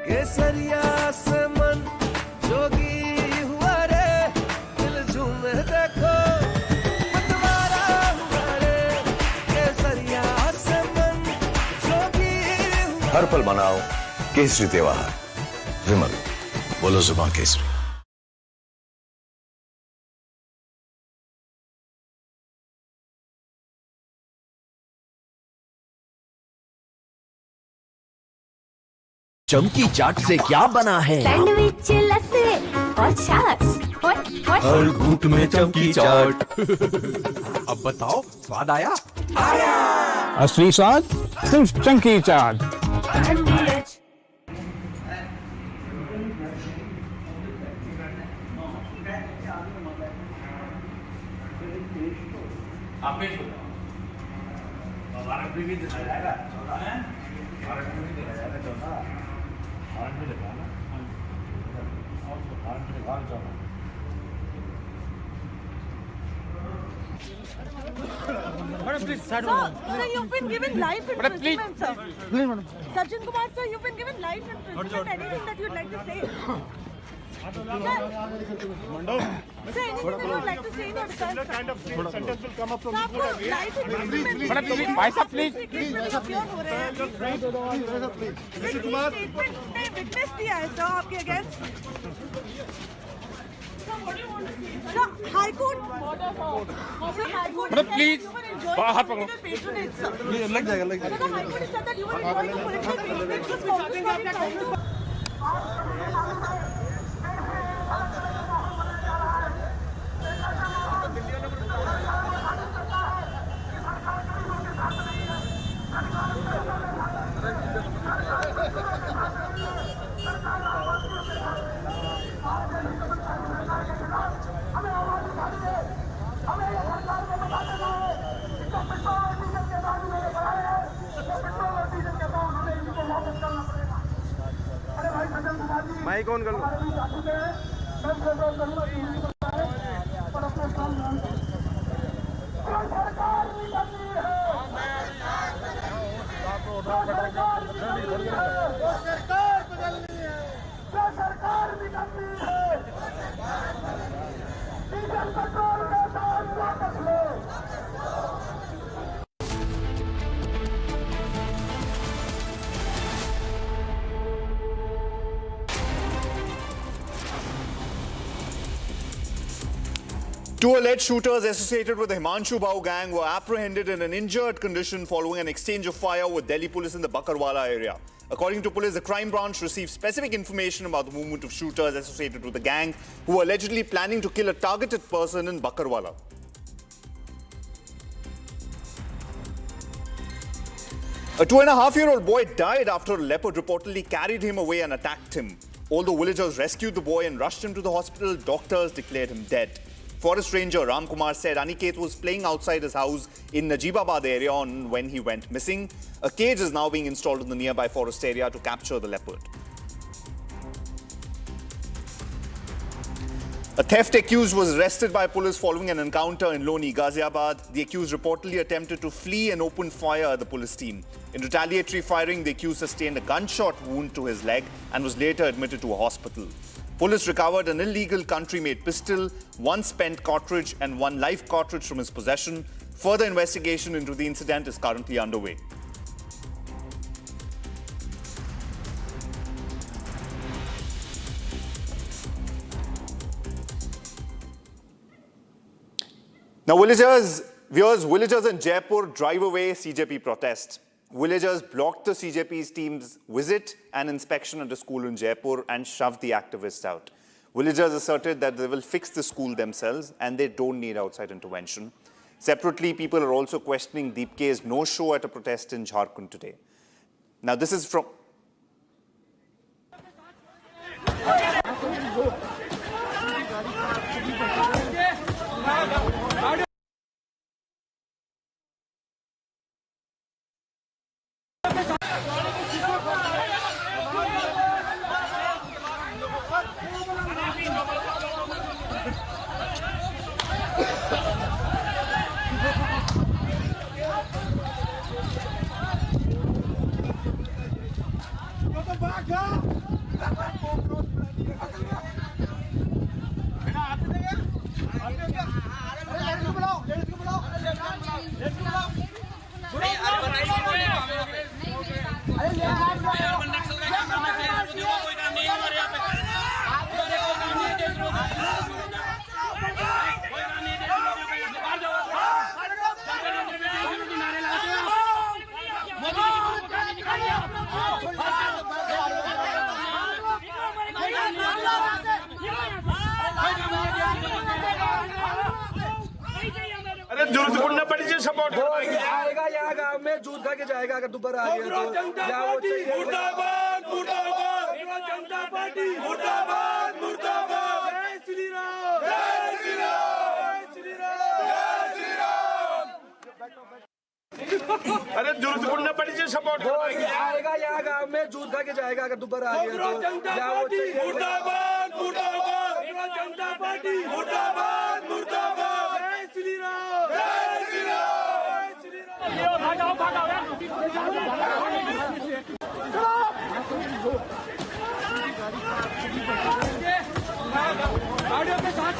केसरिया से मन जोगी हुआ रे, दिल झूमे देखो मतवारा हुआ रे, केसरिया से मन जोगी हुआ। हर पल मनाओ केसरी त्योहार। विमल, बोलो जुबान केसरी। चमकी चाट से क्या बना है? सैंडविच लस्सी और छाछ। हर घूंट में चमकी चाट। अब बताओ स्वाद आया? असली स्वाद सिर्फ चंकी चाट। आप पेश हो भारत में भी दिखाया जाएगा 14 है, भारत में भी दिखाया जाएगा 14, भारत में दिखा ना और भारत में दिखा 14। Sir, you've been given life imprisonment, sir. Sajjan Kumar, sir, you've been given life imprisonment. Anything that you'd like to say? Sir, anything that you'd like to say in your defense? Similar kind of sentence will come up from the court again. Life imprisonment. Madam, please. Sajjan Kumar, statement में witness दिया है sir आपके against. Sir, High Court. Sir, High Court. Madam, please. बाहर पकड़ो। Patronage, sir. ये लग जाएगा, लग Sir, the High Court has said that you were involved in political patronage was confiscated. Mic on कर लो। Two alleged shooters associated with the Himanshu Bhau gang were apprehended in an injured condition following an exchange of fire with Delhi police in the Bakarwala area. According to police, the crime branch received specific information about the movement of shooters associated with the gang who were allegedly planning to kill a targeted person in Bakarwala. A 2.5-year-old boy died after a leopard reportedly carried him away and attacked him. Although villagers rescued the boy and rushed him to the hospital, doctors declared him dead. Forest ranger Ram Kumar said Aniket was playing outside his house in Najibabad area when he went missing. A cage is now being installed in the nearby forest area to capture the leopard. A theft accused was arrested by police following an encounter in Loni, Ghaziabad. The accused reportedly attempted to flee and opened fire at the police team. In retaliatory firing, the accused sustained a gunshot wound to his leg and was later admitted to a hospital. Police recovered an illegal country-made pistol, one spent cartridge and one live cartridge from his possession. Further investigation into the incident is currently underway. Now, villagers in Jaipur drive away CJP protest. Villagers blocked the CJP's team's visit and inspection at a school in Jaipur and shoved the activists out. Villagers asserted that they will fix the school themselves and they don't need outside intervention. Separately, people are also questioning Deepke's no-show at a protest in Jharkhand today. Now, this is from... Back up! अरे जरूरत पड़ना पड़ी जी support आएगा यहाँ गाँव में जूत खा के जाएगा अगर दोबारा आ गया तो मुर्दाबाद मुर्दाबाद जनता पार्टी मुर्दाबाद मुर्दाबाद जय श्री राम जय श्री राम जय श्री राम जय श्री राम। अरे जरूरत पड़ना पड़ी जी सपोर्ट आएगा यहाँ गाँव में जूत खा के जाएगा अगर दोबारा आ गया तो मुर्दाबाद मुर्दाबाद जनता पार्टी मुर्दाबाद मुर्दाबाद जय श्री राम जय श्री राम जय श्री राम। भागाओ भागाओ गाड़ियों के साथ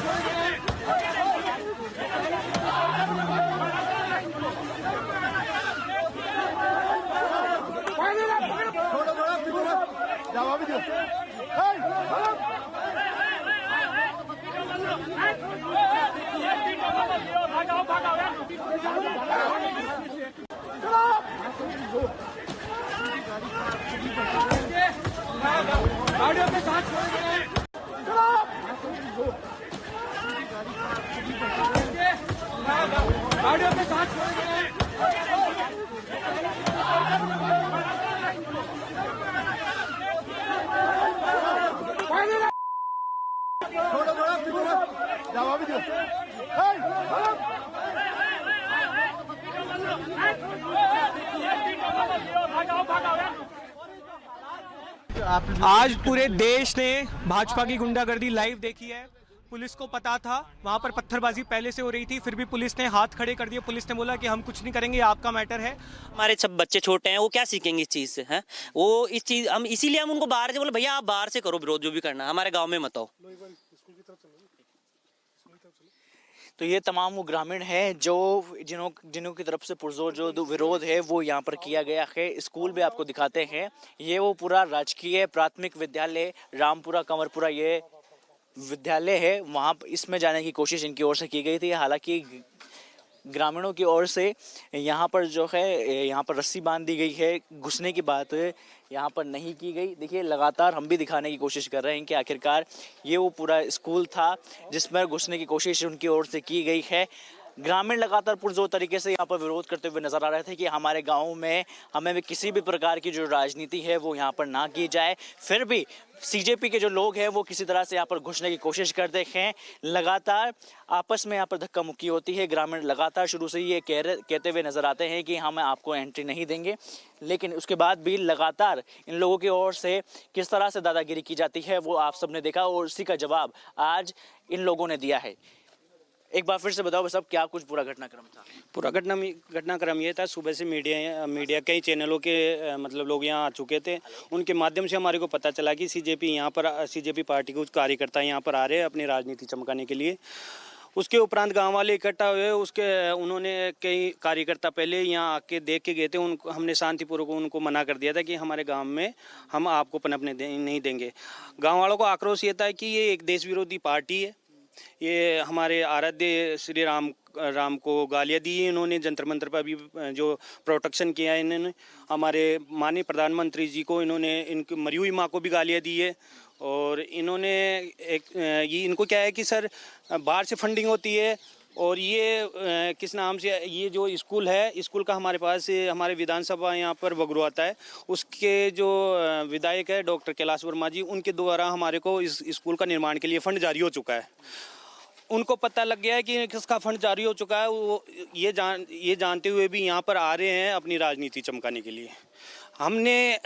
गाड़ियों के साथ गाड़ियों के साथ आज पूरे देश ने भाजपा की गुंडागर्दी लाइव देखी है। पुलिस को पता था वहां पर पत्थरबाजी पहले से हो रही थी, फिर भी पुलिस ने हाथ खड़े कर दिए। पुलिस ने बोला कि हम कुछ नहीं करेंगे, आपका मैटर है। हमारे सब बच्चे छोटे हैं, वो क्या सीखेंगे इस चीज़ से? हैं वो इस चीज़ हम इसीलिए हम उनको बाहर से बोले भैया आप बाहर से करो विरोध जो भी करना, हमारे गाँव में मत आओ। तो ये तमाम वो ग्रामीण हैं जो जिन्हों की तरफ से पुरजोर जो विरोध है वो यहाँ पर किया गया है। स्कूल भी आपको दिखाते हैं, ये वो पूरा राजकीय प्राथमिक विद्यालय रामपुरा कंवरपुरा ये विद्यालय है, वहाँ इसमें जाने की कोशिश इनकी ओर से की गई थी। हालांकि ग्रामीणों की ओर से यहाँ पर जो है यहाँ पर रस्सी बांध दी गई है, घुसने की बात यहाँ पर नहीं की गई। देखिए लगातार हम भी दिखाने की कोशिश कर रहे हैं कि आखिरकार ये वो पूरा स्कूल था जिसमें घुसने की कोशिश उनकी ओर से की गई है। ग्रामीण लगातार पुरजोर तरीके से यहाँ पर विरोध करते हुए नजर आ रहे थे कि हमारे गाँव में हमें भी किसी भी प्रकार की जो राजनीति है वो यहाँ पर ना की जाए। फिर भी सीजेपी के जो लोग हैं वो किसी तरह से यहाँ पर घुसने की कोशिश करते हैं। लगातार आपस में यहाँ पर धक्का मुक्की होती है। ग्रामीण लगातार शुरू से ये कहते हुए नजर आते हैं कि हम आपको एंट्री नहीं देंगे, लेकिन उसके बाद भी लगातार इन लोगों की ओर से किस तरह से दादागिरी की जाती है वो आप सबने देखा और उसी का जवाब आज इन लोगों ने दिया है। एक बार फिर से बताओ सब क्या कुछ पूरा घटनाक्रम था? पूरा घटनाक्रम ये था, सुबह से मीडिया कई चैनलों के मतलब लोग यहाँ आ चुके थे। उनके माध्यम से हमारे को पता चला कि सीजेपी पार्टी के कुछ कार्यकर्ता यहाँ पर आ रहे हैं अपनी राजनीति चमकाने के लिए। उसके उपरांत गांव वाले इकट्ठा हुए, उन्होंने कई कार्यकर्ता पहले यहाँ आके देख के गए थे। हमने शांतिपूर्वक उनको मना कर दिया था कि हमारे गांव में हम आपको पनपने नहीं देंगे। गांव वालों को आक्रोश ये था कि ये एक देश विरोधी पार्टी है, ये हमारे आराध्य श्री राम को गालियाँ दी है इन्होंने। जंतर मंतर पर भी जो प्रोटेक्शन किया है इन्होंने, हमारे माननीय प्रधानमंत्री जी को इन्होंने, इनकी मरी हुई माँ को भी गालियाँ दी है। और इन्होंने ये इनको क्या है कि सर बाहर से फंडिंग होती है और ये किस नाम से ये जो स्कूल है, स्कूल का हमारे पास हमारे विधानसभा यहाँ पर बगरू आता है, उसके जो विधायक है डॉक्टर कैलाश वर्मा जी, उनके द्वारा हमारे को इस स्कूल का निर्माण के लिए फंड जारी हो चुका है। उनको पता लग गया है कि किसका फंड जारी हो चुका है, वो ये जानते हुए भी यहाँ पर आ रहे हैं अपनी राजनीति चमकाने के लिए। हमने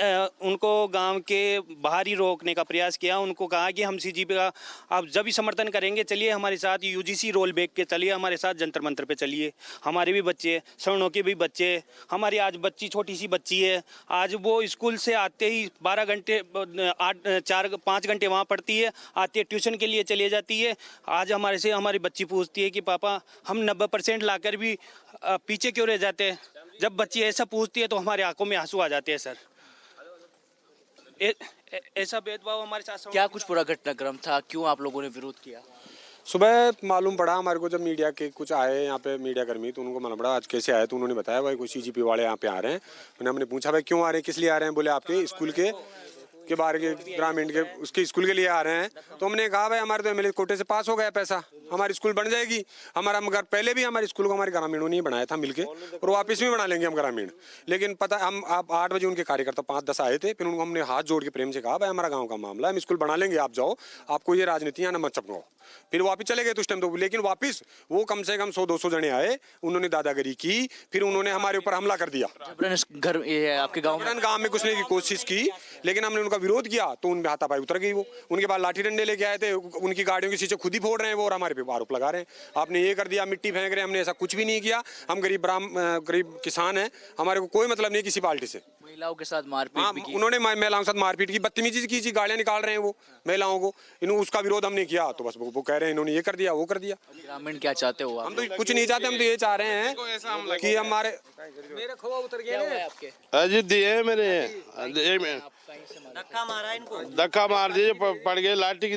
उनको गांव के बाहर ही रोकने का प्रयास किया। उनको कहा कि हम सीजीपी का आप जब भी समर्थन करेंगे, चलिए हमारे साथ यूजीसी रोल बैक के चलिए, हमारे साथ जंतर मंतर पे चलिए। हमारे भी बच्चे, स्वर्णों के भी बच्चे, हमारी आज बच्ची छोटी सी बच्ची है, आज वो स्कूल से आते ही 12 घंटे 5 घंटे वहाँ पढ़ती है, आती है ट्यूशन के लिए चली जाती है। आज हमारे से हमारी बच्ची पूछती है कि पापा हम 90% लाकर भी पीछे क्यों रह जाते हैं। जब बच्ची ऐसा पूछती है तो हमारे आंखों में आंसू आ जाते हैं सर। ऐसा भेदभाव हमारे साथ क्या कुछ पूरा घटनाक्रम था, क्यों आप लोगों ने विरोध किया? सुबह मालूम पड़ा हमारे को, जब मीडिया के कुछ आए यहाँ पे मीडिया कर्मी, तो उनको मालूम पड़ा आज कैसे आए। तो उन्होंने बताया भाई कोई सीजीपी वाले यहाँ पे आ रहे हैं। मैंने हमने पूछा भाई क्यों आ रहे हैं, किस लिए आ रहे हैं? बोले आपके स्कूल के बाहर के ग्रामीण के उसके स्कूल के लिए आ रहे हैं। तो हमने कहा भाई हमारे तो एमएलए कोटे से पास हो गया पैसा, हमारी स्कूल बन जाएगी हमारा, मगर पहले भी हमारे स्कूल को हमारे ग्रामीणों ने ही बनाया था मिलके, और वापस भी बना लेंगे हम ग्रामीण। लेकिन पता हम आप 8 बजे उनके कार्यकर्ता 5-10 आए थे, फिर उनको हमने हाथ जोड़ के प्रेम से कहा भाई हमारा गाँव का मामला है, हम स्कूल बना लेंगे, आप जाओ, आपको ये राजनीति यहाँ न मत चपकाओ। फिर वापस चले गए तो उस टाइम तो, लेकिन वापस वो कम से कम 100-200 जने आए, उन्होंने दादागिरी की, फिर उन्होंने हमारे ऊपर हमला कर दिया। घर आपके गाँव में घुसने की कोशिश की, लेकिन हमने उनका विरोध किया तो उनमें हाथापाई उतर गई। वो उनके बाद लाठी डंडे लेके आए थे, उनकी गाड़ियों के शीशे खुद ही फोड़ रहे हैं वो, और हमारे पे आरोप लगा रहे हैं आपने ये कर दिया, मिट्टी फेंक रहे हैं। हमने ऐसा कुछ भी नहीं किया, हम गरीब किसान हैं, हमारे को कोई मतलब नहीं किसी पार्टी से। महिलाओं के साथ मारपीट भी की। उन्होंने महिलाओं के साथ मारपीट की, बदतमीजी की, गाड़ियां निकाल रहे हैं वो महिलाओं को, उसका विरोध हमने किया तो बस वो कह रहे हैं इन्होंने ये कर दिया वो कर दिया। ग्रामीण क्या चाहते हो? हम तो कुछ नहीं चाहते, हम तो ये चाह रहे हैं कि हमारे उतर गया आपके अजी दिए मेरे धक्का मारा इनको, धक्का मार दिए, पड़ गए लाठी की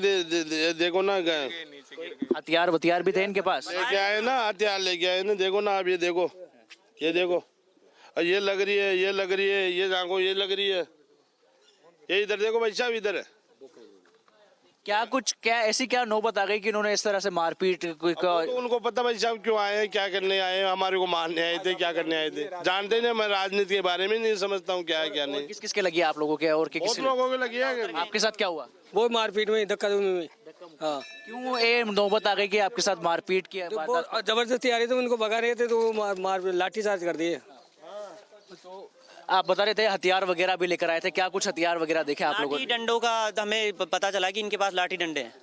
देखो ना, हथियार भी थे इनके पास, लेके आए ना हथियार लेके आए ना, देखो ना आप ये देखो ये लग रही है, ये लग रही है, ये जागो ये लग रही है, ये इधर देखो भाई साहब इधर है। क्या ऐसी क्या नौबत आ गई कि इन्होंने इस तरह से मारपीट? तो उनको पता भाई साहब क्यों आए हैं, क्या करने आए हैं, हमारे को मारने आए थे, क्या करने आए थे, जानते नहीं, मैं राजनीति के बारे में नहीं समझता हूँ क्या है क्या नहीं। किस किस के लगी आप लोगों के? और बहुत लोगों के लगी है। आपके साथ क्या हुआ? वो मारपीट में, धक्का में। हाँ, क्यों ये नौबत आ गई कि आपके साथ मारपीट की? जबरदस्ती आ रही थी, उनको भगा रहे थे तो लाठी चार्ज कर दिए। तो आप बता रहे थे हथियार वगैरह भी लेकर आए थे, क्या कुछ हथियार वगैरह देखे आप लोगों ने? लाठी डंडों का हमें पता चला कि इनके पास लाठी डंडे हैं,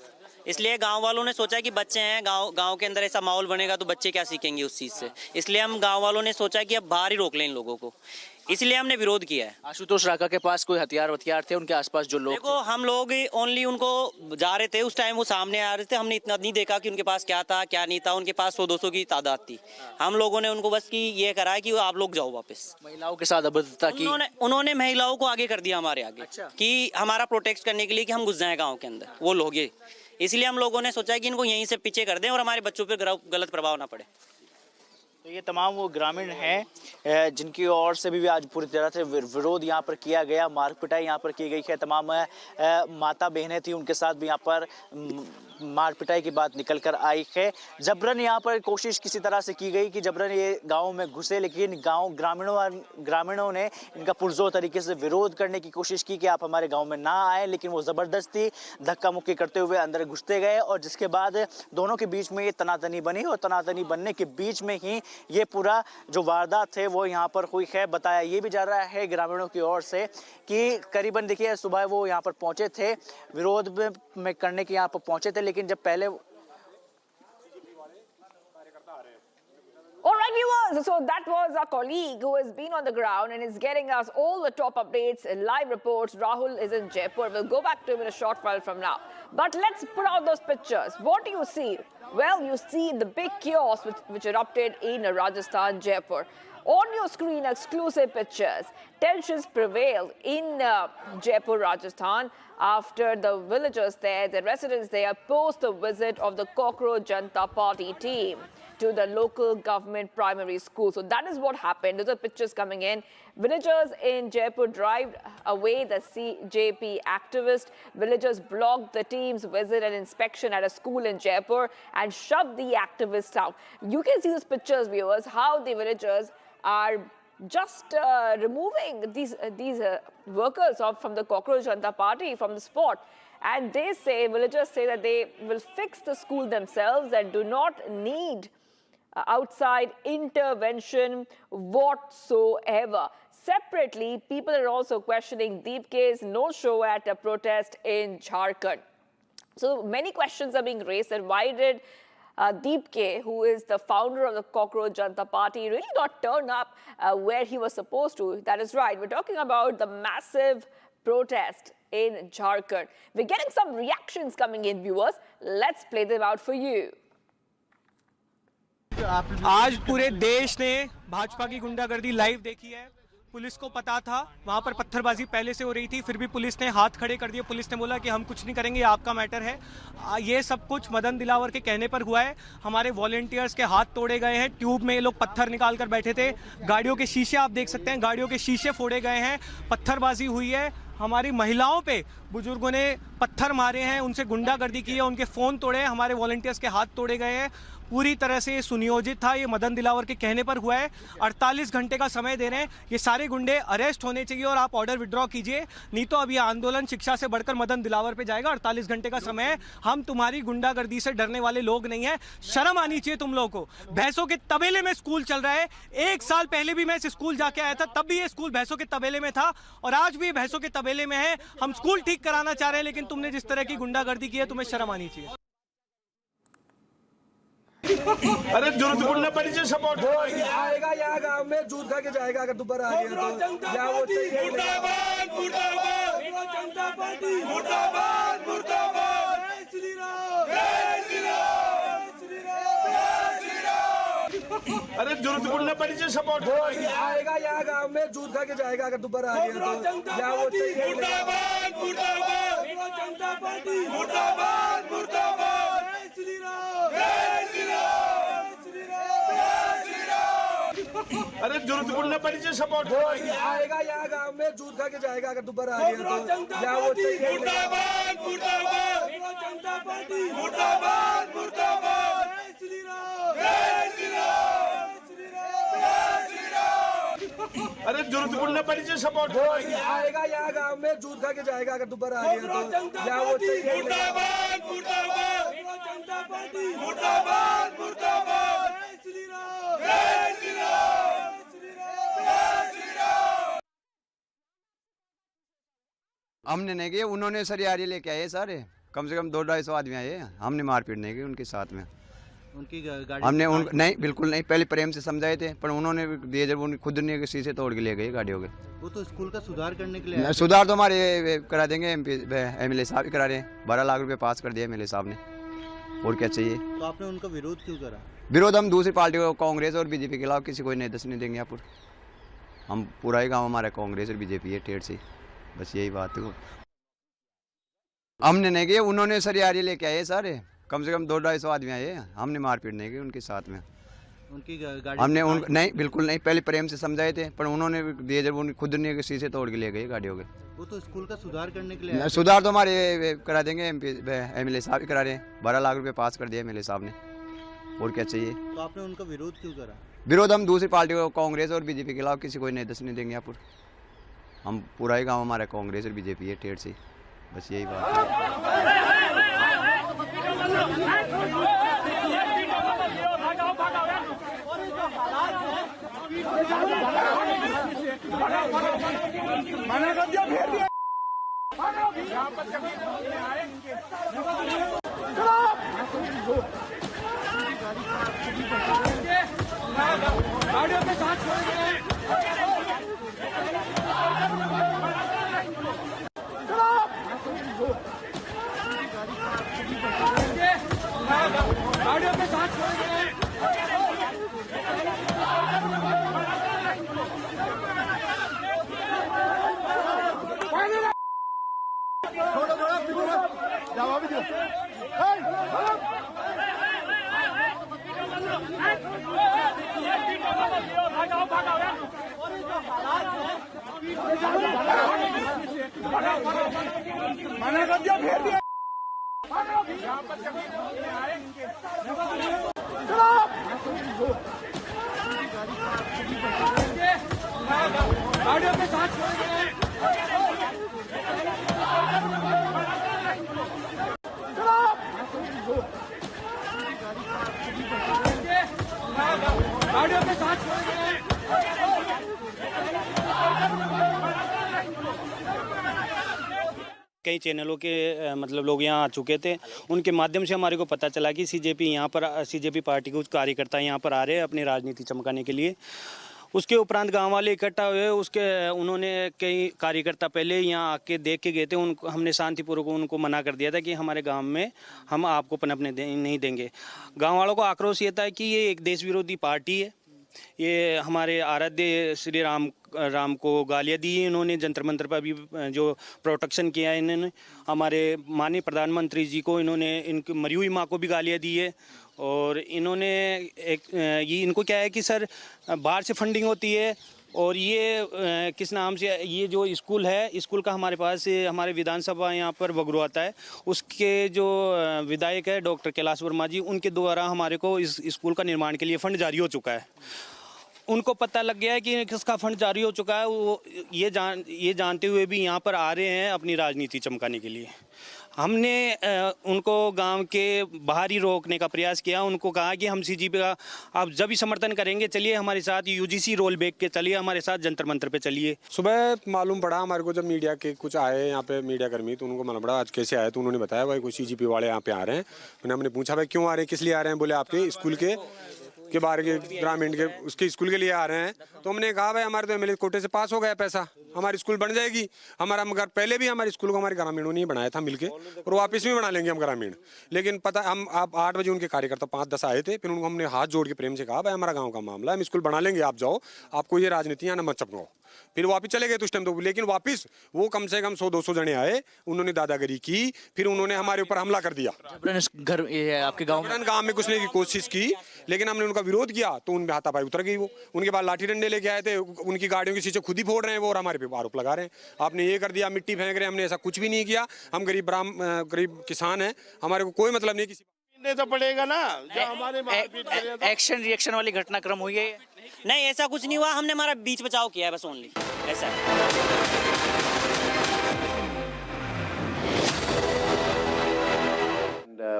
इसलिए गांव वालों ने सोचा कि बच्चे हैं, गांव के अंदर ऐसा माहौल बनेगा तो बच्चे क्या सीखेंगे उस चीज़ से, इसलिए हम गांव वालों ने सोचा कि अब बाहर ही रोक लें इन लोगों को, इसलिए हमने विरोध किया है। आशुतोष राका के पास कोई हथियार थे उनके आसपास जो लोग? देखो हम लोग ओनली उनको जा रहे थे, उस टाइम वो सामने आ रहे थे, हमने इतना नहीं देखा कि उनके पास क्या था क्या नहीं था। उनके पास 100-200 की तादाद थी, हम लोगों ने उनको बस की ये करा है कि आप लोग जाओ वापस। महिलाओं के साथ अभद्रता की? उन्होंने महिलाओं को आगे कर दिया हमारे आगे। अच्छा। कि हमारा प्रोटेक्ट करने के लिए कि हम घुस जाए गाँव के अंदर वो लोग, इसलिए हम लोगों ने सोचा कि इनको यहीं से पीछे कर दें और हमारे बच्चों पर गलत प्रभाव ना पड़े। तो ये तमाम वो ग्रामीण हैं जिनकी ओर से भी आज पूरी तरह से विरोध यहाँ पर किया गया, मारपिटाई यहाँ पर की गई है। तमाम माता बहनें थी, उनके साथ भी यहाँ पर मारपिटाई की बात निकल कर आई है। जबरन यहाँ पर कोशिश किसी तरह से की गई कि जबरन ये गांव में घुसे, लेकिन ग्रामीणों ने इनका पुरजोर तरीके से विरोध करने की कोशिश की कि आप हमारे गांव में ना आए, लेकिन वो ज़बरदस्ती धक्का मुक्की करते हुए अंदर घुसते गए और जिसके बाद दोनों के बीच में ये तनातनी बनी और तनातनी बनने के बीच में ही ये पूरा जो वारदात है वो यहाँ पर हुई है। बताया ये भी जा रहा है ग्रामीणों की ओर से कि करीबन देखिए सुबह वो यहाँ पर पहुँचे थे, विरोध में करने के यहाँ पर पहुँचे थे, लेकिन जब पहले All right, viewers, so that was our colleague who has been on the ground and is getting us all the top updates and live reports. Rahul is in Jaipur. We'll go back to him in a short while from now. But let's put out those pictures. What do you see? Well, you see the big chaos which erupted in Rajasthan, Jaipur. On your screen, exclusive pictures. Tensions prevailed in Jaipur, Rajasthan after the villagers there, the residents there, opposed the visit of the Cockroach Janata Party team to the local government primary school. So that is what happened. Those are pictures coming in. Villagers in Jaipur drive away the CJP activist. Villagers blocked the team's visit and inspection at a school in Jaipur and shoved the activists out. You can see those pictures, viewers, how the villagers are just removing these workers from the Cockroach Janata Party from the spot. And they say, villagers say that they will fix the school themselves and do not need outside intervention whatsoever. Separately, people are also questioning Deepke's no-show at a protest in Jharkhand. So many questions are being raised that why did Deepke, who is the founder of the Cockroach Janata Party, really not turn up where he was supposed to? That is right. We're talking about the massive protest in Jharkhand. We're getting some reactions coming in, viewers. Let's play them out for you. आज पूरे देश ने भाजपा की गुंडागर्दी live देखी है। Police को पता था, वहां पर पत्थरबाजी पहले से हो रही थी, फिर भी पुलिस ने हाथ खड़े कर दिए। पुलिस ने बोला कि हम कुछ नहीं करेंगे, आपका मैटर है। ये सब कुछ मदन दिलावर के कहने पर हुआ है। हमारे वॉलंटियर्स के हाथ तोड़े गए हैं, ट्यूब में ये लोग पत्थर निकाल कर बैठे थे। गाड़ियों के शीशे आप देख सकते हैं, गाड़ियों के शीशे फोड़े गए हैं, पत्थरबाजी हुई है। हमारी महिलाओं पे बुजुर्गों ने पत्थर मारे हैं, उनसे गुंडागर्दी की है, उनके फ़ोन तोड़े हैं, हमारे वॉलंटियर्स के हाथ तोड़े गए हैं। पूरी तरह से ये सुनियोजित था, ये मदन दिलावर के कहने पर हुआ है। 48 घंटे का समय दे रहे हैं, ये सारे गुंडे अरेस्ट होने चाहिए और आप ऑर्डर विड्रॉ कीजिए, नहीं तो अब ये आंदोलन शिक्षा से बढ़कर मदन दिलावर पे जाएगा। 48 घंटे का समय है, हम तुम्हारी गुंडागर्दी से डरने वाले लोग नहीं हैं। शर्म आनी चाहिए तुम लोगों को। भैंसों के तबेले में स्कूल चल रहा है। 1 साल पहले भी मैं इस स्कूल जाके आया था, तब भी ये स्कूल भैंसों के तबेले में था और आज भी भैंसों के तबेले में है। हम स्कूल ठीक कराना चाह रहे हैं, लेकिन तुमने जिस तरह की गुंडागर्दी की है, तुम्हें शर्म आनी चाहिए। अरे जरूरत पड़ने पड़ी से सपोर्ट आएगा यहाँ गांव में दूध खा के जाएगा अगर दोबारा आ गया तो या वो चाहिए। मुर्दाबाद मुर्दाबाद जनता पार्टी मुर्दाबाद मुर्दाबाद जय श्री राम जय श्री राम श्री राम जय श्री राम। अरे जरूरत पड़ने पड़ी से सपोर्ट आएगा यहाँ गांव में दूध खा के जाएगा अगर दोबारा आ गया तो या वो चाहिए। मुर्दाबाद मुर्दाबाद जनता पार्टी मुर्दाबाद मुर्दाबाद जय श्री राम जय श्री राम श्री राम श्री राम। अरे जरूरत पड़ने पड़ी से सपोर्ट आएगा यहाँ गांव में दूध खा के जाएगा अगर दोबारा आ गया तो या वो चाहिए। मुर्दाबाद मुर्दाबाद जनता पार्टी मुर्दाबाद मुर्दाबाद जय श्री राम जय श्री राम श्री राम जय श्री राम। अरे जरूरत पड़ने पड़ी से सपोर्ट आएगा यहाँ गांव में दूध खा के जाएगा अगर दोबारा आ गया तो या वो चाहिए। मुर्दाबाद मुर्दाबाद जनता पार्टी मुर्दाबाद मुर्दाबाद जय श्री राम जय श्री राम श्री राम जय श्री राम। हमने नहीं किया, उन्होंने सर यारी लेके आए सारे, कम से कम 200-250 आदमी आए। हमने मारपीट नहीं की उनके साथ में। उनकी गाड़ी हमने नहीं, बिल्कुल नहीं। पहले प्रेम से समझाए थे, पर उन्होंने दिए जब उन खुद ने शीशे तोड़ के ले गए गाड़ियों के। वो तो स्कूल का सुधार करने के लिए सुधार तो हमारे करा देंगे, एमएलए साहब ही करा रहे हैं। 12 लाख रुपए पास कर दिया एमएलए साहब ने, और क्या चाहिए। तो आपने उनका विरोध क्यों करा? विरोध हम दूसरी पार्टी को, कांग्रेस और बीजेपी के खिलाफ किसी को नहीं दस नहीं देंगे। यहाँ पर हम पूरा ही गाँव हमारा कांग्रेस और बीजेपी है, टेढ़ से, बस यही बात है। हमने नहीं किया, उन्होंने सर यारी लेके आए सारे, कम से कम 200-250 आदमी आए। हमने मारपीट नहीं की उनके साथ में। उनकी गाड़ी हमने नहीं, बिल्कुल नहीं। पहले प्रेम से समझाए थे, पर उन्होंने दिए जब उन खुद ने शीशे तोड़ के ले गए गाड़ियों के। वो तो स्कूल का सुधार करने के लिए सुधार तो हमारे करा देंगे, एमएलए साहब ही करा रहे हैं। 12 लाख रुपए पास कर दिया एमएलए साहब ने, और क्या चाहिए। तो आपने उनका विरोध क्यों करा? विरोध हम दूसरी पार्टी को, कांग्रेस और बीजेपी के खिलाफ किसी को नहीं दस नहीं देंगे। यहाँ पर हम पूरा ही गाँव हमारा कांग्रेस और बीजेपी है, टेढ़ से, बस यही बात है। गाड़ियों के साथ गाड़ियों के साथ जवाब दो। मना कर दिया, फेर दिया। गाड़ियों के साथ गाड़ियों के साथ कई चैनलों के मतलब लोग यहाँ आ चुके थे, उनके माध्यम से हमारे को पता चला कि सीजेपी पार्टी के कुछ कार्यकर्ता यहाँ पर आ रहे हैं अपनी राजनीति चमकाने के लिए। उसके उपरांत गांव वाले इकट्ठा हुए, उन्होंने कई कार्यकर्ता पहले यहाँ आके देख के गए थे, उनको हमने शांतिपूर्वक उनको मना कर दिया था कि हमारे गांव में हम आपको पनपने नहीं देंगे। गांव वालों को आक्रोश ये था कि ये एक देश विरोधी पार्टी है, ये हमारे आराध्य श्री राम को गालियाँ दी इन्होंने, जंतर मंतर पर भी जो प्रोटेक्शन किया है इन्होंने, हमारे माननीय प्रधानमंत्री जी को इन्होंने, इनकी मरी हुई माँ को भी गालियाँ दी है। और इन्होंने ये इनको क्या है कि सर बाहर से फंडिंग होती है और ये किस नाम से ये जो स्कूल है, स्कूल का हमारे पास हमारे विधानसभा यहाँ पर बगरू आता है, उसके जो विधायक है डॉक्टर कैलाश वर्मा जी, उनके द्वारा हमारे को इस स्कूल का निर्माण के लिए फंड जारी हो चुका है। उनको पता लग गया है कि किसका फंड जारी हो चुका है, वो ये जानते हुए भी यहाँ पर आ रहे हैं अपनी राजनीति चमकाने के लिए। हमने उनको गांव के बाहर ही रोकने का प्रयास किया, उनको कहा कि हम सीजीपी का आप जब भी समर्थन करेंगे चलिए हमारे साथ यूजीसी रोल बैक के चलिए, हमारे साथ जंतर मंतर पे चलिए। सुबह मालूम पड़ा हमारे को, जब मीडिया के कुछ आए यहाँ पे मीडिया कर्मी, तो उनको मालूम पड़ा आज कैसे आए, तो उन्होंने बताया भाई कुछ सीजीपी वाले यहाँ पे आ रहे हैं। हमने पूछा भाई क्यों आ रहे हैं, किस लिए आ रहे हैं, बोले आपके स्कूल के बाहर के ग्रामीण के उसके स्कूल के लिए आ रहे हैं। तो हमने कहा भाई हमारे तो एमएलए कोटे से पास हो गया पैसा, हमारी स्कूल बन जाएगी, हमारा मगर पहले भी हमारे स्कूल को हमारे ग्रामीणों ने बनाया था मिलके, और वापस भी बना लेंगे हम ग्रामीण। लेकिन पता हम आप 8 बजे उनके कार्यकर्ता 5-10 आए थे, फिर उनको हमने हाथ जोड़ के प्रेम से कहा भाई हमारा गाँव का मामला है, हम स्कूल बना लेंगे, आप जाओ, आपको ये राजनीति यहाँ न मत चपकाओ। फिर वापस चले गए तो उस टाइम तो, लेकिन वापस वो कम से कम 100-200 जने आए, उन्होंने दादागिरी की, फिर उन्होंने हमारे ऊपर हमला कर दिया। घर आपके गांव तो पड़ेगा ना जो हमारे एक्शन रिएक्शन वाली घटनाक्रम हुई है। नहीं ऐसा कुछ नहीं हुआ, हमने हमारा बीच बचाव किया है बस, ओनली ऐसा।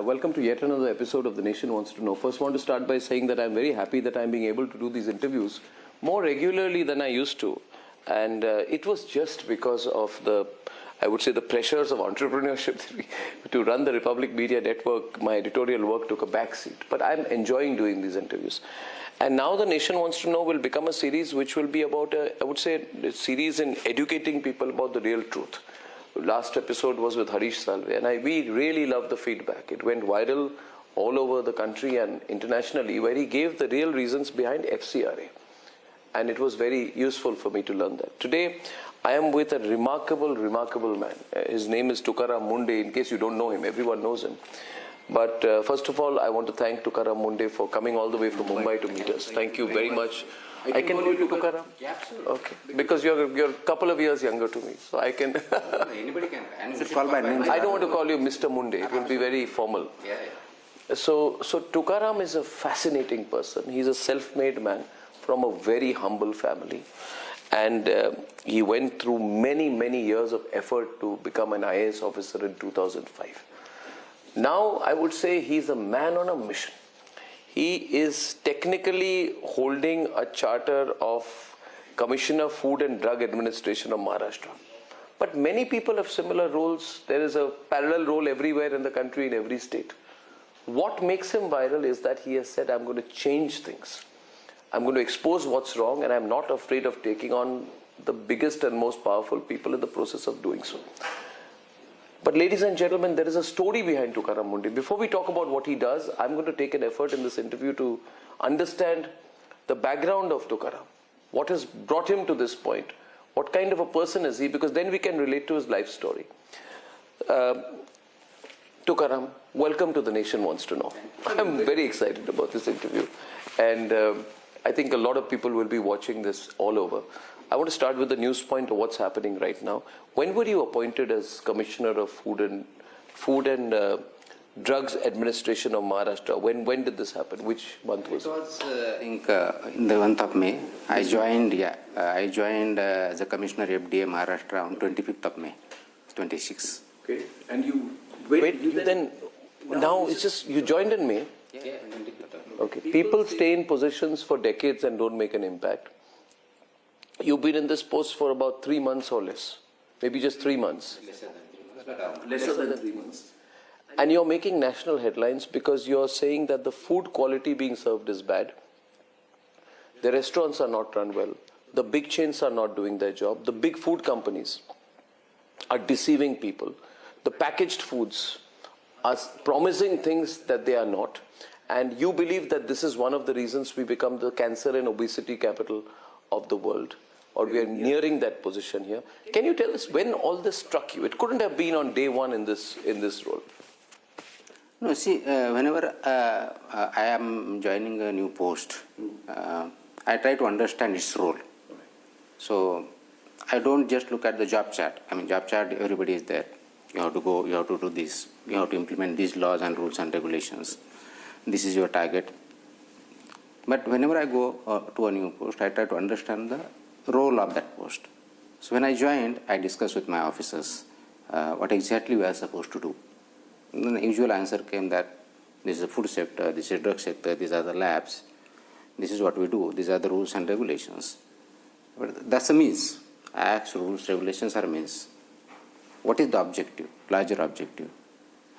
Welcome to yet another episode of The Nation Wants to Know. First, want to start by saying that I'm very happy that I'm being able to do these interviews more regularly than I used to. And it was just because of I would say the pressures of entrepreneurship. To run the Republic Media Network, my editorial work took a backseat. But I'm enjoying doing these interviews. And now The Nation Wants to Know will become a series which will be about, I would say, a series in educating people about the real truth. Last episode was with Harish Salve, and we really loved the feedback. It went viral all over the country and internationally, where he gave the real reasons behind FCRA. And it was very useful for me to learn that. Today, I am with a remarkable man. His name is Tukaram Munde. In case you don't know him, everyone knows him. But first of all, I want to thank Tukaram Munde for coming all the way from Mumbai to meet us. Thank you very much. I can call you Tukaram? Yeah, absolutely. Okay. Because you're a couple of years younger to me, so I can. Anybody can. And just call by name. I don't want to call you Mr. Munde. It will be very formal. Yeah. So Tukaram is a fascinating person. He's a self-made man from a very humble family. And he went through many years of effort to become an IAS officer in 2005. Now, I would say he's a man on a mission. He is technically holding a charter of Commissioner Food and Drug Administration of Maharashtra. But many people have similar roles. There is a parallel role everywhere in the country, in every state. What makes him viral is that he has said, I'm going to change things. I'm going to expose what's wrong, and I'm not afraid of taking on the biggest and most powerful people in the process of doing so. But ladies and gentlemen, there is a story behind Tukaram Munde. Before we talk about what he does, I'm going to take an effort in this interview to understand the background of Tukaram. What has brought him to this point? What kind of a person is he? Because then we can relate to his life story. Tukaram, welcome to The Nation Wants to Know. I'm very excited about this interview. And I think a lot of people will be watching this all over. I want to start with the news point of what's happening right now. When were you appointed as Commissioner of Food and Drugs Administration of Maharashtra? When did this happen? Which month was it? It was in the month of May. I joined as a Commissioner FDA Maharashtra on 25th of May, 26. Okay. And now it's just, you joined in May? Yeah. Okay. People stay in positions for decades and don't make an impact. You've been in this post for about 3 months or less. Maybe just 3 months. Lesser than 3 months. And you're making national headlines because you're saying that the food quality being served is bad. The restaurants are not run well. The big chains are not doing their job. The big food companies are deceiving people. The packaged foods are promising things that they are not. And you believe that this is one of the reasons we become the cancer and obesity capital of the world, or we are nearing that position here. Can you tell us when all this struck you? It couldn't have been on day one in this role. No, see, whenever I am joining a new post, I try to understand its role. So I don't just look at the job chart. I mean, job chart, everybody is there. You have to go, you have to do this, you have to implement these laws and rules and regulations. This is your target. But whenever I go to a new post, I try to understand the role of that post. So when I joined, I discussed with my officers what exactly we are supposed to do. And then the usual answer came that this is the food sector, this is the drug sector, these are the labs, this is what we do, these are the rules and regulations. But that's a means. Acts, rules, regulations are means. What is the objective, larger objective?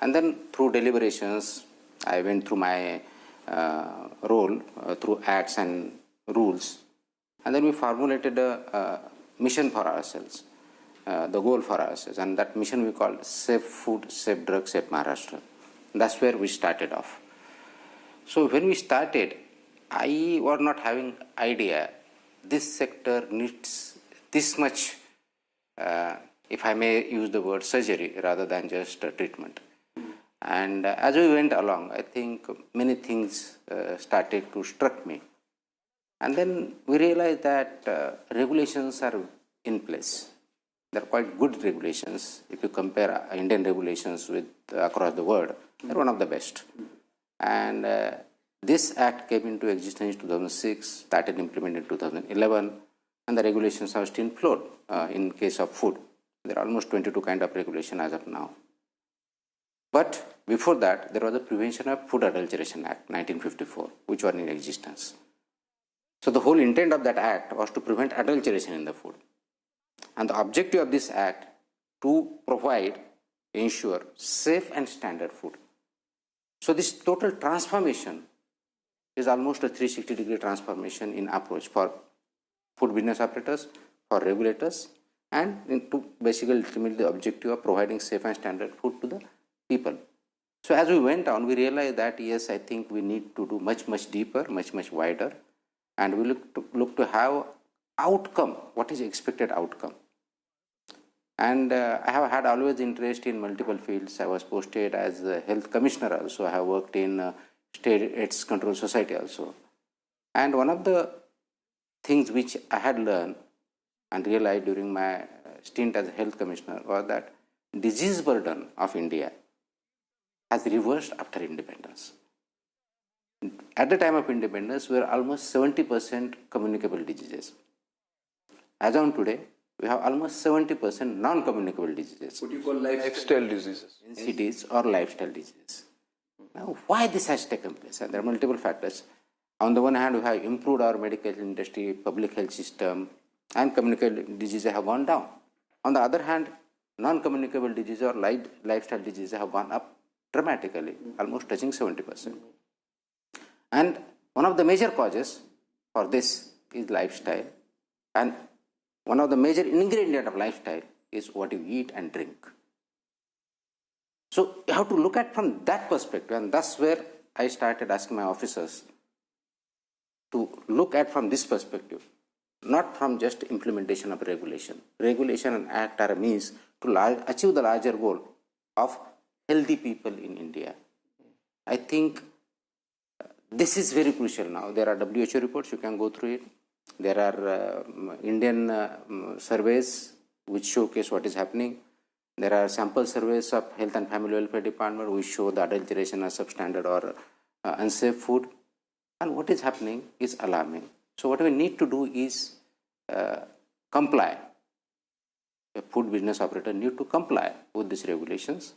And then through deliberations, I went through my role through acts and rules, and then we formulated a mission for ourselves, the goal for ourselves, and that mission we called Safe Food, Safe Drugs, Safe Maharashtra. That's where we started off. So when we started, I was not having idea this sector needs this much, if I may use the word surgery rather than just treatment. And as we went along, I think many things started to struck me. And then we realized that regulations are in place. They're quite good regulations. If you compare Indian regulations with across the world, they're one of the best. And this act came into existence in 2006, started implemented in 2011, and the regulations are still flowed in case of food. There are almost 22 kind of regulation as of now. But before that, there was the Prevention of Food Adulteration Act, 1954, which was in existence. So the whole intent of that act was to prevent adulteration in the food. And the objective of this act to provide, ensure safe and standard food. So this total transformation is almost a 360-degree transformation in approach for food business operators, for regulators, and to basically ultimately the objective of providing safe and standard food to the people. So as we went on, we realized that yes, I think we need to do much deeper, much wider, and we look to have outcome. What is the expected outcome? And I have had always interest in multiple fields. I was posted as a health commissioner also. I have worked in State AIDS Control Society also. And one of the things which I had learned and realized during my stint as a health commissioner was that disease burden of India has reversed after independence. At the time of independence, we were almost 70% communicable diseases. As on today, we have almost 70% non-communicable diseases. What you call lifestyle diseases? NCDs or lifestyle diseases. Now, why this has taken place? And there are multiple factors. On the one hand, we have improved our medical industry, public health system, and communicable diseases have gone down. On the other hand, non-communicable diseases or lifestyle diseases have gone up dramatically, almost touching 70%. And one of the major causes for this is lifestyle, and one of the major ingredients of lifestyle is what you eat and drink. So you have to look at from that perspective, and that's where I started asking my officers to look at from this perspective, not from just implementation of regulation. Regulation and act are a means to achieve the larger goal of healthy people in India. I think this is very crucial now. There are WHO reports, you can go through it. There are Indian surveys which showcase what is happening. There are sample surveys of Health and Family Welfare Department which show the adulteration of substandard or unsafe food. And what is happening is alarming. So what we need to do is comply. A food business operator need to comply with these regulations,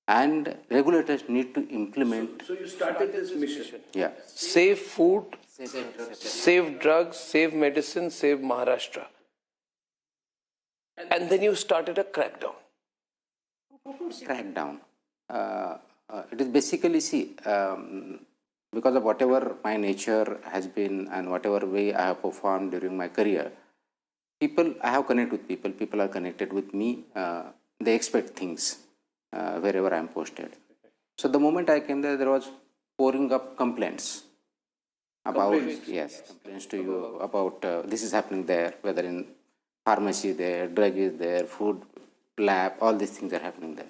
and regulators need to implement. So you started this mission. Yeah. Safe food, safe drugs, safe medicine, save Maharashtra. And then you started a crackdown. crackdown. It is basically, see, because of whatever my nature has been and whatever way I have performed during my career, I have connected with people, people are connected with me, they expect things wherever I am posted. So the moment I came there was pouring up complaints about, complaints to you about this is happening there, whether in pharmacy there, drug is there, food lab, all these things are happening there.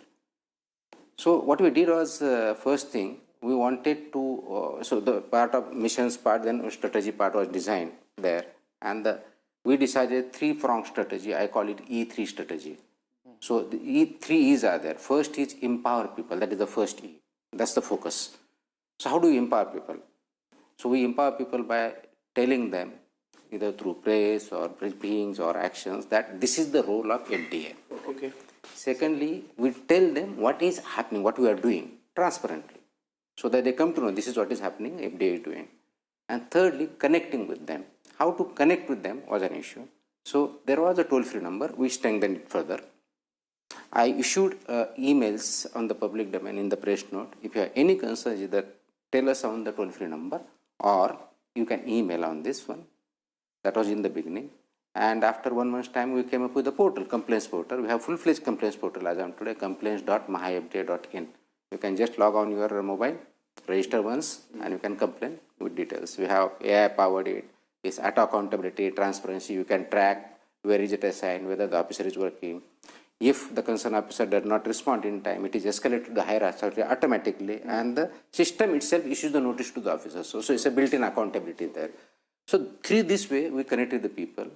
So what we did was, first thing, we wanted to, so the part of missions part, then strategy part was designed there, and we decided three-pronged strategy. I call it E3 strategy. So the three E's are there. First is empower people. That is the first E. That's the focus. So how do we empower people? So we empower people by telling them, either through press or briefings or actions, that this is the role of FDA. Okay. Secondly, we tell them what is happening, what we are doing, transparently, so that they come to know this is what is happening, FDA is doing. And thirdly, connecting with them. How to connect with them was an issue. So there was a toll-free number. We strengthened it further. I issued emails on the public domain in the press note. If you have any concerns, either tell us on the toll-free number or you can email on this one. That was in the beginning. And after 1 month's time, we came up with a portal, complaints portal. We have full-fledged complaints portal as of today, complaints.mahafda.in. You can just log on your mobile, register once, and you can complain with details. We have AI-powered it. It's auto accountability, transparency. You can track where is it assigned, whether the officer is working. If the concerned officer does not respond in time, it is escalated to the higher authority automatically, and the system itself issues the notice to the officer. So it's a built-in accountability there. So through this way, we connected the people.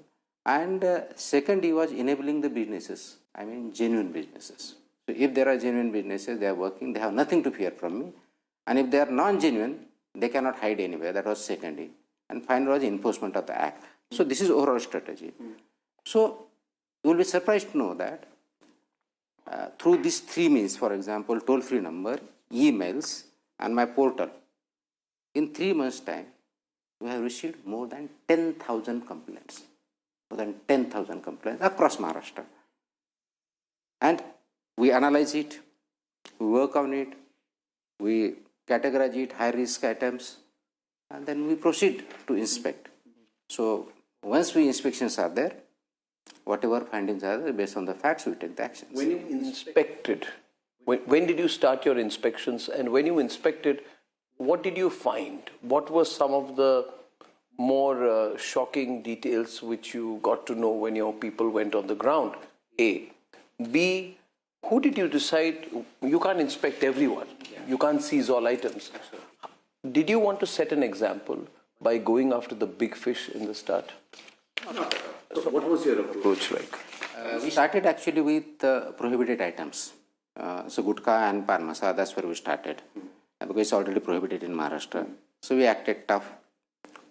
And second, he was enabling the businesses, I mean genuine businesses. So if there are genuine businesses, they are working, they have nothing to fear from me. And if they are non-genuine, they cannot hide anywhere. That was second. And final was enforcement of the act. So this is overall strategy. So you will be surprised to know that through these three means, for example, toll-free number, emails, and my portal, in 3 months' time, we have received more than 10,000 complaints. More than 10,000 complaints across Maharashtra. And we analyze it, we work on it, we categorize it, high-risk items, and then we proceed to inspect. So once inspections are there, whatever findings are there, based on the facts, we take the actions. When you inspected, when did you start your inspections, and when you inspected, what did you find? What were some of the more shocking details which you got to know when your people went on the ground? A. B. Who did you decide? You can't inspect everyone. You can't seize all items. Did you want to set an example by going after the big fish in the start? No. So what was your approach like? We started actually with prohibited items. So gutka and pan masala, that's where we started. Because it's already prohibited in Maharashtra. So we acted tough.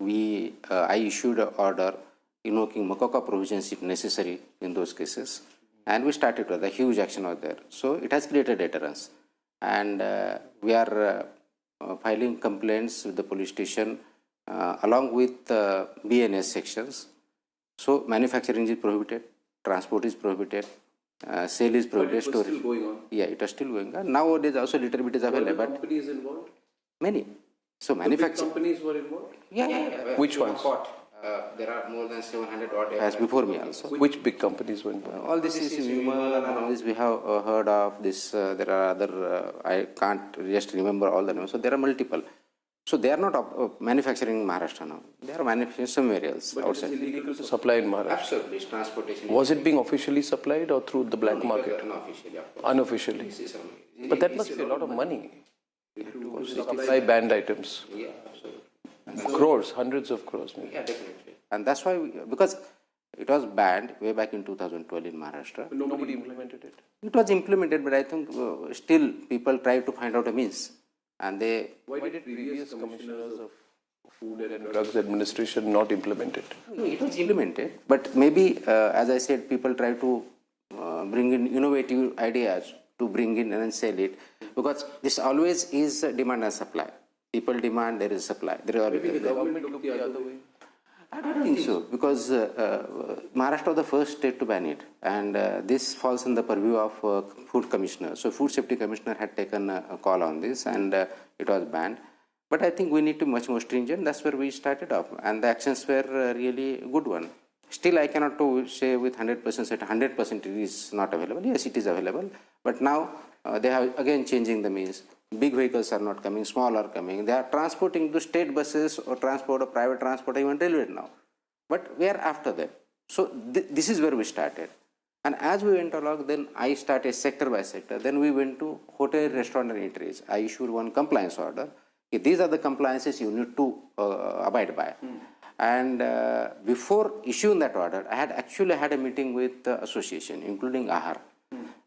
I issued an order invoking Makoka provisions if necessary in those cases. And we started with a huge action out there. So it has created deterrence. And we are filing complaints with the police station along with BNS sections. So manufacturing is prohibited, transport is prohibited, sale is prohibited. But it was still going on? Yeah, it was still going on. Nowadays also little bit is available. Were the companies involved? Many. So manufacturing companies were involved? Yeah. Which ones? There are more than 700 odd as before me also. Which big companies were involved? All this is human and all this we have heard of. This there are other, I can't just remember all the names. So there are multiple. So they are not manufacturing in Maharashtra now. They are manufacturing somewhere else outside. It's illegal to supply in Maharashtra? Absolutely. It's transportation. Was it being officially supplied or through the black market? Unofficially. Unofficially. But that must be a lot of money to supply banned items. Yeah, absolutely. Crores, hundreds of crores maybe. Yeah, definitely. And that's why, because it was banned way back in 2012 in Maharashtra. But nobody implemented it? It was implemented, but I think still people try to find out a means. And they... Why did previous commissioners of Food and Drugs Administration not implement it? No, it was implemented, but maybe, as I said, people try to bring in innovative ideas to bring in and sell it, because this always is demand and supply. People demand, there is supply. Maybe the government looked the other way? I don't think so, because Maharashtra was the first state to ban it, and this falls in the purview of Food Commissioner. So Food Safety Commissioner had taken a call on this, and it was banned. But I think we need to be much more stringent. That's where we started off, and the actions were really a good one. Still, I cannot say with 100% that 100% it is not available. Yes, it is available, but now they have again changing the means. Big vehicles are not coming, small are coming. They are transporting to state buses or transport or private transport, even railway now. But we are after them. So this is where we started. And as we went along, then I started sector by sector. Then we went to hotel, restaurant and eateries. I issued one compliance order. These are the compliances you need to abide by. And before issuing that order, I had actually had a meeting with the association, including AHAR.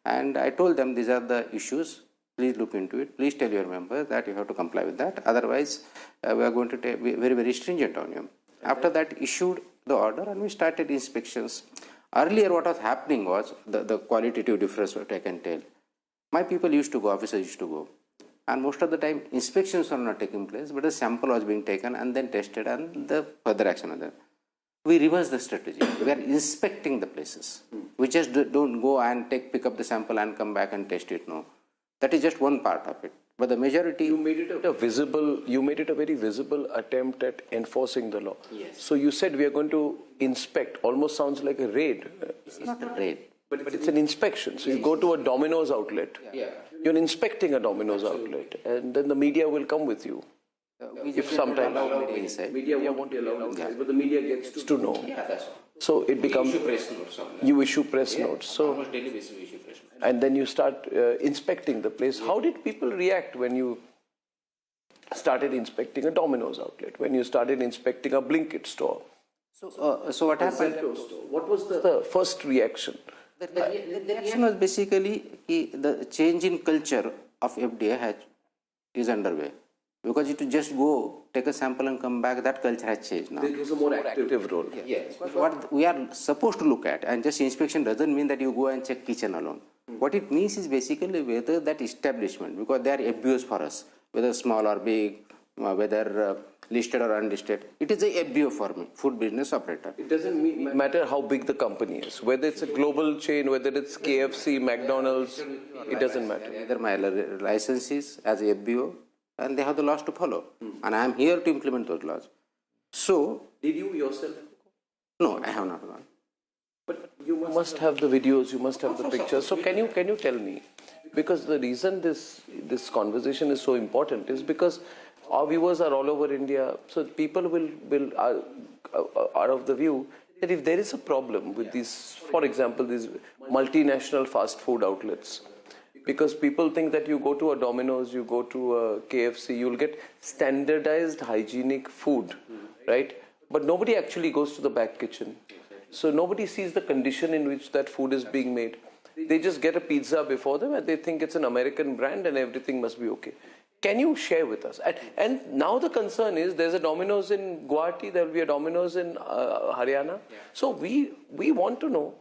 And I told them these are the issues. Please look into it. Please tell your members that you have to comply with that. Otherwise, we are going to be very, very stringent on you. After that, issued the order and we started inspections. Earlier, what was happening was the qualitative difference, what I can tell. My people used to go, officers used to go. And most of the time, inspections are not taking place, but a sample was being taken and then tested and the further action on that. We reverse the strategy. We are inspecting the places. We just don't go and pick up the sample and come back and test it. No. That is just one part of it. But the majority... You made it a very visible attempt at enforcing the law. Yes. So you said we are going to inspect, almost sounds like a raid. It's not a raid. But it's an inspection. So you go to a Domino's outlet. Yeah. You're inspecting a Domino's outlet. And then the media will come with you. If sometimes... Media won't be allowed inside, but the media gets to know. Yeah, that's all. So it becomes... You issue press notes. You issue press notes. So, almost daily basis we issue press notes. and then you start inspecting the place. How did people react when you started inspecting a Domino's outlet, when you started inspecting a Blinkit store? So what happened? What was the first reaction? The reaction was basically the change in culture of FDA is underway. Because you to just go, take a sample and come back, that culture has changed now. There was a more active role. Yes. What we are supposed to look at, and just inspection doesn't mean that you go and check kitchen alone. What it means is basically whether that establishment, because they are FBOs for us, whether small or big, whether listed or unlisted, it is a FBO for me, food business operator. It doesn't matter how big the company is, whether it's a global chain, whether it's KFC, McDonald's, it doesn't matter. Either my licenses as a FBO, and they have the laws to follow. And I am here to implement those laws. So... Did you yourself? No, I have not gone. But you must have the videos, you must have the pictures. So can you tell me? Because the reason this conversation is so important is because our viewers are all over India. So people are of the view that if there is a problem with these, for example, these multinational fast food outlets, because people think that you go to a Domino's, you go to a KFC, you'll get standardized hygienic food, right? But nobody actually goes to the back kitchen. So nobody sees the condition in which that food is being made. They just get a pizza before them and they think it's an American brand and everything must be okay. Can you share with us? And now the concern is there's a Domino's in Guwahati, there will be a Domino's in Haryana. So we want to know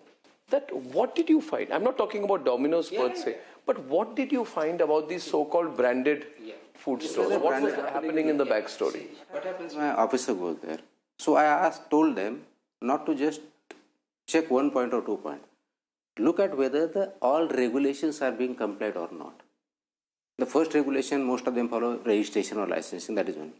that what did you find? I'm not talking about Domino's per se, but what did you find about these so-called branded food stores? What was happening in the backstory? What happens when my officer goes there? So I told them not to just check 1 point or 2 points. Look at whether all regulations are being complied or not. The first regulation, most of them follow registration or licensing, that is one.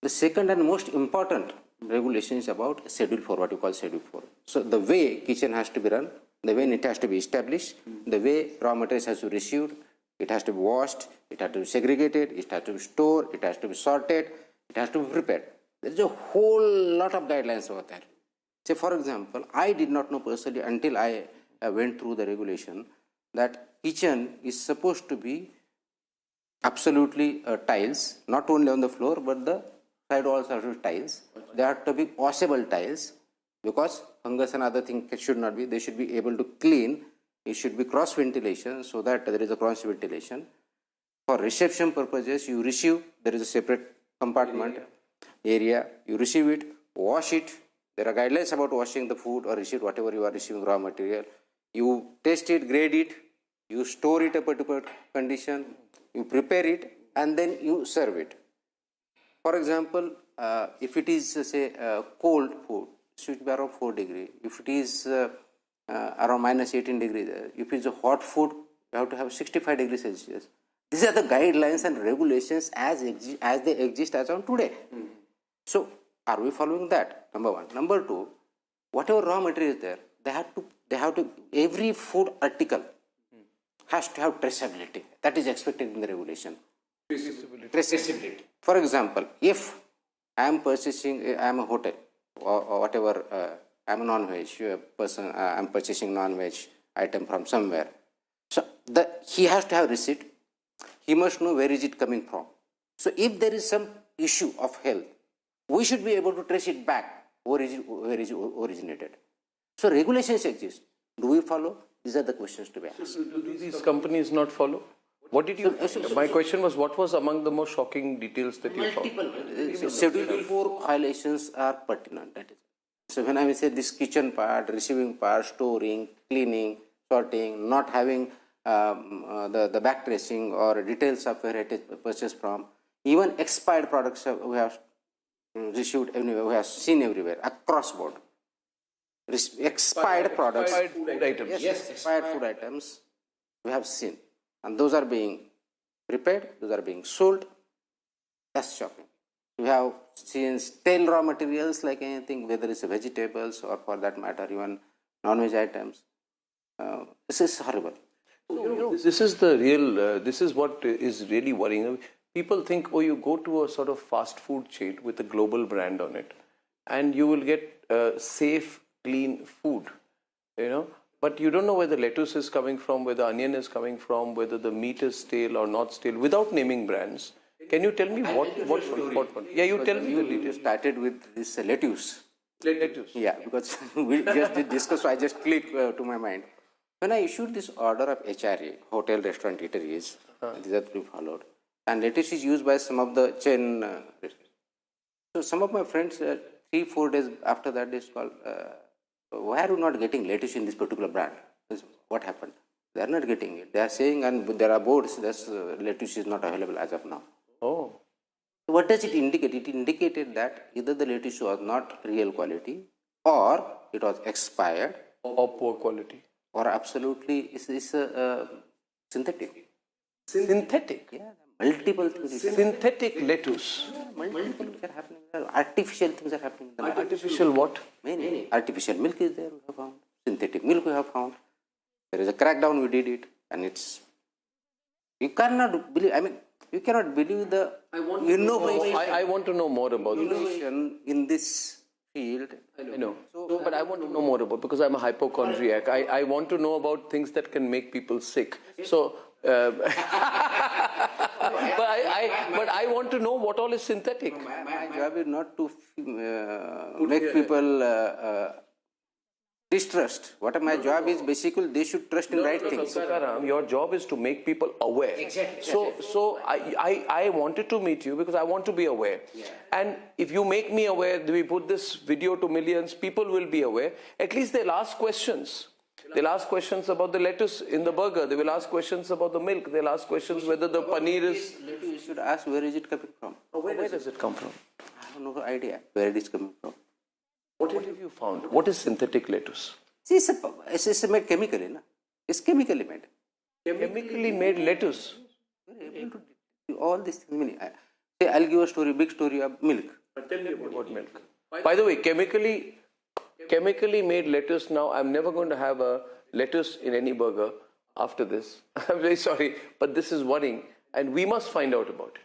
The second and most important regulation is about Schedule 4, what you call Schedule 4. So the way kitchen has to be run, the way it has to be established, the way raw materials has to be received, it has to be washed, it has to be segregated, it has to be stored, it has to be sorted, it has to be prepared. There is a whole lot of guidelines over there. Say for example, I did not know personally until I went through the regulation that kitchen is supposed to be absolutely tiles, not only on the floor but the side walls are tiles. They have to be washable tiles because fungus and other things should not be. They should be able to clean. It should be cross ventilation so that there is a cross ventilation. For reception purposes, you receive, there is a separate compartment area. You receive it, wash it. There are guidelines about washing the food or receive whatever you are receiving raw material. You test it, grade it, you store it a particular condition, you prepare it and then you serve it. For example, if it is say cold food, it should be around 4 degrees. If it is around minus 18 degrees, if it is a hot food, you have to have 65 degrees Celsius. These are the guidelines and regulations as they exist as on today. So, are we following that? Number one. Number two, whatever raw material is there, they have to every food article has to have traceability. That is expected in the regulation. Traceability. For example, if I am purchasing, I am a hotel or whatever, I am a non-veg person, I am purchasing non-veg item from somewhere. So, he has to have receipt. He must know where is it coming from. So, if there is some issue of health, we should be able to trace it back where is it originated. So, regulations exist. Do we follow? These are the questions to be asked. So do these companies not follow? What did you? My question was, what was among the most shocking details that you found? Schedule 4 violations are pertinent. That is. So when I say this kitchen part, receiving part, storing, cleaning, sorting, not having the back tracing or details of where it is purchased from, even expired products we have received everywhere, we have seen everywhere across board. Expired products, expired food items. Yes, expired food items we have seen, and those are being prepared, those are being sold. That's shocking. We have seen stale raw materials like anything, whether it's vegetables or for that matter even non-veg items. This is horrible. This is the real. This is what is really worrying. People think, oh, you go to a sort of fast food chain with a global brand on it, and you will get safe, clean food, but you don't know where the lettuce is coming from, where the onion is coming from, whether the meat is stale or not stale, without naming brands. Can you tell me what? Yeah, you tell me. You started with this lettuce. Lettuce. Yeah, because we just did discuss, so I just clicked to my mind. When I issued this order of HRA, hotel, restaurant, eateries, these are to be followed, and lettuce is used by some of the chain. So some of my friends, 3-4 days after that, they called, why are you not getting lettuce in this particular brand? What happened? They are not getting it. They are saying, and there are boards, that lettuce is not available as of now. Oh. So what does it indicate? It indicated that either the lettuce was not real quality, or it was expired, or poor quality, or absolutely is synthetic. Synthetic? Yeah, multiple things. Synthetic lettuce. Multiple things are happening. Artificial things are happening. Artificial what? Many. Artificial milk is there, we have found. Synthetic milk we have found. There is a crackdown, we did it, and it's. You cannot believe, you cannot believe the innovation. I want to know more about innovation in this field. I know. But I want to know more about, because I'm a hypochondriac. I want to know about things that can make people sick. So, but I want to know what all is synthetic. My job is not to make people distrust. What my job is, basically they should trust in right things. Your job is to make people aware. Exactly. So I wanted to meet you because I want to be aware. Yeah. And if you make me aware, we put this video to millions, people will be aware. At least they'll ask questions. They'll ask questions about the lettuce in the burger. They will ask questions about the milk. They'll ask questions whether the paneer is... You should ask, where is it coming from? Where does it come from? I have no idea where it is coming from. What have you found? What is synthetic lettuce? See, it's made chemically. No? It's chemically made. Chemically made lettuce? All these things. I'll give a story, big story of milk. Tell me about milk. By the way, chemically made lettuce now, I'm never going to have a lettuce in any burger after this. I'm very sorry, but this is worrying, and we must find out about it.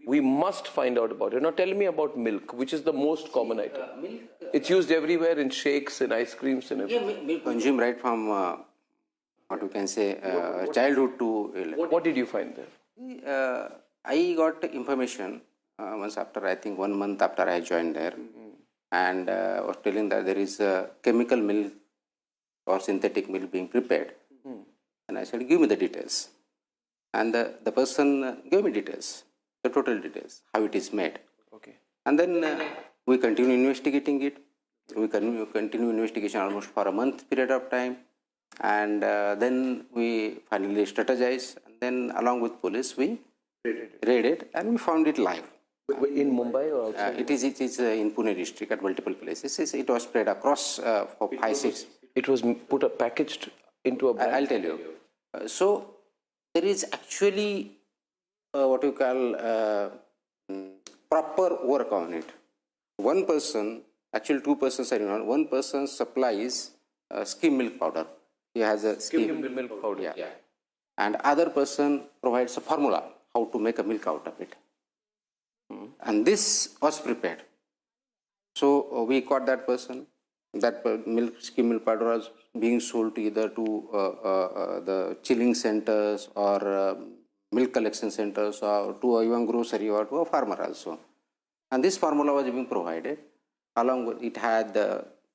We must find out about it. Now tell me about milk, which is the most common item. Milk, it's used everywhere, in shakes, in ice creams, and everything. Yeah, milk consumed right from, what we can say, childhood to... What did you find there? I got information once after, I think 1 month after I joined there. And was telling that there is a chemical milk or synthetic milk being prepared. And I said, give me the details. And the person gave me details, the total details, how it is made. Okay. And then we continue investigating it. We continue investigation almost for a month period of time. And then we finally strategized. And then along with police, we raided and we found it live. In Mumbai or outside? It is in Pune district at multiple places. It was spread across for 5-6. It was packaged into a bag? I'll tell you. So there is actually what you call proper work on it. One person, actually two persons are involved. One person supplies skim milk powder. He has a skim milk powder. Yeah. And other person provides a formula how to make a milk out of it. And this was prepared. So we caught that person. That skim milk powder was being sold to either to the chilling centers or milk collection centers or to even grocery or to a farmer also. And this formula was being provided. Along with it had,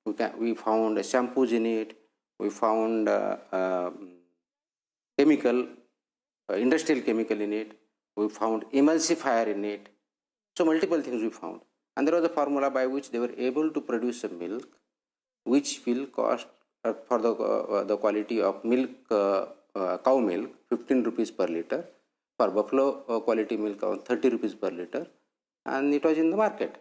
we found shampoos in it, we found chemical, industrial chemical in it, we found emulsifier in it. So multiple things we found. And there was a formula by which they were able to produce a milk which will cost for the quality of milk, cow milk, 15 rupees per liter. For buffalo quality milk, 30 rupees per liter. And it was in the market.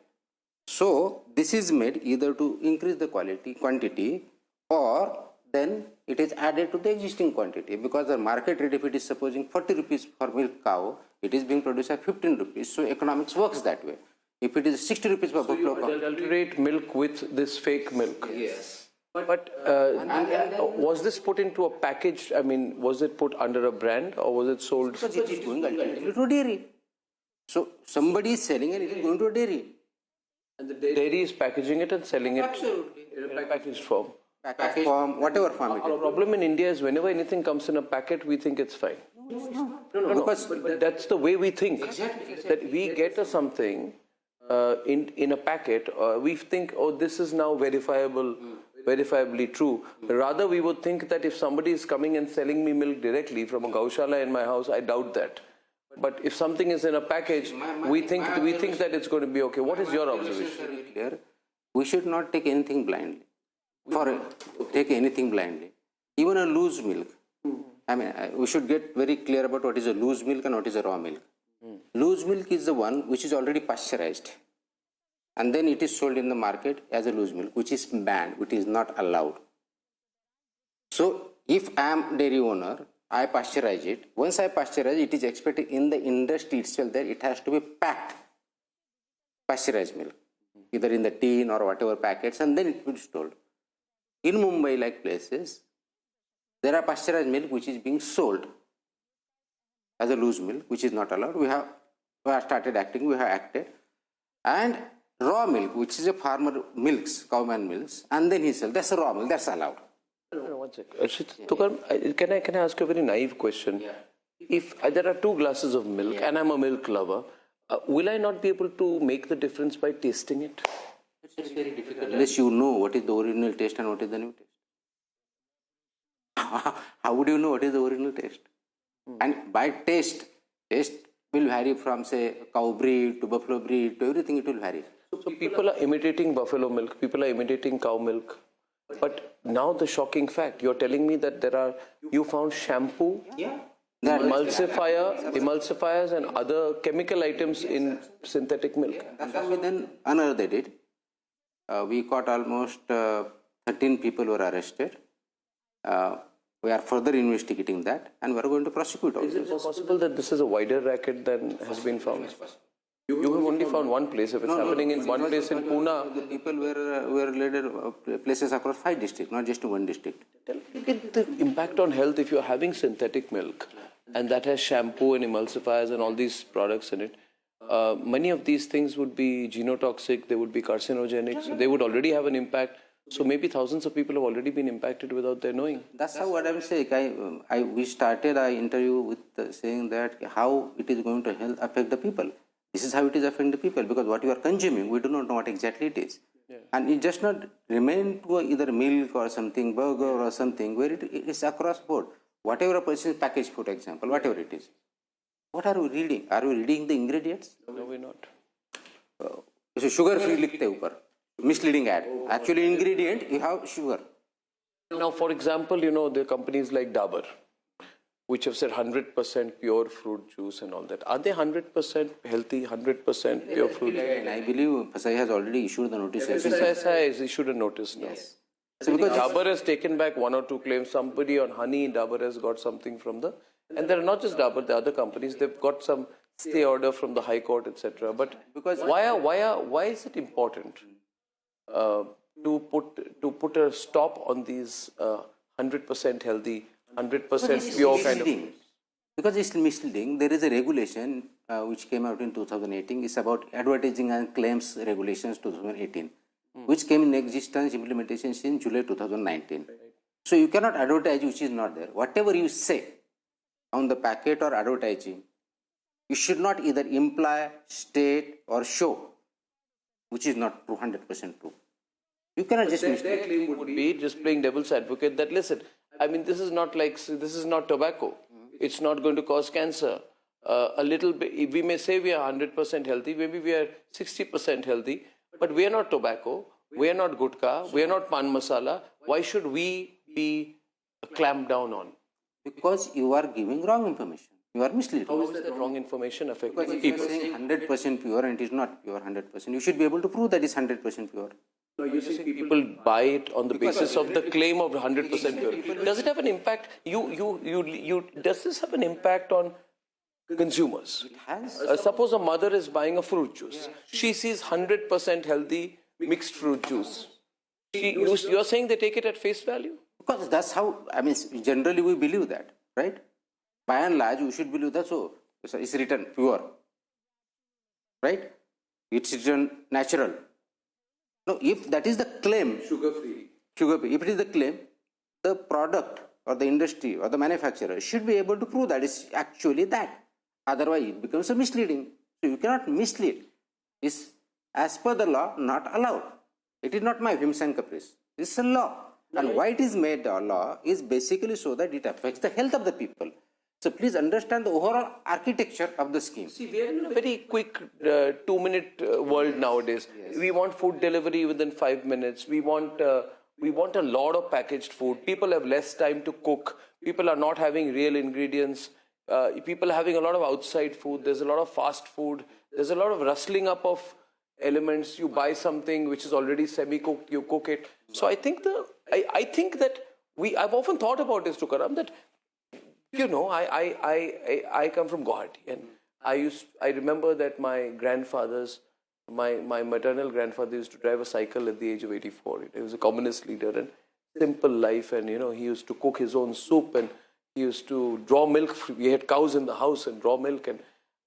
So this is made either to increase the quantity, or then it is added to the existing quantity, because the market rate, if it is supposing 40 rupees for milk cow, it is being produced at 15 rupees. So economics works that way. If it is 60 rupees per buffalo cow. You adulterate milk with this fake milk. Yes. But was this put into a package? I mean, was it put under a brand or was it sold? Because it is going ultimately to a dairy. So somebody is selling and it is going to a dairy. And the dairy is packaging it and selling it in a packaged form. Packaged form, whatever form it is. Our problem in India is whenever anything comes in a packet, we think it's fine. No, but that's the way we think. Exactly. That we get something in a packet, we think, oh, this is now verifiably true. Rather, we would think that if somebody is coming and selling me milk directly from a gaushala in my house, I doubt that. But if something is in a package, we think that it's going to be okay. What is your observation? We should not take anything blindly. Take anything blindly. Even a loose milk. I mean, we should get very clear about what is a loose milk and what is a raw milk. Loose milk is the one which is already pasteurized. And then it is sold in the market as a loose milk, which is banned, which is not allowed. So, if I am dairy owner, I pasteurize it. Once I pasteurize it, is expected in the industry itself that it has to be packed pasteurized milk, either in the tin or whatever packets, and then it will be sold. In Mumbai, like places, there are pasteurized milk which is being sold as a loose milk, which is not allowed. We have started acting, we have acted. And raw milk, which is a farmer milks, cowman milks, and then he sells. That's a raw milk, that's allowed. One second. Tukar, can I ask you a very naive question? Yeah. If there are 2 glasses of milk and I'm a milk lover, will I not be able to make the difference by tasting it? It's very difficult unless you know what is the original taste and what is the new taste. How would you know what is the original taste? And by taste will vary from, say, cow breed to buffalo breed to everything, it will vary. So people are imitating buffalo milk, people are imitating cow milk. But now the shocking fact, you're telling me that you found shampoo, emulsifiers and other chemical items in synthetic milk. That's how we then unearthed it. We caught almost 13 people were arrested. We are further investigating that and we are going to prosecute also. Is it possible that this is a wider racket than has been found? You have only found one place. If it's happening in one place in Pune. The people were later places across 5 districts, not just one district. Look at the impact on health if you're having synthetic milk and that has shampoo and emulsifiers and all these products in it. Many of these things would be genotoxic, they would be carcinogenic, so they would already have an impact. So maybe thousands of people have already been impacted without their knowing. That's how what I'm saying. We started our interview with saying that how it is going to affect the people. This is how it is affecting the people, because what you are consuming, we do not know what exactly it is. Yeah. And it just not remain to either milk or something, burger or something, where it is across board. Whatever a person is packaged food, example, whatever it is. What are we reading? Are we reading the ingredients? No, we're not. So sugar free likhte upar. Misleading ad. Actually ingredient, you have sugar. Now, for example, there are companies like Dabur. which have said 100% pure fruit juice and all that. Are they 100% healthy, 100% pure fruit juice? And I believe FSI has already issued the notice. FSI has issued a notice now. Yes. So because Dabur has taken back 1 or 2 claims. Somebody on honey, Dabur has got something from the... And they're not just Dabur, the other companies, they've got some stay order from the High Court, etc. But because why is it important to put a stop on these 100% healthy, 100% pure kind of... Because it's misleading. There is a regulation which came out in 2018. It's about advertising and claims regulations 2018, which came in existence, implementation in July 2019. So you cannot advertise which is not there. Whatever you say on the packet or advertising, you should not either imply, state or show which is not true, 100% true. You cannot just mislead. Their claim would be, just playing devil's advocate, that listen, I mean, this is not tobacco. It's not going to cause cancer. A little bit, we may say we are 100% healthy, maybe we are 60% healthy, but we are not tobacco, we are not gutka, we are not pan masala. Why should we be clamped down on? Because you are giving wrong information. You are misleading. How is that wrong information affecting because people? If you are saying 100% pure and it is not pure 100%, you should be able to prove that it's 100% pure. No, you see people buy it on the basis of the claim of 100% pure. Does it have an impact? Does this have an impact on consumers? It has. Suppose a mother is buying a fruit juice. She sees 100% healthy mixed fruit juice. You are saying they take it at face value? Because that's how, I mean, generally we believe that, right? By and large, we should believe that, so it's written pure, right? It's written natural. No, if that is the claim, sugar-free, if it is the claim, the product or the industry or the manufacturer should be able to prove that it's actually that. Otherwise, it becomes a misleading. So you cannot mislead. It's, as per the law, not allowed. It is not my whims and caprice. This is a law. And why it is made a law is basically so that it affects the health of the people. So please understand the overall architecture of the scheme. See, we are in a very quick 2-minute world nowadays. Yes. We want food delivery within 5 minutes. We want a lot of packaged food. People have less time to cook. People are not having real ingredients. People are having a lot of outside food. There's a lot of fast food. There's a lot of rustling up of elements. You buy something which is already semi-cooked, you cook it. So I think that I've often thought about this, Tukaram, that you know, I come from Guwahati, and I remember that my grandfathers, my maternal grandfather used to drive a cycle at the age of 84. He was a communist leader and simple life, and you know, he used to cook his own soup and he used to draw milk. We had cows in the house and draw milk, and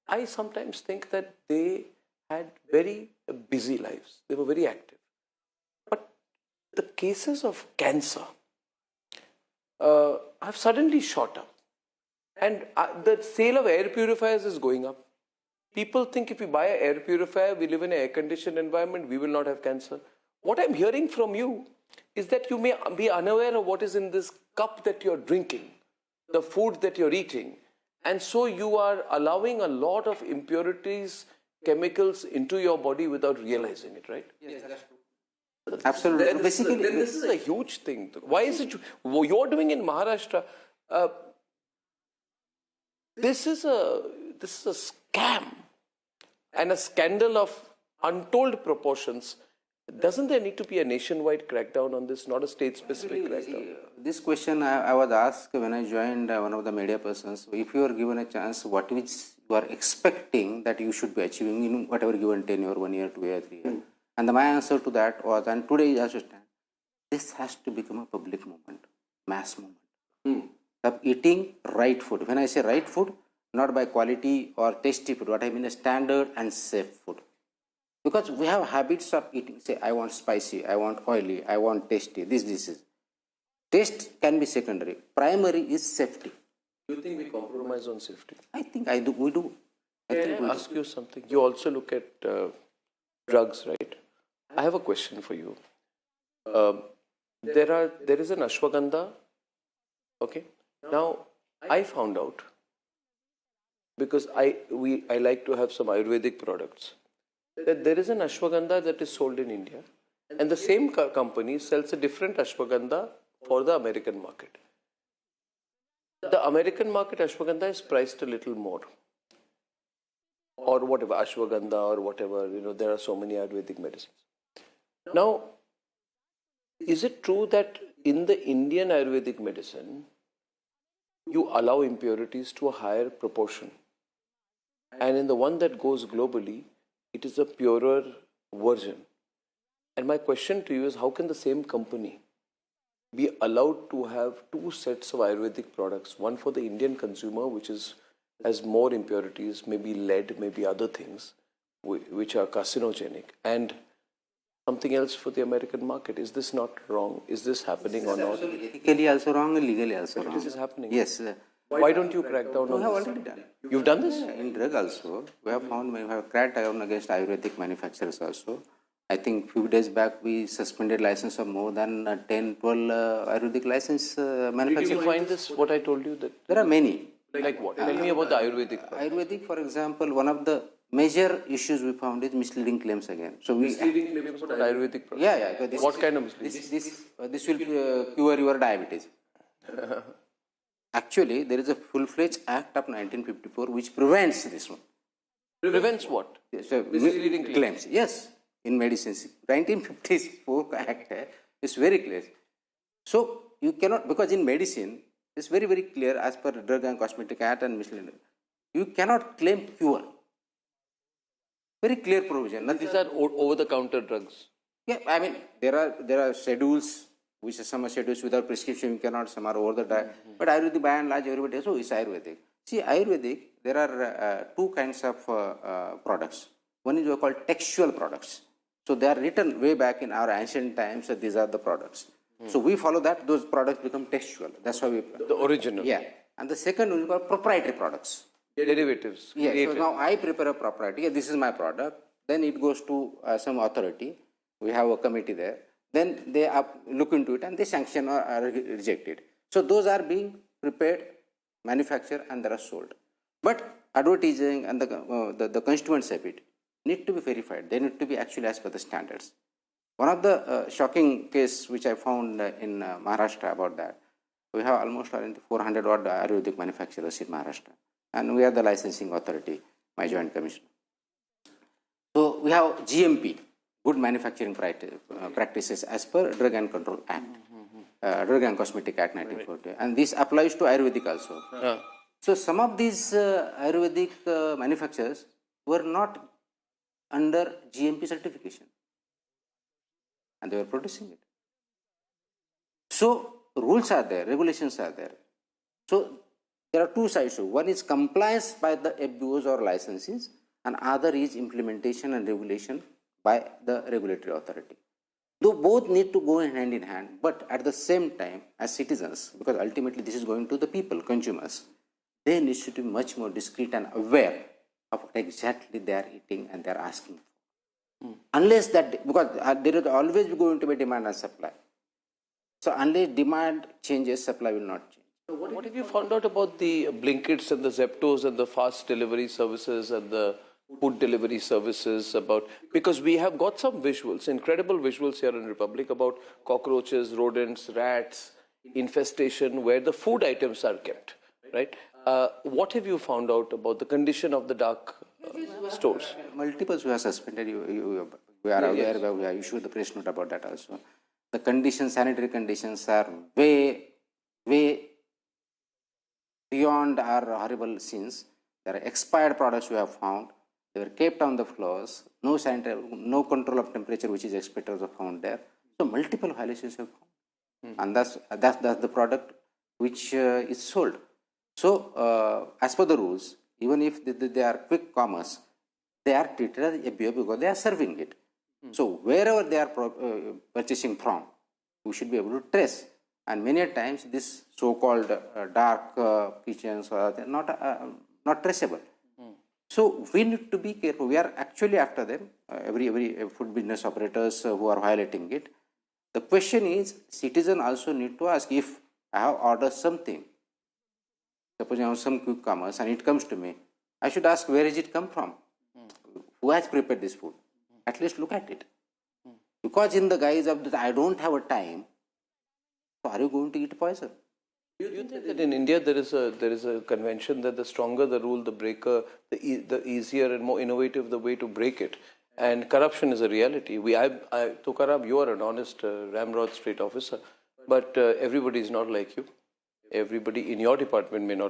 I sometimes think that they had very busy lives. They were very active. But the cases of cancer have suddenly shot up. And the sale of air purifiers is going up. People think if we buy an air purifier, we live in an air-conditioned environment, we will not have cancer. What I'm hearing from you is that you may be unaware of what is in this cup that you're drinking, the food that you're eating. And so you are allowing a lot of impurities, chemicals into your body without realizing it, right? Yes, that's true. Absolutely. Then this is a huge thing. Why is it you're doing in Maharashtra? This is a scam and a scandal of untold proportions. Doesn't there need to be a nationwide crackdown on this, not a state-specific crackdown? This question I was asked when I joined one of the media persons. If you are given a chance, what is you are expecting that you should be achieving in whatever given tenure, 1 year, 2 years, 3 years? And my answer to that was, and today is also stand, this has to become a public movement, mass movement. Of eating right food. When I say right food, not by quality or tasty food, what I mean is standard and safe food. Because we have habits of eating, say I want spicy, I want oily, I want tasty, this is. Taste can be secondary. Primary is safety. Do you think we compromise on safety? I think we do. Can I ask you something? You also look at drugs, right? I have a question for you. There is an ashwagandha, okay? Now, I found out, because I like to have some Ayurvedic products, that there is an ashwagandha that is sold in India, and the same company sells a different ashwagandha for the American market. The American market ashwagandha is priced a little more. Or whatever, ashwagandha or whatever, there are so many Ayurvedic medicines. Now, is it true that in the Indian Ayurvedic medicine, you allow impurities to a higher proportion? And in the one that goes globally, it is a purer version. And my question to you is, how can the same company be allowed to have two sets of Ayurvedic products, one for the Indian consumer, which has more impurities, maybe lead, maybe other things, which are carcinogenic, and something else for the American market? Is this not wrong? Is this happening or not? Ethically also wrong and legally also wrong. This is happening. Yes. Why don't you crack down on We have this? already done. You've done this? In drug also. We have cracked down against Ayurvedic manufacturers also. I think few days back we suspended license of more than 10, 12 Ayurvedic license manufacturers. Did you find this, what I told you? That there are many. Like what? Tell me about the Ayurvedic. Ayurvedic, for example, one of the major issues we found is misleading claims again. So misleading claims about Ayurvedic products? Yeah. What kind of misleading? This will cure your diabetes. Actually, there is a full-fledged act of 1954 which prevents this one. Prevents what? So, misleading claims. Yes, in medicines. 1954 act is very clear. So, you cannot, because in medicine, it's very, very clear as per Drug and Cosmetic Act and misleading. You cannot claim cure. Very clear provision. These are over-the-counter drugs. Yeah, I mean, there are schedules, which some are schedules without prescription, you cannot, some are over the diet. But Ayurvedic, by and large, everybody says, oh, it's Ayurvedic. See, Ayurvedic, there are two kinds of products. One is called textual products. So they are written way back in our ancient times that these are the products. So we follow that, those products become textual. That's why we... The original. Yeah. And the second one is called proprietary products. Derivatives. Yeah, created. so now I prepare a proprietary. Yeah, this is my product. Then it goes to some authority. We have a committee there. Then they look into it and they sanction or reject it. So those are being prepared, manufactured, and they are sold. But advertising and the constituents of it need to be verified. They need to be actually as per the standards. One of the shocking case which I found in Maharashtra about that, we have almost 400 odd Ayurvedic manufacturers in Maharashtra. And we are the licensing authority, my joint commissioner. So we have GMP, good manufacturing practices as per Drug and Control Act, Drug and Cosmetic Act 1940. And this applies to Ayurvedic also. So some of these Ayurvedic manufacturers were not under GMP certification. And they were producing it. So rules are there, regulations are there. So there are two sides to it. One is compliance by the FBOs or licenses, and other is implementation and regulation by the regulatory authority. Though both need to go hand in hand, but at the same time, as citizens, because ultimately this is going to the people, consumers, they need to be much more discreet and aware of what exactly they are eating and they are asking for. Unless that, because there is always going to be demand and supply. So unless demand changes, supply will not change. What have you found out about the Blinkits and the Zeptos and the fast delivery services and the food delivery services because we have got some visuals, incredible visuals here in Republic about cockroaches, rodents, rats, infestation where the food items are kept, right? What have you found out about the condition of the dark stores? Multiples we have suspended. We are aware, we have issued the press note about that also. The conditions, sanitary conditions are way beyond our horrible sins. There are expired products we have found. They were kept on the floors. No sanitary, no control of temperature which is expected was found there. So multiple violations have found. And that's the product which is sold. So as per the rules, even if they are quick commerce, they are treated as ABO because they are serving it. So wherever they are purchasing from, we should be able to trace. And many times this so-called dark kitchens are not traceable. So we need to be careful. We are actually after them, every food business operators who are violating it. The question is, citizen also need to ask, if I have ordered something, suppose I have some quick commerce and it comes to me, I should ask where is it come from? Who has prepared this food? At least look at it. Because in the guise of that I don't have a time, so are you going to eat poison? Do you think that in India there is a convention that the stronger the rule, the breaker, the easier and more innovative the way to break it, and corruption is a reality. Tukaram, you are an honest ramrod straight officer, but everybody is not like you. Everybody in your department may not